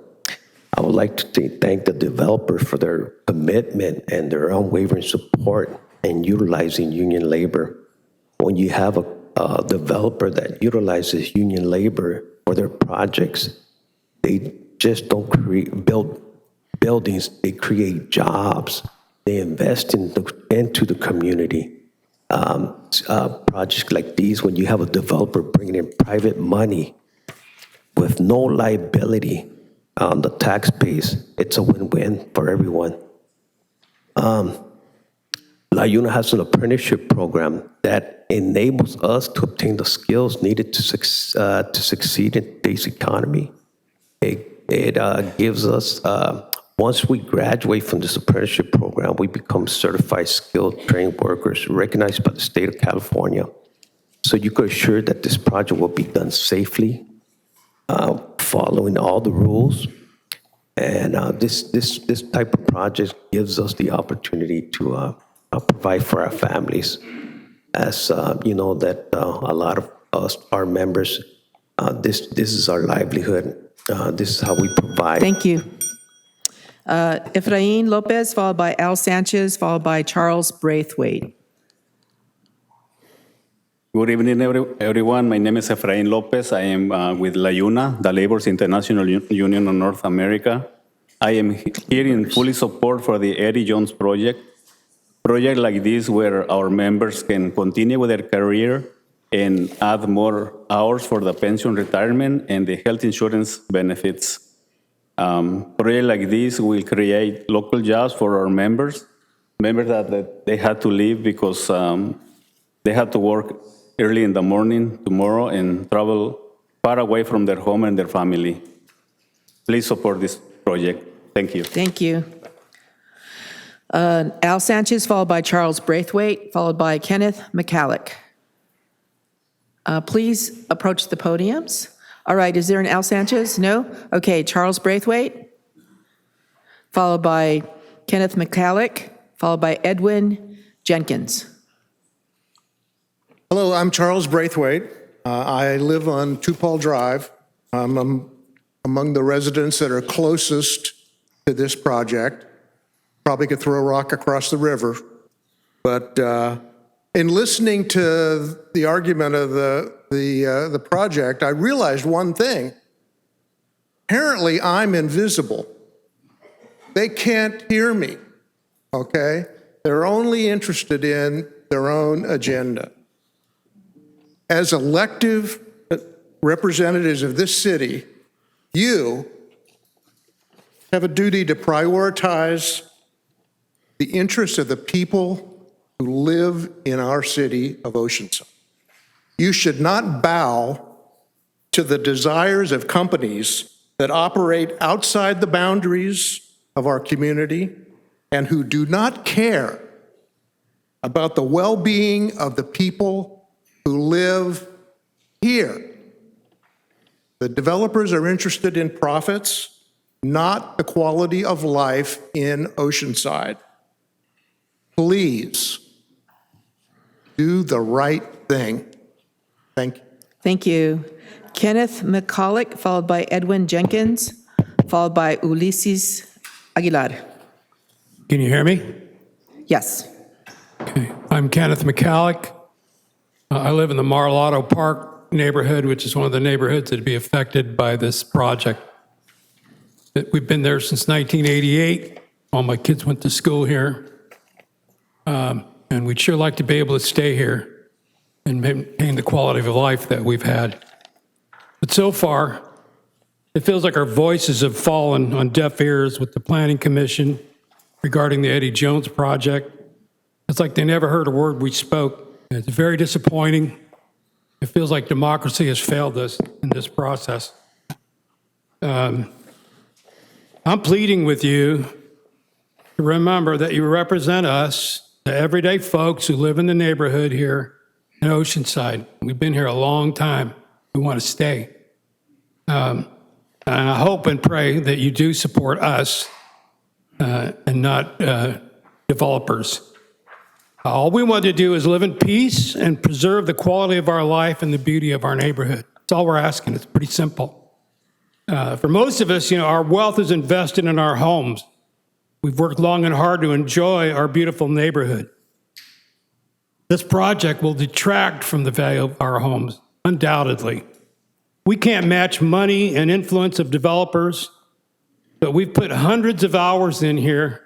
I would like to thank the developer for their commitment and their unwavering support in utilizing union labor. When you have a developer that utilizes union labor for their projects, they just don't build buildings, they create jobs. They invest into the community. Projects like these, when you have a developer bringing in private money with no liability on the tax base, it's a win-win for everyone. La Una has an apprenticeship program that enables us to obtain the skills needed to succeed in today's economy. It gives us, once we graduate from this apprenticeship program, we become certified skilled trained workers recognized by the state of California. So you can assure that this project will be done safely, following all the rules. And this type of project gives us the opportunity to provide for our families. As you know, that a lot of us, our members, this is our livelihood. This is how we provide. Thank you. Efrain Lopez, followed by Al Sanchez, followed by Charles Braithwaite. Good evening, everyone. My name is Efrain Lopez. I am with LAUNA, the Labor's International Union of North America. I am here in fully support for the Eddie Jones project. Project like this where our members can continue with their career and add more hours for the pension retirement and the health insurance benefits. Project like this will create local jobs for our members that they had to leave because they had to work early in the morning tomorrow and travel far away from their home and their family. Please support this project. Thank you. Thank you. Al Sanchez, followed by Charles Braithwaite, followed by Kenneth McCallick. Please approach the podiums. All right, is there an Al Sanchez? No? Okay, Charles Braithwaite, followed by Kenneth McCallick, followed by Edwin Jenkins. Hello, I'm Charles Braithwaite. I live on Tupal Drive. I'm among the residents that are closest to this project. Probably could throw a rock across the river. But in listening to the argument of the project, I realized one thing. Apparently, I'm invisible. They can't hear me, okay? They're only interested in their own agenda. As elective representatives of this city, you have a duty to prioritize the interests of the people who live in our city of Oceanside. You should not bow to the desires of companies that operate outside the boundaries of our community and who do not care about the well-being of the people who live here. The developers are interested in profits, not the quality of life in Oceanside. Please do the right thing. Thank you. Thank you. Kenneth McCulloch, followed by Edwin Jenkins, followed by Ulysses Aguilar. Can you hear me? Yes. Okay. I'm Kenneth McCulloch. I live in the Mar-a-Lago Park neighborhood, which is one of the neighborhoods that would be affected by this project. We've been there since 1988. All my kids went to school here. And we'd sure like to be able to stay here and maintain the quality of life that we've had. But so far, it feels like our voices have fallen on deaf ears with the Planning Commission regarding the Eddie Jones project. It's like they never heard a word we spoke. It's very disappointing. It feels like democracy has failed us in this process. I'm pleading with you to remember that you represent us, the everyday folks who live in the neighborhood here in Oceanside. We've been here a long time. We want to stay. And I hope and pray that you do support us and not developers. All we want to do is live in peace and preserve the quality of our life and the beauty of our neighborhood. That's all we're asking. It's pretty simple. For most of us, our wealth is invested in our homes. We've worked long and hard to enjoy our beautiful neighborhood. This project will detract from the value of our homes, undoubtedly. We can't match money and influence of developers, but we've put hundreds of hours in here.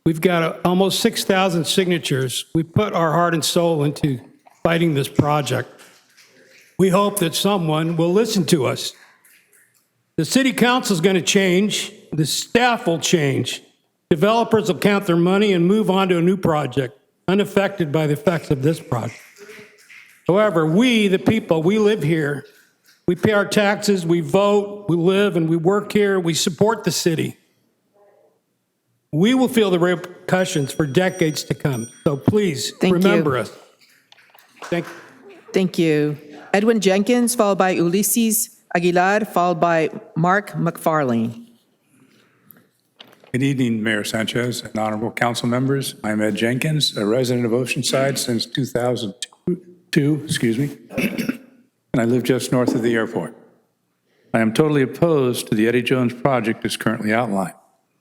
We've got almost 6,000 signatures. We put our heart and soul into fighting this project. We hope that someone will listen to us. The city council is going to change. The staff will change. Developers will count their money and move on to a new project, unaffected by the effects of this project. However, we, the people, we live here. We pay our taxes, we vote, we live and we work here, we support the city. We will feel the repercussions for decades to come. So please remember us. Thank you. Edwin Jenkins, followed by Ulysses Aguilar, followed by Mark McFarlane. Good evening, Mayor Sanchez and honorable council members. I'm Ed Jenkins, a resident of Oceanside since 2002, and I live just north of the airport. I am totally opposed to the Eddie Jones project as currently outlined.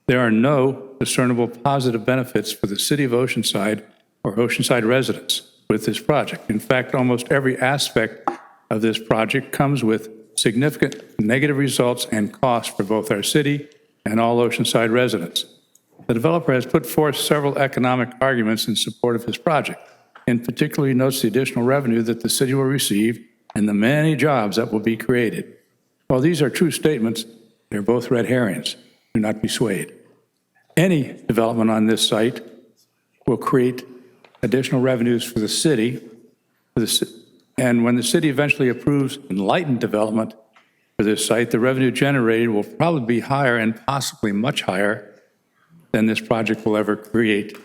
There are no discernible positive benefits for the City of Oceanside or Oceanside residents with this project. In fact, almost every aspect of this project comes with significant negative results and costs for both our city and all Oceanside residents. The developer has put forth several economic arguments in support of his project. In particular, he notes the additional revenue that the city will receive and the many jobs that will be created. While these are true statements, they're both red herrings. Do not be swayed. Any development on this site will create additional revenues for the city, and when the city eventually approves enlightened development for this site, the revenue generated will probably be higher and possibly much higher than this project will ever create.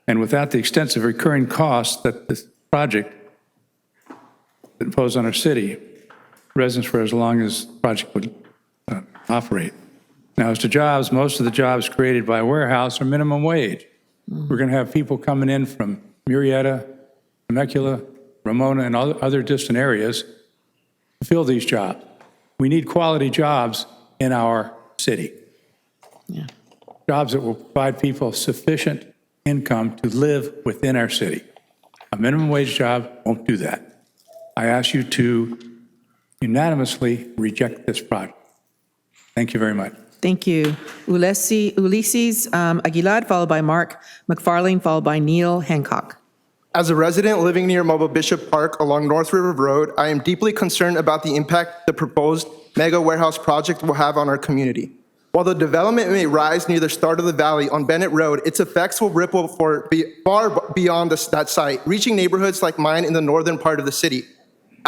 And without the extensive recurring costs that this project imposes on our city, residents for as long as the project would operate. Now, as to jobs, most of the jobs created by warehouse are minimum wage. We're going to have people coming in from Murrieta, Temecula, Ramona, and other distant areas to fill these jobs. We need quality jobs in our city. Yeah. Jobs that will provide people sufficient income to live within our city. A minimum wage job won't do that. I ask you to unanimously reject this project. Thank you very much. Thank you. Ulysses Aguilar, followed by Mark McFarlane, followed by Neil Hancock. As a resident living near Mobile Bishop Park along North River Road, I am deeply concerned about the impact the proposed mega warehouse project will have on our community. While the development may rise near the start of the valley on Bennett Road, its effects will ripple far beyond that site, reaching neighborhoods like mine in the northern part of the city.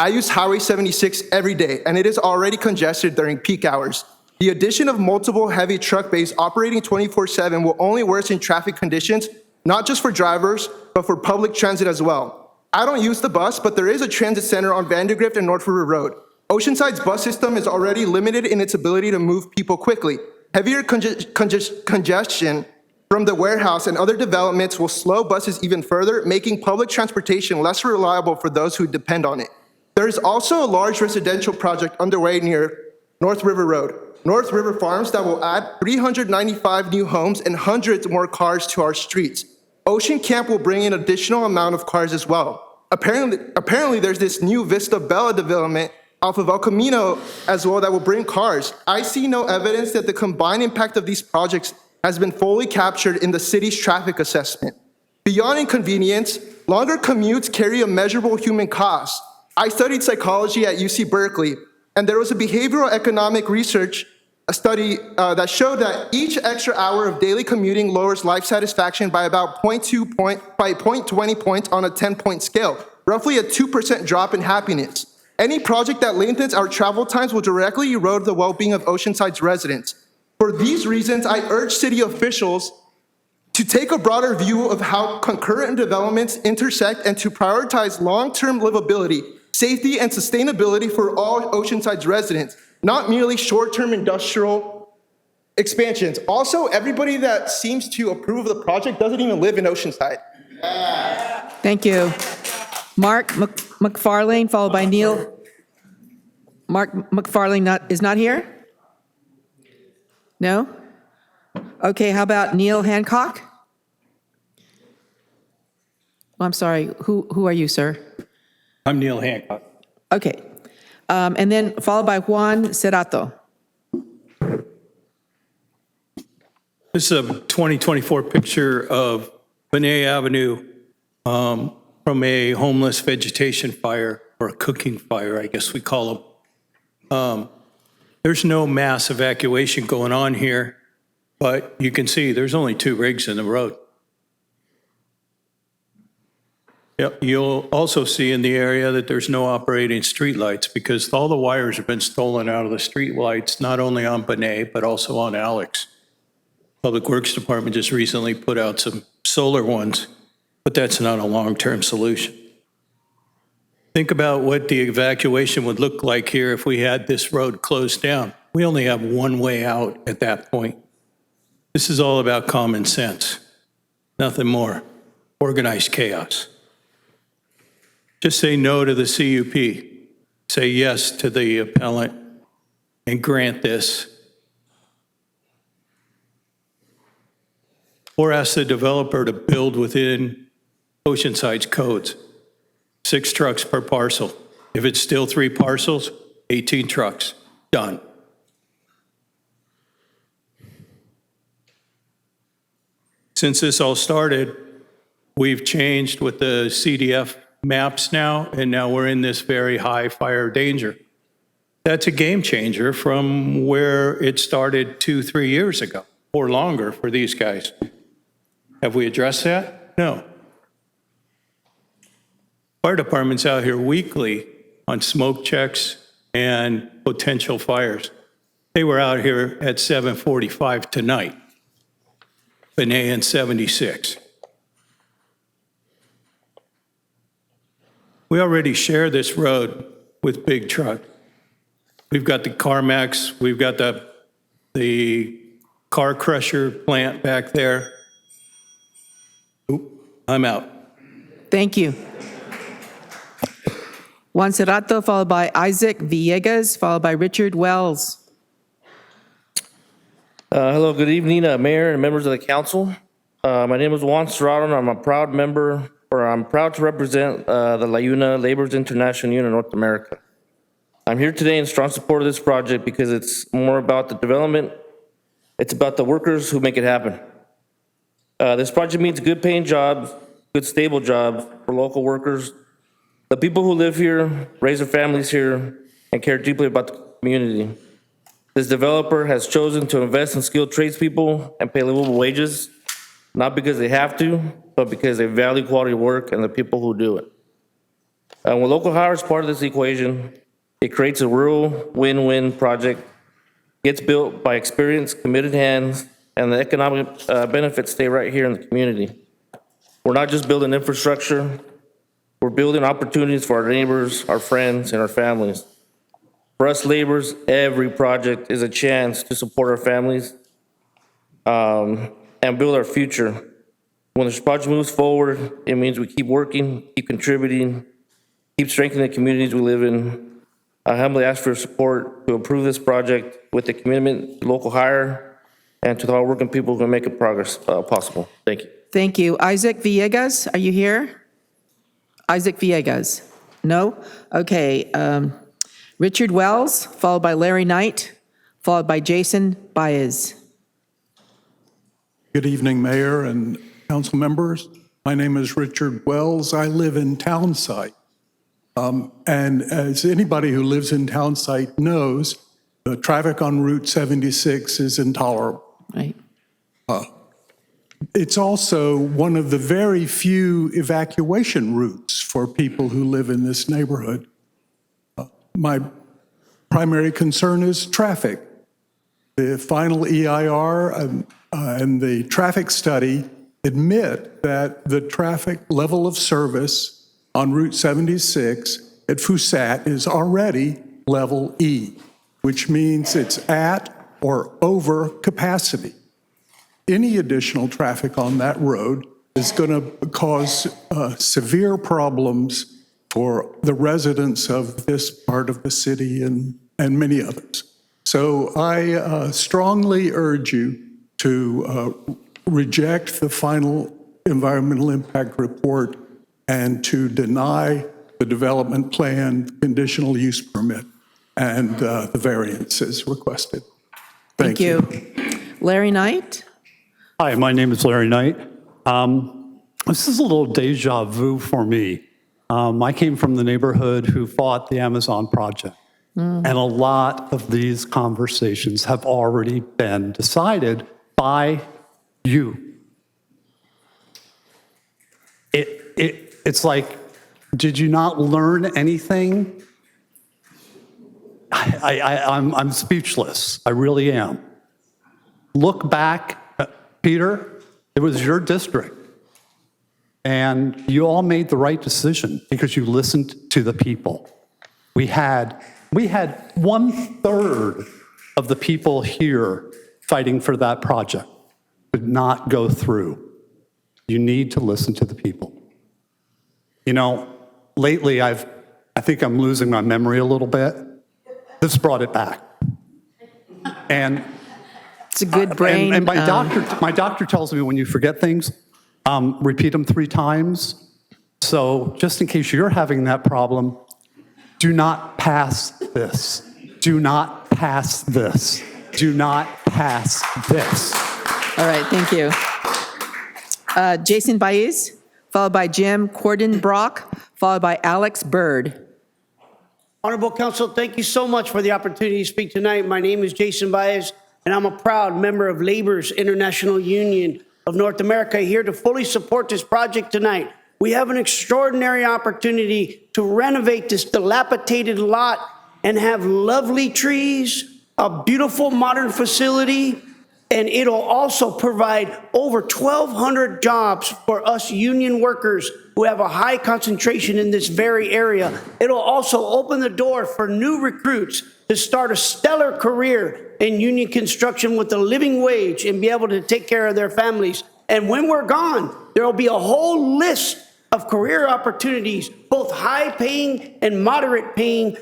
I use Highway 76 every day, and it is already congested during peak hours. The addition of multiple heavy truck bays operating 24/7 will only worsen traffic conditions, not just for drivers, but for public transit as well. I don't use the bus, but there is a transit center on Vandergrift and North River Road. Oceanside's bus system is already limited in its ability to move people quickly. Heavier congestion from the warehouse and other developments will slow buses even further, making public transportation less reliable for those who depend on it. There is also a large residential project underway near North River Road, North River Farms, that will add 395 new homes and hundreds more cars to our streets. Ocean Camp will bring in an additional amount of cars as well. Apparently there's this new Vista Bella development off of El Camino as well that will bring cars. I see no evidence that the combined impact of these projects has been fully captured in the city's traffic assessment. Beyond inconvenience, longer commutes carry a measurable human cost. I studied psychology at UC Berkeley, and there was a behavioral economic research study that showed that each extra hour of daily commuting lowers life satisfaction by about 0.20 points on a 10-point scale, roughly a 2% drop in happiness. Any project that lengthens our travel times will directly erode the well-being of Oceanside's residents. For these reasons, I urge city officials to take a broader view of how concurrent developments intersect and to prioritize long-term livability, safety, and sustainability for all Oceanside's residents, not merely short-term industrial expansions. Also, everybody that seems to approve of the project doesn't even live in Oceanside. Thank you. Mark McFarlane, followed by Neil. Mark McFarlane is not here? No? Okay, how about Neil Hancock? Oh, I'm sorry, who are you, sir? I'm Neil Hancock. Okay, and then followed by Juan Cerato. This is a 2024 picture of Benet Avenue from a homeless vegetation fire, or a cooking fire, I guess we call them. There's no mass evacuation going on here, but you can see there's only 2 rigs in the road. Yep, you'll also see in the area that there's no operating streetlights because all the wires have been stolen out of the streetlights, not only on Benet, but also on Alex. Public Works Department just recently put out some solar ones, but that's not a long-term solution. Think about what the evacuation would look like here if we had this road closed down. We only have one way out at that point. This is all about common sense, nothing more. Organized chaos. Just say no to the CUP. Say yes to the appellant and grant this. Or ask the developer to build within Oceanside's codes. 6 trucks per parcel. If it's still 3 parcels, 18 trucks. Done. Since this all started, we've changed with the CDF maps now, and now we're in this very high fire danger. That's a game changer from where it started 2-3 years ago, or longer for these guys. Have we addressed that? No. Fire department's out here weekly on smoke checks and potential fires. They were out here at 7:45 tonight, Benet and 76. We already share this road with big truck. We've got the CarMax, we've got the car crusher plant back there. Oop, I'm out. Thank you. Juan Cerrato, followed by Isaac Villegas, followed by Richard Wells. Hello, good evening, Mayor and members of the council. My name is Juan Serrato, and I'm proud to represent the La Una Laborers International Union of North America. I'm here today in strong support of this project because it's more about the development. It's about the workers who make it happen. This project means good paying jobs, good stable jobs for local workers, the people who live here, raise their families here, and care deeply about the community. This developer has chosen to invest in skilled tradespeople and pay livable wages, not because they have to, but because they value quality work and the people who do it. When local hire is part of this equation, it creates a real win-win project, gets built by experienced, committed hands, and the economic benefits stay right here in the community. We're not just building infrastructure, we're building opportunities for our neighbors, our friends, and our families. For us laborers, every project is a chance to support our families and build our future. When this project moves forward, it means we keep working, keep contributing, keep strengthening the communities we live in. I humbly ask for your support to approve this project with the commitment to local hire and to the hardworking people who can make it progress possible. Thank you. Thank you. Isaac Villegas, are you here? Isaac Villegas? No? Okay. Richard Wells, followed by Larry Knight, followed by Jason Baez. Good evening, Mayor and council members. My name is Richard Wells. I live in Townsite. And as anybody who lives in Townsite knows, the traffic on Route 76 is intolerable. Right. It's also one of the very few evacuation routes for people who live in this neighborhood. My primary concern is traffic. The final EIR and the traffic study admit that the traffic level of service on Route 76 at Fusat is already level E, which means it's at or over capacity. Any additional traffic on that road is going to cause severe problems for the residents of this part of the city and many others. So I strongly urge you to reject the final environmental impact report and to deny the development plan, conditional use permit, and the variances requested. Thank you. Larry Knight? Hi, my name is Larry Knight. This is a little deja vu for me. I came from the neighborhood who fought the Amazon project. And a lot of these conversations have already been decided by you. It's like, did you not learn anything? I'm speechless. I really am. Look back, Peter, it was your district. And you all made the right decision because you listened to the people. We had 1/3 of the people here fighting for that project did not go through. You need to listen to the people. You know, lately I think I'm losing my memory a little bit. This brought it back. And it's a good brain. And my doctor tells me when you forget things, repeat them 3 times. So just in case you're having that problem, do not pass this. Do not pass this. Do not pass this. All right, thank you. Jason Baez, followed by Jim Cordenbrock, followed by Alex Bird. Honorable Council, thank you so much for the opportunity to speak tonight. My name is Jason Baez, and I'm a proud member of Labor's International Union of North America, here to fully support this project tonight. We have an extraordinary opportunity to renovate this dilapidated lot and have lovely trees, a beautiful modern facility, and it'll also provide over 1,200 jobs for us union workers who have a high concentration in this very area. It'll also open the door for new recruits to start a stellar career in union construction with a living wage and be able to take care of their families. And when we're gone, there'll be a whole list of career opportunities, both high paying and moderate paying,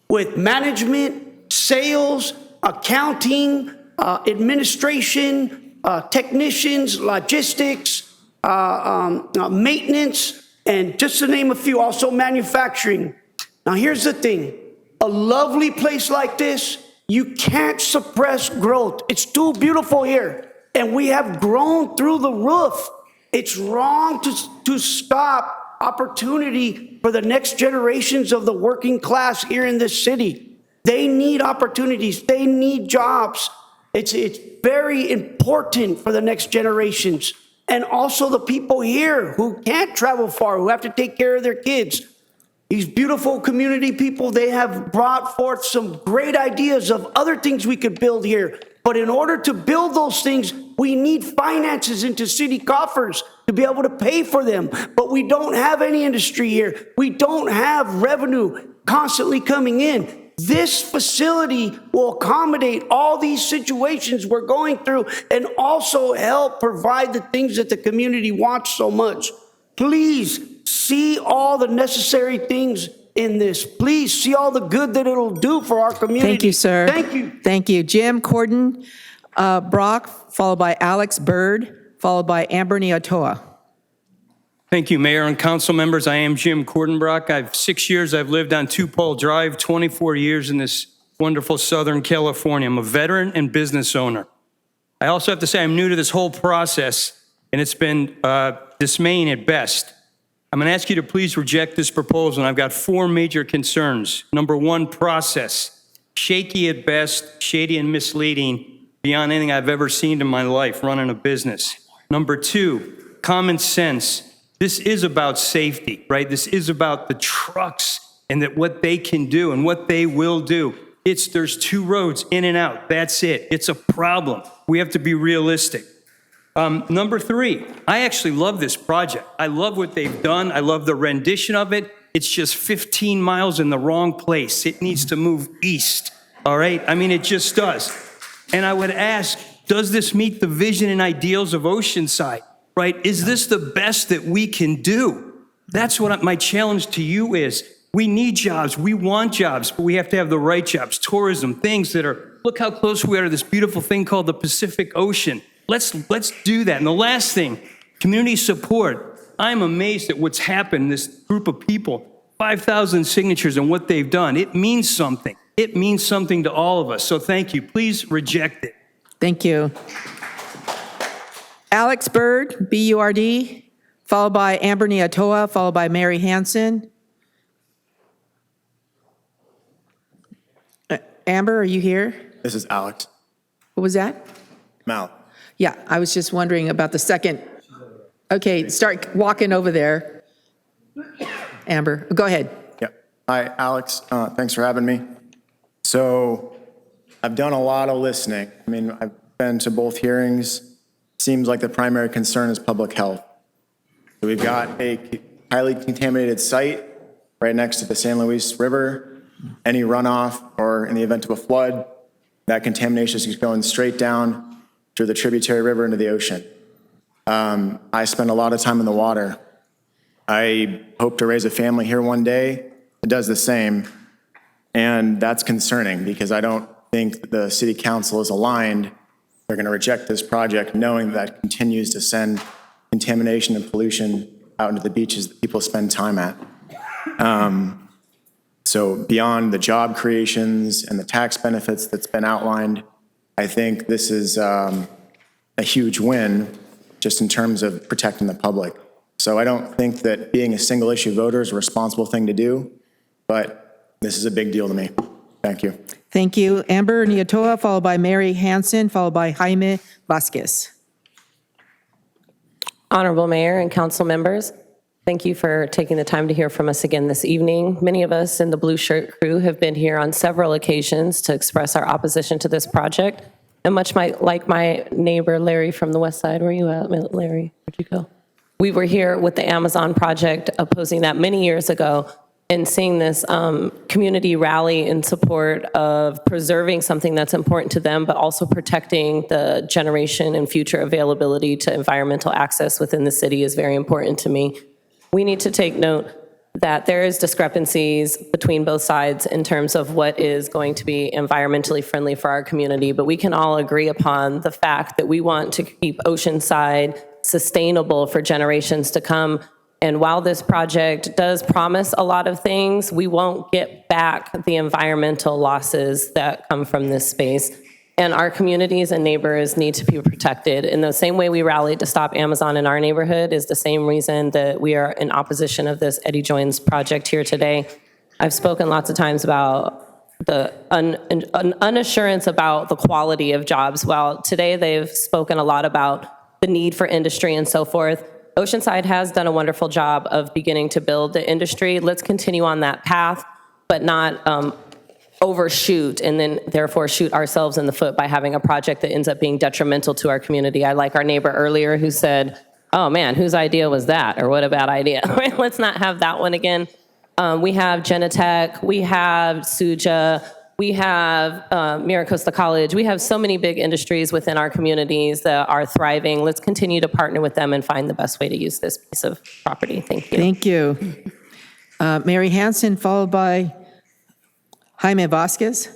with management, sales, accounting, administration, technicians, logistics, maintenance, and just to name a few, also manufacturing. Now, here's the thing. A lovely place like this, you can't suppress growth. It's too beautiful here, and we have grown through the roof. It's wrong to stop opportunity for the next generations of the working class here in this city. They need opportunities. They need jobs. It's very important for the next generations. And also the people here who can't travel far, who have to take care of their kids. These beautiful community people, they have brought forth some great ideas of other things we could build here. But in order to build those things, we need finances into city coffers to be able to pay for them. But we don't have any industry here. We don't have revenue constantly coming in. This facility will accommodate all these situations we're going through and also help provide the things that the community wants so much. Please see all the necessary things in this. Please see all the good that it'll do for our community. Thank you, sir. Thank you. Thank you. Jim Corden Brock, followed by Alex Bird, followed by Amber Niatoa. Thank you, Mayor and council members. I am Jim Cordenbrock. I've 6 years I've lived on Tupol Drive, 24 years in this wonderful Southern California. I'm a veteran and business owner. I also have to say I'm new to this whole process, and it's been dismaying at best. I'm going to ask you to please reject this proposal, and I've got 4 major concerns. Number 1, process. Shaky at best, shady and misleading beyond anything I've ever seen in my life running a business. Number 2, common sense. This is about safety, right? This is about the trucks and that what they can do and what they will do. There's 2 roads in and out. That's it. It's a problem. We have to be realistic. Number 3, I actually love this project. I love what they've done. I love the rendition of it. It's just 15 miles in the wrong place. It needs to move east, all right? I mean, it just does. And I would ask, does this meet the vision and ideals of Oceanside, right? Is this the best that we can do? That's what my challenge to you is. We need jobs. We want jobs, but we have to have the right jobs. Tourism, things that are, look how close we are to this beautiful thing called the Pacific Ocean. Let's do that. And the last thing, community support. I'm amazed at what's happened, this group of people, 5,000 signatures and what they've done. It means something. It means something to all of us. So thank you. Please reject it. Thank you. Alex Bird, B-U-R-D, followed by Amber Niatoa, followed by Mary Hansen. Amber, are you here? This is Alex. What was that? Mal. Yeah, I was just wondering about the second. Okay, start walking over there. Amber, go ahead. Yeah. Hi, Alex. Thanks for having me. So I've done a lot of listening. I mean, I've been to both hearings. Seems like the primary concern is public health. So we've got a highly contaminated site right next to the San Luis River. Any runoff or in the event of a flood, that contamination is going straight down through the tributary river into the ocean. I spend a lot of time in the water. I hope to raise a family here one day that does the same. And that's concerning because I don't think the city council is aligned. They're going to reject this project knowing that continues to send contamination and pollution out into the beaches that people spend time at. So beyond the job creations and the tax benefits that's been outlined, I think this is a huge win just in terms of protecting the public. So I don't think that being a single issue voter is a responsible thing to do, but this is a big deal to me. Thank you. Thank you. Amber Niatoa, followed by Mary Hansen, followed by Jaime Vasquez. Honorable Mayor and council members, thank you for taking the time to hear from us again this evening. Many of us in the Blue Shirt crew have been here on several occasions to express our opposition to this project. And much like my neighbor Larry from the west side, where you at, Larry? Where'd you go? We were here with the Amazon project opposing that many years ago and seeing this community rally in support of preserving something that's important to them, but also protecting the generation and future availability to environmental access within the city is very important to me. We need to take note that there is discrepancies between both sides in terms of what is going to be environmentally friendly for our community, but we can all agree upon the fact that we want to keep Oceanside sustainable for generations to come. And while this project does promise a lot of things, we won't get back the environmental losses that come from this space. And our communities and neighbors need to be protected. In the same way we rallied to stop Amazon in our neighborhood is the same reason that we are in opposition of this Eddie Jones project here today. I've spoken lots of times about the unassurance about the quality of jobs. While today they've spoken a lot about the need for industry and so forth, Oceanside has done a wonderful job of beginning to build the industry. Let's continue on that path, but not overshoot and then therefore shoot ourselves in the foot by having a project that ends up being detrimental to our community. I like our neighbor earlier who said, oh man, whose idea was that? Or what a bad idea. Let's not have that one again. We have Genetech, we have Suja, we have Miracosta College. We have so many big industries within our communities that are thriving. Let's continue to partner with them and find the best way to use this piece of property. Thank you. Thank you. Mary Hansen, followed by Jaime Vasquez.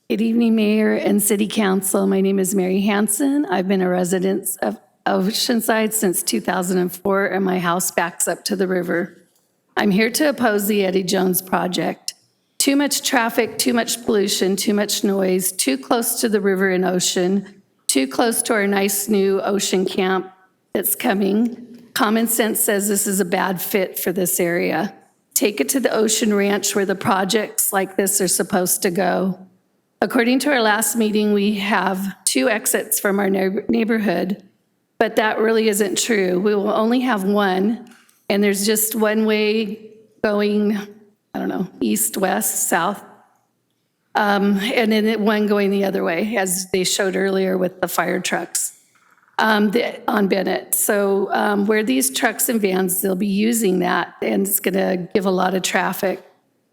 Good evening, Mayor and City Council. My name is Mary Hansen. I've been a resident of Oceanside since 2004, and my house backs up to the river. I'm here to oppose the Eddie Jones project. Too much traffic, too much pollution, too much noise, too close to the river and ocean, too close to our nice new ocean camp that's coming. Common sense says this is a bad fit for this area. Take it to the Ocean Ranch where the projects like this are supposed to go. According to our last meeting, we have 2 exits from our neighborhood, but that really isn't true. We will only have 1, and there's just one way going, I don't know, east, west, south, and then one going the other way, as they showed earlier with the fire trucks on Bennett. So where these trucks and vans, they'll be using that, and it's gonna give a lot of traffic.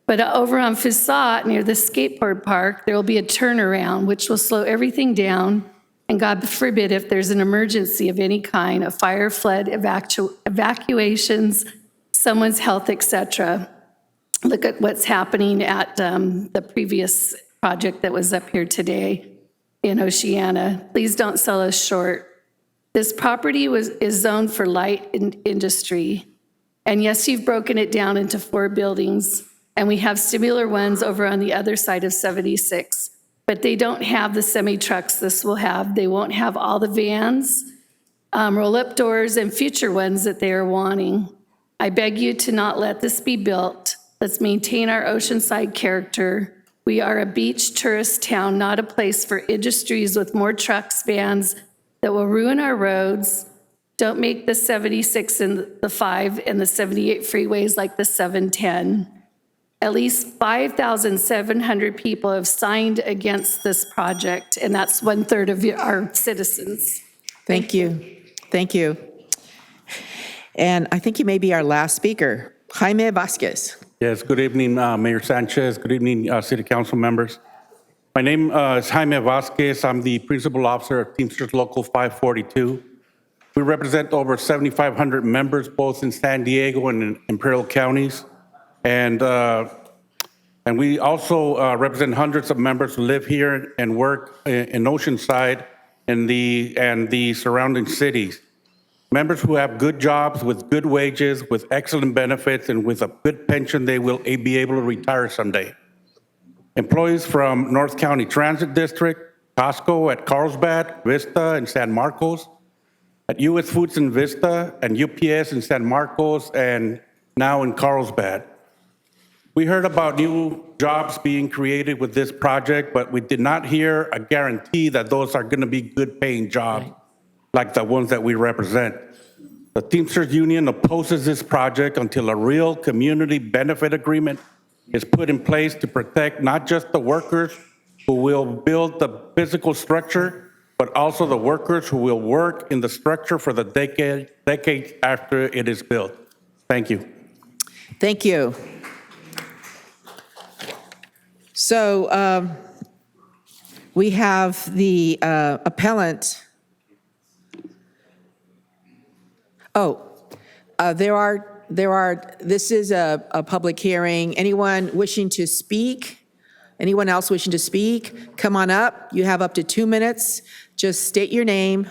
But over on Fissat, near the skateboard park, there will be a turnaround, which will slow everything down, and God forbid if there's an emergency of any kind, a fire, flood, evacuations, someone's health, etc. Look at what's happening at the previous project that was up here today in Oceana. Please don't sell us short. This property is zoned for light industry. And yes, you've broken it down into 4 buildings, and we have similar ones over on the other side of 76, but they don't have the semi-trucks this will have. They won't have all the vans, roll-up doors, and future ones that they are wanting. I beg you to not let this be built. Let's maintain our Oceanside character. We are a beach tourist town, not a place for industries with more trucks, vans that will ruin our roads, Don't make the 76 and the 5 and the 78 freeways like the 710. At least 5,700 people have signed against this project, and that's 1/3 of our citizens. Thank you. Thank you. And I think you may be our last speaker, Jaime Vasquez. Yes, good evening, Mayor Sanchez. Good evening, City Council members. My name is Jaime Vasquez. I'm the Principal Officer of Teamsters Local 542. We represent over 7,500 members, both in San Diego and in Imperial counties. And we also represent hundreds of members who live here and work in Oceanside and the surrounding cities. Members who have good jobs with good wages, with excellent benefits, and with a good pension, they will be able to retire someday. Employees from North County Transit District, Costco at Carlsbad, Vista, and San Marcos, at U.S. Foods in Vista, and UPS in San Marcos, and now in Carlsbad. We heard about new jobs being created with this project, but we did not hear a guarantee that those are going to be good-paying jobs like the ones that we represent. The Teamsters Union opposes this project until a real community benefit agreement is put in place to protect not just the workers who will build the physical structure, but also the workers who will work in the structure for the decades after it is built. Thank you. Thank you. So we have the appellant. This is a public hearing. Anyone wishing to speak? Anyone else wishing to speak? Come on up. You have up to 2 minutes. Just state your name.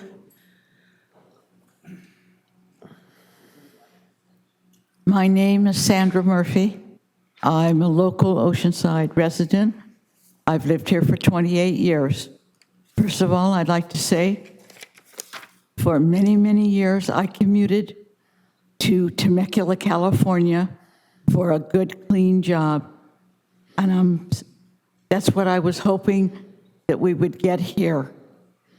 My name is Sandra Murphy. I'm a local Oceanside resident. I've lived here for 28 years. First of all, I'd like to say, for many, many years, I commuted to Temecula, California for a good, clean job. And that's what I was hoping that we would get here.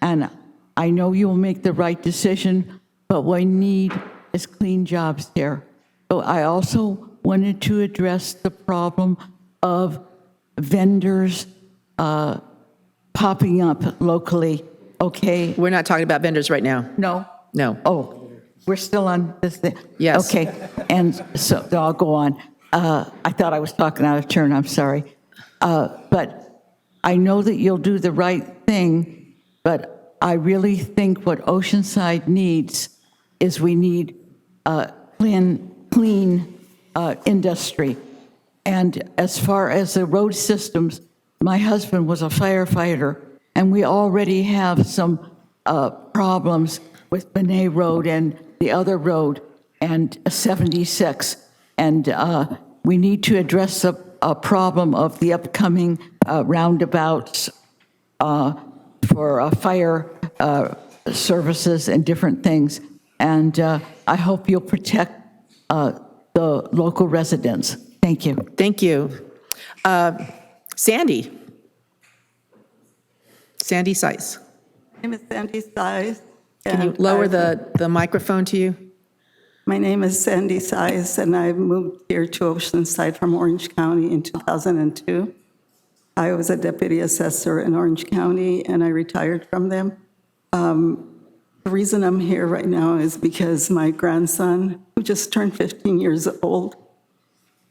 And I know you'll make the right decision, but what we need is clean jobs here. So I also wanted to address the problem of vendors popping up locally, okay? We're not talking about vendors right now. No? No. Oh, we're still on this thing? Yes. Okay, and so I'll go on. I thought I was talking out of turn, I'm sorry. But I know that you'll do the right thing, but I really think what Oceanside needs is we need clean industry. And as far as the road systems, my husband was a firefighter, and we already have some problems with Benet Road and the other road and 76. And we need to address the problem of the upcoming roundabouts for fire services and different things. And I hope you'll protect the local residents. Thank you. Thank you. Sandy Size. My name is Sandy Size. Can you lower the microphone to you? My name is Sandy Size, and I moved here to Oceanside from Orange County in 2002. I was a deputy assessor in Orange County, and I retired from them. The reason I'm here right now is because my grandson, who just turned 15 years old,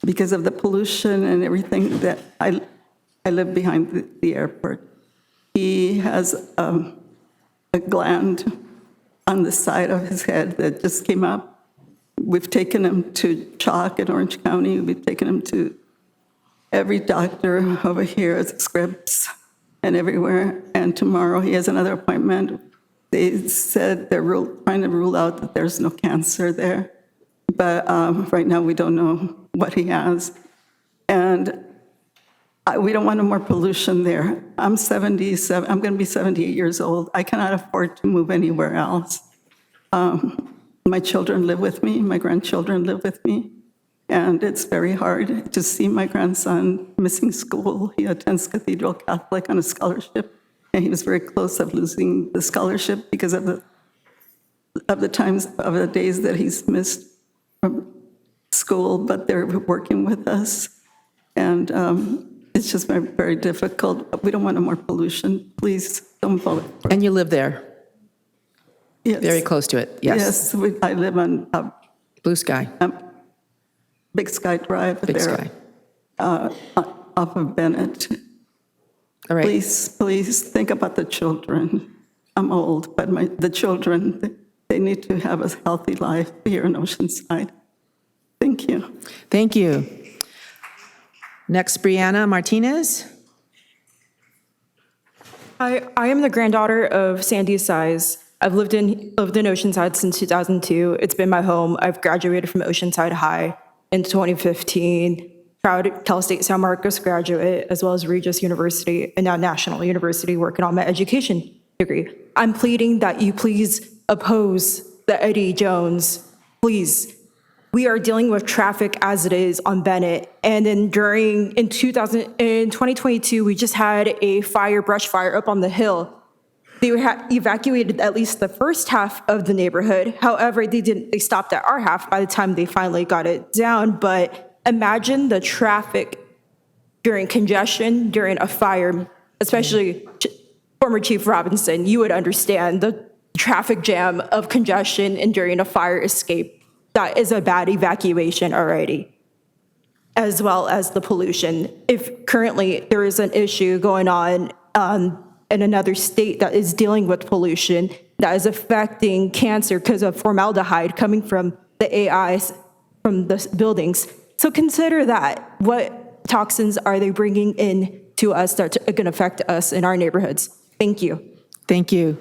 because of the pollution and everything that I live behind the airport, he has a gland on the side of his head that just came up. We've taken him to CHOC in Orange County. We've taken him to every doctor over here at Scripps and everywhere. And tomorrow he has another appointment. They said they're trying to rule out that there's no cancer there. But right now we don't know what he has. And we don't want no more pollution there. I'm 77. I'm going to be 78 years old. I cannot afford to move anywhere else. My children live with me. My grandchildren live with me. And it's very hard to see my grandson missing school. He attends Cathedral Catholic on a scholarship. And he was very close of losing the scholarship because of of the days that he's missed from school, but they're working with us. And it's just very, very difficult. We don't want no more pollution. Please don't vote. And you live there? Yes. Very close to it, yes. Yes, I live on Blue Sky. Big Sky Drive Big there, Sky. off of Bennett. All right. Please think about the children. I'm old, but the children, they need to have a healthy life here in Oceanside. Thank you. Thank you. Next, Brianna Martinez. Hi, I am the granddaughter of Sandy Size. I've lived in Oceanside since 2002. It's been my home. I've graduated from Oceanside High in 2015. Proud Cal State San Marcos graduate, as well as Regis University and now National University, working on my education degree. I'm pleading that you please oppose the Eddie Jones. Please. We are dealing with traffic as it is on Bennett. And then in 2022, we just had a brush fire up on the hill. They evacuated at least the first half of the neighborhood. However, they stopped at our half by the time they finally got it down. But imagine the traffic during congestion, during a fire, especially former Chief Robinson, you would understand the traffic jam of congestion and during a fire escape. That is a bad evacuation already, as well as the pollution. If currently there is an issue going on in another state that is dealing with pollution that is affecting cancer because of formaldehyde coming from the AIs from the buildings. So consider that. What toxins are they bringing in to us that are going to affect us in our neighborhoods? Thank you. Thank you.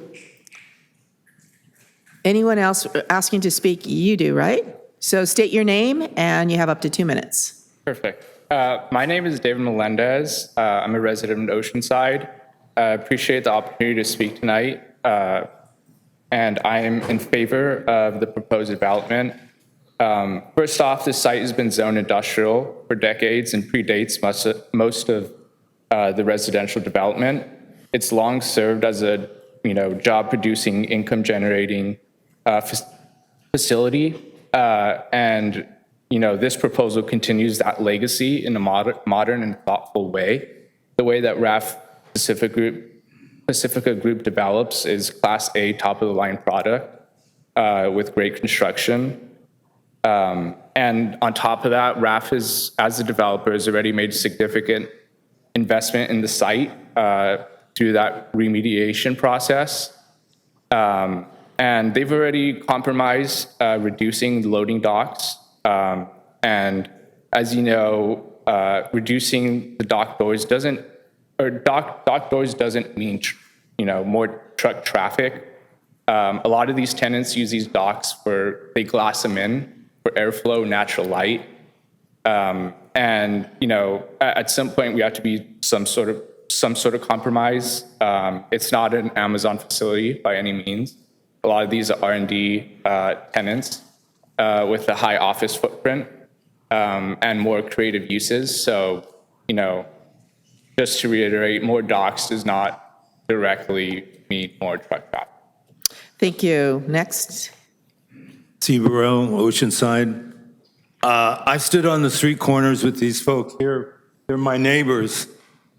Anyone else asking to speak? You do, right? So state your name, and you have up to 2 minutes. Perfect. My name is David Melendez. I'm a resident of Oceanside. I appreciate the opportunity to speak tonight, and I am in favor of the proposed development. First off, this site has been zoned industrial for decades and predates most of the residential development. It's long served as a job-producing, income-generating facility, and this proposal continues that legacy in a modern and thoughtful way. The way that RAF Pacifica Group develops is Class A, top-of-the-line product with great construction. And on top of that, RAF as the developer, has already made significant investment in the site through that remediation process. And they've already compromised reducing loading docks. And as you know, reducing the dock doors doesn't mean, more truck traffic. A lot of these tenants use these docks they glass them in for airflow, natural light. And, at some point we have to be some sort of compromise. It's not an Amazon facility by any means. A lot of these are R&D tenants with a high office footprint and more creative uses. So, just to reiterate, more docks does not directly mean more truck traffic. Thank you. Next. Steve Burrell, Oceanside. I stood on the street corners with these folks here. They're my neighbors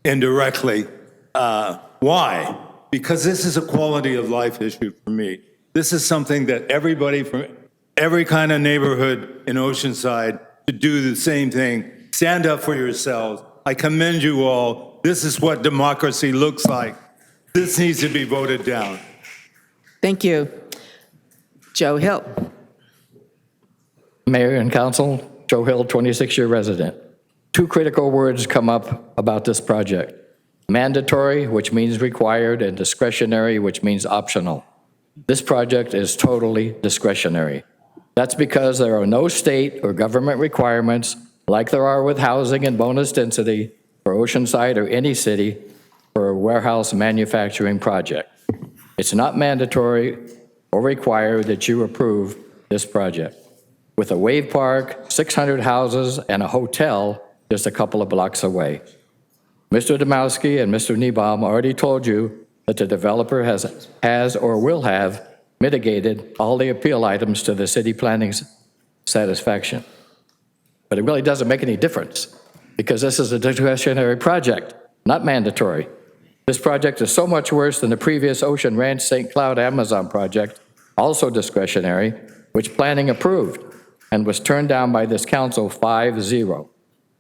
indirectly. Why? Because this is a quality of life issue for me. This is something that everybody from every kind of neighborhood in Oceanside should do the same thing. Stand up for yourselves. I commend you all. This is what democracy looks like. This needs to be voted down. Thank you. Joe Hill. Mayor and Council, Joe Hill, 26-year resident. Two critical words come up about this project. Mandatory, which means required, and discretionary, which means optional. This project is totally discretionary. That's because there are no state or government requirements like there are with housing and bonus density for Oceanside or any city for a warehouse manufacturing project. It's not mandatory or required that you approve this project. With a wave park, 600 houses, and a hotel just a couple of blocks away. Mr. Domowski and Mr. Niebaum already told you that the developer has or will have mitigated all the appeal items to the city planning's satisfaction. But it really doesn't make any difference because this is a discretionary project, not mandatory. This project is so much worse than the previous Ocean Ranch St. Cloud Amazon project, also discretionary, which planning approved and was turned down by this council 5-0.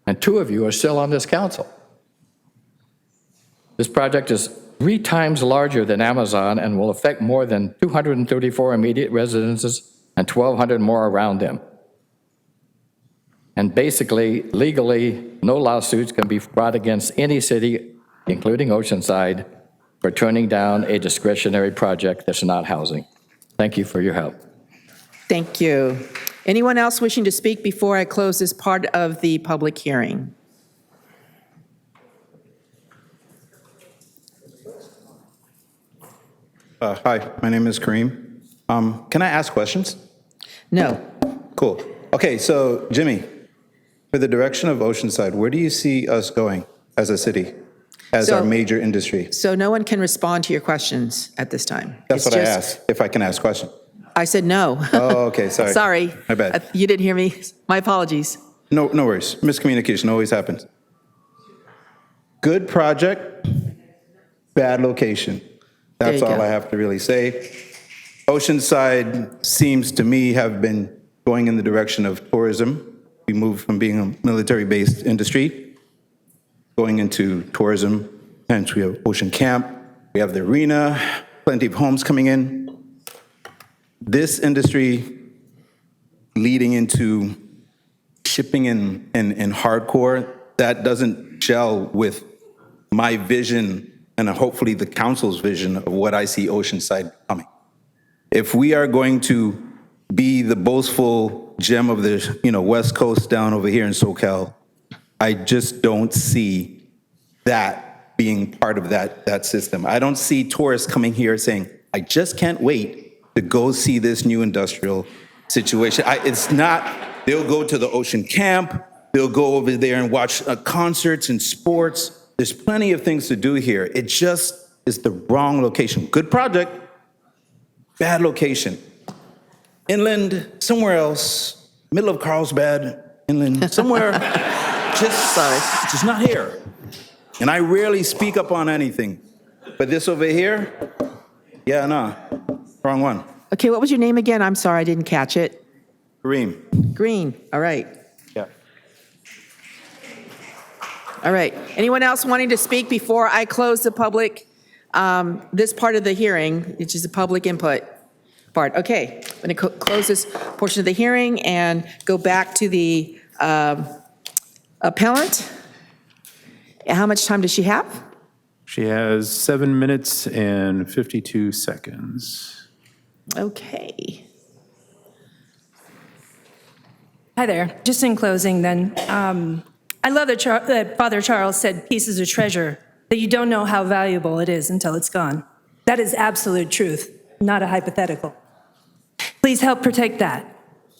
And 2 of you are still on this council. This project is 3 times larger than Amazon and will affect more than 234 immediate residences and 1,200 more around them. And basically, legally, no lawsuits can be brought against any city, including Oceanside, for turning down a discretionary project that's not housing. Thank you for your help. Thank you. Anyone else wishing to speak before I close this part of the public hearing? Hi, my name is Kareem. Can I ask questions? No. Cool. Okay, so Jimmy, for the direction of Oceanside, where do you see us going as a city, as our major industry? So no one can respond to your questions at this time. That's what I asked, if I can ask questions. I said no. Oh, okay, sorry. Sorry. My bad. You didn't hear me. My apologies. No worries. Miscommunication always happens. Good project, bad location. That's all I have to really say. Oceanside seems to me have been going in the direction of tourism. We moved from being a military-based industry, going into tourism. Hence, we have Ocean Camp, we have the arena, plenty of homes coming in. This industry leading into shipping and hardcore, that doesn't gel with my vision and hopefully the council's vision of what I see Oceanside becoming. If we are going to be the boastful gem of the West Coast down over here in SoCal, I just don't see that being part of that system. I don't see tourists coming here saying, I just can't wait to go see this new industrial situation. It's not, they'll go to the Ocean Camp, they'll go over there and watch concerts and sports. There's plenty of things to do here. It just is the wrong location. Good project, bad location. Inland, somewhere else, middle of Carlsbad, inland, somewhere, just not here. And I rarely speak up on anything. But this over here, yeah, no, wrong one. Okay, what was your name again? I'm sorry, I didn't catch it. Green. Green, all right. Yeah. All right. Anyone else wanting to speak before I close the public, this part of the hearing, which is the public input part? Okay, I'm going to close this portion of the hearing and go back to the appellant. How much time does she have? She has 7 minutes and 52 seconds. Okay. Hi there. Just in closing then, I love that Father Charles said peace is a treasure, that you don't know how valuable it is until it's gone. That is absolute truth, not a hypothetical. Please help protect that.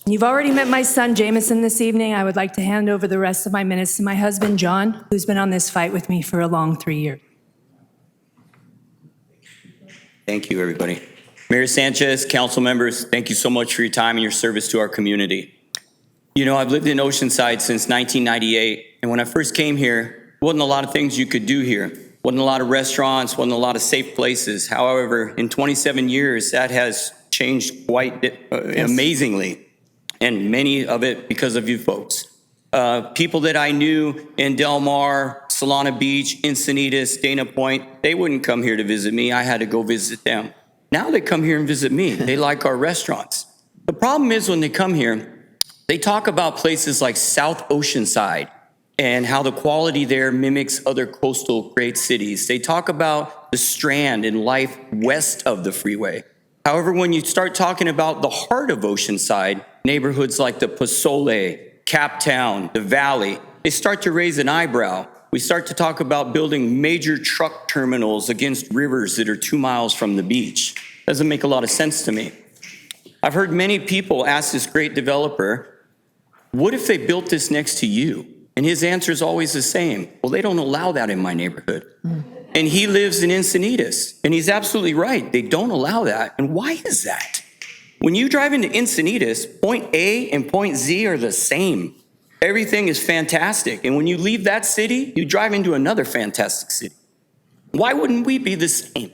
You've already met my son, Jameson, this evening. I would like to hand over the rest of my minutes to my husband, John, who's been on this fight with me for a long 3 years. Thank you, everybody. Mayor Sanchez, council members, thank you so much for your time and your service to our community. You know, I've lived in Oceanside since 1998, and when I first came here, there wasn't a lot of things you could do here. Wasn't a lot of restaurants, wasn't a lot of safe places. However, in 27 years, that has changed quite amazingly, and many of it because of you folks. People that I knew in Del Mar, Solana Beach, Encinitas, Dana Point, they wouldn't come here to visit me. I had to go visit them. Now they come here and visit me. They like our restaurants. The problem is when they come here, they talk about places like South Oceanside and how the quality there mimics other coastal great cities. They talk about the Strand and life west of the freeway. However, when you start talking about the heart of Oceanside, neighborhoods like the Pozole, Captown, the Valley, they start to raise an eyebrow. We start to talk about building major truck terminals against rivers that are 2 miles from the beach. Doesn't make a lot of sense to me. I've heard many people ask this great developer, what if they built this next to you? And his answer is always the same. Well, they don't allow that in my neighborhood. And he lives in Encinitas, and he's absolutely right. They don't allow that. And why is that? When you drive into Encinitas, point A and point Z are the same. Everything is fantastic. And when you leave that city, you drive into another fantastic city. Why wouldn't we be the same?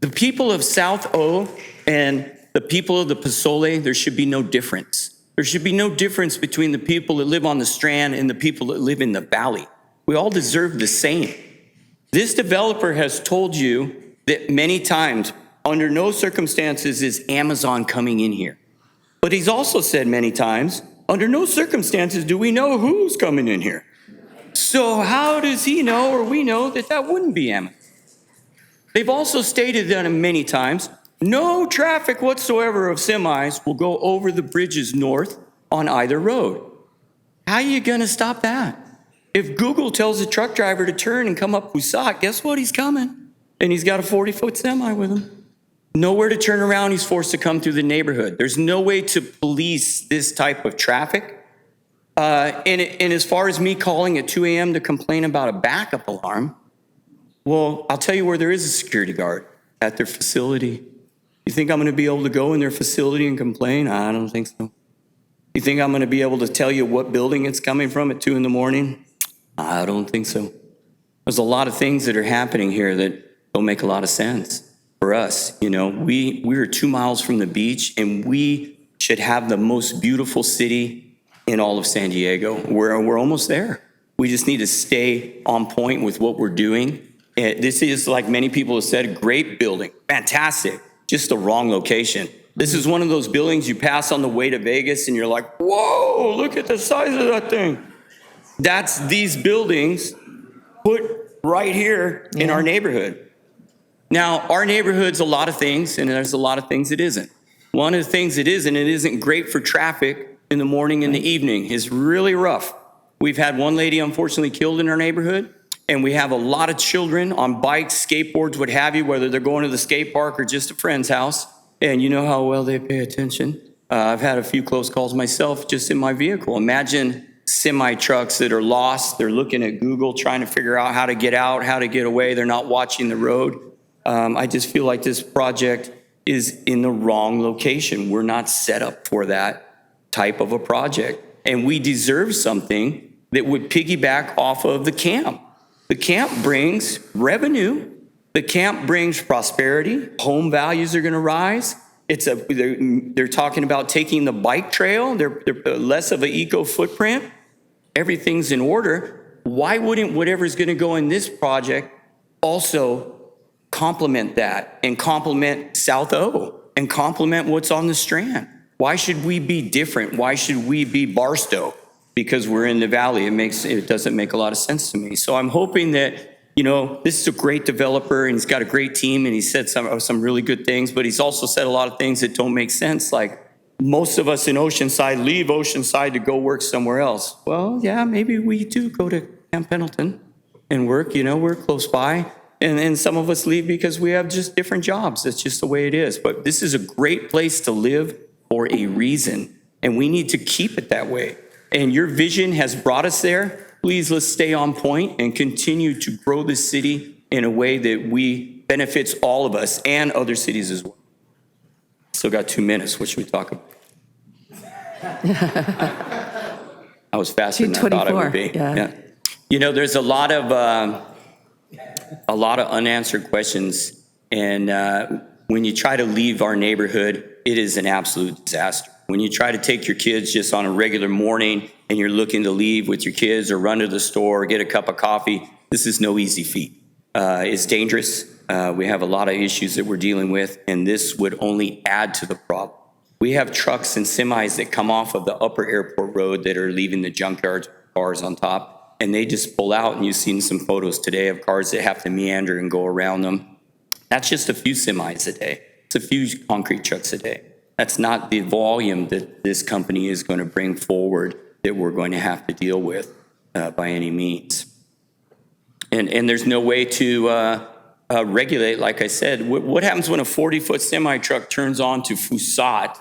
The people of South O and the people of the Pozole, there should be no difference. There should be no difference between the people that live on the Strand and the people that live in the valley. We all deserve the same. This developer has told you that many times, under no circumstances is Amazon coming in here. But he's also said many times, under no circumstances do we know who's coming in here. So how does he know or we know that that wouldn't be Amazon? They've also stated that many times, no traffic whatsoever of semis will go over the bridges north on either road. How are you going to stop that? If Google tells a truck driver to turn and come up Pusat, guess what? He's coming. And he's got a 40-foot semi with him. Nowhere to turn around, he's forced to come through the neighborhood. There's no way to police this type of traffic. And as far as me calling at 2 a.m. to complain about a backup alarm, well, I'll tell you where there is a security guard, at their facility. You think I'm going to be able to go in their facility and complain? I don't think so. You think I'm going to be able to tell you what building it's coming from at 2 in the morning? I don't think so. There's a lot of things that are happening here that don't make a lot of sense for us. You know, we're 2 miles from the beach, and we should have the most beautiful city in all of San Diego. We're almost there. We just need to stay on point with what we're doing. This is, like many people have said, a great building, fantastic, just the wrong location. This is one of those buildings you pass on the way to Vegas and you're like, whoa, look at the size of that thing. That's these buildings put right here in our neighborhood. Now, our neighborhood's a lot of things, and there's a lot of things it isn't. One of the things it isn't great for traffic in the morning and the evening. It's really rough. We've had one lady unfortunately killed in our neighborhood, and we have a lot of children on bikes, skateboards, what have you, whether they're going to the skate park or just a friend's house. And you know how well they pay attention. I've had a few close calls myself just in my vehicle. Imagine semi trucks that are lost. They're looking at Google, trying to figure out how to get out, how to get away. They're not watching the road. I just feel like this project is in the wrong location. We're not set up for that type of a project. And we deserve something that would piggyback off of the camp. The camp brings revenue. The camp brings prosperity. Home values are going to rise. They're talking about taking the bike trail. They're less of an eco footprint. Everything's in order. Why wouldn't whatever's going to go in this project also complement that and complement South O and complement what's on the Strand? Why should we be different? Why should we be Barstow? Because we're in the valley. It doesn't make a lot of sense to me. So I'm hoping that, you know, this is a great developer and he's got a great team and he said some really good things, but he's also said a lot of things that don't make sense. Like most of us in Oceanside leave Oceanside to go work somewhere else. Well, yeah, maybe we do go to Camp Pendleton and work, you know, we're close by. And some of us leave because we have just different jobs. That's just the way it is. But this is a great place to live for a reason. And we need to keep it that way. And your vision has brought us there. Please, let's stay on point and continue to grow this city in a way that benefits all of us and other cities as well. Still got 2 minutes. What should we talk about? I was faster than I thought I would be. Yeah. You know, there's a lot of unanswered questions. And when you try to leave our neighborhood, it is an absolute disaster. When you try to take your kids just on a regular morning and you're looking to leave with your kids or run to the store or get a cup of coffee, this is no easy feat. It's dangerous. We have a lot of issues that we're dealing with, and this would only add to the problem. We have trucks and semis that come off of the upper airport road that are leaving the junkyard cars on top, and they just pull out, and you've seen some photos today of cars that have to meander and go around them. That's just a few semis a day. It's a few concrete trucks a day. That's not the volume that this company is going to bring forward that we're going to have to deal with by any means. And there's no way to regulate, like I said. What happens when a 40-foot semi-truck turns onto Fusat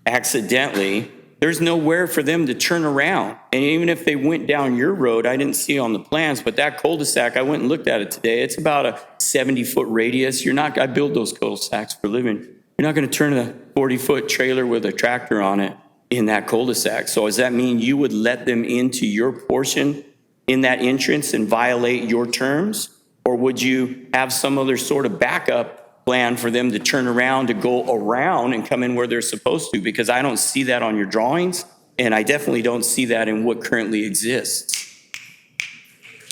accidentally there's nowhere for them to turn around. And even if they went down your road, I didn't see on the plans, but that cul-de-sac, I went and looked at it today. It's about a 70-foot radius. I build those cul-de-sacs for a living. You're not going to turn a 40-foot trailer with a tractor on it in that cul-de-sac. So does that mean you would let them into your portion in that entrance and violate your terms? Or would you have some other sort of backup plan for them to turn around, to go around and come in where they're supposed to? Because I don't see that on your drawings, and I definitely don't see that in what currently exists.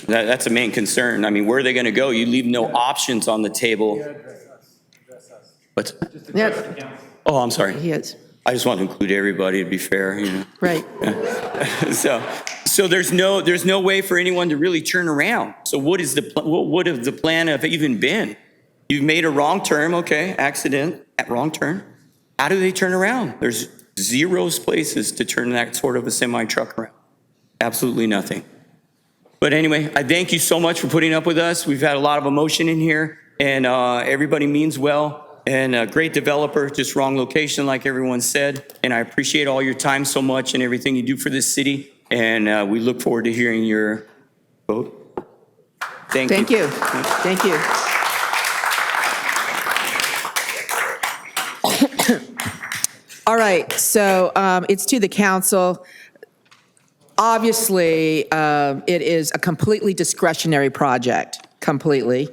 That's a main concern. I mean, where are they going to go? You leave no options on the table. What? Yeah. Oh, I'm sorry. He is. I just want to include everybody, to be fair, you know. Right. So there's no way for anyone to really turn around. So what would the plan have even been? You've made a wrong turn, okay, accident, wrong turn. How do they turn around? There's zero places to turn that sort of a semi-truck around. Absolutely nothing. But anyway, I thank you so much for putting up with us. We've had a lot of emotion in here, and everybody means well. And a great developer, just wrong location, like everyone said. And I appreciate all your time so much and everything you do for this city. And we look forward to hearing your vote. Thank you. Thank you. All right, so it's to the council. Obviously, it is a completely discretionary project, completely.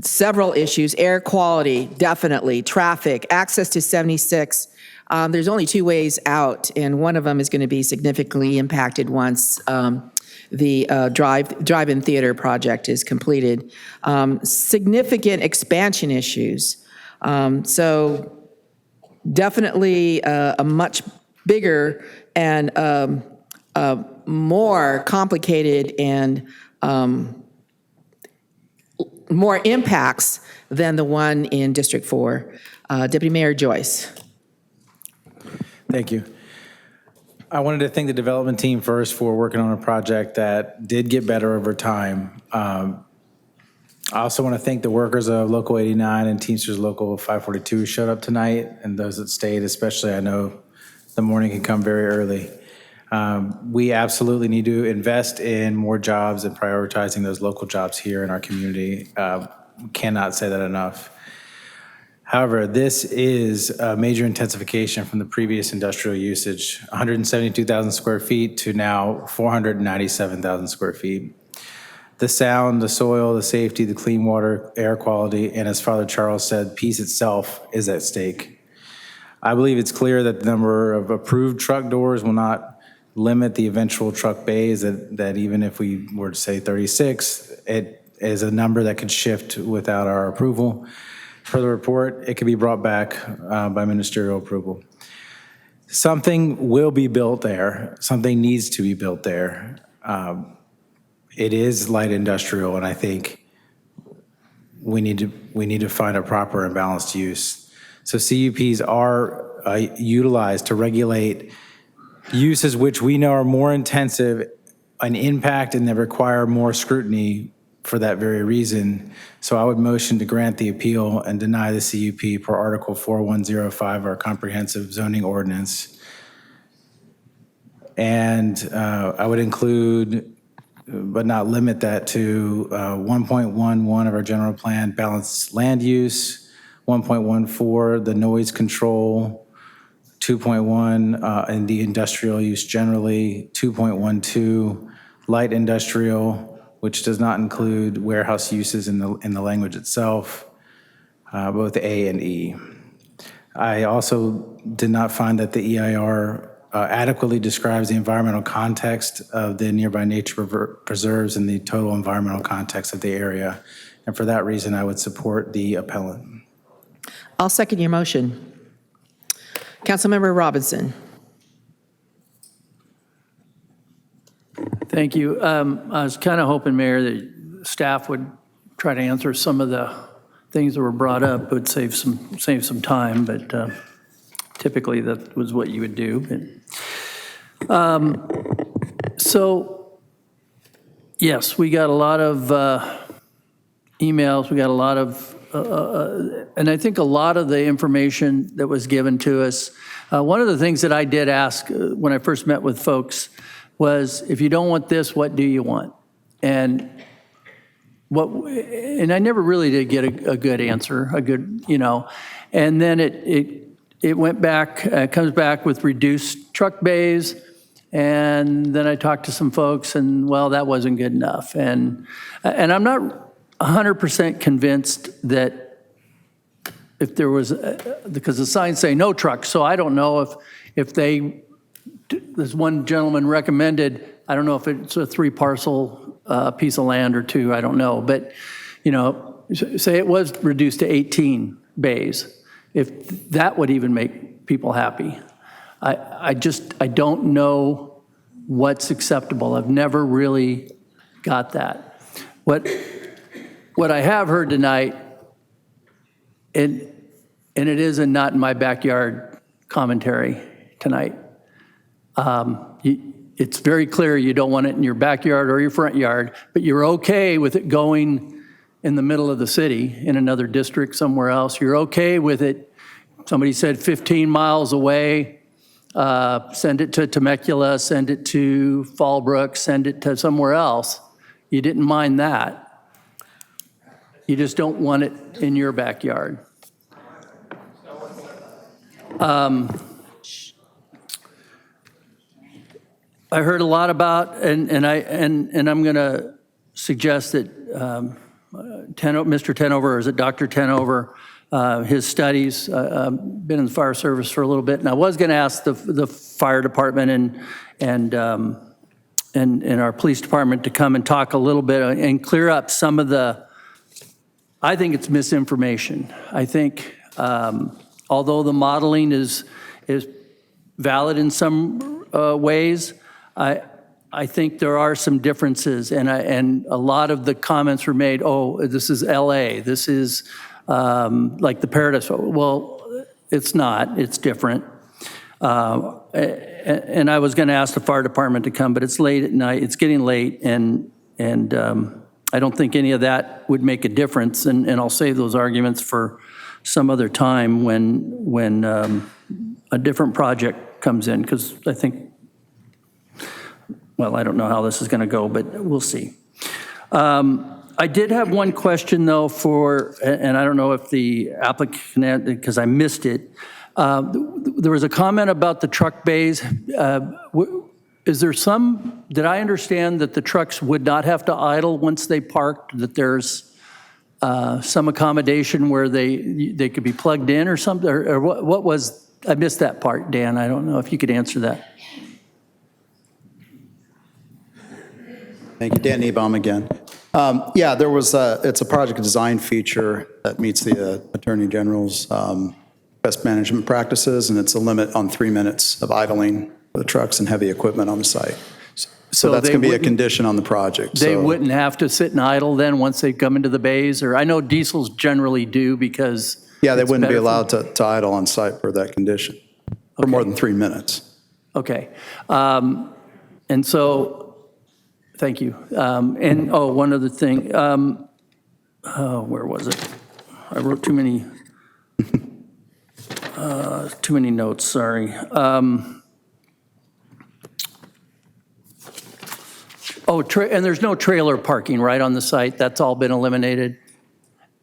Several issues: air quality, definitely; traffic, access to 76. There's only two ways out, and one of them is going to be significantly impacted once the drive-in theater project is completed. Significant expansion issues. So definitely a much bigger and more complicated and more impacts than the one in District 4. Deputy Mayor Joyce. Thank you. I wanted to thank the development team first for working on a project that did get better over time. I also want to thank the workers of Local 89 and Teamsters Local 542 who showed up tonight, and those that stayed, especially. I know the morning can come very early. We absolutely need to invest in more jobs and prioritizing those local jobs here in our community. Cannot say that enough. However, this is a major intensification from the previous industrial usage, 172,000 square feet to now 497,000 square feet. The sound, the soil, the safety, the clean water, air quality, and as Father Charles said, peace itself is at stake. I believe it's clear that the number of approved truck doors will not limit the eventual truck bays, that even if we were to say 36, it is a number that could shift without our approval. Per the report, it could be brought back by ministerial approval. Something will be built there. Something needs to be built there. It is light industrial, and I think we need to find a proper and balanced use. So CUPs are utilized to regulate uses which we know are more intensive in impact and that require more scrutiny for that very reason. So I would motion to grant the appeal and deny the CUP per Article 4105, our comprehensive zoning ordinance. And I would include, but not limit that to 1.11 of our general plan, balanced land use, 1.14, the noise control, 2.1 in the industrial use generally, 2.12 light industrial, which does not include warehouse uses in the language itself, both A and E. I also did not find that the EIR adequately describes the environmental context of the nearby nature preserves and the total environmental context of the area. And for that reason, I would support the appellant. I'll second your motion. Councilmember Robinson. Thank you. I was kind of hoping, Mayor, that staff would try to answer some of the things that were brought up, would save some time, but typically that was what you would do. But, so, yes, we got a lot of emails, we got a lot of and I think a lot of the information that was given to us, one of the things that I did ask when I first met with folks was, if you don't want this, what do you want? And I never really did get a good answer, and then it went back, comes back with reduced truck bays, and then I talked to some folks, and well, that wasn't good enough. And I'm not 100% convinced that if there was, because the signs say no trucks, so I don't know if they, this one gentleman recommended, I don't know if it's a 3-parcel piece of land or 2, I don't know, but, say it was reduced to 18 bays, if that would even make people happy. I don't know what's acceptable. I've never really got that. What I have heard tonight, and it is a not in my backyard commentary tonight. It's very clear you don't want it in your backyard or your front yard, but you're okay with it going in the middle of the city in another district somewhere else. You're okay with it. Somebody said 15 miles away. Send it to Temecula, send it to Fallbrook, send it to somewhere else. You didn't mind that. You just don't want it in your backyard. I heard a lot about, and I'm going to suggest that Mr. Tenover, or is it Dr. Tenover, his studies, been in the fire service for a little bit, and I was going to ask the fire department and our police department to come and talk a little bit and clear up some of the, I think it's misinformation. I think although the modeling is valid in some ways, I think there are some differences, and a lot of the comments were made, oh, this is LA, this is like the Paradise. Well, it's not, it's different. And I was gonna ask the fire department to come, but it's late at night, it's getting late, and I don't think any of that would make a difference, and I'll save those arguments for some other time when a different project comes in, because I think, well, I don't know how this is going to go, but we'll see. I did have one question, though, and I don't know if the applicant, because I missed it. There was a comment about the truck bays. Is there did I understand that the trucks would not have to idle once they parked, that there's some accommodation where they could be plugged in or something? Or what was, I missed that part, Dan. I don't know if you could answer that. Thank you, Dan Niebaum again. Yeah, there was it's a project design feature that meets the Attorney General's best management practices, and it's a limit on 3 minutes of idling for the trucks and heavy equipment on the site. So that's going to be a condition on the project. They wouldn't have to sit and idle then once they come into the bays? Or I know diesels generally do because... Yeah, they wouldn't be allowed to idle on site for that condition for more than 3 minutes. Okay. And so... Thank you. And, one other thing. Where was it? I wrote too many notes, sorry. And there's no trailer parking, right, on the site? That's all been eliminated?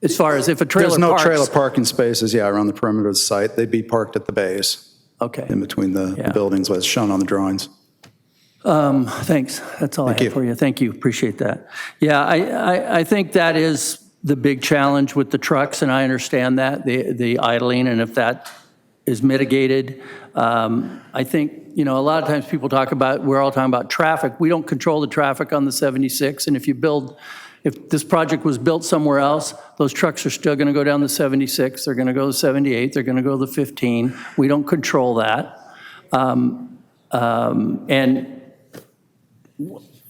As far as if a trailer There's no parks, trailer parking spaces, around the perimeter of the site. They'd be parked at the bays. Okay. In between the buildings, as shown on the drawings. Thanks. That's all I have for you. Thank you. Appreciate that. Yeah, I think that is the big challenge with the trucks, and I understand that, the idling, and if that is mitigated. I think, a lot of times people we're all talking about traffic. We don't control the traffic on the 76, and if this project was built somewhere else, those trucks are still going to go down the 76, they're going to go to 78, they're going to go to the 15. We don't control that. And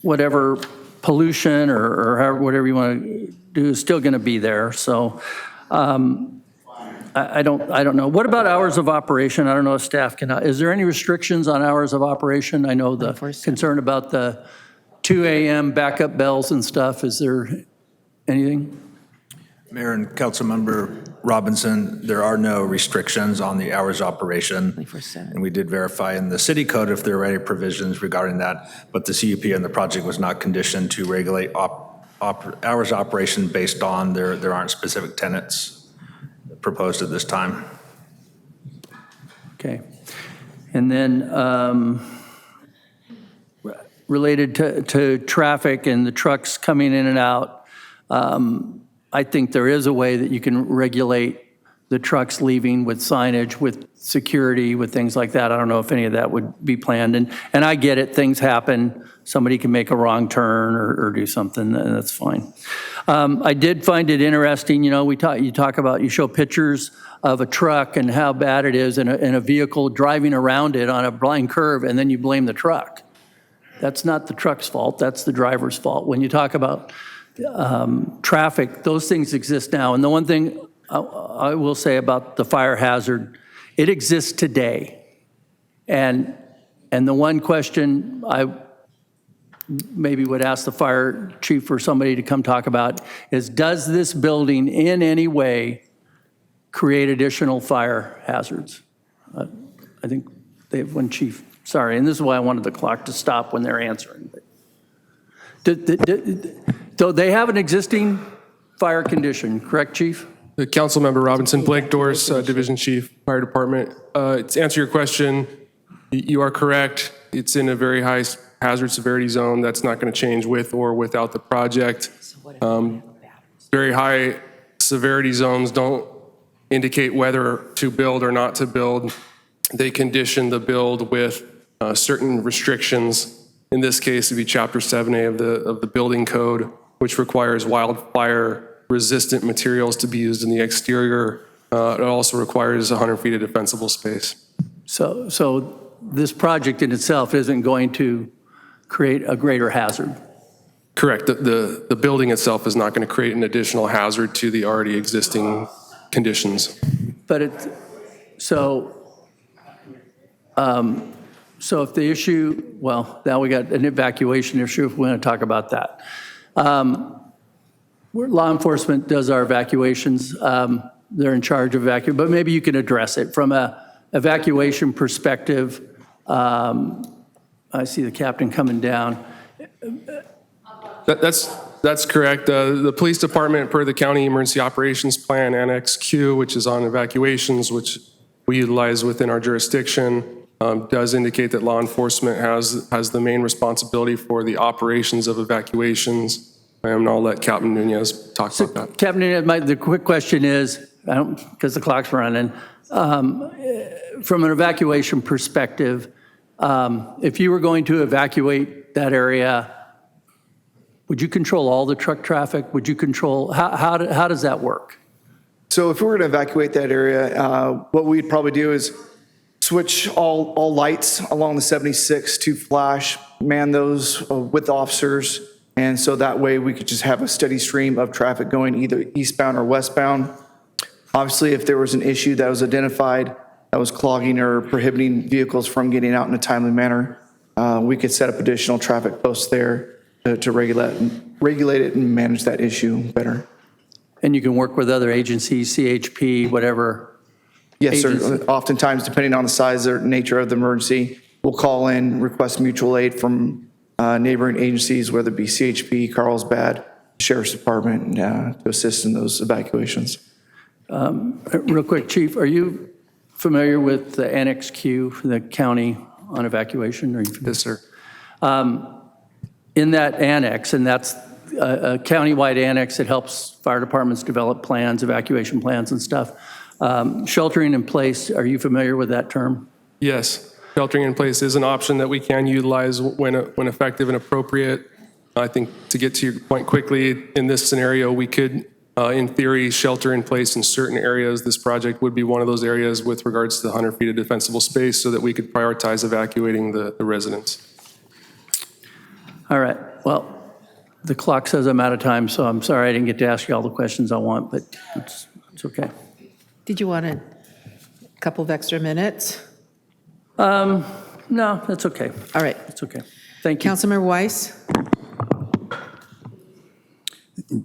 whatever pollution or whatever you want to do is still going to be there. So I don't know. What about hours of operation? I don't know if staff can. Is there any restrictions on hours of operation? I know the concern about the 2 a.m. backup bells and stuff. Is there anything? Mayor and Councilmember Robinson, there are no restrictions on the hours of operation. 24/7. And we did verify in the city code if there were any provisions regarding that, but the CUP and the project was not conditioned to regulate hours of operation based on there aren't specific tenants proposed at this time. Okay. And then related to traffic and the trucks coming in and out, I think there is a way that you can regulate the trucks leaving with signage, with security, with things like that. I don't know if any of that would be planned. And I get it, things happen. Somebody can make a wrong turn or do something, and that's fine. I did find it interesting, you know, you show pictures of a truck and how bad it is and a vehicle driving around it on a blind curve, and then you blame the truck. That's not the truck's fault, that's the driver's fault. When you talk about traffic, those things exist now. And the one thing I will say about the fire hazard, it exists today. And the one question I maybe would ask the fire chief or somebody to come talk about is, does this building in any way create additional fire hazards? I think they have one chief. Sorry, and this is why I wanted the clock to stop when they're answering. So they have an existing fire condition, correct, Chief? Councilmember Robinson, Blake Doris, Division Chief, Fire Department. To answer your question, you are correct. It's in a very high hazard severity zone. That's not going to change with or without the project. Very high severity zones don't indicate whether to build or not to build. They condition the build with certain restrictions. In this case, it would be Chapter 7A of the building code, which requires wildfire-resistant materials to be used in the exterior. It also requires 100 feet of defensible space. So this project in itself isn't going to create a greater hazard? Correct. The building itself is not going to create an additional hazard to the already existing conditions. But so if the issue, well, now we got an evacuation issue if we want to talk about that. Law enforcement does our evacuations. They're in charge of evacuation, but maybe you can address it from a evacuation perspective. I see the captain coming down. That's correct. The police department, per the county emergency operations plan, Annex Q, which is on evacuations, which we utilize within our jurisdiction, does indicate that law enforcement has the main responsibility for the operations of evacuations. And I'll let Captain Nunez talk about that. Captain Nunez, the quick question is, because the clock's running, from an evacuation perspective, if you were going to evacuate that area, would you control all the truck traffic? Would you control, how does that work? So if we were to evacuate that area, what we'd probably do is switch all lights along the 76 to flash, man those with officers, and so that way we could just have a steady stream of traffic going either eastbound or westbound. Obviously, if there was an issue that was identified that was clogging or prohibiting vehicles from getting out in a timely manner, we could set up additional traffic posts there to regulate it and manage that issue better. And you can work with other agencies, CHP, whatever. Yes, sir. Oftentimes, depending on the size or nature of the emergency, we'll call in, request mutual aid from neighboring agencies, whether it be CHP, Carlsbad, Sheriff's Department, to assist in those evacuations. Real quick, Chief, are you familiar with the Annex Q for the county on evacuation? Yes, sir. In that annex, and that's a countywide annex that helps fire departments develop plans, evacuation plans and stuff. Sheltering in place, are you familiar with that term? Yes. Sheltering in place is an option that we can utilize when effective and appropriate. I think to get to your point quickly, in this scenario, we could, in theory, shelter in place in certain areas. This project would be one of those areas with regards to the 100 feet of defensible space so that we could prioritize evacuating the residents. All right. Well, the clock says I'm out of time, so I'm sorry I didn't get to ask you all the questions I want, but it's okay. Did you want a couple of extra minutes? No, that's okay. All right. That's okay. Thank you. Councilmember Weiss?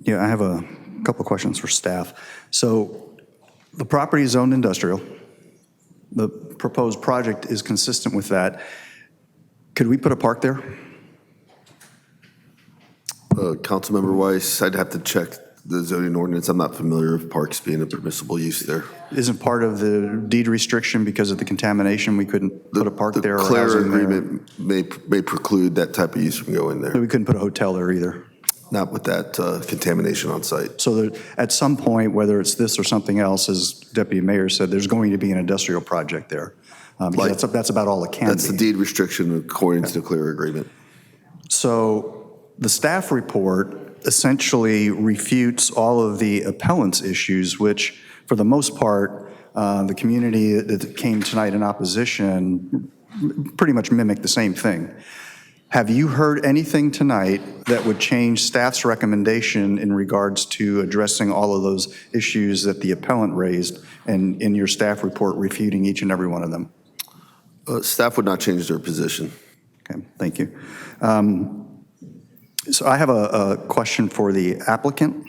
Yeah, I have a couple of questions for staff. So the property is zoned industrial. The proposed project is consistent with that. Could we put a park there? Councilmember Weiss, I'd have to check the zoning ordinance. I'm not familiar with parks being a permissible use there. Isn't part of the deed restriction because of the contamination, we couldn't put a park there? The or clear housing there? agreement may preclude that type of use from going there. So we couldn't put a hotel there either? Not with that contamination on site. So that at some point, whether it's this or something else, as Deputy Mayor said, there's going to be an industrial project there. Because that's about all it can be. That's the deed restriction according to the clear agreement. So the staff report essentially refutes all of the appellant's issues, which for the most part, the community that came tonight in opposition pretty much mimicked the same thing. Have you heard anything tonight that would change staff's recommendation in regards to addressing all of those issues that the appellant raised and in your staff report refuting each and every one of them? Staff would not change their position. Okay, thank you. So I have a question for the applicant.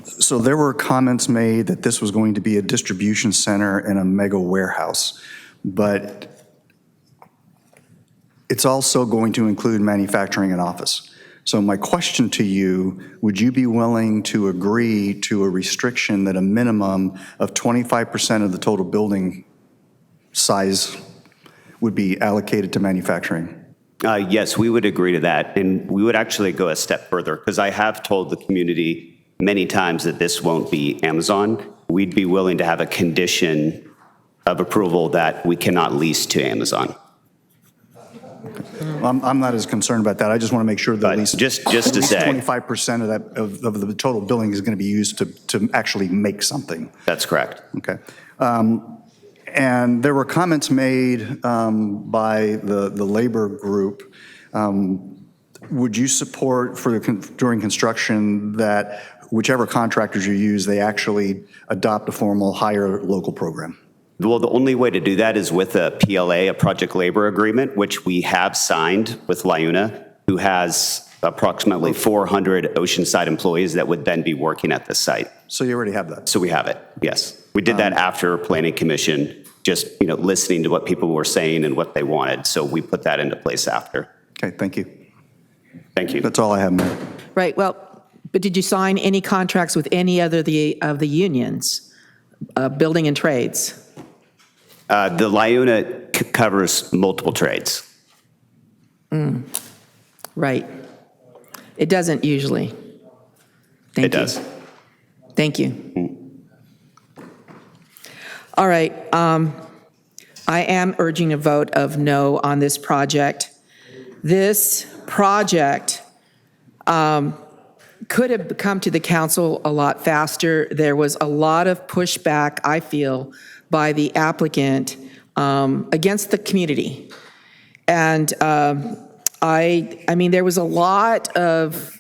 So there were comments made that this was going to be a distribution center and a mega warehouse, but it's also going to include manufacturing and office. So my question to you, would you be willing to agree to a restriction that a minimum of 25% of the total building size would be allocated to manufacturing? Yes, we would agree to that. And we would actually go a step further because I have told the community many times that this won't be Amazon. We'd be willing to have a condition of approval that we cannot lease to Amazon. I'm not as concerned about that. I just want to make sure that at least to say 25% of that of the total building is going to be used to actually make something. That's correct. Okay. And there were comments made by the labor group. Would you support during construction that whichever contractors you use, they actually adopt a formal hire local program? Well, the only way to do that is with a PLA, a project labor agreement, which we have signed with LIUNA, who has approximately 400 Oceanside employees that would then be working at the site. So you already have that? So we have it, yes. We did that after Planning Commission, just listening to what people were saying and what they wanted. So we put that into place after. Okay, thank you. Thank you. That's all I have, Mayor. Right, well, but did you sign any contracts with any other of the unions, building and trades? The LIUNA covers multiple trades. Right. It doesn't usually. Thank you. It does. Thank you. All right. I am urging a vote of no on this project. This project could have come to the council a lot faster. There was a lot of pushback, I feel, by the applicant against the community. And I mean, there was a lot of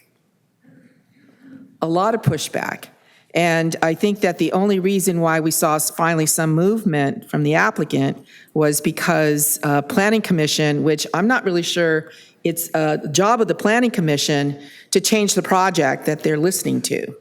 pushback. And I think that the only reason why we saw finally some movement from the applicant was because Planning Commission, which I'm not really sure it's a job of the Planning Commission to change the project that they're listening to.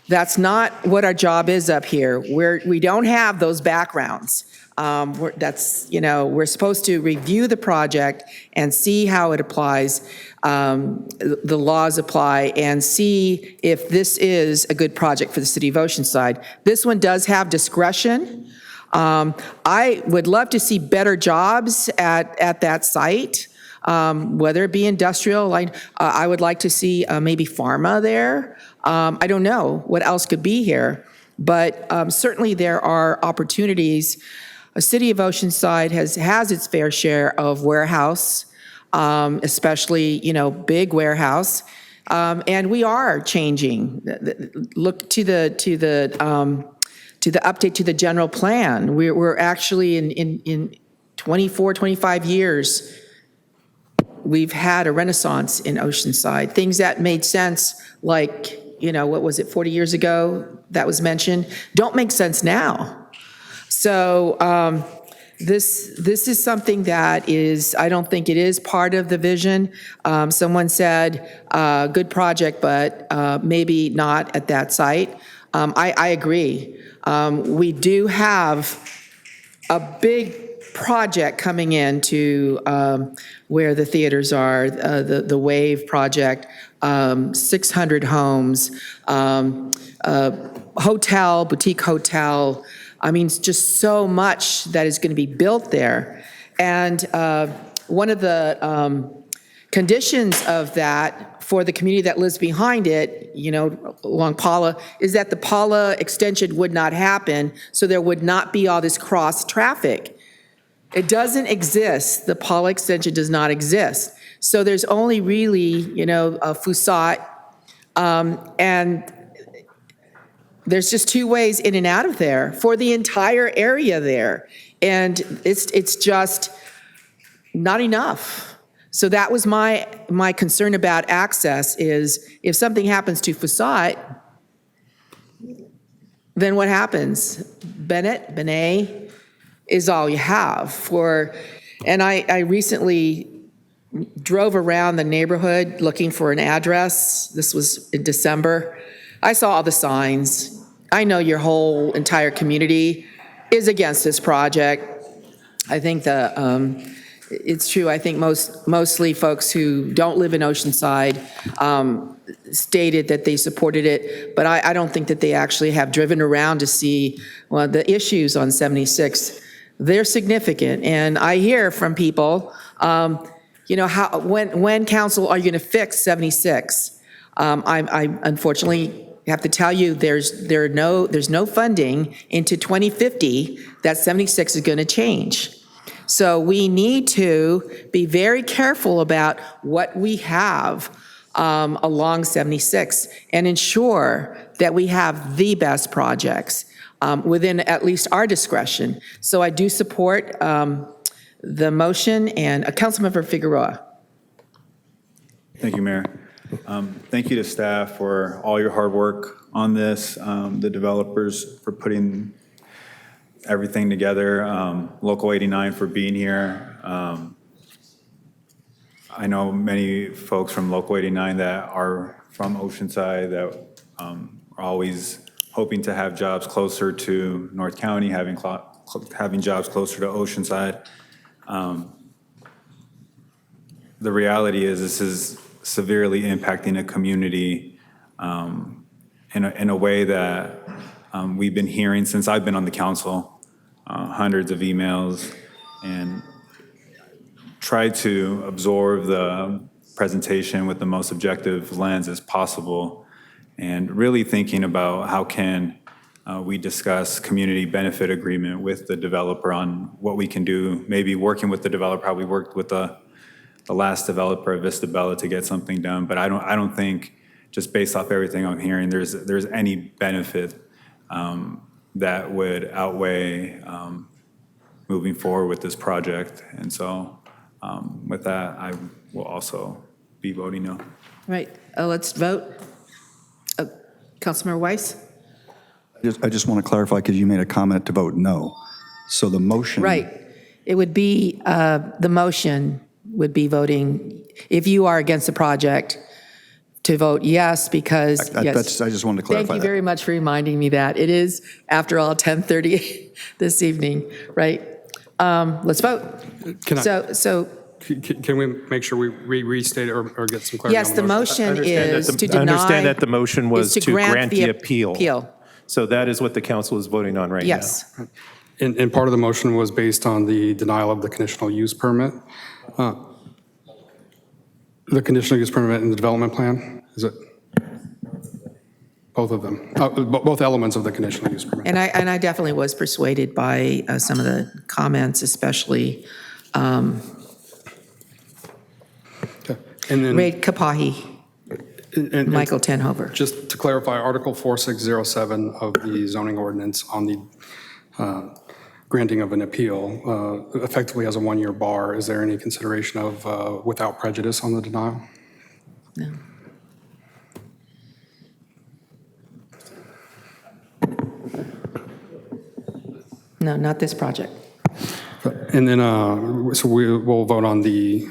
That's not what our job is up here. We don't have those backgrounds. We're supposed to review the project and see how it applies, the laws apply, and see if this is a good project for the City of Oceanside. This one does have discretion. I would love to see better jobs at that site, whether it be industrial. I would like to see maybe pharma there. I don't know what else could be here, but certainly there are opportunities. The City of Oceanside has its fair share of warehouse, especially, big warehouse. And we are changing. Look to the update to the general plan. We're actually in 24, 25 years, we've had a renaissance in Oceanside. Things that made sense, like, what was it, 40 years ago that was mentioned, don't make sense now. So this is something that is, I don't think it is part of the vision. Someone said, good project, but maybe not at that site. I agree. We do have a big project coming in to where the theaters are, the WAVE project, 600 homes, hotel, boutique hotel. I mean, it's just so much that is going to be built there. And one of the conditions of that for the community that lives behind it, along Paula, is that the Paula extension would not happen, so there would not be all this cross traffic. It doesn't exist. The Paula extension does not exist. So there's only really, a Fusat, and there's just two ways in and out of there for the entire area there. And it's just not enough. So that was my concern about access is if something happens to Fusat, then what happens? Benet is all you have and I recently drove around the neighborhood looking for an address. This was in December. I saw all the signs. I know your whole entire community is against this project. I think it's true. I think mostly folks who don't live in Oceanside stated that they supported it, but I don't think that they actually have driven around to see the issues on 76. They're significant, and I hear from people, when council are you going to fix 76? I unfortunately have to tell you there's no funding into 2050 that 76 is going to change. So we need to be very careful about what we have along 76 and ensure that we have the best projects within at least our discretion. So I do support the motion, and Councilmember Figueroa. Thank you, Mayor. Thank you to staff for all your hard work on this, the developers for putting everything together, Local 89 for being here. I know many folks from Local 89 that are from Oceanside that are always hoping to have jobs closer to North County, having jobs closer to Oceanside. The reality is this is severely impacting a community in a way that we've been hearing since I've been on the council, hundreds of emails, and tried to absorb the presentation with the most objective lens as possible, and really thinking about how can we discuss community benefit agreement with the developer on what we can do, maybe working with the developer, how we worked with the last developer, Vista Bella, to get something done. But I don't think, just based off everything I'm hearing, there's any benefit that would outweigh moving forward with this project. And so with that, I will also be voting no. Right, let's vote. Councilmember Weiss? I just want to clarify, because you made a comment to vote no. So the motion. Right, it would be, the motion would be voting, if you are against the project, to vote yes, because, yes. I just wanted to clarify Thank you that. very much for reminding me that. It is, after all, 10:30 this evening, right? Let's vote. Can we make sure we restate it or get some clarity? Yes, on the motion is to deny. I understand that the motion was is to grant the appeal. appeal. So that is what the council is voting on right now. Yes. And part of the motion was based on the denial of the conditional use permit. The conditional use permit and the development plan, is it? Both of them, both elements of the conditional use permit. And I definitely was persuaded by some of the comments, especially Ray Kapahi, Michael Tenhover. Just to clarify, Article 4607 of the zoning ordinance on the granting of an appeal effectively has a one-year bar. Is there any consideration of without prejudice on the denial? No. No, not this project. And then, so we'll vote on the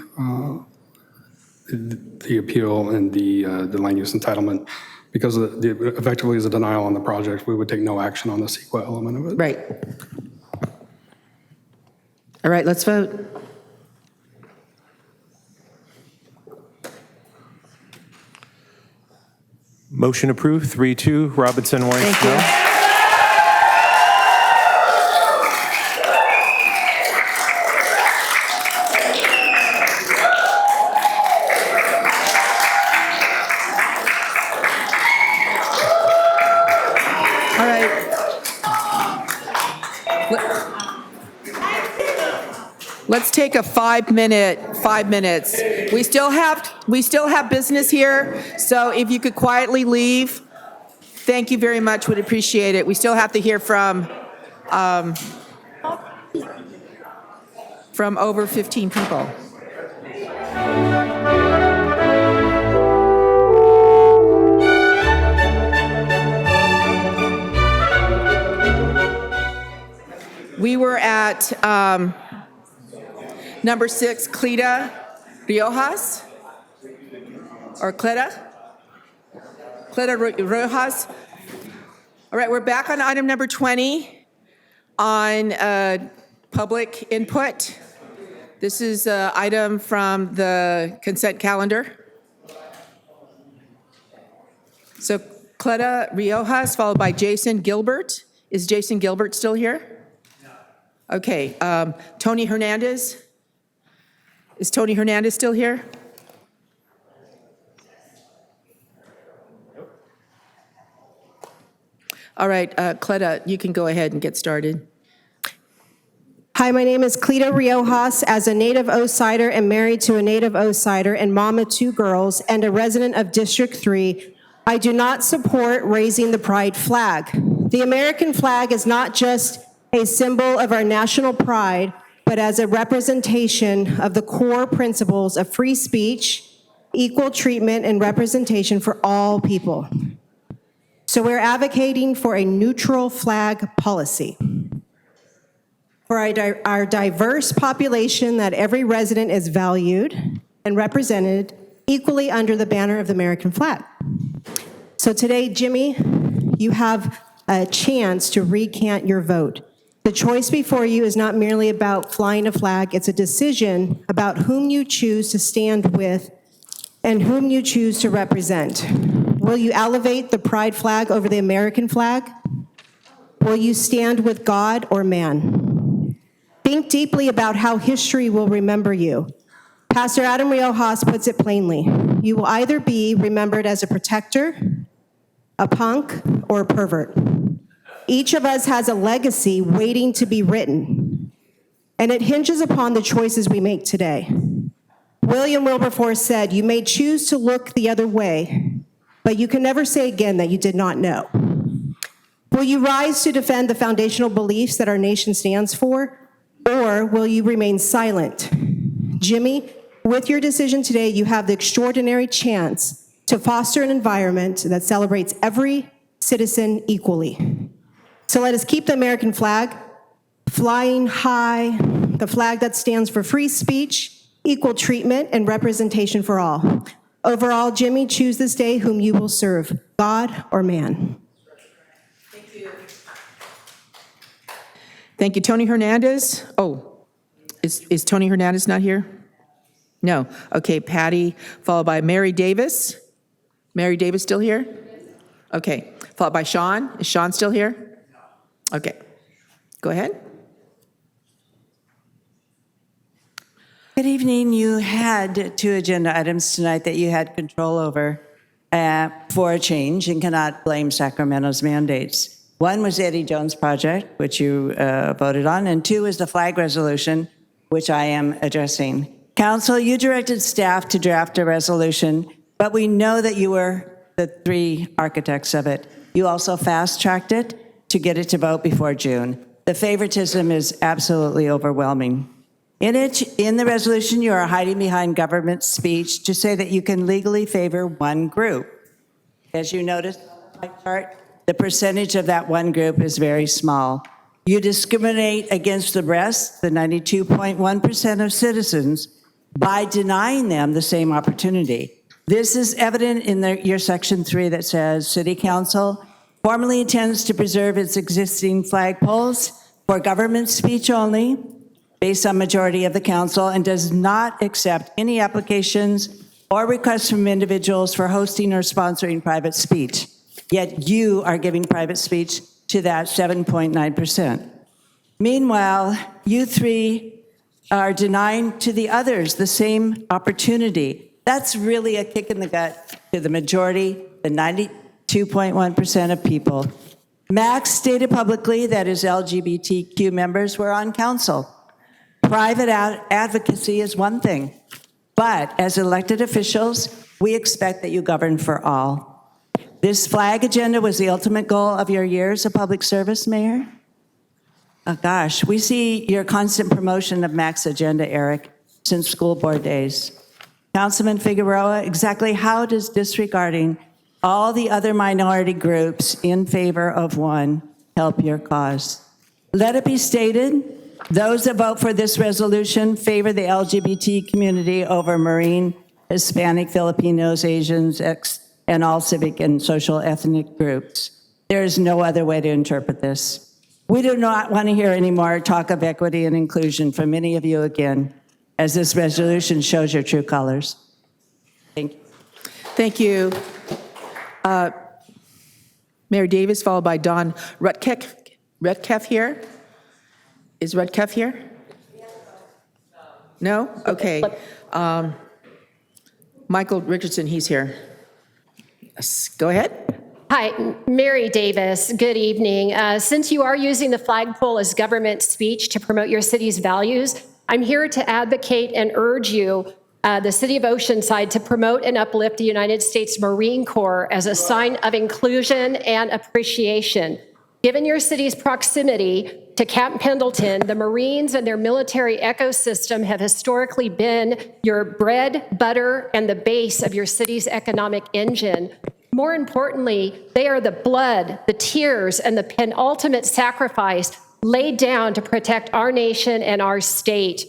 appeal and the land use entitlement. Because effectively is a denial on the project, we would take no action on the CEQA element of it. Right. All right, let's vote. Motion approved, 3-2, Robinson, Orange. Thank you. All right. Let's take a 5 minutes. We still have business here, so if you could quietly leave, thank you very much, would appreciate it. We still have to hear from over 15 people. We were at number 6, Cleta Riojas, or Cleta Riojas. All right, we're back on item number 20 on public input. This is an item from the consent calendar. So Cleta Riojas, followed by Jason Gilbert. Is Jason Gilbert still here? Okay, Tony Hernandez. Is Tony Hernandez still here? All right, Cleta, you can go ahead and get started. Hi, my name is Cleta Riojas. As a native Oasider and married to a native Oasider and mom of 2 girls and a resident of District 3, I do not support raising the pride flag. The American flag is not just a symbol of our national pride, but as a representation of the core principles of free speech, equal treatment, and representation for all people. So we're advocating for a neutral flag policy. For our diverse population, that every resident is valued and represented equally under the banner of the American flag. So today, Jimmy, you have a chance to recant your vote. The choice before you is not merely about flying a flag, it's a decision about whom you choose to stand with and whom you choose to represent. Will you elevate the pride flag over the American flag? Will you stand with God or man? Think deeply about how history will remember you. Pastor Adam Riojas puts it plainly. You will either be remembered as a protector, a punk, or a pervert. Each of us has a legacy waiting to be written, and it hinges upon the choices we make today. William Wilberforce said, "You may choose to look the other way, but you can never say again that you did not know." Will you rise to defend the foundational beliefs that our nation stands for, or will you remain silent? Jimmy, with your decision today, you have the extraordinary chance to foster an environment that celebrates every citizen equally. So let us keep the American flag flying high, the flag that stands for free speech, equal treatment, and representation for all. Overall, Jimmy, choose this day whom you will serve, God or man. Thank you. Thank you. Tony Hernandez? Oh, is Tony Hernandez not here? No. Okay, Patty, followed by Mary Davis. Mary Davis still here? Okay, followed by Sean. Is Sean still here? Okay, go ahead. Good evening. You had 2 agenda items tonight that you had control over for a change and cannot blame Sacramento's mandates. One was the Eddie Jones project, which you voted on, and 2 is the flag resolution, which I am addressing. Council, you directed staff to draft a resolution, but we know that you were the 3 architects of it. You also fast-tracked it to get it to vote before June. The favoritism is absolutely overwhelming. In the resolution, you are hiding behind government speech to say that you can legally favor one group. As you notice on my chart, the percentage of that one group is very small. You discriminate against the rest, the 92.1% of citizens, by denying them the same opportunity. This is evident in your section 3 that says, City Council formally intends to preserve its existing flagpoles for government speech only, based on majority of the council, and does not accept any applications or requests from individuals for hosting or sponsoring private speech. Yet you are giving private speech to that 7.9%. Meanwhile, you three are denying to the others the same opportunity. That's really a kick in the gut to the majority, the 92.1% of people. Max stated publicly that his LGBTQ members were on council. Private advocacy is one thing, but as elected officials, we expect that you govern for all. This flag agenda was the ultimate goal of your years of public service, Mayor? Oh gosh, we see your constant promotion of Mac's agenda, Eric, since school board days. Councilman Figueroa, exactly how does disregarding all the other minority groups in favor of one help your cause? Let it be stated, those that vote for this resolution favor the LGBT community over Marine, Hispanic, Filipinos, Asians, and all civic and social ethnic groups. There is no other way to interpret this. We do not want to hear any more talk of equity and inclusion from any of you again, as this resolution shows your true colors. Thank you. Thank you. Mayor Davis, followed by Don Redkeff here. Is Redkeff here? No? Okay. Michael Richardson, he's here. Yes, go ahead. Hi, Mary Davis. Good evening. Since you are using the flagpole as government speech to promote your city's values, I'm here to advocate and urge you, the City of Oceanside, to promote and uplift the United States Marine Corps as a sign of inclusion and appreciation. Given your city's proximity to Camp Pendleton, the Marines and their military ecosystem have historically been your bread, butter, and the base of your city's economic engine. More importantly, they are the blood, the tears, and the penultimate sacrifice laid down to protect our nation and our state.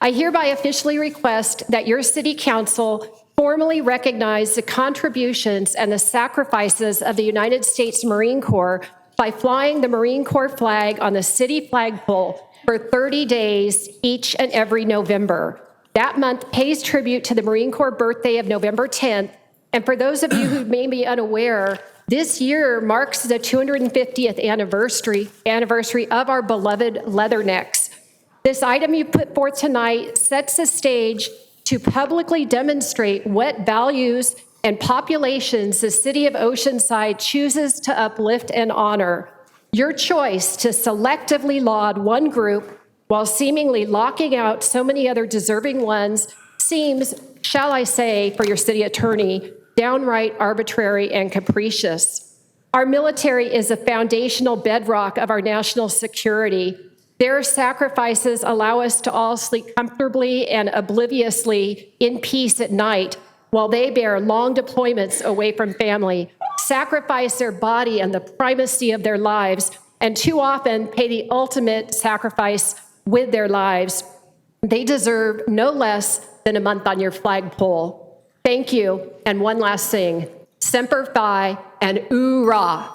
I hereby officially request that your City Council formally recognize the contributions and the sacrifices of the United States Marine Corps by flying the Marine Corps flag on the city flagpole for 30 days each and every November. That month pays tribute to the Marine Corps birthday of November 10th. And for those of you who may be unaware, this year marks the 250th anniversary of our beloved Leathernecks. This item you put forth tonight sets the stage to publicly demonstrate what values and populations the City of Oceanside chooses to uplift and honor. Your choice to selectively laud one group while seemingly locking out so many other deserving ones seems, shall I say, for your city attorney, downright arbitrary and capricious. Our military is a foundational bedrock of our national security. Their sacrifices allow us to all sleep comfortably and obliviously in peace at night, while they bear long deployments away from family, sacrifice their body and the primacy of their lives, and too often pay the ultimate sacrifice with their lives. They deserve no less than a month on your flagpole. Thank you. And one last thing, Semper Fi and oorah.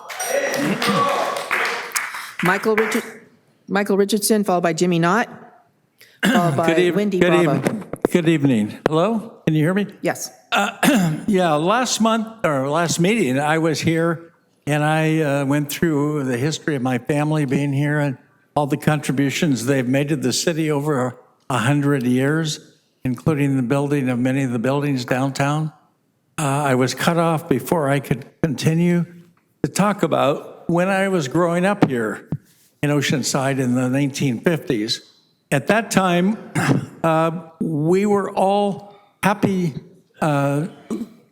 Michael Richardson, followed by Jimmy Knott, followed by Wendy Bravo. Good evening. Hello? Can you hear me? Yes. Yeah, last meeting, I was here and I went through the history of my family being here and all the contributions they've made to the city over 100 years, including the building of many of the buildings downtown. I was cut off before I could continue to talk about when I was growing up here in Oceanside in the 1950s. At that time, we were all happy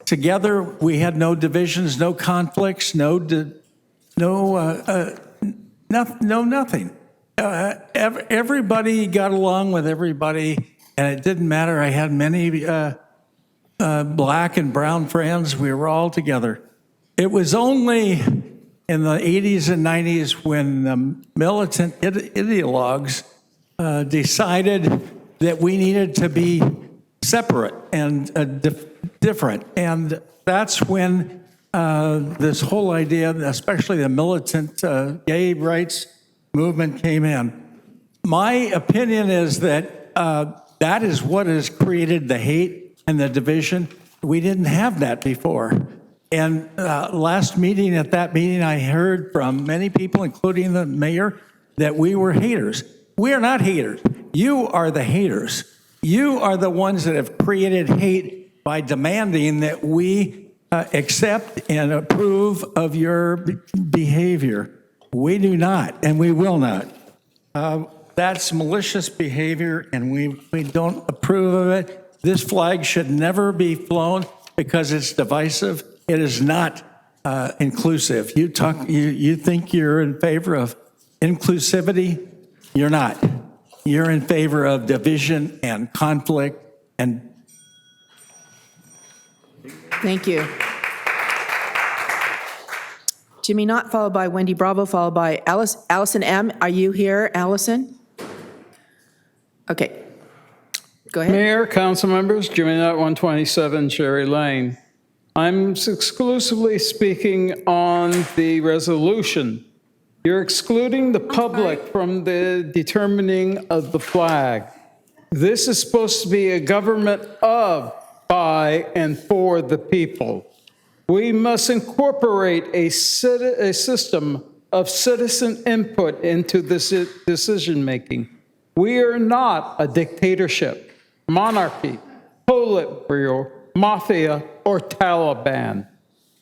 together. We had no divisions, no conflicts, nothing. Everybody got along with everybody, and it didn't matter. I had many black and brown friends. We were all together. It was only in the 80s and 90s when the militant ideologues decided that we needed to be separate and different. And that's when this whole idea, especially the militant gay rights movement, came in. My opinion is that that is what has created the hate and the division. We didn't have that before. And last meeting, at that meeting, I heard from many people, including the mayor, that we were haters. We are not haters. You are the haters. You are the ones that have created hate by demanding that we accept and approve of your behavior. We do not, and we will not. That's malicious behavior, and we don't approve of it. This flag should never be flown because it's divisive. It is not inclusive. You think you're in favor of inclusivity? You're not. You're in favor of division and conflict and. Thank you. Jimmy Knott, followed by Wendy Bravo, followed by Allison M. Are you here, Allison? Okay. Go ahead. Mayor, council members, Jimmy Knott, 127 Cherry Lane. I'm exclusively speaking on the resolution. You're excluding the public from the determining of the flag. This is supposed to be a government of, by, and for the people. We must incorporate a system of citizen input into this decision-making. We are not a dictatorship, monarchy, Politburo, mafia, or Taliban.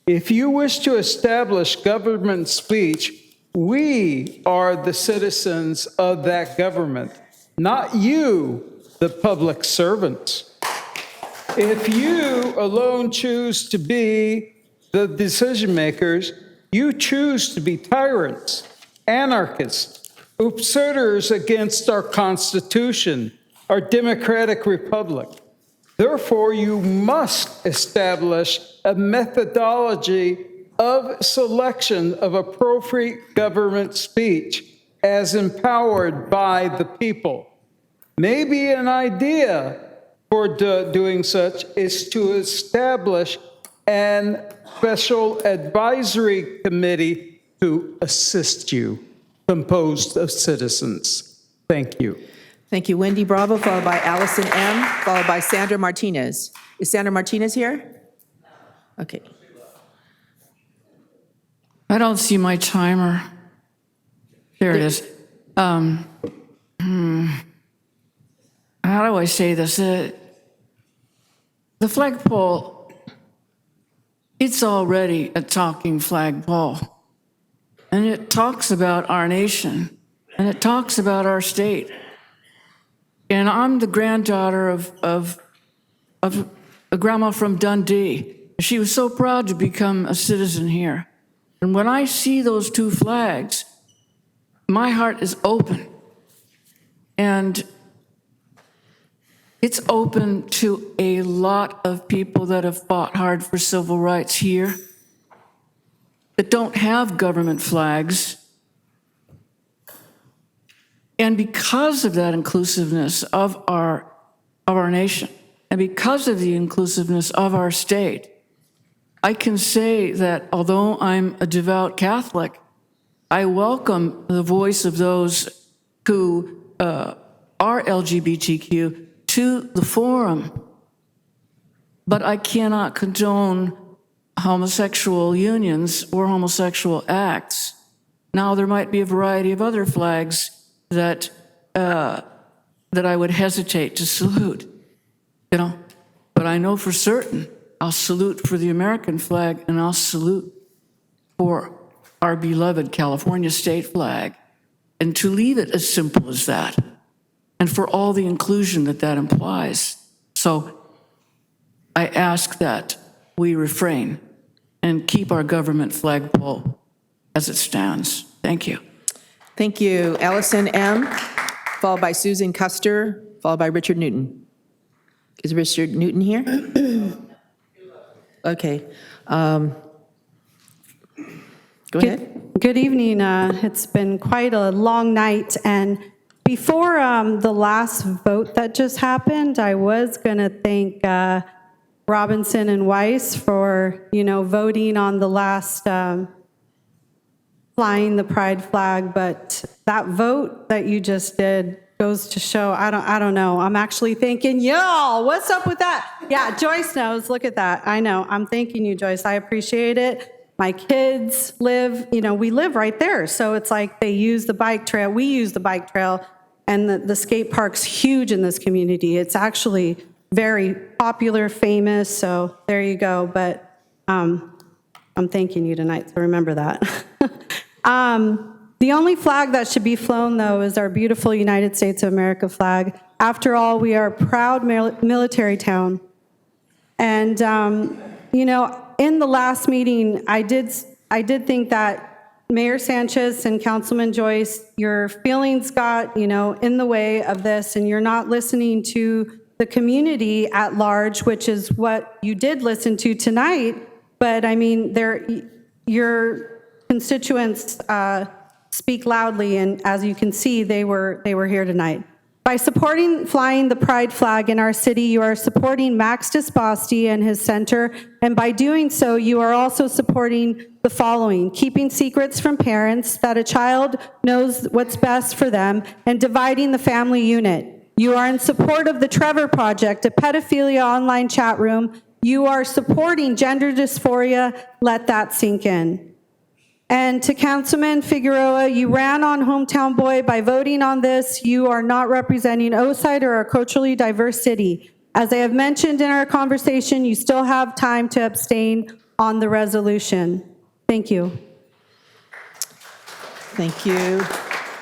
If you wish to establish government speech, we are the citizens of that government, not you, the public servants. If you alone choose to be the decision makers, you choose to be tyrants, anarchists, usurpers against our Constitution, our democratic republic. Therefore, you must establish a methodology of selection of appropriate government speech as empowered by the people. Maybe an idea for doing such is to establish an special advisory committee to assist you, composed of citizens. Thank you. Thank you. Wendy Bravo, followed by Allison M., followed by Sandra Martinez. Is Sandra Martinez here? Okay. I don't see my timer. There it is. How do I say this? The flagpole, it's already a talking flagpole. And it talks about our nation, and it talks about our state. And I'm the granddaughter of a grandma from Dundee. She was so proud to become a citizen here. And when I see those two flags, my heart is open. And it's open to a lot of people that have fought hard for civil rights here, that don't have government flags. And because of that inclusiveness of our nation, and because of the inclusiveness of our state, I can say that although I'm a devout Catholic, I welcome the voice of those who are LGBTQ to the forum. But I cannot condone homosexual unions or homosexual acts. Now, there might be a variety of other flags that I would hesitate to salute, but I know for certain I'll salute for the American flag, and I'll salute for our beloved California state flag, and to leave it as simple as that, and for all the inclusion that that implies. So I ask that we refrain and keep our government flagpole as it stands. Thank you. Thank you. Allison M., followed by Susan Custer, followed by Richard Newton. Is Richard Newton here? Okay. Go ahead. Good evening. It's been quite a long night, and before the last vote that just happened, I was going to thank Robinson and Weiss for, voting on the last flying the pride flag, but that vote that you just did goes to show, I don't know. I'm actually thanking y'all. What's up with that? Yeah, Joyce knows. Look at that. I know. I'm thanking you, Joyce. I appreciate it. My kids live, we live right there. So it's like they use the bike trail. We use the bike trail, and the skate park's huge in this community. It's actually very popular, famous. So there you go. But I'm thanking you tonight, so remember that. The only flag that should be flown, though, is our beautiful United States of America flag. After all, we are a proud military town. And, in the last meeting, I did think that Mayor Sanchez and Councilman Joyce, your feelings got, in the way of this, and you're not listening to the community at large, which is what you did listen to tonight. But I mean, your constituents speak loudly, and as you can see, they were here tonight. By supporting flying the pride flag in our city, you are supporting Max Disposti and his center, and by doing so, you are also supporting the following: keeping secrets from parents, that a child knows what's best for them, and dividing the family unit. You are in support of the Trevor Project, a pedophilia online chat room. You are supporting gender dysphoria. Let that sink in. And to Councilman Figueroa, you ran on Hometown Boy. By voting on this, you are not representing Oceanside or our culturally diverse city. As I have mentioned in our conversation, you still have time to abstain on the resolution. Thank you. Thank you.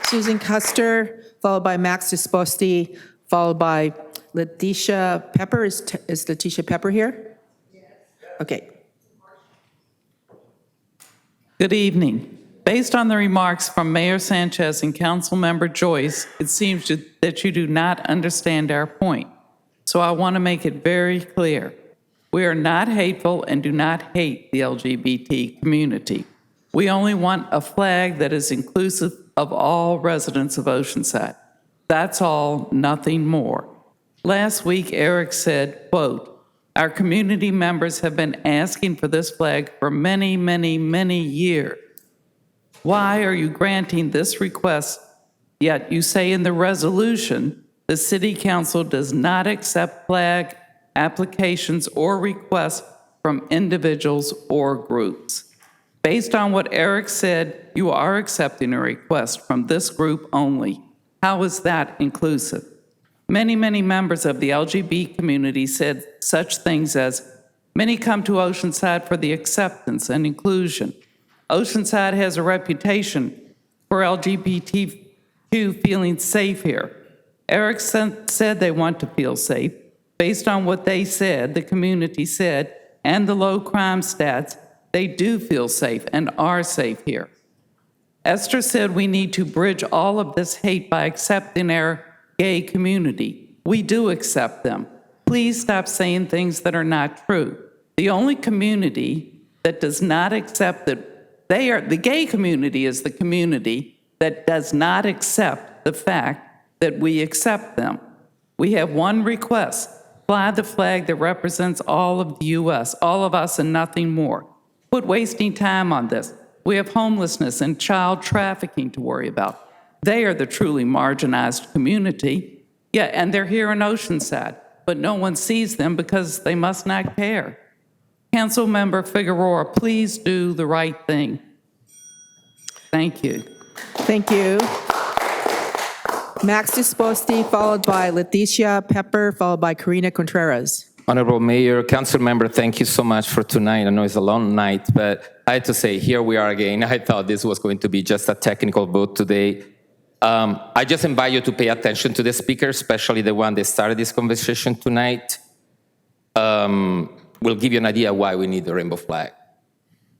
Susan Custer, followed by Max Disposti, followed by Letitia Pepper. Is Letitia Pepper here? Yes. Okay. Good evening. Based on the remarks from Mayor Sanchez and Councilmember Joyce, it seems that you do not understand our point. So I want to make it very clear. We are not hateful and do not hate the LGBT community. We only want a flag that is inclusive of all residents of Oceanside. That's all, nothing more. Last week, Eric said, quote, "Our community members have been asking for this flag for many, many, many years. Why are you granting this request, yet you say in the resolution the City Council does not accept flag applications or requests from individuals or groups? Based on what Eric said, you are accepting a request from this group only. How is that inclusive? Many, many members of the LGBT community said such things as, many come to Oceanside for the acceptance and inclusion. Oceanside has a reputation for LGBTQ feeling safe here. Eric said they want to feel safe. Based on what they said, the community said, and the low crime stats, they do feel safe and are safe here. Esther said we need to bridge all of this hate by accepting our gay community. We do accept them. Please stop saying things that are not true. The only community that does not accept that the gay community is the community that does not accept the fact that we accept them. We have one request: fly the flag that represents all of the U.S., all of us and nothing more. Quit wasting time on this. We have homelessness and child trafficking to worry about. They are the truly marginalized community. Yeah, and they're here in Oceanside, but no one sees them because they must not care. Councilmember Figueroa, please do the right thing. Thank you. Thank you. Max Disposti, followed by Leticia Pepper, followed by Karina Contreras. Honorable Mayor, Council Member, thank you so much for tonight. I know it's a long night, but I have to say, here we are again. I thought this was going to be just a technical vote today. I just invite you to pay attention to the speaker, especially the one that started this conversation tonight. We'll give you an idea why we need the rainbow flag.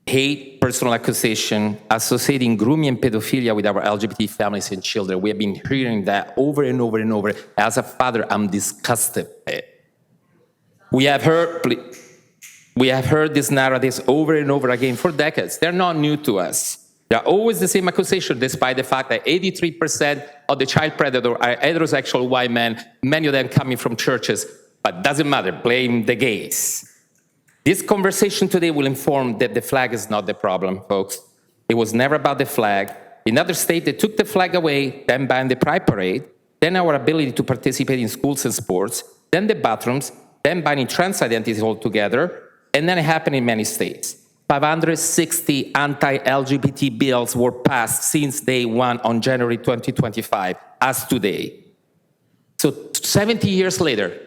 Hate, personal accusation, associating grooming and pedophilia with our LGBT families and children. We have been hearing that over and over and over. As a father, I'm disgusted by it. We have heard these narratives over and over again for decades. They're not new to us. There are always the same accusation, despite the fact that 83% of the child predators are heterosexual white men, many of them coming from churches. But doesn't matter, blame the gays. This conversation today will inform that the flag is not the problem, folks. It was never about the flag. In other states, they took the flag away, then banned the pride parade, then our ability to participate in schools and sports, then the bathrooms, then banning trans identities altogether, and then it happened in many states. 560 anti-LGBT bills were passed since day one on January 2025, as today. So 70 years later,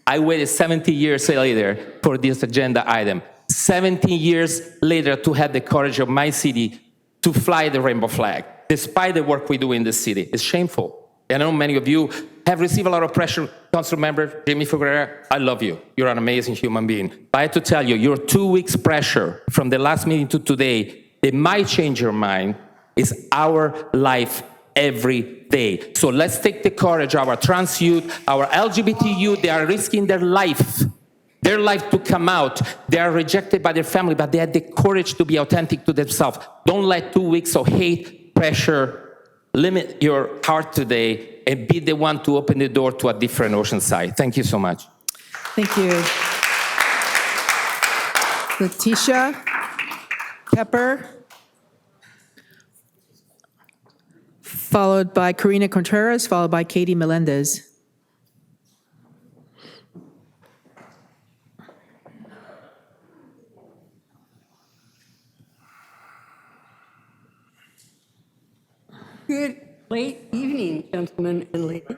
I waited 70 years later for this agenda item. 70 years later to have the courage of my city to fly the rainbow flag, despite the work we do in the city. It's shameful. And I know many of you have received a lot of pressure. Council member Jimmy Figueroa, I love you. You're an amazing human being. But I have to tell you, your 2 weeks pressure from the last meeting to today, it might change your mind, is our life every day. So let's take the courage of our trans youth, our LGBT youth. They are risking their life to come out. They are rejected by their family, but they had the courage to be authentic to themselves. Don't let 2 weeks of hate, pressure, limit your heart today, and be the one to open the door to a different Oceanside. Thank you so much. Thank you. Letitia Pepper, followed by Karina Contreras, followed by Katie Melendez. Good late evening, gentlemen and ladies.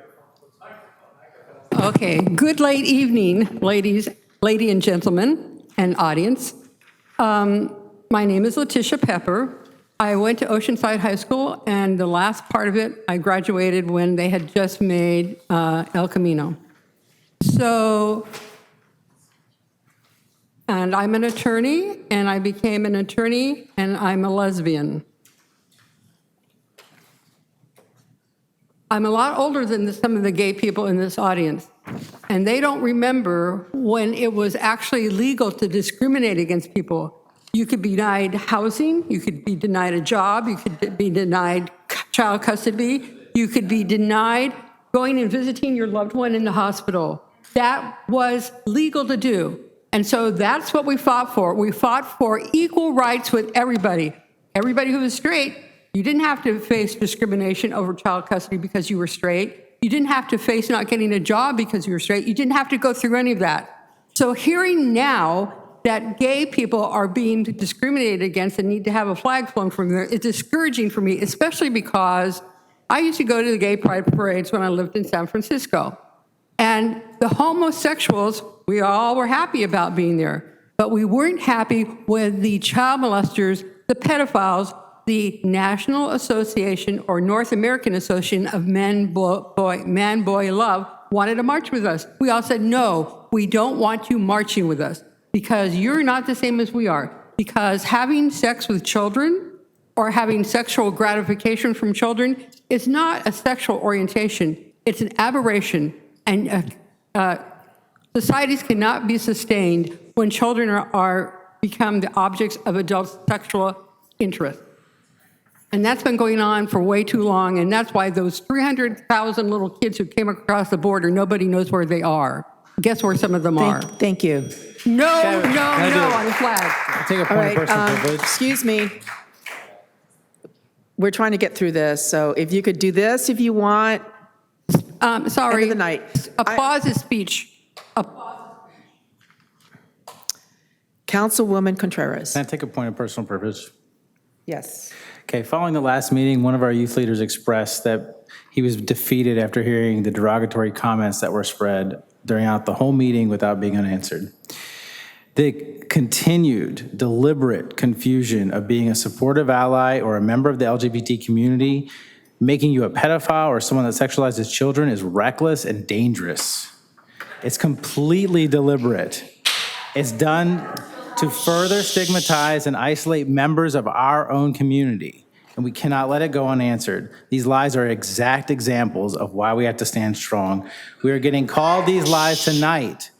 Okay, good late evening, lady and gentlemen, and audience. My name is Letitia Pepper. I went to Oceanside High School, and the last part of it, I graduated when they had just made El Camino. So, and I'm an attorney, and I became an attorney, and I'm a lesbian. I'm a lot older than some of the gay people in this audience, and they don't remember when it was actually legal to discriminate against people. You could be denied housing, you could be denied a job, you could be denied child custody, you could be denied going and visiting your loved one in the hospital. That was legal to do. And so that's what we fought for. We fought for equal rights with everybody. Everybody who was straight. You didn't have to face discrimination over child custody because you were straight. You didn't have to face not getting a job because you were straight. You didn't have to go through any of that. So hearing now that gay people are being discriminated against and need to have a flag flown from there is discouraging for me, especially because I used to go to the gay pride parades when I lived in San Francisco. And the homosexuals, we all were happy about being there, but we weren't happy with the child molesters, the pedophiles, the National Association or North American Association of Man-Boy Love wanted to march with us. We all said, no, we don't want you marching with us because you're not the same as we are. Because having sex with children or having sexual gratification from children is not a sexual orientation. It's an aberration. And societies cannot be sustained when children become the objects of adult sexual interest. And that's been going on for way too long, and that's why those 300,000 little kids who came across the border, nobody knows where they are. Guess where some of them are? Thank you. No on the flag. I'll take a point of personal privilege. Excuse me. We're trying to get through this, so if you could do this if you want. Sorry. End of the night. Applause is speech. Councilwoman Contreras. Can I take a point of personal privilege? Yes. Okay, following the last meeting, one of our youth leaders expressed that he was defeated after hearing the derogatory comments that were spread throughout the whole meeting without being unanswered. The continued, deliberate confusion of being a supportive ally or a member of the LGBT community, making you a pedophile or someone that sexualizes children is reckless and dangerous. It's completely deliberate. It's done to further stigmatize and isolate members of our own community, and we cannot let it go unanswered. These lies are exact examples of why we have to stand strong. We are getting called these lies tonight,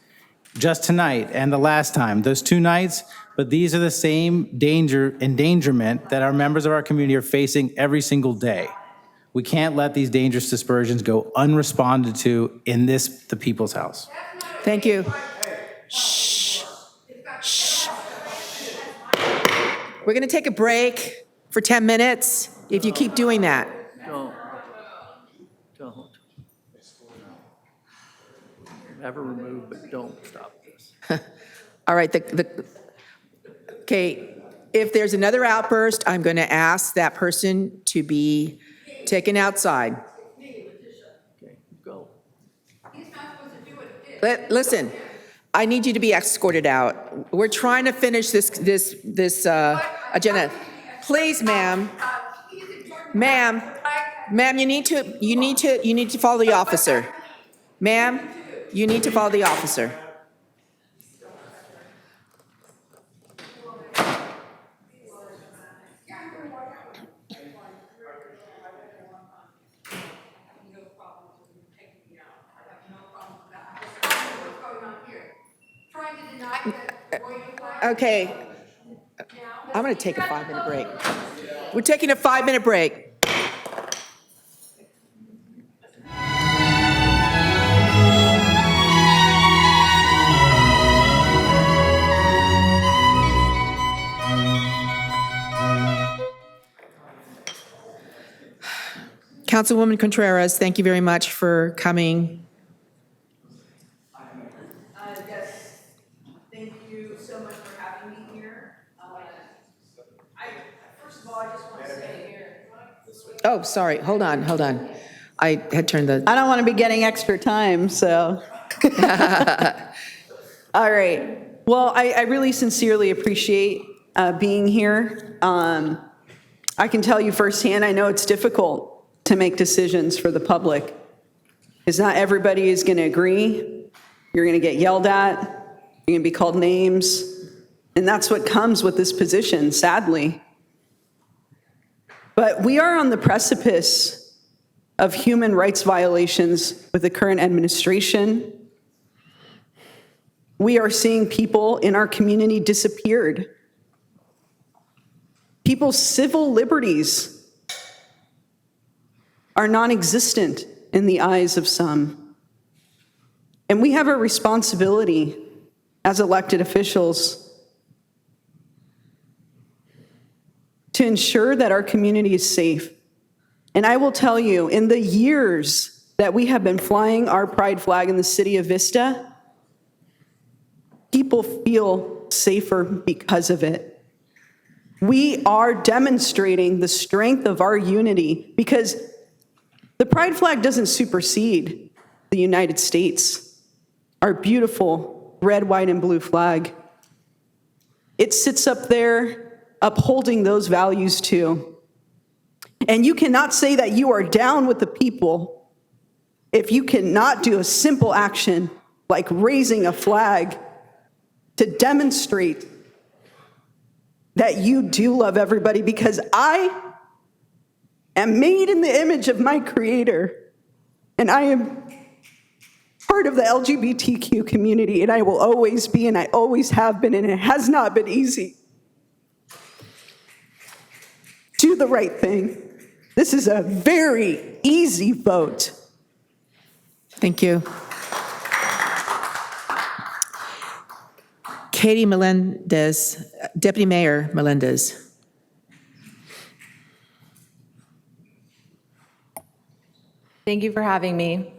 just tonight and the last time, those 2 nights, but these are the same endangerment that our members of our community are facing every single day. We can't let these dangerous dispersions go unresponded to in the people's house. Thank you. Shh. Shh. We're going to take a break for 10 minutes if you keep doing that. Don't. Never remove, but don't stop this. All right, okay, if there's another outburst, I'm going to ask that person to be taken outside. Okay, go. Listen, I need you to be escorted out. We're trying to finish this agenda. Please, ma'am. Ma'am, you need to follow the officer. Ma'am, you need to follow the officer. Okay, I'm going to take a 5-minute break. We're taking a 5-minute break. Councilwoman Contreras, thank you very much for coming. Yes, thank you so much for having me here. First of all, I just want to say here. Oh, sorry, hold on. I had turned the... I don't want to be getting extra time, so. All right. Well, I really sincerely appreciate being here. I can tell you firsthand, I know it's difficult to make decisions for the public, because not everybody is going to agree. You're going to get yelled at. You're going to be called names. And that's what comes with this position, sadly. But we are on the precipice of human rights violations with the current administration. We are seeing people in our community disappeared. People's civil liberties are non-existent in the eyes of some. And we have a responsibility as elected officials to ensure that our community is safe. And I will tell you, in the years that we have been flying our pride flag in the city of Vista, people feel safer because of it. We are demonstrating the strength of our unity because the pride flag doesn't supersede the United States, our beautiful red, white, and blue flag. It sits up there upholding those values too. And you cannot say that you are down with the people if you cannot do a simple action like raising a flag to demonstrate that you do love everybody, because I am made in the image of my Creator, and I am part of the LGBTQ community, and I will always be, and I always have been, and it has not been easy. Do the right thing. This is a very easy vote. Thank you. Katie Melendez, Deputy Mayor Melendez. Thank you for having me.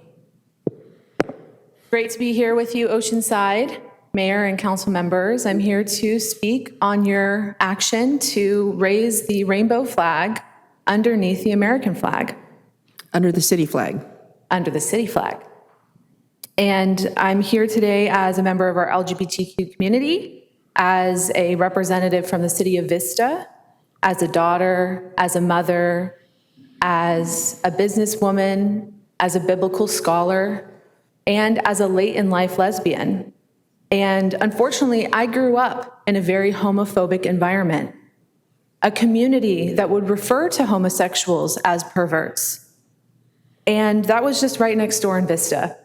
Great to be here with you, Oceanside, Mayor and council members. I'm here to speak on your action to raise the rainbow flag underneath the American flag. Under the city flag. Under the city flag. And I'm here today as a member of our LGBTQ community, as a representative from the city of Vista, as a daughter, as a mother, as a businesswoman, as a biblical scholar, and as a late in life lesbian. And unfortunately, I grew up in a very homophobic environment, a community that would refer to homosexuals as perverts. And that was just right next door in Vista.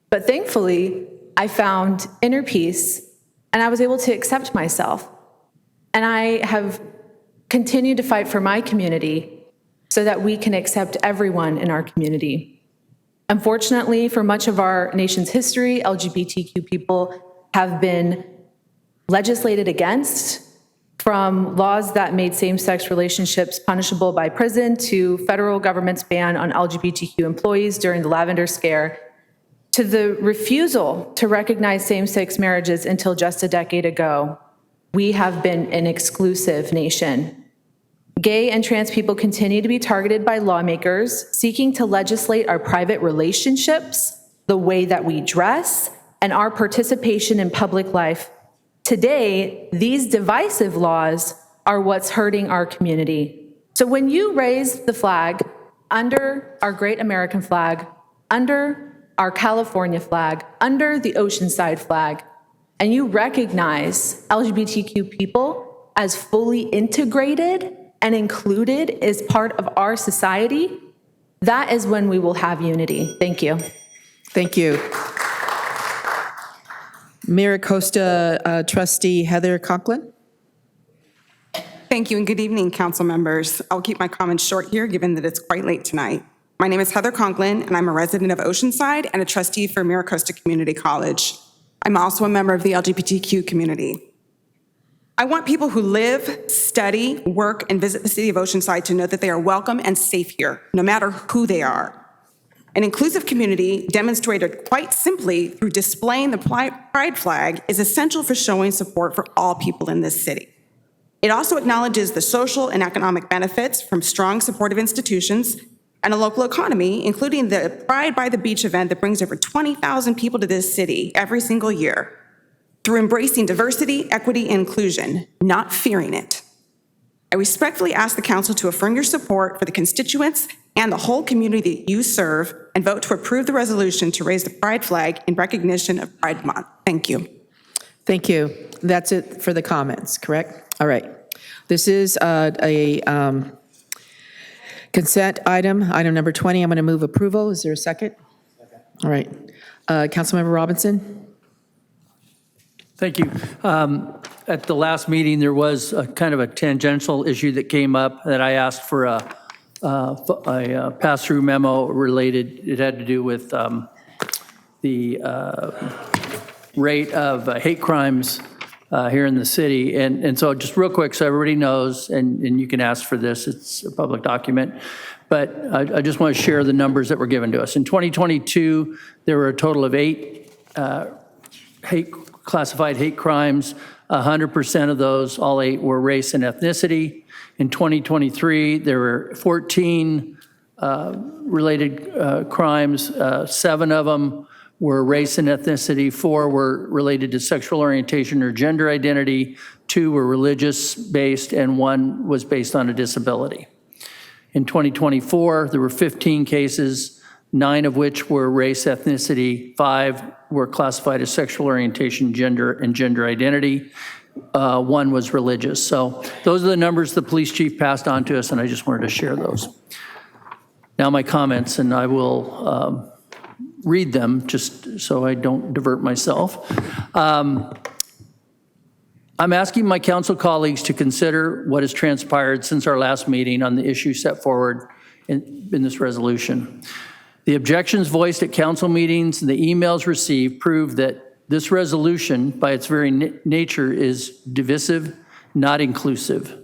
But thankfully, I found inner peace, and I was able to accept myself. And I have continued to fight for my community so that we can accept everyone in our community. Unfortunately, for much of our nation's history, LGBTQ people have been legislated against, from laws that made same-sex relationships punishable by prison to federal government's ban on LGBTQ employees during the Lavender Scare, to the refusal to recognize same-sex marriages until just a decade ago. We have been an exclusive nation. Gay and trans people continue to be targeted by lawmakers seeking to legislate our private relationships, the way that we dress, and our participation in public life. Today, these divisive laws are what's hurting our community. So when you raise the flag under our great American flag, under our California flag, under the Oceanside flag, and you recognize LGBTQ people as fully integrated and included as part of our society, that is when we will have unity. Thank you. Thank you. Maricosta trustee Heather Conklin. Thank you and good evening, council members. I'll keep my comments short here given that it's quite late tonight. My name is Heather Conklin and I'm a resident of Oceanside and a trustee for Maricosta Community College. I'm also a member of the LGBTQ community. I want people who live, study, work, and visit the City of Oceanside to know that they are welcome and safe here, no matter who they are. An inclusive community demonstrated quite simply through displaying the pride flag is essential for showing support for all people in this city. It also acknowledges the social and economic benefits from strong supportive institutions and a local economy, including the Pride by the Beach event that brings over 20,000 people to this city every single year. Through embracing diversity, equity, and inclusion, not fearing it. I respectfully ask the council to affirm your support for the constituents and the whole community that you serve and vote to approve the resolution to raise the pride flag in recognition of Pride Month. Thank you. Thank you. That's it for the comments, correct? All right. This is a consent item number 20. I'm going to move approval. Is there a second? All right. Councilmember Robinson? Thank you. At the last meeting, there was a kind of a tangential issue that came up that I asked for a pass-through memo related. It had to do with the rate of hate crimes here in the city. And so just real quick, so everybody knows, and you can ask for this, it's a public document, but I just want to share the numbers that were given to us. In 2022, there were a total of 8 classified hate crimes. 100% of those, all 8, were race and ethnicity. In 2023, there were 14 related crimes. 7 of them were race and ethnicity. 4 were related to sexual orientation or gender identity. 2 were religious-based, and 1 was based on a disability. In 2024, there were 15 cases, 9 of which were race, ethnicity, 5 were classified as sexual orientation, gender, and gender identity. 1 was religious. So those are the numbers the police chief passed on to us, and I just wanted to share those. Now my comments, and I will read them just so I don't divert myself. I'm asking my council colleagues to consider what has transpired since our last meeting on the issue set forward in this resolution. The objections voiced at council meetings and the emails received prove that this resolution, by its very nature, is divisive, not inclusive.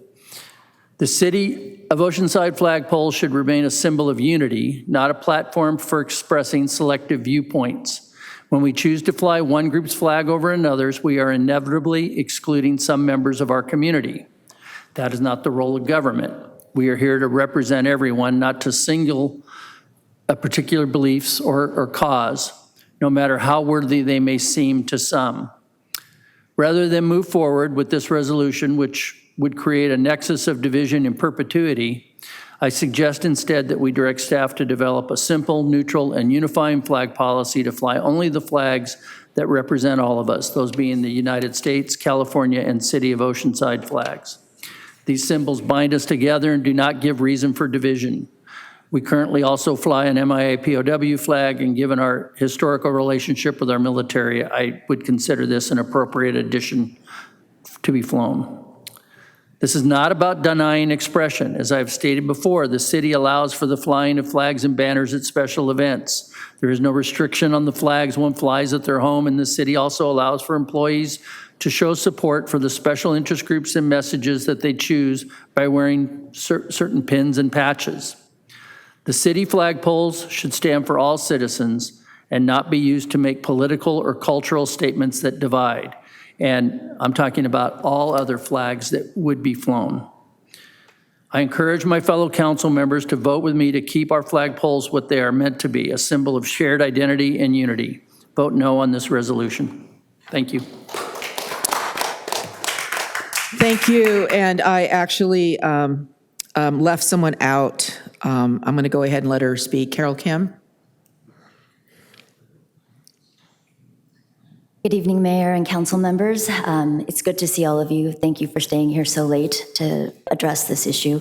The City of Oceanside flagpole should remain a symbol of unity, not a platform for expressing selective viewpoints. When we choose to fly one group's flag over another's, we are inevitably excluding some members of our community. That is not the role of government. We are here to represent everyone, not to single a particular beliefs or cause, no matter how worthy they may seem to some. Rather than move forward with this resolution, which would create a nexus of division in perpetuity, I suggest instead that we direct staff to develop a simple, neutral, and unifying flag policy to fly only the flags that represent all of us, those being the United States, California, and City of Oceanside flags. These symbols bind us together and do not give reason for division. We currently also fly an MIA POW flag, and given our historical relationship with our military, I would consider this an appropriate addition to be flown. This is not about denying expression. As I've stated before, the city allows for the flying of flags and banners at special events. There is no restriction on the flags one flies at their home, and the city also allows for employees to show support for the special interest groups and messages that they choose by wearing certain pins and patches. The city flagpoles should stand for all citizens and not be used to make political or cultural statements that divide. And I'm talking about all other flags that would be flown. I encourage my fellow council members to vote with me to keep our flagpoles what they are meant to be, a symbol of shared identity and unity. Vote no on this resolution. Thank you. Thank you. And I actually left someone out. I'm going to go ahead and let her speak. Carol Kim. Good evening, Mayor and council members. It's good to see all of you. Thank you for staying here so late to address this issue.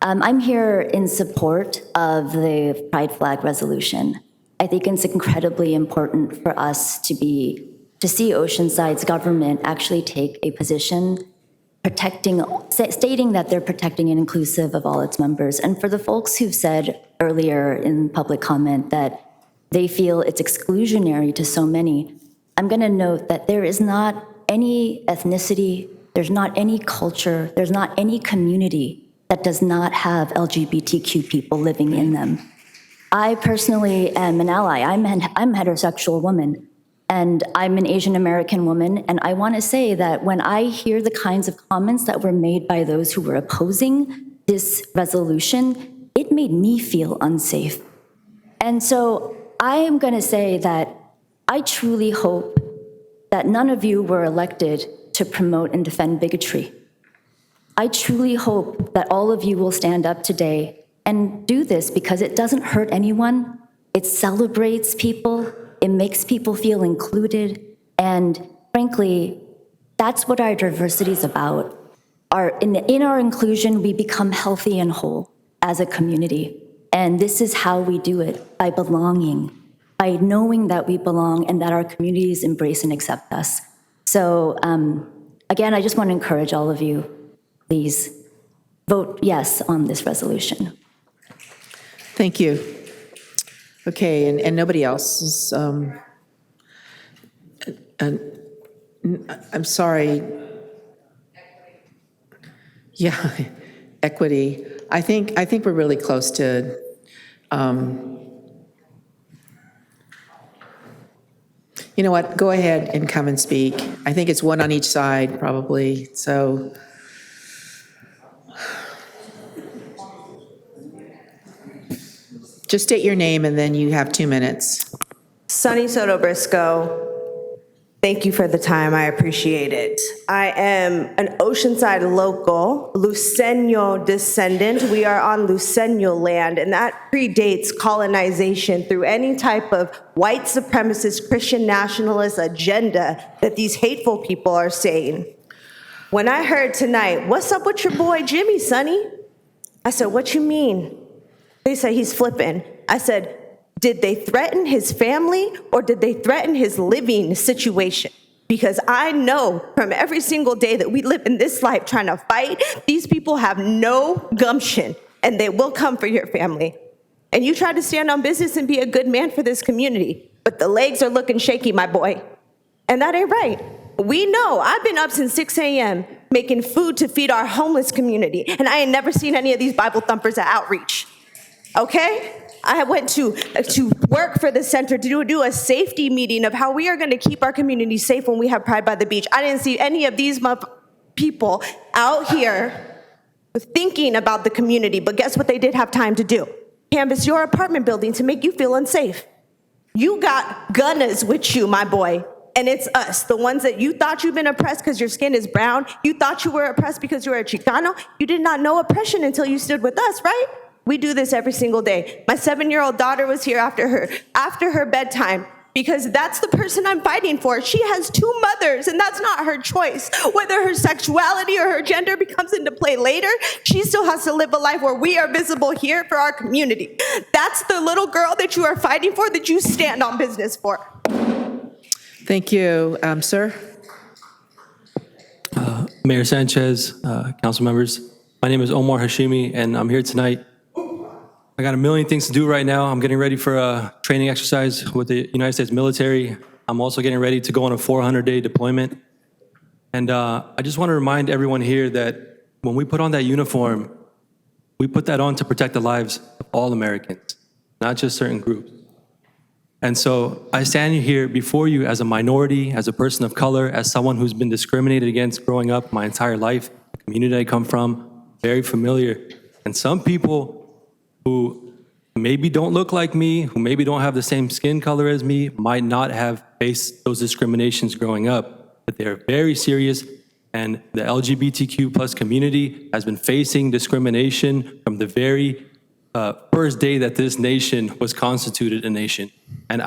I'm here in support of the Pride Flag resolution. I think it's incredibly important for us to see Oceanside's government actually take a position stating that they're protecting and inclusive of all its members. And for the folks who've said earlier in public comment that they feel it's exclusionary to so many, I'm going to note that there is not any ethnicity, there's not any culture, there's not any community that does not have LGBTQ people living in them. I personally am an ally. I'm a heterosexual woman, and I'm an Asian American woman, and I want to say that when I hear the kinds of comments that were made by those who were opposing this resolution, it made me feel unsafe. And so I am going to say that I truly hope that none of you were elected to promote and defend bigotry. I truly hope that all of you will stand up today and do this because it doesn't hurt anyone. It celebrates people. It makes people feel included. And frankly, that's what our diversity is about. In our inclusion, we become healthy and whole as a community. And this is how we do it, by belonging, by knowing that we belong and that our communities embrace and accept us. So again, I just want to encourage all of you, please vote yes on this resolution. Thank you. Okay, and nobody else is, I'm sorry. Yeah, equity. I think we're really close to, you know what, go ahead and come and speak. I think it's one on each side, probably, so. Just state your name and then you have 2 minutes. Sunny Soto Briscoe, thank you for the time. I appreciate it. I am an Oceanside local, Luceño descendant. We are on Luceño land, and that predates colonization through any type of white supremacist Christian nationalist agenda that these hateful people are saying. When I heard tonight, what's up with your boy Jimmy, Sonny? I said, what you mean? They said he's flipping. I said, did they threaten his family or did they threaten his living situation? Because I know from every single day that we live in this life trying to fight, these people have no gumption and they will come for your family. And you try to stand on business and be a good man for this community, but the legs are looking shaky, my boy. And that ain't right. We know, I've been up since 6 a.m. making food to feed our homeless community, and I ain't never seen any of these Bible thumpers at Outreach. Okay? I went to work for the center to do a safety meeting of how we are going to keep our community safe when we have Pride by the Beach. I didn't see any of these people out here thinking about the community, but guess what they did have time to do? Canvass your apartment building to make you feel unsafe. You got gunners with you, my boy, and it's us, the ones that you thought you've been oppressed because your skin is brown. You thought you were oppressed because you were a Chicano. You did not know oppression until you stood with us, right? We do this every single day. My 7-year-old daughter was here after her bedtime because that's the person I'm fighting for. She has two mothers, and that's not her choice. Whether her sexuality or her gender becomes into play later, she still has to live a life where we are visible here for our community. That's the little girl that you are fighting for, that you stand on business for. Thank you. Sir? Mayor Sanchez, council members, my name is Omar Hashimi, and I'm here tonight. I got a million things to do right now. I'm getting ready for a training exercise with the United States military. I'm also getting ready to go on a 400-day deployment. And I just want to remind everyone here that when we put on that uniform, we put that on to protect the lives of all Americans, not just certain groups. And so I stand here before you as a minority, as a person of color, as someone who's been discriminated against growing up my entire life, the community I come from, very familiar. And some people who maybe don't look like me, who maybe don't have the same skin color as me, might not have faced those discriminations growing up, but they're very serious. And the LGBTQ plus community has been facing discrimination from the very first day that this nation was constituted a nation. And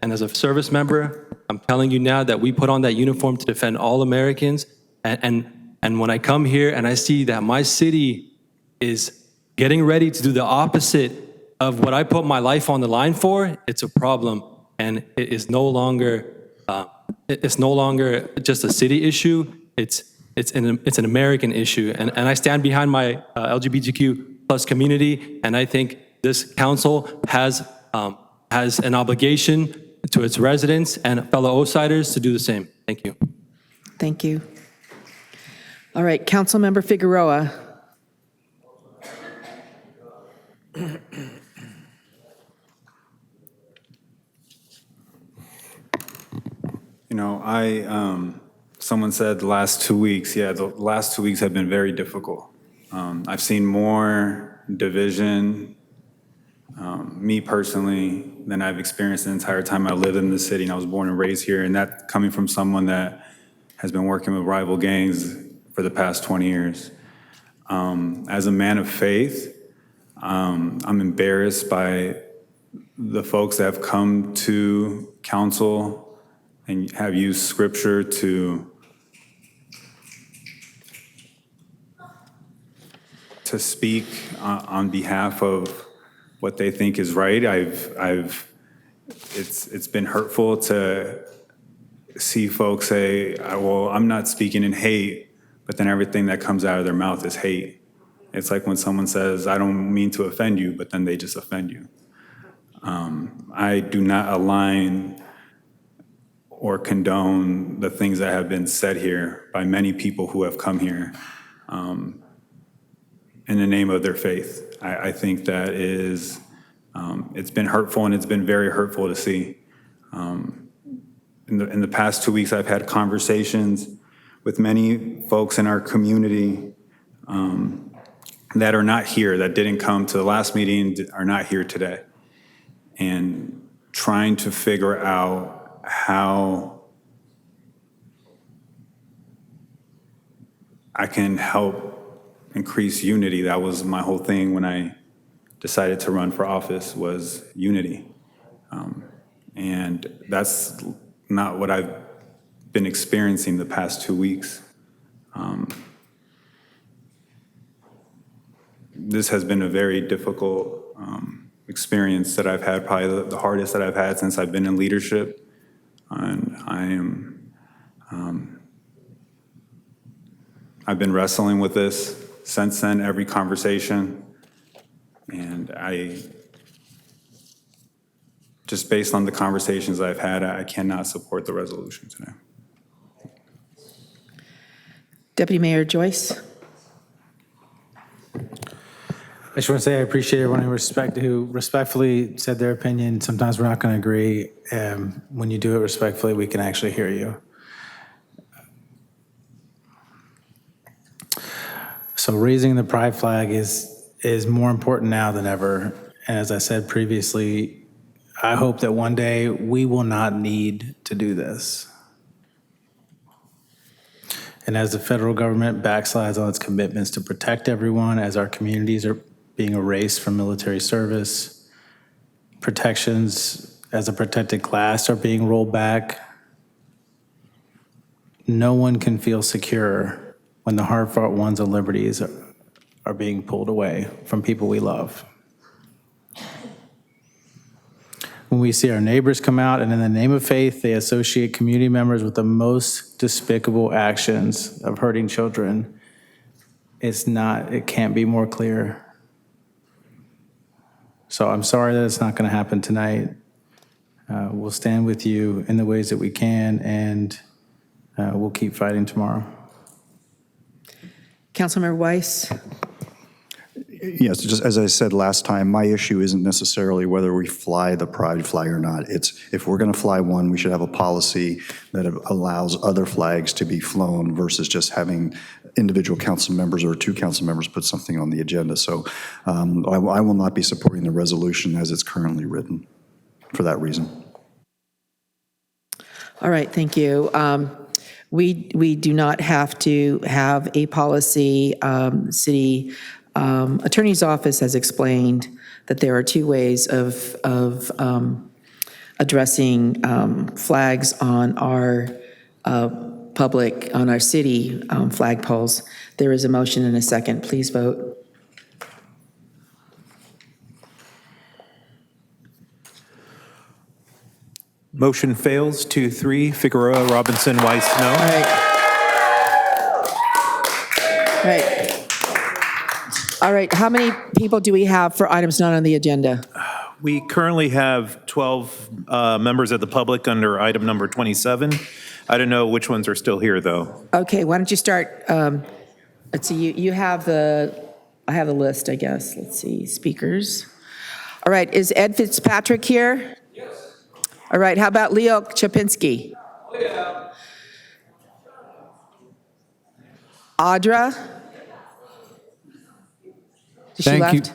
as a service member, I'm telling you now that we put on that uniform to defend all Americans. And when I come here and I see that my city is getting ready to do the opposite of what I put my life on the line for, it's a problem. And it is no longer just a city issue. It's an American issue. And I stand behind my LGBTQ plus community, and I think this council has an obligation to its residents and fellow Osiders to do the same. Thank you. Thank you. All right, Councilmember Figueroa. You know, someone said the last 2 weeks. Yeah, the last 2 weeks have been very difficult. I've seen more division, me personally, than I've experienced the entire time I lived in the city, and I was born and raised here, and that coming from someone that has been working with rival gangs for the past 20 years. As a man of faith, I'm embarrassed by the folks that have come to council and have used scripture to speak on behalf of what they think is right. It's been hurtful to see folks say, well, I'm not speaking in hate, but then everything that comes out of their mouth is hate. It's like when someone says, I don't mean to offend you, but then they just offend you. I do not align or condone the things that have been said here by many people who have come here in the name of their faith. I think that is, it's been hurtful, and it's been very hurtful to see. In the past 2 weeks, I've had conversations with many folks in our community that are not here, that didn't come to the last meeting, are not here today, and trying to figure out how I can help increase unity. That was my whole thing when I decided to run for office, was unity. And that's not what I've been experiencing the past 2 weeks. This has been a very difficult experience that I've had, probably the hardest that I've had since I've been in leadership. And I've been wrestling with this since then, every conversation. And just based on the conversations I've had, I cannot support the resolution today. Deputy Mayor Joyce. I just want to say I appreciate everyone who respectfully said their opinion. Sometimes we're not going to agree. When you do it respectfully, we can actually hear you. So raising the pride flag is more important now than ever. And as I said previously, I hope that one day we will not need to do this. And as the federal government backslides on its commitments to protect everyone, as our communities are being erased from military service, protections as a protected class are being rolled back. No one can feel secure when the hard-fought ones and liberties are being pulled away from people we love. When we see our neighbors come out and in the name of faith, they associate community members with the most despicable actions of hurting children, it can't be more clear. So I'm sorry that it's not going to happen tonight. We'll stand with you in the ways that we can, and we'll keep fighting tomorrow. Councilmember Weiss? Yes, just as I said last time, my issue isn't necessarily whether we fly the pride flag or not. It's if we're going to fly one, we should have a policy that allows other flags to be flown versus just having individual council members or 2 council members put something on the agenda. So I will not be supporting the resolution as it's currently written for that reason. All right, thank you. We do not have to have a policy. City Attorney's Office has explained that there are 2 ways of addressing flags on our on our city flagpoles. There is a motion and a second. Please vote. Motion fails, 2-3. Figueroa, Robinson, Weiss, no. All right. All right, how many people do we have for items not on the agenda? We currently have 12 members of the public under item number 27. I don't know which ones are still here, though. Okay, why don't you start, let's see, you have I have the list, I guess. Let's see, speakers. All right, is Ed Fitzpatrick here? Yes. All right, how about Leo Chapinski? Oh, yeah. Audra? She left?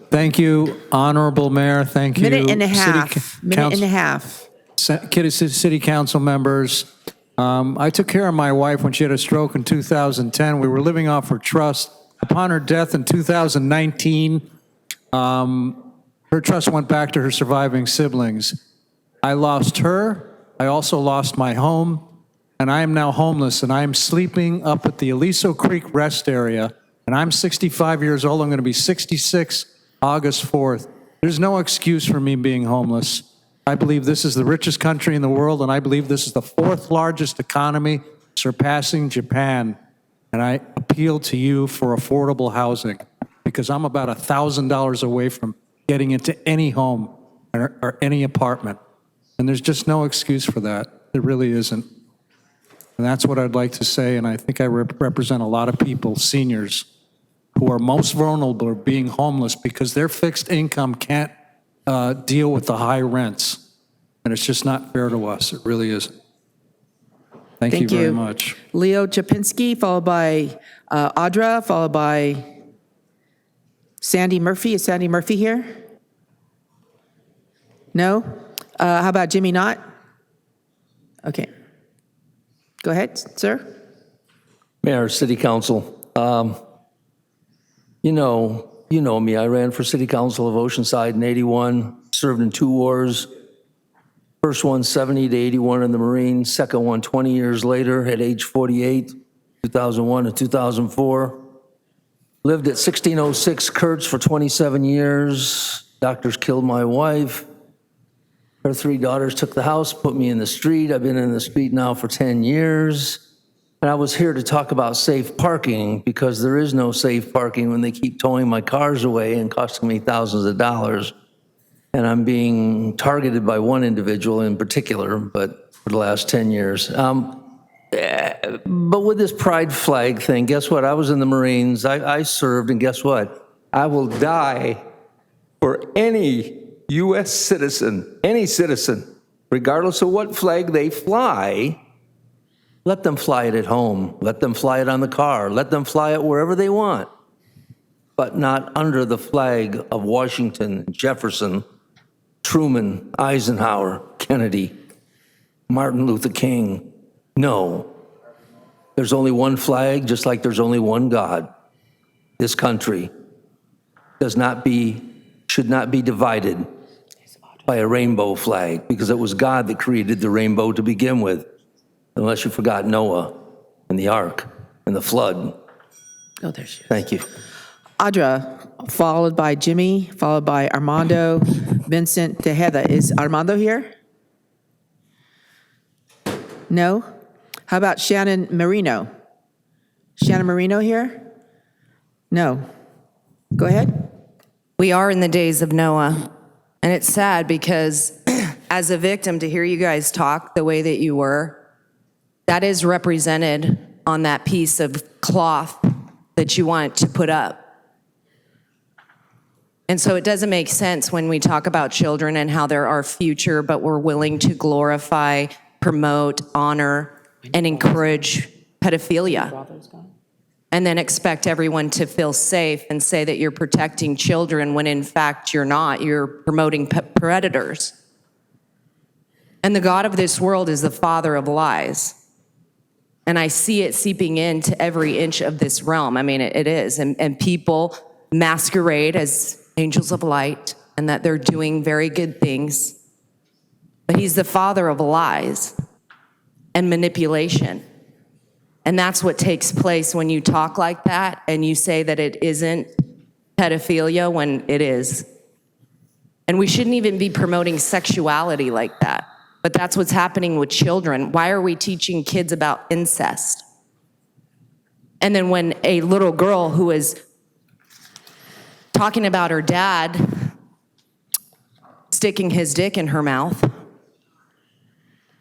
Thank you, Honorable Mayor. Thank you. Minute and a half. City Council members. I took care of my wife when she had a stroke in 2010. We were living off her trust. Upon her death in 2019, her trust went back to her surviving siblings. I lost her. I also lost my home, and I am now homeless, and I am sleeping up at the Aliso Creek Rest Area, and I'm 65 years old. I'm going to be 66 August 4th. There's no excuse for me being homeless. I believe this is the richest country in the world, and I believe this is the 4th largest economy, surpassing Japan. And I appeal to you for affordable housing, because I'm about $1,000 away from getting into any home or any apartment. And there's just no excuse for that. There really isn't. And that's what I'd like to say, and I think I represent a lot of people, seniors, who are most vulnerable to being homeless because their fixed income can't deal with the high rents. And it's just not fair to us. It really isn't. Thank you very much. Leo Chapinski, followed by Audra, followed by Sandy Murphy. Is Sandy Murphy here? No? How about Jimmy Knott? Okay. Go ahead, sir. Mayor, City Council. You know me. I ran for City Council of Oceanside in '81, served in 2 wars. First one, 70 to 81 in the Marines. Second one, 20 years later at age 48, 2001 to 2004. Lived at 1606 Kurtz for 27 years. Doctors killed my wife. Her 3 daughters took the house, put me in the street. I've been in the street now for 10 years. And I was here to talk about safe parking, because there is no safe parking when they keep towing my cars away and costing me thousands of dollars. And I'm being targeted by one individual in particular, but for the last 10 years. But with this pride flag thing, guess what? I was in the Marines, I served, and guess what? I will die for any U.S. citizen, any citizen, regardless of what flag they fly. Let them fly it at home. Let them fly it on the car. Let them fly it wherever they want, but not under the flag of Washington, Jefferson, Truman, Eisenhower, Kennedy, Martin Luther King. No. There's only one flag, just like there's only one God. This country does not be should not be divided by a rainbow flag, because it was God that created the rainbow to begin with, unless you forgot Noah and the ark and the flood. Oh, there she is. Thank you. Audra, followed by Jimmy, followed by Armando, Vincent, Tejeda. Is Armando here? No? How about Shannon Marino? Shannon Marino here? No. Go ahead. We are in the days of Noah, and it's sad because as a victim, to hear you guys talk the way that you were, that is represented on that piece of cloth that you want to put up. And so it doesn't make sense when we talk about children and how they're our future, but we're willing to glorify, promote, honor, and encourage pedophilia. And then expect everyone to feel safe and say that you're protecting children when in fact you're not. You're promoting predators. And the God of this world is the father of lies. And I see it seeping into every inch of this realm. I mean, it is. And people masquerade as angels of light and that they're doing very good things. But he's the father of lies and manipulation. And that's what takes place when you talk like that and you say that it isn't pedophilia when it is. And we shouldn't even be promoting sexuality like that. But that's what's happening with children. Why are we teaching kids about incest? And then when a little girl who is talking about her dad sticking his dick in her mouth,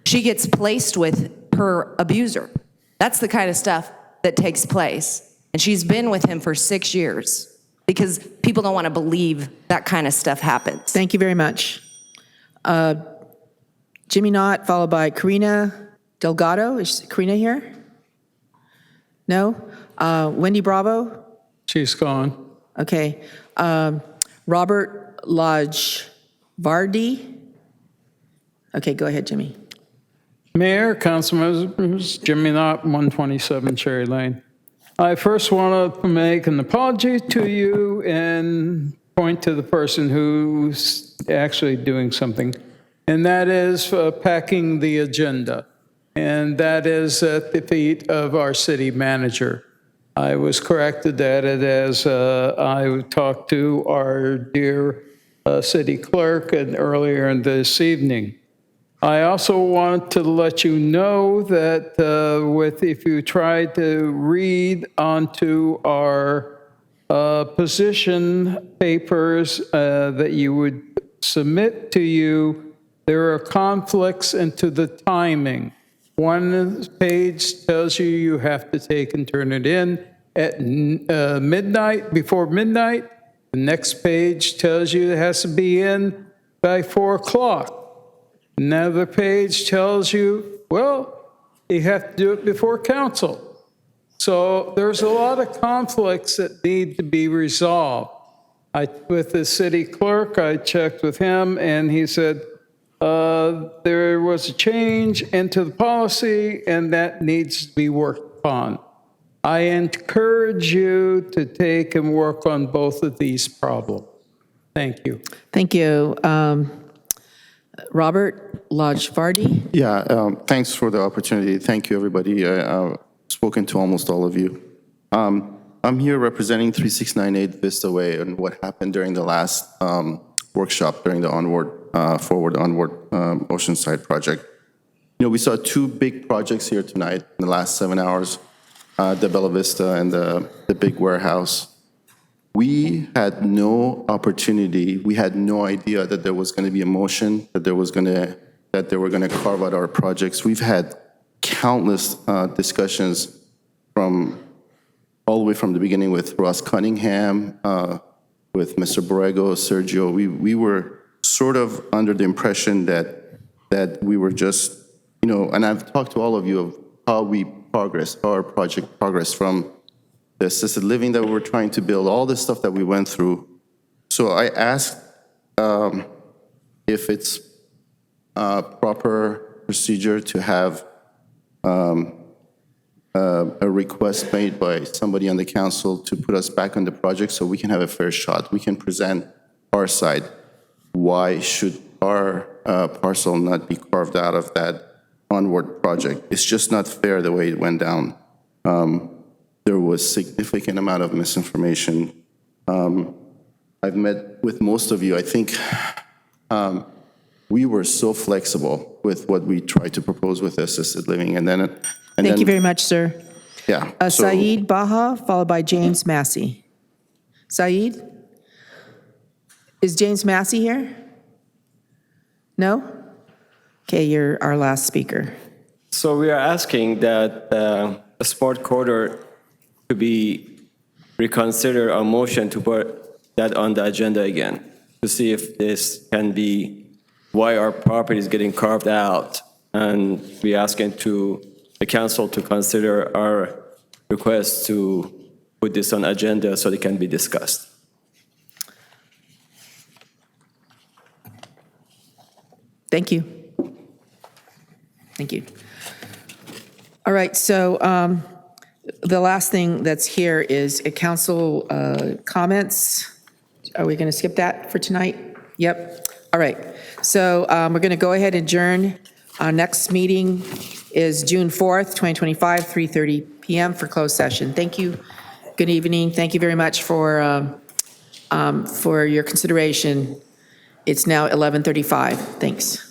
she gets placed with her abuser. That's the kind of stuff that takes place. And she's been with him for 6 years because people don't want to believe that kind of stuff happens. Thank you very much. Jimmy Knott, followed by Karina Delgado. Is Karina here? No? Wendy Bravo? She's gone. Okay. Robert Lodge Vardy? Okay, go ahead, Jimmy. Mayor, council members, Jimmy Knott, 127 Cherry Lane. I first want to make an apology to you and point to the person who's actually doing something, and that is packing the agenda, and that is at the feet of our city manager. I was corrected at it as I talked to our dear city clerk and earlier in this evening. I also want to let you know that if you try to read onto our position papers that you would submit to you, there are conflicts into the timing. One page tells you you have to take and turn it in at midnight, before midnight. The next page tells you it has to be in by 4 o'clock. Another page tells you, well, you have to do it before council. So there's a lot of conflicts that need to be resolved. With the city clerk, I checked with him, and he said there was a change into the policy, and that needs to be worked upon. I encourage you to take and work on both of these problems. Thank you. Thank you. Robert Lodge Vardy? Yeah, thanks for the opportunity. Thank you, everybody. I've spoken to almost all of you. I'm here representing 3698 Vista Way and what happened during the last workshop during the Forward Onward Oceanside project. You know, we saw 2 big projects here tonight in the last 7 hours, the Bella Vista and the big warehouse. We had no opportunity, we had no idea that there was going to be a motion, that they were going to carve out our projects. We've had countless discussions from all the way from the beginning with Ross Cunningham, with Mr. Borrego, Sergio. We were sort of under the impression that we were just, you know, and I've talked to all of you of how we progressed, how our project progressed from the assisted living that we were trying to build, all the stuff that we went through. So I asked if it's a proper procedure to have a request made by somebody on the council to put us back on the project so we can have a fair shot. We can present our side. Why should our parcel not be carved out of that onward project? It's just not fair the way it went down. There was significant amount of misinformation. I've met with most of you. I think we were so flexible with what we tried to propose with assisted living, and then Thank you very much, sir. Yeah. Saeed Baha, followed by James Massey. Saeed? Is James Massey here? No? Okay, you're our last speaker. So we are asking that the sport corridor to be reconsider our motion to put that on the agenda again, to see if this can be why our property is getting carved out. And we asking the council to consider our request to put this on agenda so it can be discussed. Thank you. Thank you. All right, so the last thing that's here is a council comments. Are we going to skip that for tonight? Yep. All right. So we're going to go ahead and adjourn. Our next meeting is June 4th, 2025, 3:30 p.m. for closed session. Thank you. Good evening. Thank you very much for your consideration. It's now 11:35. Thanks.